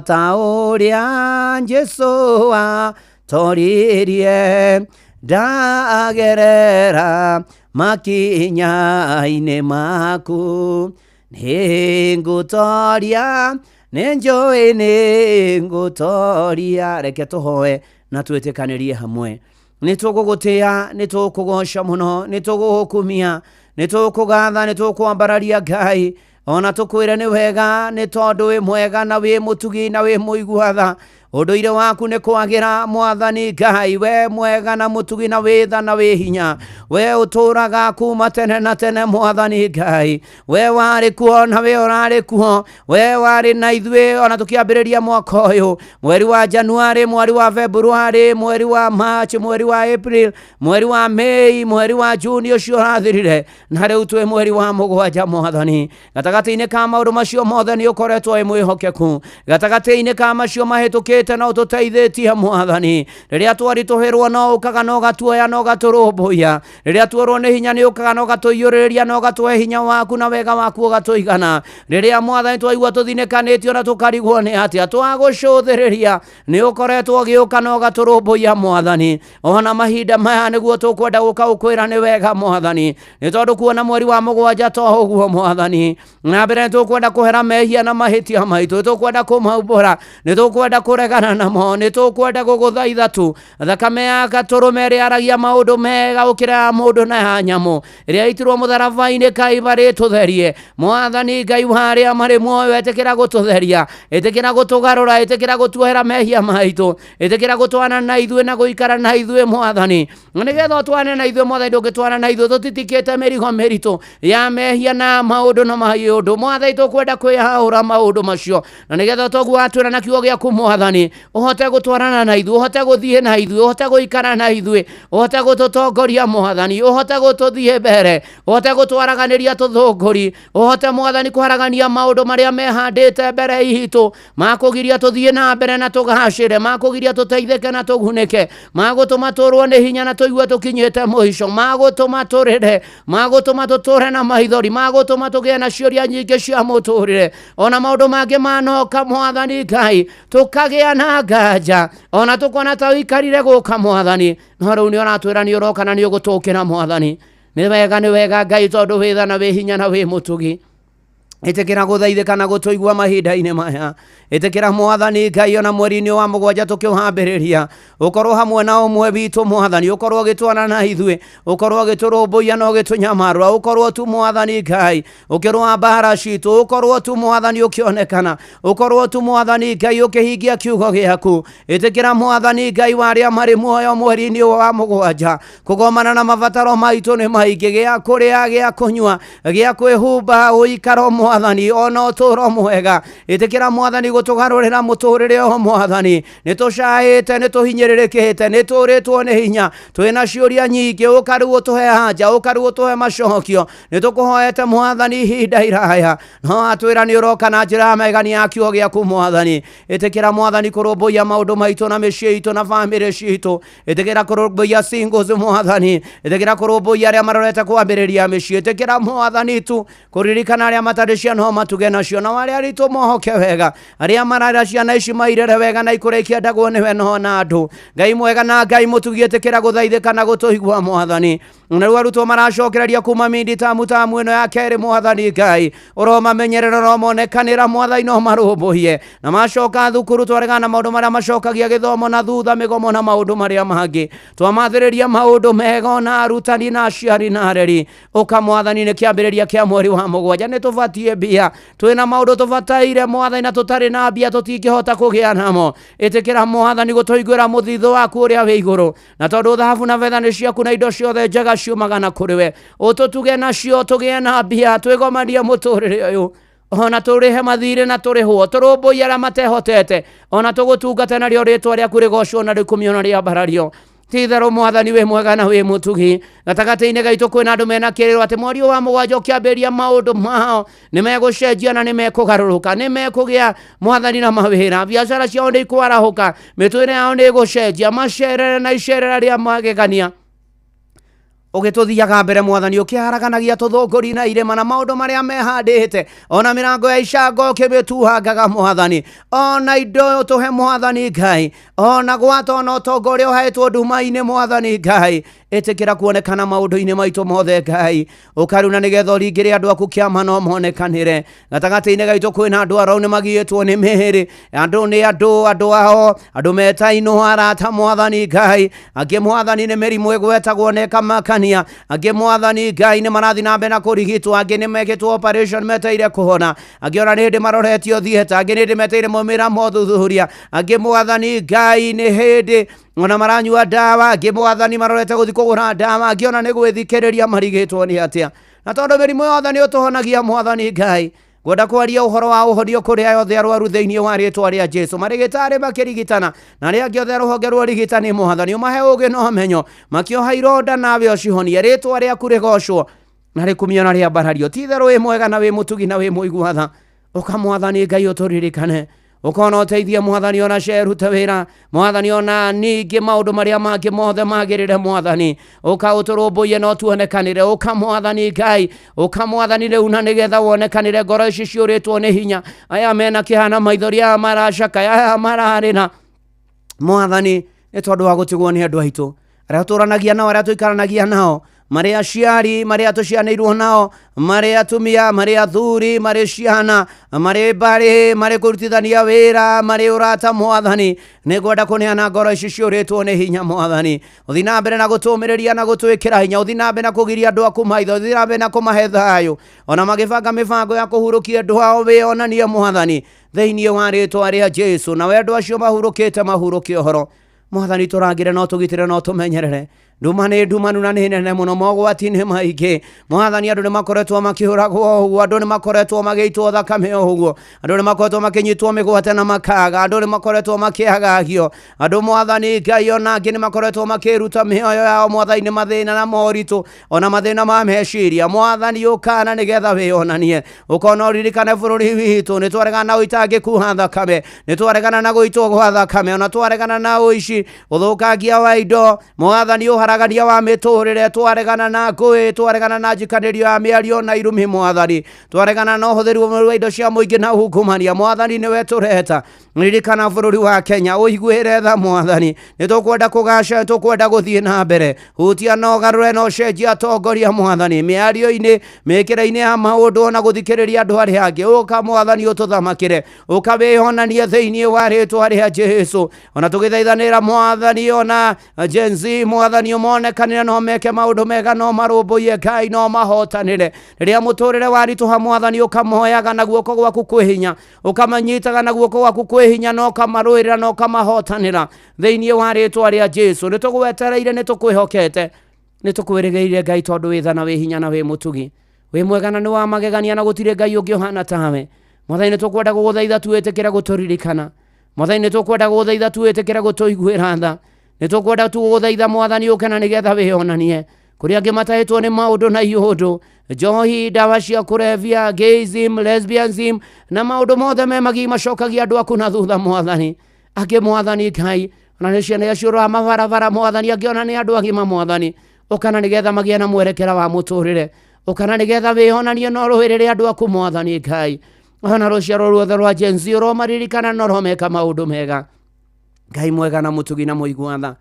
ta ũrĩa Jesũ atoririe ndagerera makinya-inĩ maku nĩ ngũtoria nĩ njũĩ nĩ ngũtoria. Reke tũhoe na twĩtĩkanĩrie hamwe. Nĩtũgũgũtĩĩa, nĩtũkũgoca mũno, nĩtũgũkumia, nĩtũkũgatha, nĩtũkwambararia Ngai, ona tũkwĩre nĩ wega nĩ tondũ wĩ mwega na wĩ mũtugi na wĩ mũigua-tha. Ũndũire waku nĩ kwagĩra Mwathani Ngai, we mwega na mũtugi na wĩ tha na wĩ hinya, we ũtũraga kuma tene na tene Mwathani Ngai, we warĩ kuo na we ũrarĩ kuo, we warĩ na ithuĩ ona tũkĩambĩrĩria mwaka ũyũ, mweri wa Januari, mweri wa Februari, mweri wa March, mweri wa April, mweri wa Mei, mweri wa Juni ũcio ũrathirire, na rĩu twĩ mweri wa mugwanja Mwathani. Gatagati-inĩ ka maũndũ macio mothe nĩ ũkoretwo wĩ mwĩhokeku, gatagati-inĩ ka macio mahĩtũkĩte na ũtũteithĩtie Mwathani. Rĩrĩa twaritũhĩrwo no ũkaga na ũgatuoya na ũgatũrũmbũiya, rĩrĩa tuorwo nĩ hinya nĩ ũkaga na ũgatũiyũrĩrĩria na ũgatũhe hinya waku na wega waku ũgatũigana. Rĩrĩa Mwathani twaigua tũthinĩkanĩtio na tũkarigwo nĩ atĩa twagũcũthĩrĩria, nĩ ũkoretwo ũgĩũka na ũgatũrũmbũiya Mwathani. Ona mahinda maya nĩguo tũkwenda gũka gũkwĩra nĩ wega Mwathani, nĩ tondũ kuona mweri wa mugwanja to ũguo Mwathani. Na mbere nĩ tũkwenda kũhera mehia na mahĩtia maitũ, tũkwenda kũmaumbũra, nĩ tũkwenda kũregana namo, nĩ tũkwenda gũgũthaitha tu. Thakame ya gatũrũme ĩrĩa yaragia maũndũ mega gũkĩra ya mũndũ na ya nyamũ, ĩrĩa yaitirwo mũtharaba-inĩ Kalvari ĩtũtherie Mwathani Ngai wa arĩa marĩ muoyo. Ĩtĩkĩra gũtũtheria, ĩtĩkĩra gũtũgarũra, ĩtĩkĩra gũtuohera mehia maitũ, ĩtĩkĩra gũtwana na ithuĩ na gũikara na ithuĩ Mwathani. Nĩgetha ũtwane na ithuĩ Mwathani, ndũngĩtwana na ithuĩ tũtitikĩte mĩrigo mĩritũ ya mehia na maũndũ na maũndũ Mwathani. Tũkwenda kwĩhaũra maũndũ macio, na nĩgetha toguo atwĩra na kiugo gĩaku Mwathani, uhote gũtwarana na ithuĩ, uhote gũthiĩ na ithuĩ, uhote gũikara na ithuĩ, uhote gũtũtongoria Mwathani, uhote gũtũthiĩ mbere, uhote gũtwaraganĩria tũthũngũri, uhote Mwathani kũharagania maũndũ marĩa mehandĩte mbere itũ makũgiria tũthiĩ na mbere na tũgacĩre, makũgiria tũteithĩke na tũgunĩke, magũtũma tũrwo nĩ hinya na tũigue tũkinyĩte mũico, magũtũma tũrĩre, magũtũma tũtũre na maithori, magũtũma tũgĩe na ciũria nyingĩ cia mũtũrĩre, ona maũndũ mangĩ manoka Mwathani Ngai, tũkagĩa na nganja, ona tũkona ta ũikarire gũka Mwathani, no rĩu nĩ ũratwĩra nĩ ũroka na nĩ ũgũtũkĩra Mwathani. Nĩ wega Ngai tondũ wĩ tha na wĩ hinya na wĩ mũtugi. Ĩtĩkĩra gũthaithĩka na gũtũigua mahinda-inĩ maya. Ĩtĩkĩra Mwathani Ngai ona mweri-inĩ wa mugwanja tũkĩũhambĩrĩria, ũkorwo hamwe na ũmwe witũ Mwathani, ũkorwo ũgĩtwana na ithuĩ, ũkorwo ũgĩtũrũmbũiya na ũgĩtũnyamarũra, ũkorwo tu Mwathani Ngai ũkĩrũa mbara citũ, ũkorwo tu Mwathani ũkĩonekana, ũkorwo tu Mwathani Ngai ũkĩhingia kiugo gĩaku. Ĩtĩkĩra Mwathani Ngai wa arĩa marĩ muoyo mweri-inĩ wa mugwanja, kũgomana na mabataro maitũ nĩ maingĩ, gĩa kũrĩa, gĩa kũnyua, gĩa kwĩhumba, ũikaro Mwathani, ona ũtũũro mwega. Ĩtĩkĩra Mwathani gũtũgarũrĩra mũtũrĩre o Mwathani, nĩ tũcaĩte, nĩ tũhinyĩrĩrĩkĩte, nĩ tũrĩtwo nĩ hinya, twĩna ciũria nyingĩ, ũkarĩu ũtũhe anja, ũkarĩu ũtũhe macokio. Nĩ tũkũhoete Mwathani ihinda iraya, no atwĩra nĩ ũroka na njĩra ya magegania ya kiugo gĩaku Mwathani. Ĩtĩkĩra Mwathani kũrũmbũiya maũndũ maitũ na mĩciĩ itũ na bamĩrĩ citũ. Ĩtĩkĩra kũrũmbũiya singles Mwathani, ĩtĩkĩra kũrũmbũiya arĩa marorete kwambĩrĩria mĩciĩ. Ĩtĩkĩra Mwathani tu kũririkana arĩa matarĩ ciana matuge nacio na wale aritũ mohoke wega aria marara ciana ici mairere wega na ikũrĩkia ndagwo nĩwe no na andũ Ngai mwega na Ngai mũtugi etĩkĩra gũthaithĩka na gũtũigua Mwathani na rĩu arutwo maracokereria kuma mindi tamu ĩno ya kerĩ Mwathani Ngai ũromamenyerera no monekanĩra Mwathani no marũmbũiye na macoka thukuru twaregana maũndũ marĩa macokagia gĩthomo na thutha mĩgomo na maũndũ marĩa mangĩ twamathĩrĩria maũndũ mega na arutani na aciari na areri ũka Mwathani nĩ kĩambĩrĩria kĩa mweri wa mũgwanja nĩ tũbatie mbia twĩna maũndũ tũbataire Mwathani na tũtarĩ na mbia tũtingĩhota kũgĩa namo ĩtĩkĩra Mwathani gũtũiguĩra mũthithũ waku ũrĩa wĩ igũrũ na tondũ thahabu na betha nĩ ciaku na indo ciothe njega ciumaga na kũrĩ we ũtũtuge nacio tũgĩe na mbia twĩgomanie mũtũrĩre ũyũ ona tũrĩhe mathirĩ na tũrĩhwo tũrũmbũiye arĩa matehotete ona tũgũtungate narĩo rĩtwa rĩaku rĩgocwo na rĩkumio na rĩambarario Titherũ Mwathani wĩ mwega na wĩ mũtugi gatagatĩ-inĩ gaitũ kwĩna andũ mena kĩrĩro atĩ mweri wa mũgwanja ũkĩambĩrĩria maũndũ mao nĩ megũcenjia na nĩ mekũgarũrũka nĩ mekũgĩa Mwathani na mawĩra biacara ciao nĩ ikwarahũka mĩtũrĩre yao nĩ ĩgũcenjia macerere na icerera rĩa magegania ũgĩtũthiaga mbere Mwathani ũkĩharaganagia tũthũngũri na irĩma na maũndũ marĩa mehandĩte ona mĩrango ya icango ũkĩmĩtuhangaga Mwathani ona indo tũhe Mwathani Ngai ona gwata ona ũtonga ũrĩa ũhetwo nduma-inĩ Mwathani Ngai ĩtĩkĩra kuonekana maũndũ-inĩ maitũ mothe Ngai ũkaruna nĩgetha ũringĩre andũ aku kĩama no monekanĩre gatagatĩ-inĩ gaitũ kwĩna andũ arau nĩ magiĩtwo nĩ mĩĩrĩ andũ nĩ andũ ao andũ metainwo arata Mwathani Ngai angĩ Mwathani nĩ mĩrimũ ĩgwetagwo na ĩkamakania angĩ Mwathani Ngai nĩ marathi na mbere na kũrigitwo angĩ nĩ mekĩtwo operation meteire kũhona angĩ ona nĩ hĩndĩ maroretio thieta angĩ nĩ hĩndĩ meteire maumĩra mothuthuria angĩ Mwathani Ngai nĩ hĩndĩ ona maranyua ndawa angĩ Mwathani marorete gũthi kũgũra ndawa angĩ ona nĩ gwĩthikĩrĩria marigĩtwo nĩ atĩa na tondũ mĩrimũ yothe nĩ ũtũhonagia Mwathani Ngai ngwenda kwaria ũhoro wa ũhorio kũrĩ ayothe arwaru thĩinĩ wa rĩtwa rĩa Jesũ marĩgĩtarĩ makĩrigitana na arĩa angĩ othe rũhonge rwa ũrigitani Mwathani ũmahe ũũgĩ na ũmenyo makĩoha ironda nawe ũcihonie rĩtwa rĩaku rĩgocwo na rĩkumio na rĩambarario Titherũ wĩ mwega na wĩ mũtugi na wĩ mũiguatha ũka Mwathani Ngai ũtũririkane ukona ũteithie Mwathani ona cerute wĩra Mwathani ona ningĩ maũndũ marĩa mangĩ mothe magĩrĩre Mwathani ũka ũtũrũmbũiye no tuonekanĩre ũka Mwathani Ngai ũka Mwathani rĩu na nĩgetha wonekanĩre ngoro ici ciũrĩtwo nĩ hinya aya mena kĩhana maithori aya maracakaya aya mararĩna Mwathani nĩ tondũ wa gũtigwo nĩ andũ aitũ arĩa tũranagia nao arĩa tũikaranagia nao marĩ aciari marĩ tũcianĩirwo nao marĩ atumia marĩ athuri marĩ ciana marĩ mbarĩ marĩ kũrutithania wĩra marĩ ũrata Mwathani nĩ ngwenda kũneana ngoro ici ciũrĩtwo nĩ hinya Mwathani ũthi na mbere na gũtũmĩrĩria na gũtwĩkĩra hinya ũthi na mbere na kũgiria andũ aku maitho ũthi na mbere na kũmahe thayũ ona magĩbanga mĩbango ya kũhurũkia andũ ao wĩonanie Mwathani thĩinĩ wa rĩtwa rĩa Jesũ na wendo acio mahurũkĩte mahurũkie ũhoro Mwathani tũrangĩre no tũgitĩre no tũmenyerere nduma nĩ ndumanu na nĩ nene mũno mogwati nĩ maingĩ Mwathani andũ nĩ makoretwo makĩũragwo ũguo andũ nĩ makoretwo magĩitwo thakame ũguo andũ nĩ makoretwo makĩnyitwo mĩgwate na makaga andũ nĩ makoretwo makĩagagio andũ Mwathani Ngai ona angĩ nĩ makoretwo makĩruta mĩoyo yao Mwathani nĩ mathĩna na moritũ ona mathĩna ma meciria Mwathani ũkana nĩgetha wĩonanie ũkona ũririkane bũrũri witũ nĩ twaregana na ũitangĩku ha thakame nĩ twaregana na gũitwo gwa thakame ona twaregana na ũici ũthũkangia wa indo Mwathani haragania wa mĩtũrĩre twaregana na ngũĩ twaregana na njikanĩrio ya mĩario na irumi Mwathani twaregana na ũhũthĩri wa indo cia mũingĩ na ungumania Mwathani nĩwe tũreta ririkana bũrũri wa Kenya ũiguĩre tha Mwathani nĩ tũkwenda kũgaca tũkwenda gũthiĩ na mbere hutia na ũgarũre na ũcenjia atongoria Mwathani mĩario-inĩ mĩkĩre-inĩ ya maũndũ ona gũthikĩrĩria andũ arĩa angĩ ũka Mwathani ũtũthamakĩre ũka wĩonanie thĩinĩ wa rĩtwa rĩa Jesũ ona tũgĩthaithanĩra Mwathani ona Gen Z Mwathani monekanĩre no meke maũndũ mega no marũmbũiye Ngai no mahotanĩre rĩrĩa mũtũrĩre waritũha Mwathani ũkamoyaga na guoko gwaku kwĩhinya ũkamanyitaga na guoko gwaku kwĩhinya no kamarũĩrĩra no kamahotanĩra thĩinĩ wa rĩtwa rĩa Jesũ nĩ tũgwetereire nĩ tũkwĩhokete nĩ tũkwĩrĩgĩire Ngai tondũ wĩ tha na wĩ hinya na wĩ mũtugi wĩ mwega na nĩ wa magegania na gũtirĩ Ngai ũngĩ ũhana tawe Mwathani nĩ tũkwenda gũgũthaitha twĩtĩkĩre gũtũririkana Mwathani nĩ tũkwenda gũgũthaitha twĩtĩkĩre gũtũiguĩra tha nĩ tũkwenda tũgũthaitha Mwathani ũke na nĩgetha wĩonanie kũrĩa angĩ matahĩtwo nĩ maũndũ na ihũndũ njohi ndawa cia kũrebia gayism lesbianism na maũndũ mothe me magi macokagia andũ aku na thutha Mwathani angĩ Mwathani Ngai ona nĩ ciana ciũra mabarabara Mwathani angĩ ona nĩ andũ agima Mwathani ũka na nĩgetha magĩe na mwerekera wa mũtũrĩre ukana nigetha wihonanie no ruhirire andu aku Mwathani Ngai ona ruciaro ruothe rwa Gen Z uromaririkana no romeka maundu mega. Ngai mwega na mutugi na muiguatha,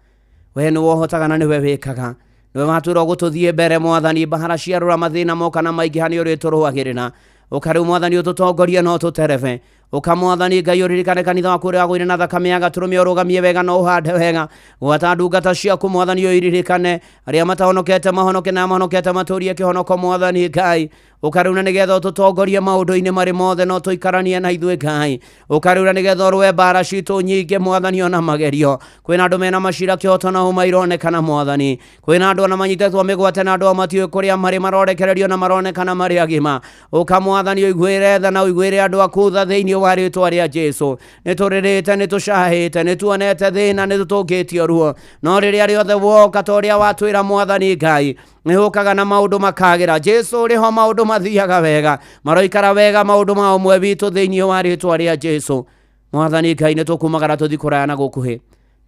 we ni wohotaga na niwe wikaga, niwe watwira gututhie mbere Mwathani, bahara ciarura mathina moka na maingi hani uriturwagirira ukari Mwathani ututongoria no tutereve ukamwathani Ngai uririkane kanitha waku uria wagwire na thakame ya Gaturumia urugamie wega no uhande wega gwata ndungata ciaku Mwathani uiririkane aria matahonokete mahonoke na mahonokete maturie kihonoko Mwathani Ngai ukaruna nigetha ututongorie maundu-ini mari mothe no tuikaranie na ithuĩ Ngai ukaruna nigetha urwe mbara citu nyingi Mwathani ona magerio kwina andu mena macira kĩhoto na huma ironekana Mwathani kwina andu ona manyitetwo mĩgwate na andu matiũĩ kũrĩa marĩ marorekererio na maronekana marĩ agima ukamwathani uiguĩre tha na uiguĩre andu aku tha thĩinĩ wa rĩĩtwa rĩa Jesu nĩtũrĩrĩte nĩtũcahĩte nĩtuonete thĩna nĩtũtũngĩtio ruo no rĩrĩa rĩothe woka ta ũrĩa watwĩra Mwathani Ngai nĩhũkaga na maundu makagira Jesu uriho maundu mathiaga wega maroikara wega maundu ma umwe witũ thĩinĩ wa rĩĩtwa rĩa Jesu Mwathani Ngai nĩtũkumagara tũthi kũraya na gũkuhĩ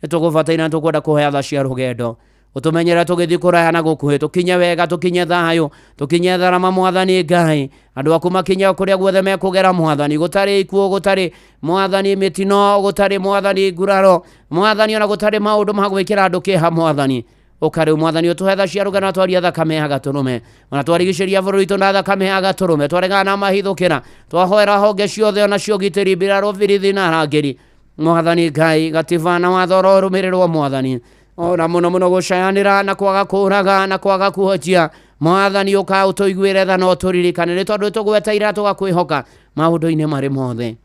nĩtũgũbataire nĩtũkwenda kũhe tha cia rũgendo utumenyera tugithi kũraya na gũkuhĩ tukinye wega tukinye thayũ tukinye tharama Mwathani Ngai andu aku makinye kũrĩa guothe mekũgera Mwathani gũtarĩ ikuũ gũtarĩ Mwathani mĩtino gũtarĩ Mwathani nguraro Mwathani ona gũtarĩ maundu ma gwĩkĩra andũ kĩeha Mwathani ukari Mwathani utuhe tha cia rũgano twaria thakame ya Gaturume ona twarigicĩria bũrũri witũ na thakame ya Gaturume twaregana na mahithũkĩra twahoera honge ciothe ona cio gitĩri mbirarũ birithi na arangĩri Mwathani Ngai gativana watho ro rũmĩrĩrwo Mwathani ona muno muno gucayanira na kwaga kuraga na kwaga kuhojia Mwathani uka utuiguire tha no turirikane ni tondu tugweteira tugakwihoka maundu-ini mari mothe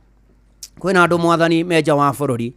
kwina andu Mwathani meja wa bũrũri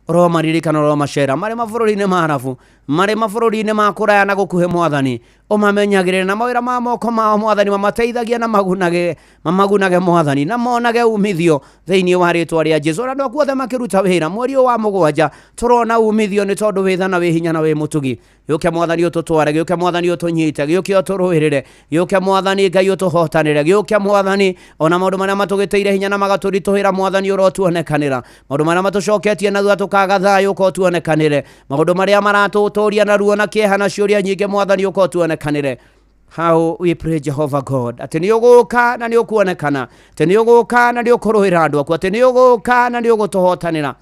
uromaririkana uromacera mari mabũrũri-inĩ marabu mari mabũrũri-inĩ ma kũraya na gũkuhĩ Mwathani umamenyagĩrĩre na mawĩra ma moko mao Mwathani mamateithagia na magunage Mwathani na monage umithio thĩinĩ wa rĩĩtwa rĩa Jesu ona andũ aku othe makĩruta wĩra mweri wa mũgwanja turona umithio nĩ tondũ wĩ tha na wĩ hinya na wĩ mũtugi gĩũke Mwathani ũtũtware gĩũke Mwathani ũtũnyite gĩũke ũtũrũĩrĩre gĩũke Mwathani Ngai ũtũhotanĩre gĩũke Mwathani ona maũndũ marĩa matũgĩteire hinya na magatũritũhĩra Mwathani ũrotuonekanĩra maũndũ marĩa matũcoketie na thutha tũkaga thayũ ũkotuonekanĩre maũndũ marĩa maratũtũria na ruo na kĩeha na ciũria nyingĩ Mwathani ũkotuonekanĩre. How we pray Jehovah God atĩ nĩ ũgũka na nĩ ũkuonekana atĩ nĩ ũgũka na nĩ ũkũrũĩra andũ aku atĩ nĩ ũgũka na nĩ ũgũtũhotanĩra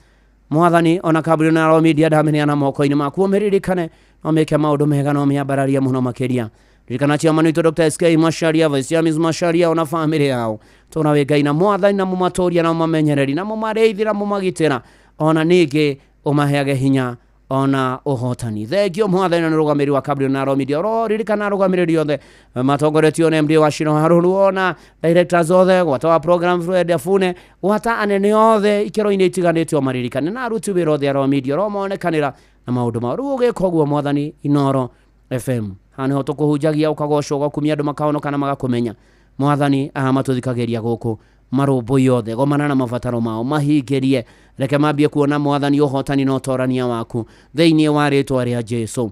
Mwathani ona kaburi na romedia ndameneana moko-inĩ maku ũmĩririkane no meke maũndũ mega no mĩambararie mũno makĩria ririkana ciamano itũ Dr. SK Macharia Vice James Macharia ona family yao tũna wĩ Ngai na Mwathani na mũmatũria na mũmamenyereri na mũmarĩithi na mũmagitĩra ona ningĩ ũmaheage hinya ona uhotani thengio Mwathani na rũgamĩrĩri wa kaburi na romedia ririkana rũgamĩrĩri othe matongoretio na MD wa Shino Haruru ona directors othe gwata wa program Fred Afune gwata anene othe ikero-inĩ itiganĩte maririkane na aruti wĩra othe a romedia romonekanĩra na maũndũ ma rĩu ũgĩka ũguo Mwathani Inoro FM haniho tũkũhunjagia ũkagocwo ũgakumia andũ makahonoka na magakũmenya Mwathani matũthikagĩria gũkũ marũmbũ yothe gomana na mabataro mao mahingĩrie reke mambie kuona Mwathani ũhotani na ũtorania waku thĩinĩ wa rĩĩtwa rĩa Jesu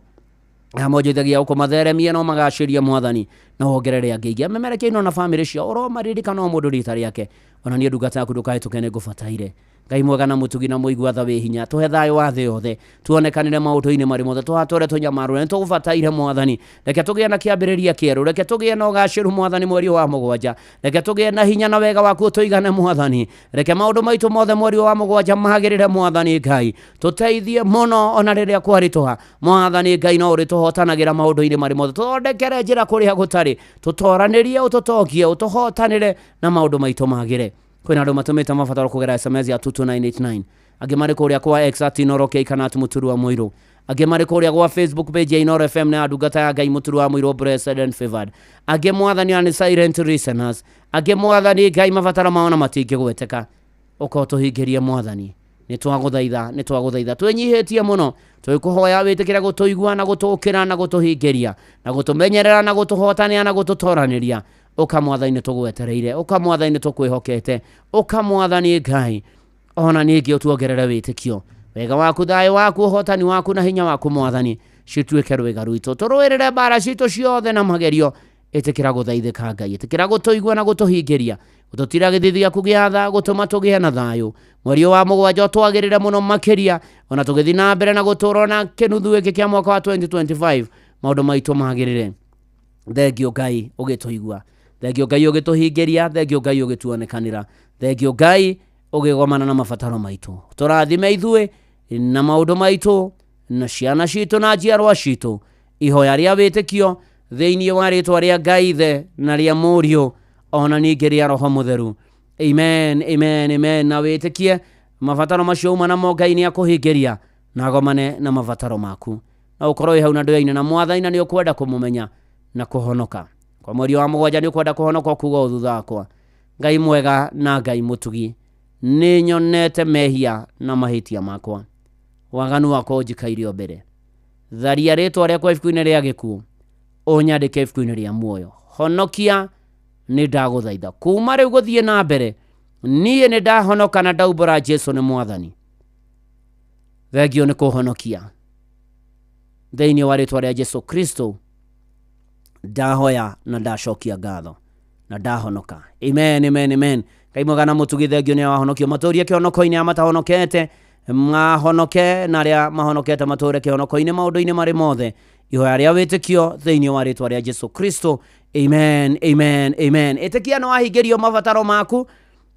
amonjithagia ũkũmatheremia no magacĩrie Mwathani na wongerere angĩ memerekeine ona family cio ũromaririkana o mũndũ rita rĩake ona niĩ ndungata yaku ndũkahĩtũke nĩngũbataire Ngai mwega na mũtugi na mũigua tha wĩ hinya tũhe thayũ wa thĩ yothe tuonekanĩre maũndũ-inĩ marĩ mothe tũhatũre tũnyamarũre nĩtũgũbataire Mwathani reke tũgĩe na kĩambĩrĩria kĩerũ reke tũgĩe na ũgacĩru Mwathani mweri wa mũgwanja reke tũgĩe na hinya na wega waku tũigane Mwathani reke maũndũ maitũ mothe mweri wa mũgwanja magĩrĩre Mwathani Ngai tũteithie mũno ona rĩrĩa kwaritũha Mwathani Ngai no ũrĩtũhotanagĩra maũndũ-inĩ marĩ mothe tũthondekere njĩra kũrĩa gũtarĩ tũtoranĩrie ũtũtongie ũtũhotanĩre na maũndũ maitũ magĩre kwina andũ matũmĩte mabataro kũgera SMS ya 22989 angĩ marĩ kũrĩa kwa X @Inoro K kana @Mũturu wa Mũirũ angĩ marĩ kũrĩa kwa Facebook page ya Inoro FM na ndungata ya Ngai Mũturu wa Mũirũ blessed and favored angĩ Mwathani ani silent listeners angĩ Mwathani Ngai mabataro mao na matingĩgweteka ũkotũhingĩrie Mwathani nĩtwagũthaitha twĩnyihĩtie mũno twĩkũhoya wĩtĩkĩre gũtũigua na gũtũkĩra na gũtũhingĩria na gũtũmenyerera na gũtũhotania na gũtũtoranĩria ũka Mwathani tũgwetereire ũka Mwathani tũkwĩhokete ũka Mwathani Ngai ona ningĩ ũtuongerere wĩtĩkio wega waku thayũ waku ũhotani waku na hinya waku Mwathani cituĩke rwĩga rwitũ tũrũĩrĩre mbara citũ ciothe na magerio ĩtĩkĩra gũthaithĩka Ngai ĩtĩkĩra gũtũigua na gũtũhingĩria gũtũtira gĩthithi gĩaku gĩa tha gũtũma tũgĩe na thayũ mweri wa mũgwanja twagĩrĩre mũno makĩria ona tũgĩthiĩ na mbere na gũtũũra na kĩnuthu gĩkĩ kĩa mwaka wa 2025 maũndũ maitũ magĩrĩre thengio Ngai ugituigua, thengio Ngai ugituhingiria, thengio Ngai ugituonekanira, thengio Ngai ugigomana na mabataro maitu. Turathime ithuĩ na maundu maitu na ciana citu na njiarwa citu, ihoya ria wĩtĩkio thĩinĩ wa rĩtwa rĩa Ngai Ithe na rĩa Mũriũ ona ningĩ rĩa Roho Mũtheru. Amen, amen, amen. Na wĩtĩkie mabataro macio uma namo Ngai nĩ akũhingĩria na agomane na mabataro maku. Na ũkorwo wĩ hau na ndũyaine na Mwathani na nĩ ũkwenda kũmũmenya na kũhonoka. Kwa mweri wa mũgwanja nĩ ũkwenda kũhonoka kuga thutha wakwa. Ngai mwega na Ngai mũtugi, nĩ nyonete mehia na mahĩtia makwa. Waganu wakwa ũnjikairio mbere. Tharia rĩtwa rĩakwa ibuku-inĩ rĩa gĩkuũ, ũnyandĩke ibuku-inĩ rĩa muoyo. Honokia nĩ ndagũthaitha. Kuma rĩu gũthiĩ na mbere, niĩ nĩ ndahonoka na ndaumbũra Jesu nĩ Mwathani. Thengio nĩ kũhonokia. Thĩinĩ wa rĩtwa rĩa Jesu Kristo ndahoya na ndacokia ngatho na ndahonoka. Amen, amen, amen. Ngai mwega na mũtugi, thengio nĩ wahonokio. Matũũrie kĩhonoko-inĩ ya matahonokete, mahonoke na arĩa mahonokete matũũre kĩhonoko-inĩ maũndũ-inĩ marĩ mothe. Ihoya rĩa wĩtĩkio thĩinĩ wa rĩtwa rĩa Jesu Kristo. Amen, amen, amen. Ĩtĩkia nĩ wahingĩrio mabataro maku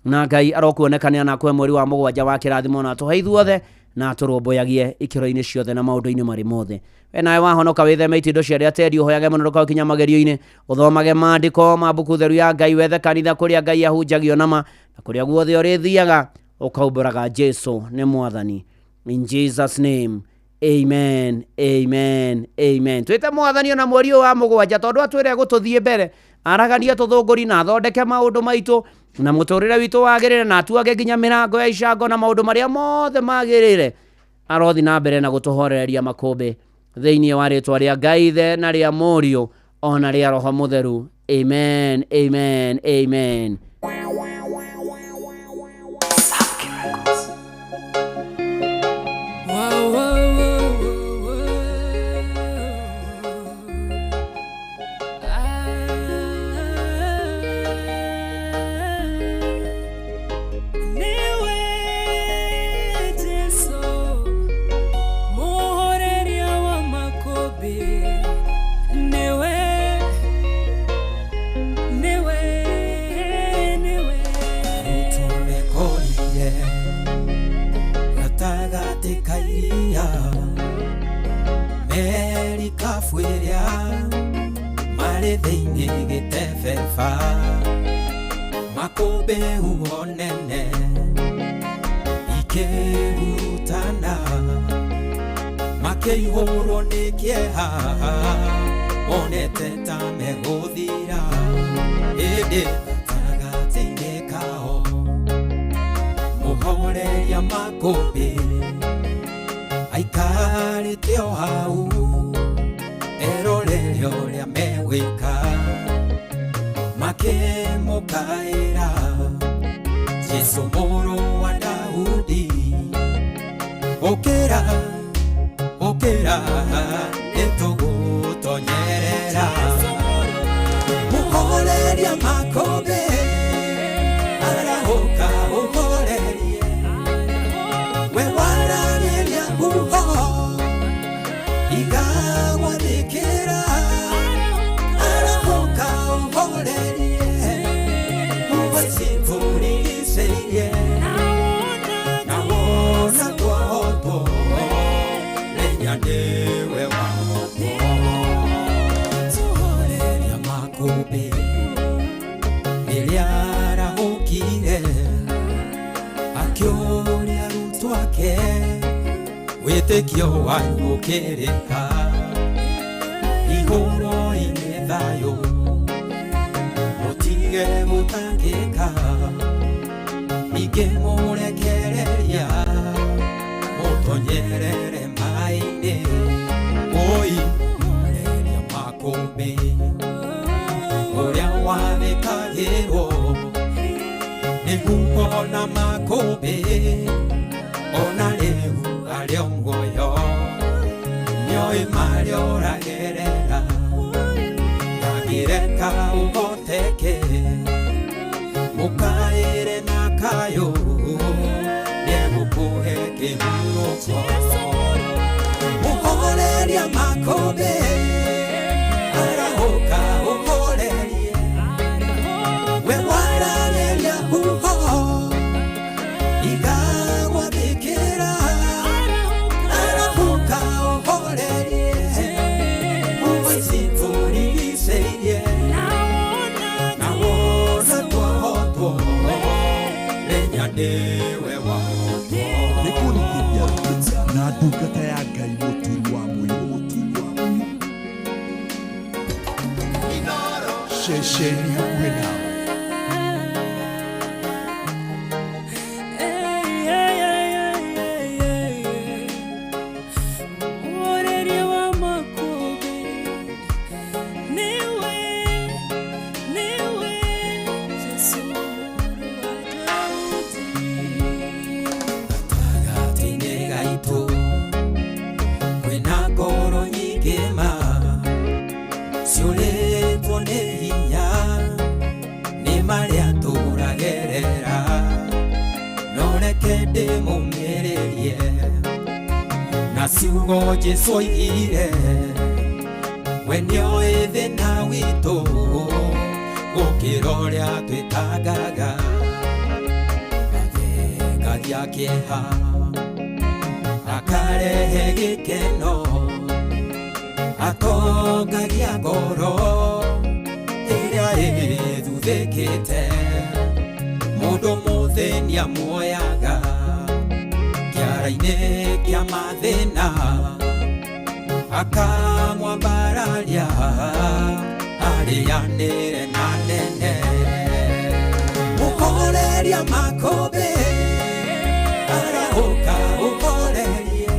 na Ngai arokuonekanĩra na kwe mweri wa mũgwanja wa kĩrathimo na tũhe ithuothe na tũrũmbũyagie ikĩro-inĩ ciothe na maũndũ-inĩ marĩ mothe. We nawe wahonoka wĩtheme itindo cia rĩa teri, ũhoyage mũnũrũka ũkinya magerio-inĩ, ũthomage maandĩko ma mbuku theru ya Ngai, wethe kanitha kũrĩa Ngai ahunjagio nama na kũrĩa guothe ũrĩthiaga ũkaumbũraga Jesu nĩ Mwathani. In Jesus name, amen, amen, amen. Twĩte Mwathani ona mweri ũyũ wa mũgwanja tondũ atwĩre gũtũthiĩ mbere, aragania tũthũngũri na athondeke maũndũ maitũ na mũtũrĩre witũ wagĩrĩre na atuage nginya mĩrango ya icango na maũndũ marĩa mothe magĩrĩre. Arothi na mbere na gũtũhorereria makũmbĩ thĩinĩ wa rĩtwa rĩa Ngai Ithe na rĩa Mũriũ ona rĩa Roho Mũtheru. Amen, amen, amen. Makũmbĩ uonene ikĩhurutana makĩihũrwo nĩ kĩeha monete ta megũthira ĩndĩ gatagatĩ-inĩ kao mũhoreria makũmbĩ aikarĩte o hau erorere ũrĩa megwĩka makĩmũkaĩra Jesu mũrũ wa Daudi, ũkĩra ũkĩra nĩtũgũtonyerera. Mũhoreria makũmbĩ arahũka ũhorerie, we waragĩria huho igagwathĩkĩra. Arahũka ũhorerie uwacimvurigicĩirie na wona kwahotwo menya nĩwe wahotwo. Tũhoreria makũmbĩ rĩrĩa arahũkire akĩũria arutwo ake wĩtĩkio wanyu ũkĩrĩka ihũro-inĩ thayũ mũtige gũtangĩka ningĩ mũrekereria mũtonyerere maĩ-inĩ. Oi mũhoreria makũmbĩ ũrĩa wathĩkagĩrwo nĩguo ona makũmbĩ ona rĩu arĩ o muoyo nĩoĩ marĩa ũragerera ngagĩreka ũhoteke mũkaĩre na kayũ nĩegũkũhe kĩhurũko. Mũhoreria makũmbĩ arahũka igagwathikira arahuka uhorerie uicitũrigicĩirie na wona twohotwo menya nĩwe wahotwo nĩkũrigĩria na ndungata ya Ngai mũturi wa mwĩrĩ ceceni hakuhĩ nawe ciugo Jesu oigire we nĩoĩ thĩna witũ gũkĩra ũrĩa twĩtangaga athengagia kĩeha akarehe gĩkeno atongagia ngoro ĩrĩa ĩthuthĩkĩte mũndũ mũthĩni amuoyaga kĩara-inĩ kĩa mathĩna akamwambararia arĩanĩre na nene mũhoreria makũmbĩ arahũka ũhorerie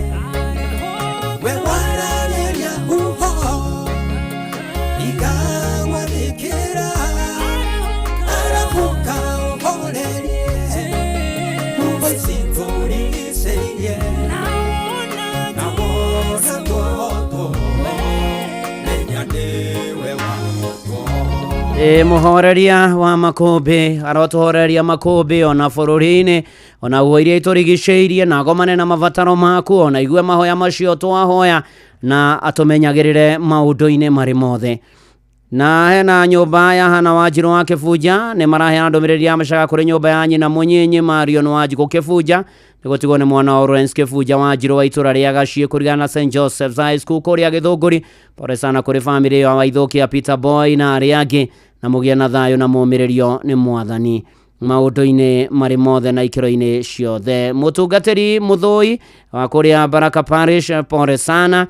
we wararĩria huho igagwathĩkĩra arahuka ũhorerie uicitũrigicĩirie na wona twohotwo menya nĩwe wahotwo. Muhoreria wa makũmbĩ arotuhoreria makũmbĩ ona bũrũri-inĩ ona guo iria itũrigicĩirie na agomane na mabataro maku ona igue mahoya macio twahoya na atũmenyagĩrĩre maũndũ-inĩ marĩ mothe. Na hena nyũmba ya Hana Wanjirũ wa Kĩbunja nĩ maraheana ndũmĩrĩri ya macaga kũrĩ nyũmba ya nyina Mũnyinyi Marion Wanjikũ Kĩbunja nĩgũtigwo nĩ mwana wa Lawrence Kĩbunja Wanjirũ wa itũra rĩa Gaciĩ kũrigana na St Joseph's High School kũrĩa Gĩthũngũri. Pole sana kũrĩ famĩlĩ ya Waithũkia Peter Boy na arĩa angĩ na mũgĩe na thayũ na mũmĩrĩrio nĩ Mwathani maũndũ-inĩ marĩ mothe na ikĩro-inĩ ciothe. Mũtungatĩri Mũthũi wa kũrĩa Baraka Parish pole sana.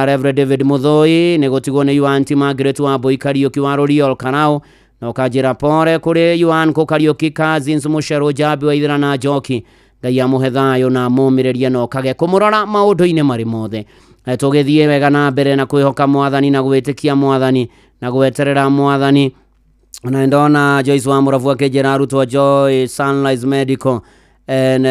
Reverend David Mũthũi nĩgũtigwo nĩ Yuanti Margaret wa Mbũi Kariũki wa Rũriol Karau na ũkanjĩra pole kũrĩ Yuan Kariũki Cousins Mũcerũ Njambi wa Ithira na Njoki. Ngai amũhe thayũ na mũmĩrĩrie na ũkage kũmũrora maũndũ-inĩ marĩ mothe. Tũgĩthiĩ wega na mbere na kwĩhoka Mwathani na gwĩtĩkia Mwathani na gweterera Mwathani. Na ndona Joyce wa Mũrabu akĩnjĩra arutwo Joy Sunrise Medical and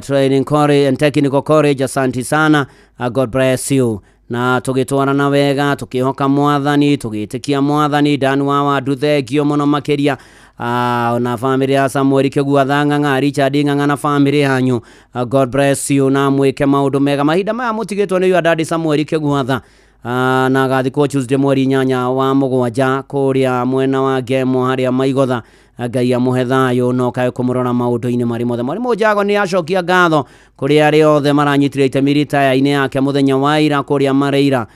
Training College and Technical College, asanti sana. God bless you. Na tũgĩtwarana wega tũkĩhoka Mwathani tũgĩtĩkia Mwathani. Dan wa Wandu thengio mũno makĩria na famĩlĩ ya Samuel Kĩgua Ng'ang'a, Richard Ng'ang'a na famĩlĩ yanyu. God bless you na mwĩke maũndũ mega mahinda maya mũtigĩtwo nĩ Daddy Samuel Kĩgua na gathikwo Tuesday mweri 8 wa mũgwanja kũrĩa mwena wa Ngemo harĩa Maigotha. Ngai amũhe thayũ no kae kũmũrora maũndũ-inĩ marĩ mothe. Mwarimũ Njago nĩ acokia ngatho kũrĩ arĩa othe maranyitire itemi ritaya-inĩ yake mũthenya wa ira kũrĩa Mareira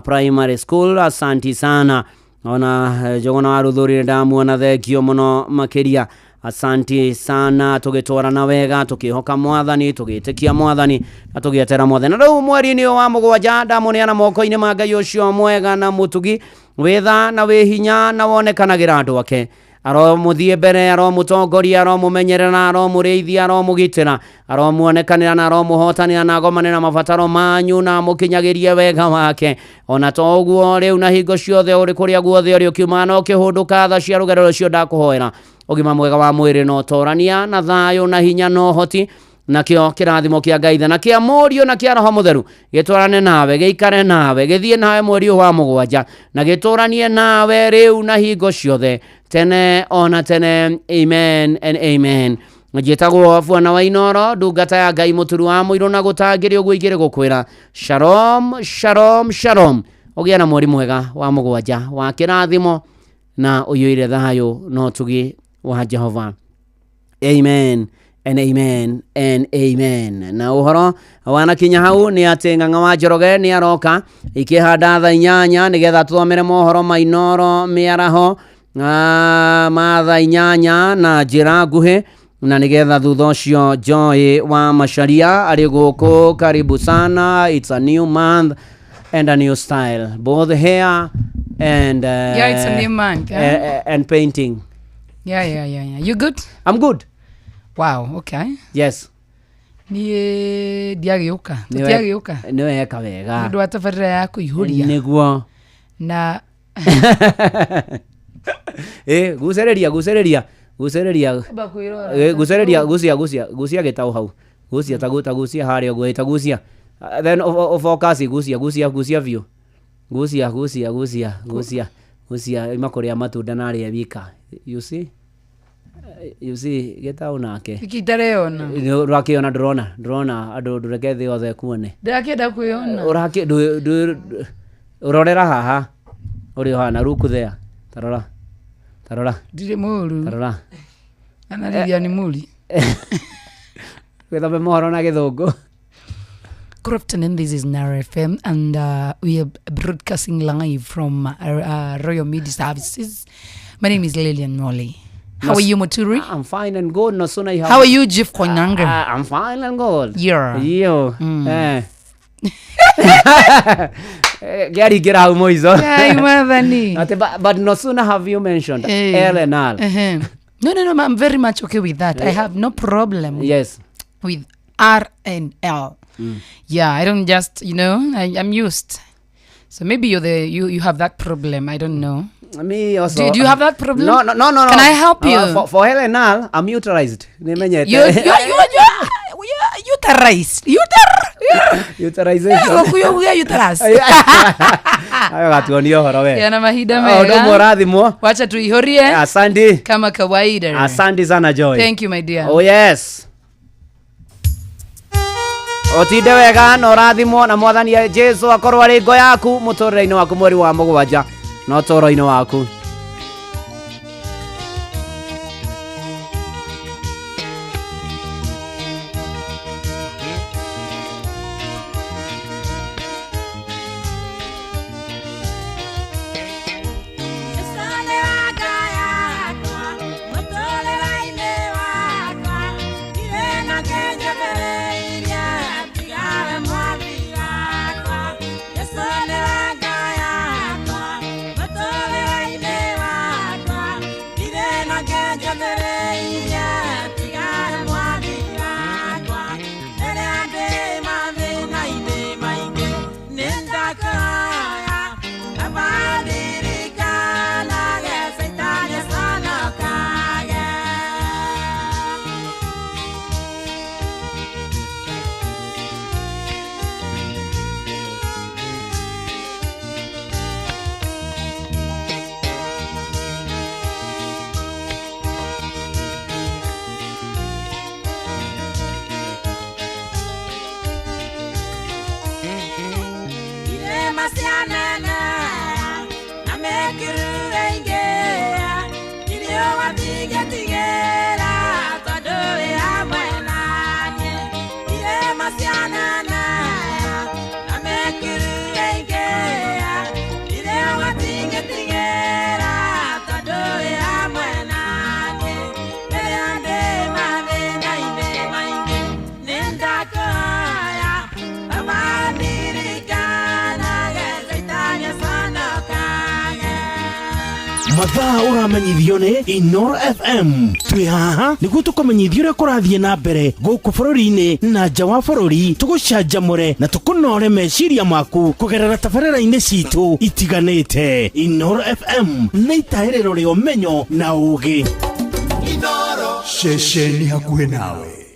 Primary School. Asanti sana. Ona Njogona wa Rũthũri ndamuona thengio mũno makĩria. Asanti sana. Tũgĩtwarana wega tũkĩhoka Mwathani tũgĩtĩkia Mwathani na tũgĩetera Mwathani. Na rĩu mweri-inĩ wa mũgwanja ndamuneana moko-inĩ ma Ngai ũcio mwega na mũtugi wĩtha na wĩhinya na wonekanagĩra andũ ake. Aromũthiĩ mbere, aromũtongoria, aromũmenyerera, aromũrĩithia, aromũgitĩra, aromuonekanĩra na aromũhotanĩra na agomane na mabataro manyu na mũkinyagĩrie wega wake. Ona to ũguo rĩu na hingo ciothe ũrĩ kũrĩa guothe ũrĩ ũkiuma na ũkĩhũndũka tha cia rũgero rũcio ndakũhoera ũgima mwega wa mwĩrĩ na ũtorania na thayũ na hinya na ũhoti nakĩo kĩrathimo kĩa Ngai na kĩa Mũriũ na kĩa Roho Mũtheru gĩtwarane nawe, gĩikare nawe, gĩthiĩ nawe mweri wa mũgwanja na gĩtũranie nawe rĩu na hingo ciothe tene ona tene. Amen and amen. Njĩtagwo Bwana wa Inoro, ndungata ya Ngai mũturi wa mũirũ na gũtangĩrĩ ũguo igĩrĩ gũkwĩra shalom shalom shalom. Ũgĩa na mweri mwega wa mũgwanja wa kĩrathimo na ũiyũire thayũ na ũtugi wa Jehova. Amen and amen and amen. Na uhoro wanakinya hau ni ati Ng'ang'a wa Njoroge ni aroka ikihanda thaa 8 nigetha tuthomere mohoro mainoro miaraho ma thaa 8 na njira nguhi na nigetha thutha ucio Joy wa Macharia ari guku. Karibu sana. It's a new month and a new style, both hair and yeah, it's a new month, yeah? And painting. Yeah. You good? I'm good. Wow, okay. Yes. Ni diageuka. Tutiageuka. Niwe eka wega. Ndu atafarira yaku ihuria. Niguo. Na gucereria. Gucia gitau hau. Gucia tagucia hario gwita gucia. Then focus gucia view. Gucia imakoria matunda na ria bika. You see geta unake ikidareona urakiona drona andu ndureke thi othe kuone ndakenda kuiona urorera haha uri hana ruku there tarora ndire muru tarora analilia ni muri kwetha mohoro na githungu. Good afternoon, this is Nara FM and we are broadcasting live from Royal Media Services. My name is Lillian Molly. How are you, Muturi? I'm fine and good. No sooner you have... How are you, Jeff Koinanga? I'm fine and good. Yeah. Get out, Moiso. Yeah, but no sooner have you mentioned L and L. No, I'm very much okay with that. I have no problem with R and L. Yeah, I don't just, I'm used. So maybe you have that problem. I don't know. Me also. Do you have that problem? No. Can I help you? For Helen Al, I'm uterized. You're uterized. Uterization. Kuya uterus. Ayo gatuonio horo we. Yana mahida mega. Ndo morathimo. Wacha tuihorie. Asante. Kama kawaida. Asante sana Joy. Thank you my dear. Oh yes. Otinde wega no rathimo na mwathani Jesu akorwo ari ngo yaku muturire-ini waku mweri wa mugwanja no toro-ini waku. mathaa uramenyithio ni Inoro FM. Twi haha niguo tukumenyithio uria kurathie na mbere guku bururi-ini na nja wa bururi, tugucanjamure na tukunore meciria maku kugerera tabarĩra-inĩ citu itiganĩte. Inoro FM nĩ itaĩrĩro rĩa ũmenyo na ũũgĩ. Inoro ceceni hakuhĩ nawe.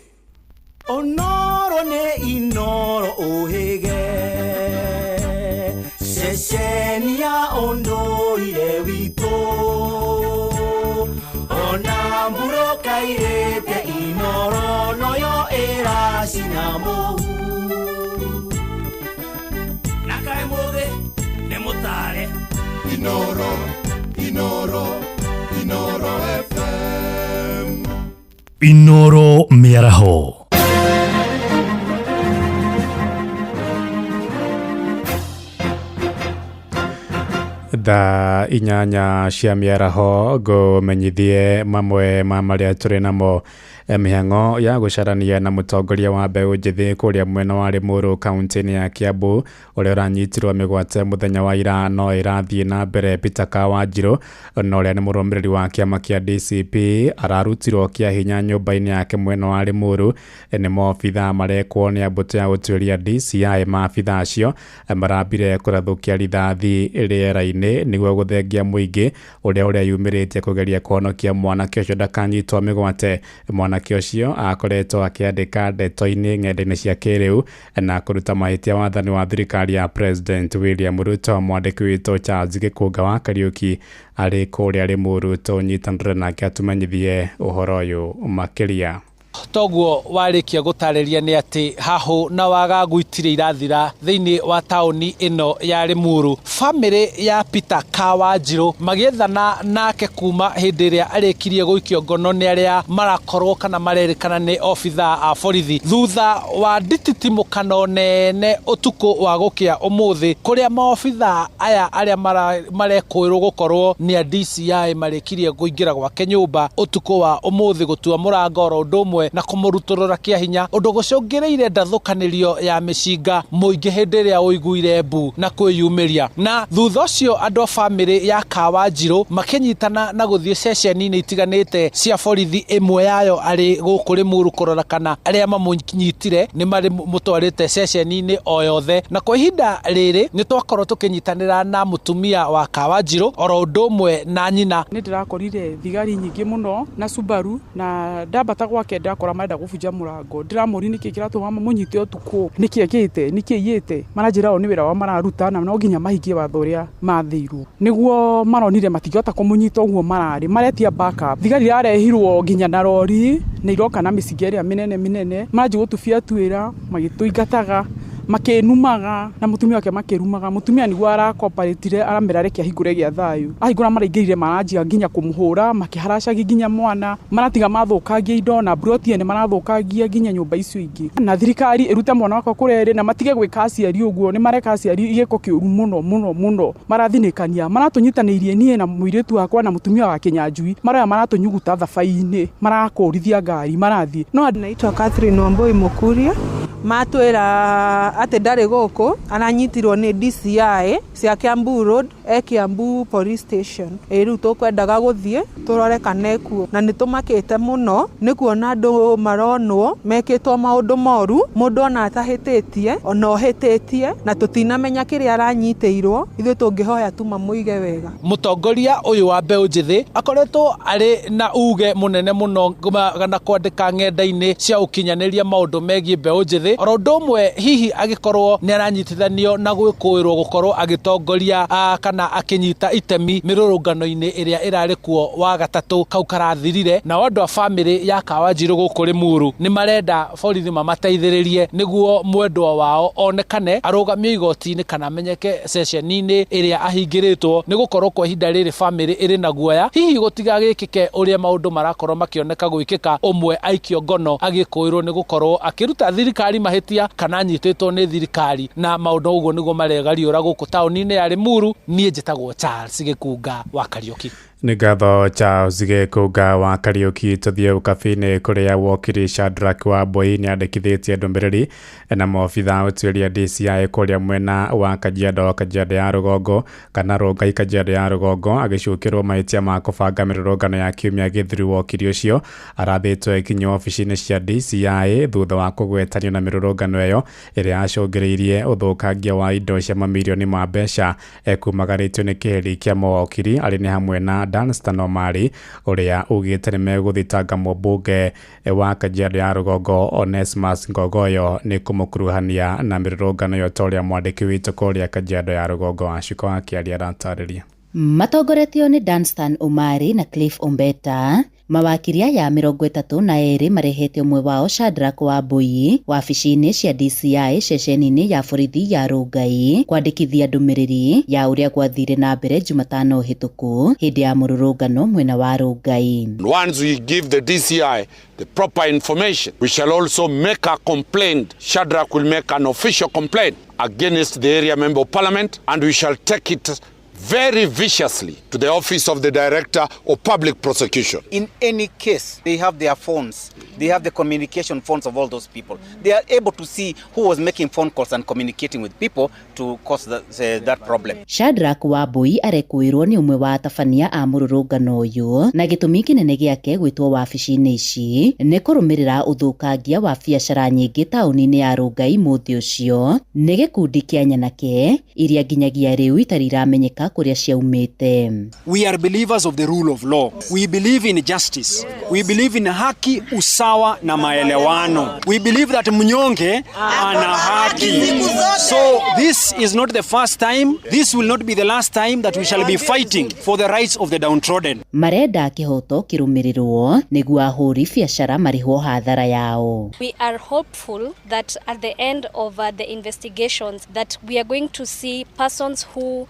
Onoro nĩ Inoro ũhĩge ceceni ya ũndũire witũ, ona mburo kairĩte Inoro noyo ĩracina mũhu, na kaĩ mũthĩ nĩ mũtare Inoro FM. Inoro Miaraho. Da inyanya cia miaraho go menyithie mamwe ma maria turi namo mihango ya gucarania na mutongoria wa mbeu njithi kuria mwena wa Limuru kaunti-ini ya Kiambu uria uranyitirwo migwate muthenya wa ira no irathie na mbere Peter Kawanjiru no uria ni murumiriri wa kiama kia DCP ararutirwo kia hinya nyumba-ini yake mwena wa Limuru ni maobitha marekwo ni mbutu ya utuiria DCI maabitha acio marambire kurathukia rithathi riera-ini niguo guthengia muingi uria yumiritie kugeria kuhonokia mwanake ucio ndakanyitwo migwate mwanake ucio akoretwo akiandika ndeto-ini ng'enda-ini cia kiriu na kuruta mahitia wathani wa thirikari ya President William Ruto. Mwandiki witũ Charles Gikunga wa Kariuki ari kuria Limuru tunyitanire nake atumenyithie uhoro uyu makiria. Toguo warikia gutariria ni ati hahu na wagagu itire irathira thiini wa tauni ino ya Limuru. Family ya Peter Kawanjiru magiethana nake kuma hindi ria arikirie guikio ngono ni aria marakorwo kana marerikana ni ofitha a borithi thutha wa ndititimukano nene utuku wa gukia umuthi kuria maofitha aya aria marekwirwo gukorwo ni a DCI marikirie guingira gwake nyumba utuku wa umuthi gutua murango ro ndumwe na kumuruturura kia hinya undu gucungireire ndathukanirio ya micinga muingi hindi ria uiguire mbu na kwiyumiria. Na thutha ucio andu a family ya Kawanjiru makinyitana na guthie ceceni-ini itiganite cia borithi, imwe yayo ari guku Limuru kurora kana aria mamunyitire ni mari mutwarite ceceni-ini o yothe. Na kwa ihinda riri ni twakorwo tukinyitanira na mutumia wa Kawanjiru oro undu umwe na nyina. Ni ndirakorire thigari nyingi muno na Subaru na ndambata gwake ndakora marenda gubunja murango ndiramuri niki kiratuma munyite utuku niki akite niki yite manajira ni wira wa mararuta na no ginya mahikie watho uria mathirwo niguo maronire matigota kumunyita uguo marari maretia backup. Thigari yarehirwo ginya na rori ni iroka na micigeria minene maji gutufia twira magituingataga makenumaga na mutumia wake makerumaga. Mutumia niguo arakoparetire aramerareke hingure gia thayu ahingura maraingirire maranjia nginya kumuhura makiharacagi nginya mwana maratiga mathukagia indo na broti ne marathukagia nginya nyumba icio ingi. Na thirikari irute mwana wako kurere na matige gwika aciari uguo ni mareka aciari igiko kiuru muno marathinikania maratunyitanirie nie na muiretu wakwa na mutumia wa Kinyanjui maraya maratunyuguta thabai-ini marakorithia ngari marathie. No naitwa Catherine Wambui Mukuria matwira ate ndari guku aranyitirwo ni DCI cia Kiambu Road Kiambu Police Station. Riu tukwendaga guthie turore kana kuo na nitumakite muno ni kuona andu maronwo mekitwo maundu moru mundu ona atahititie ona ohititie na tutinamenya kiria aranyiteirwo ithu tungihoya tuma muige wega. Mutongoria uyu wa mbeu njithi akoretwo ari na uge munene muno na kwandika ng'enda-ini cia ukinyaniria maundu megie mbeu njithi oro ndumwe hihi agikorwo ni aranyitithanio na gwikuirwo gukorwo agitongoria kana akinyita itemi mirurungano-ini iria irari kuo wa gatatu kau karathirire. Na andu a family ya Kawanjiru guku Limuru ni marenda borithi mamateithiririe niguo mwendwa wao onekane arugamio igoti-ini kana amenyeke ceceni-ini iria ahingiritwo ni gukorwo kwa ihinda riri family iri na guoya hihi gutigagikike uria maundu marakorwo makioneka gwikika umwe aikio ngono agikuirwo ni gukorwo akiruta thirikari mahitia kana anyititwo ni thirikari na maundu uguo niguo maregariura guku tauni-ini ya Limuru. Nie njitagwo Charles Gikunga wa Kariuki. Ni ngatho Charles Gikunga wa Kariuki. Tuthie ukabi-ini kuria wokiri Shadrack Wambui ni andikithitie ndũmĩrĩri na maobitha utuiria DCI kuria mwena wa Kajiado ya Rugongo kana Rongai Kajiado ya Rugongo agicukirwo mahitia ma kubanga mirurungano ya kiumia githiru wokiri ucio arathitwo ikinyo ofici-ini cia DCI thutha wa kugwetanio na mirurungano iyo iria acungiriirie uthukangia wa indo cia mamirioni ma mbeca kumagaritio ni kiheri kia mawokiri ari ni hamwe na Danstan Omari uria ugite ni meguthitanga mũmbunge wa Kajiado ya Rugongo Onesmus Ngogoyo ni kumukuruhania na mirurungano yo toria mwandiki witu kuria Kajiado ya Rugongo aciko akiaria aratariria. Matongoretio ni Danstan Omari na Cliff Ombeta Mawakiri aya 32 marehete umwe wao Shadrack Wambui wabici-inĩ cia DCI ceceni-inĩ ya borithi ya Rongai kwandĩkithia ndũmĩrĩri ya ũrĩa gwathire na mbere Jumatano hĩtũku hĩndĩ ya mũrũrũngano mwena wa Rongai. Once we give the DCI the proper information, we shall also make a complaint. Shadrack will make an official complaint against the area member of parliament, and we shall take it very viciously to the office of the director of public prosecution. In any case, they have their phones. They have the communication phones of all those people. They are able to see who was making phone calls and communicating with people to cause that problem. Shadrack Wambui arekuirwo ni umwe wa atabania a mũrũrũngano ũyũ na gĩtũmi kĩnene gĩake gwĩtwo wabici-inĩ ici nĩ kũrũmĩrĩra ũthũkangia wa biacara nyingĩ taũni-inĩ ya Rongai mũthĩ ũcio nĩ gĩkundi kĩa nyanake iria nginyagia rĩu itarĩ iramenyeka kũrĩa ciaumĩte. We are believers of the rule of law. We believe in justice. We believe in haki, usawa na maelewano. We believe that mnyonge ana haki. So this is not the first time. This will not be the last time that we shall be fighting for the rights of the downtrodden. Marenda kĩhoto kĩrũmĩrĩrwo nĩguo ahũri biacara marĩhwo hathara yao. We are hopeful that at the end of the investigations that we are going to see persons who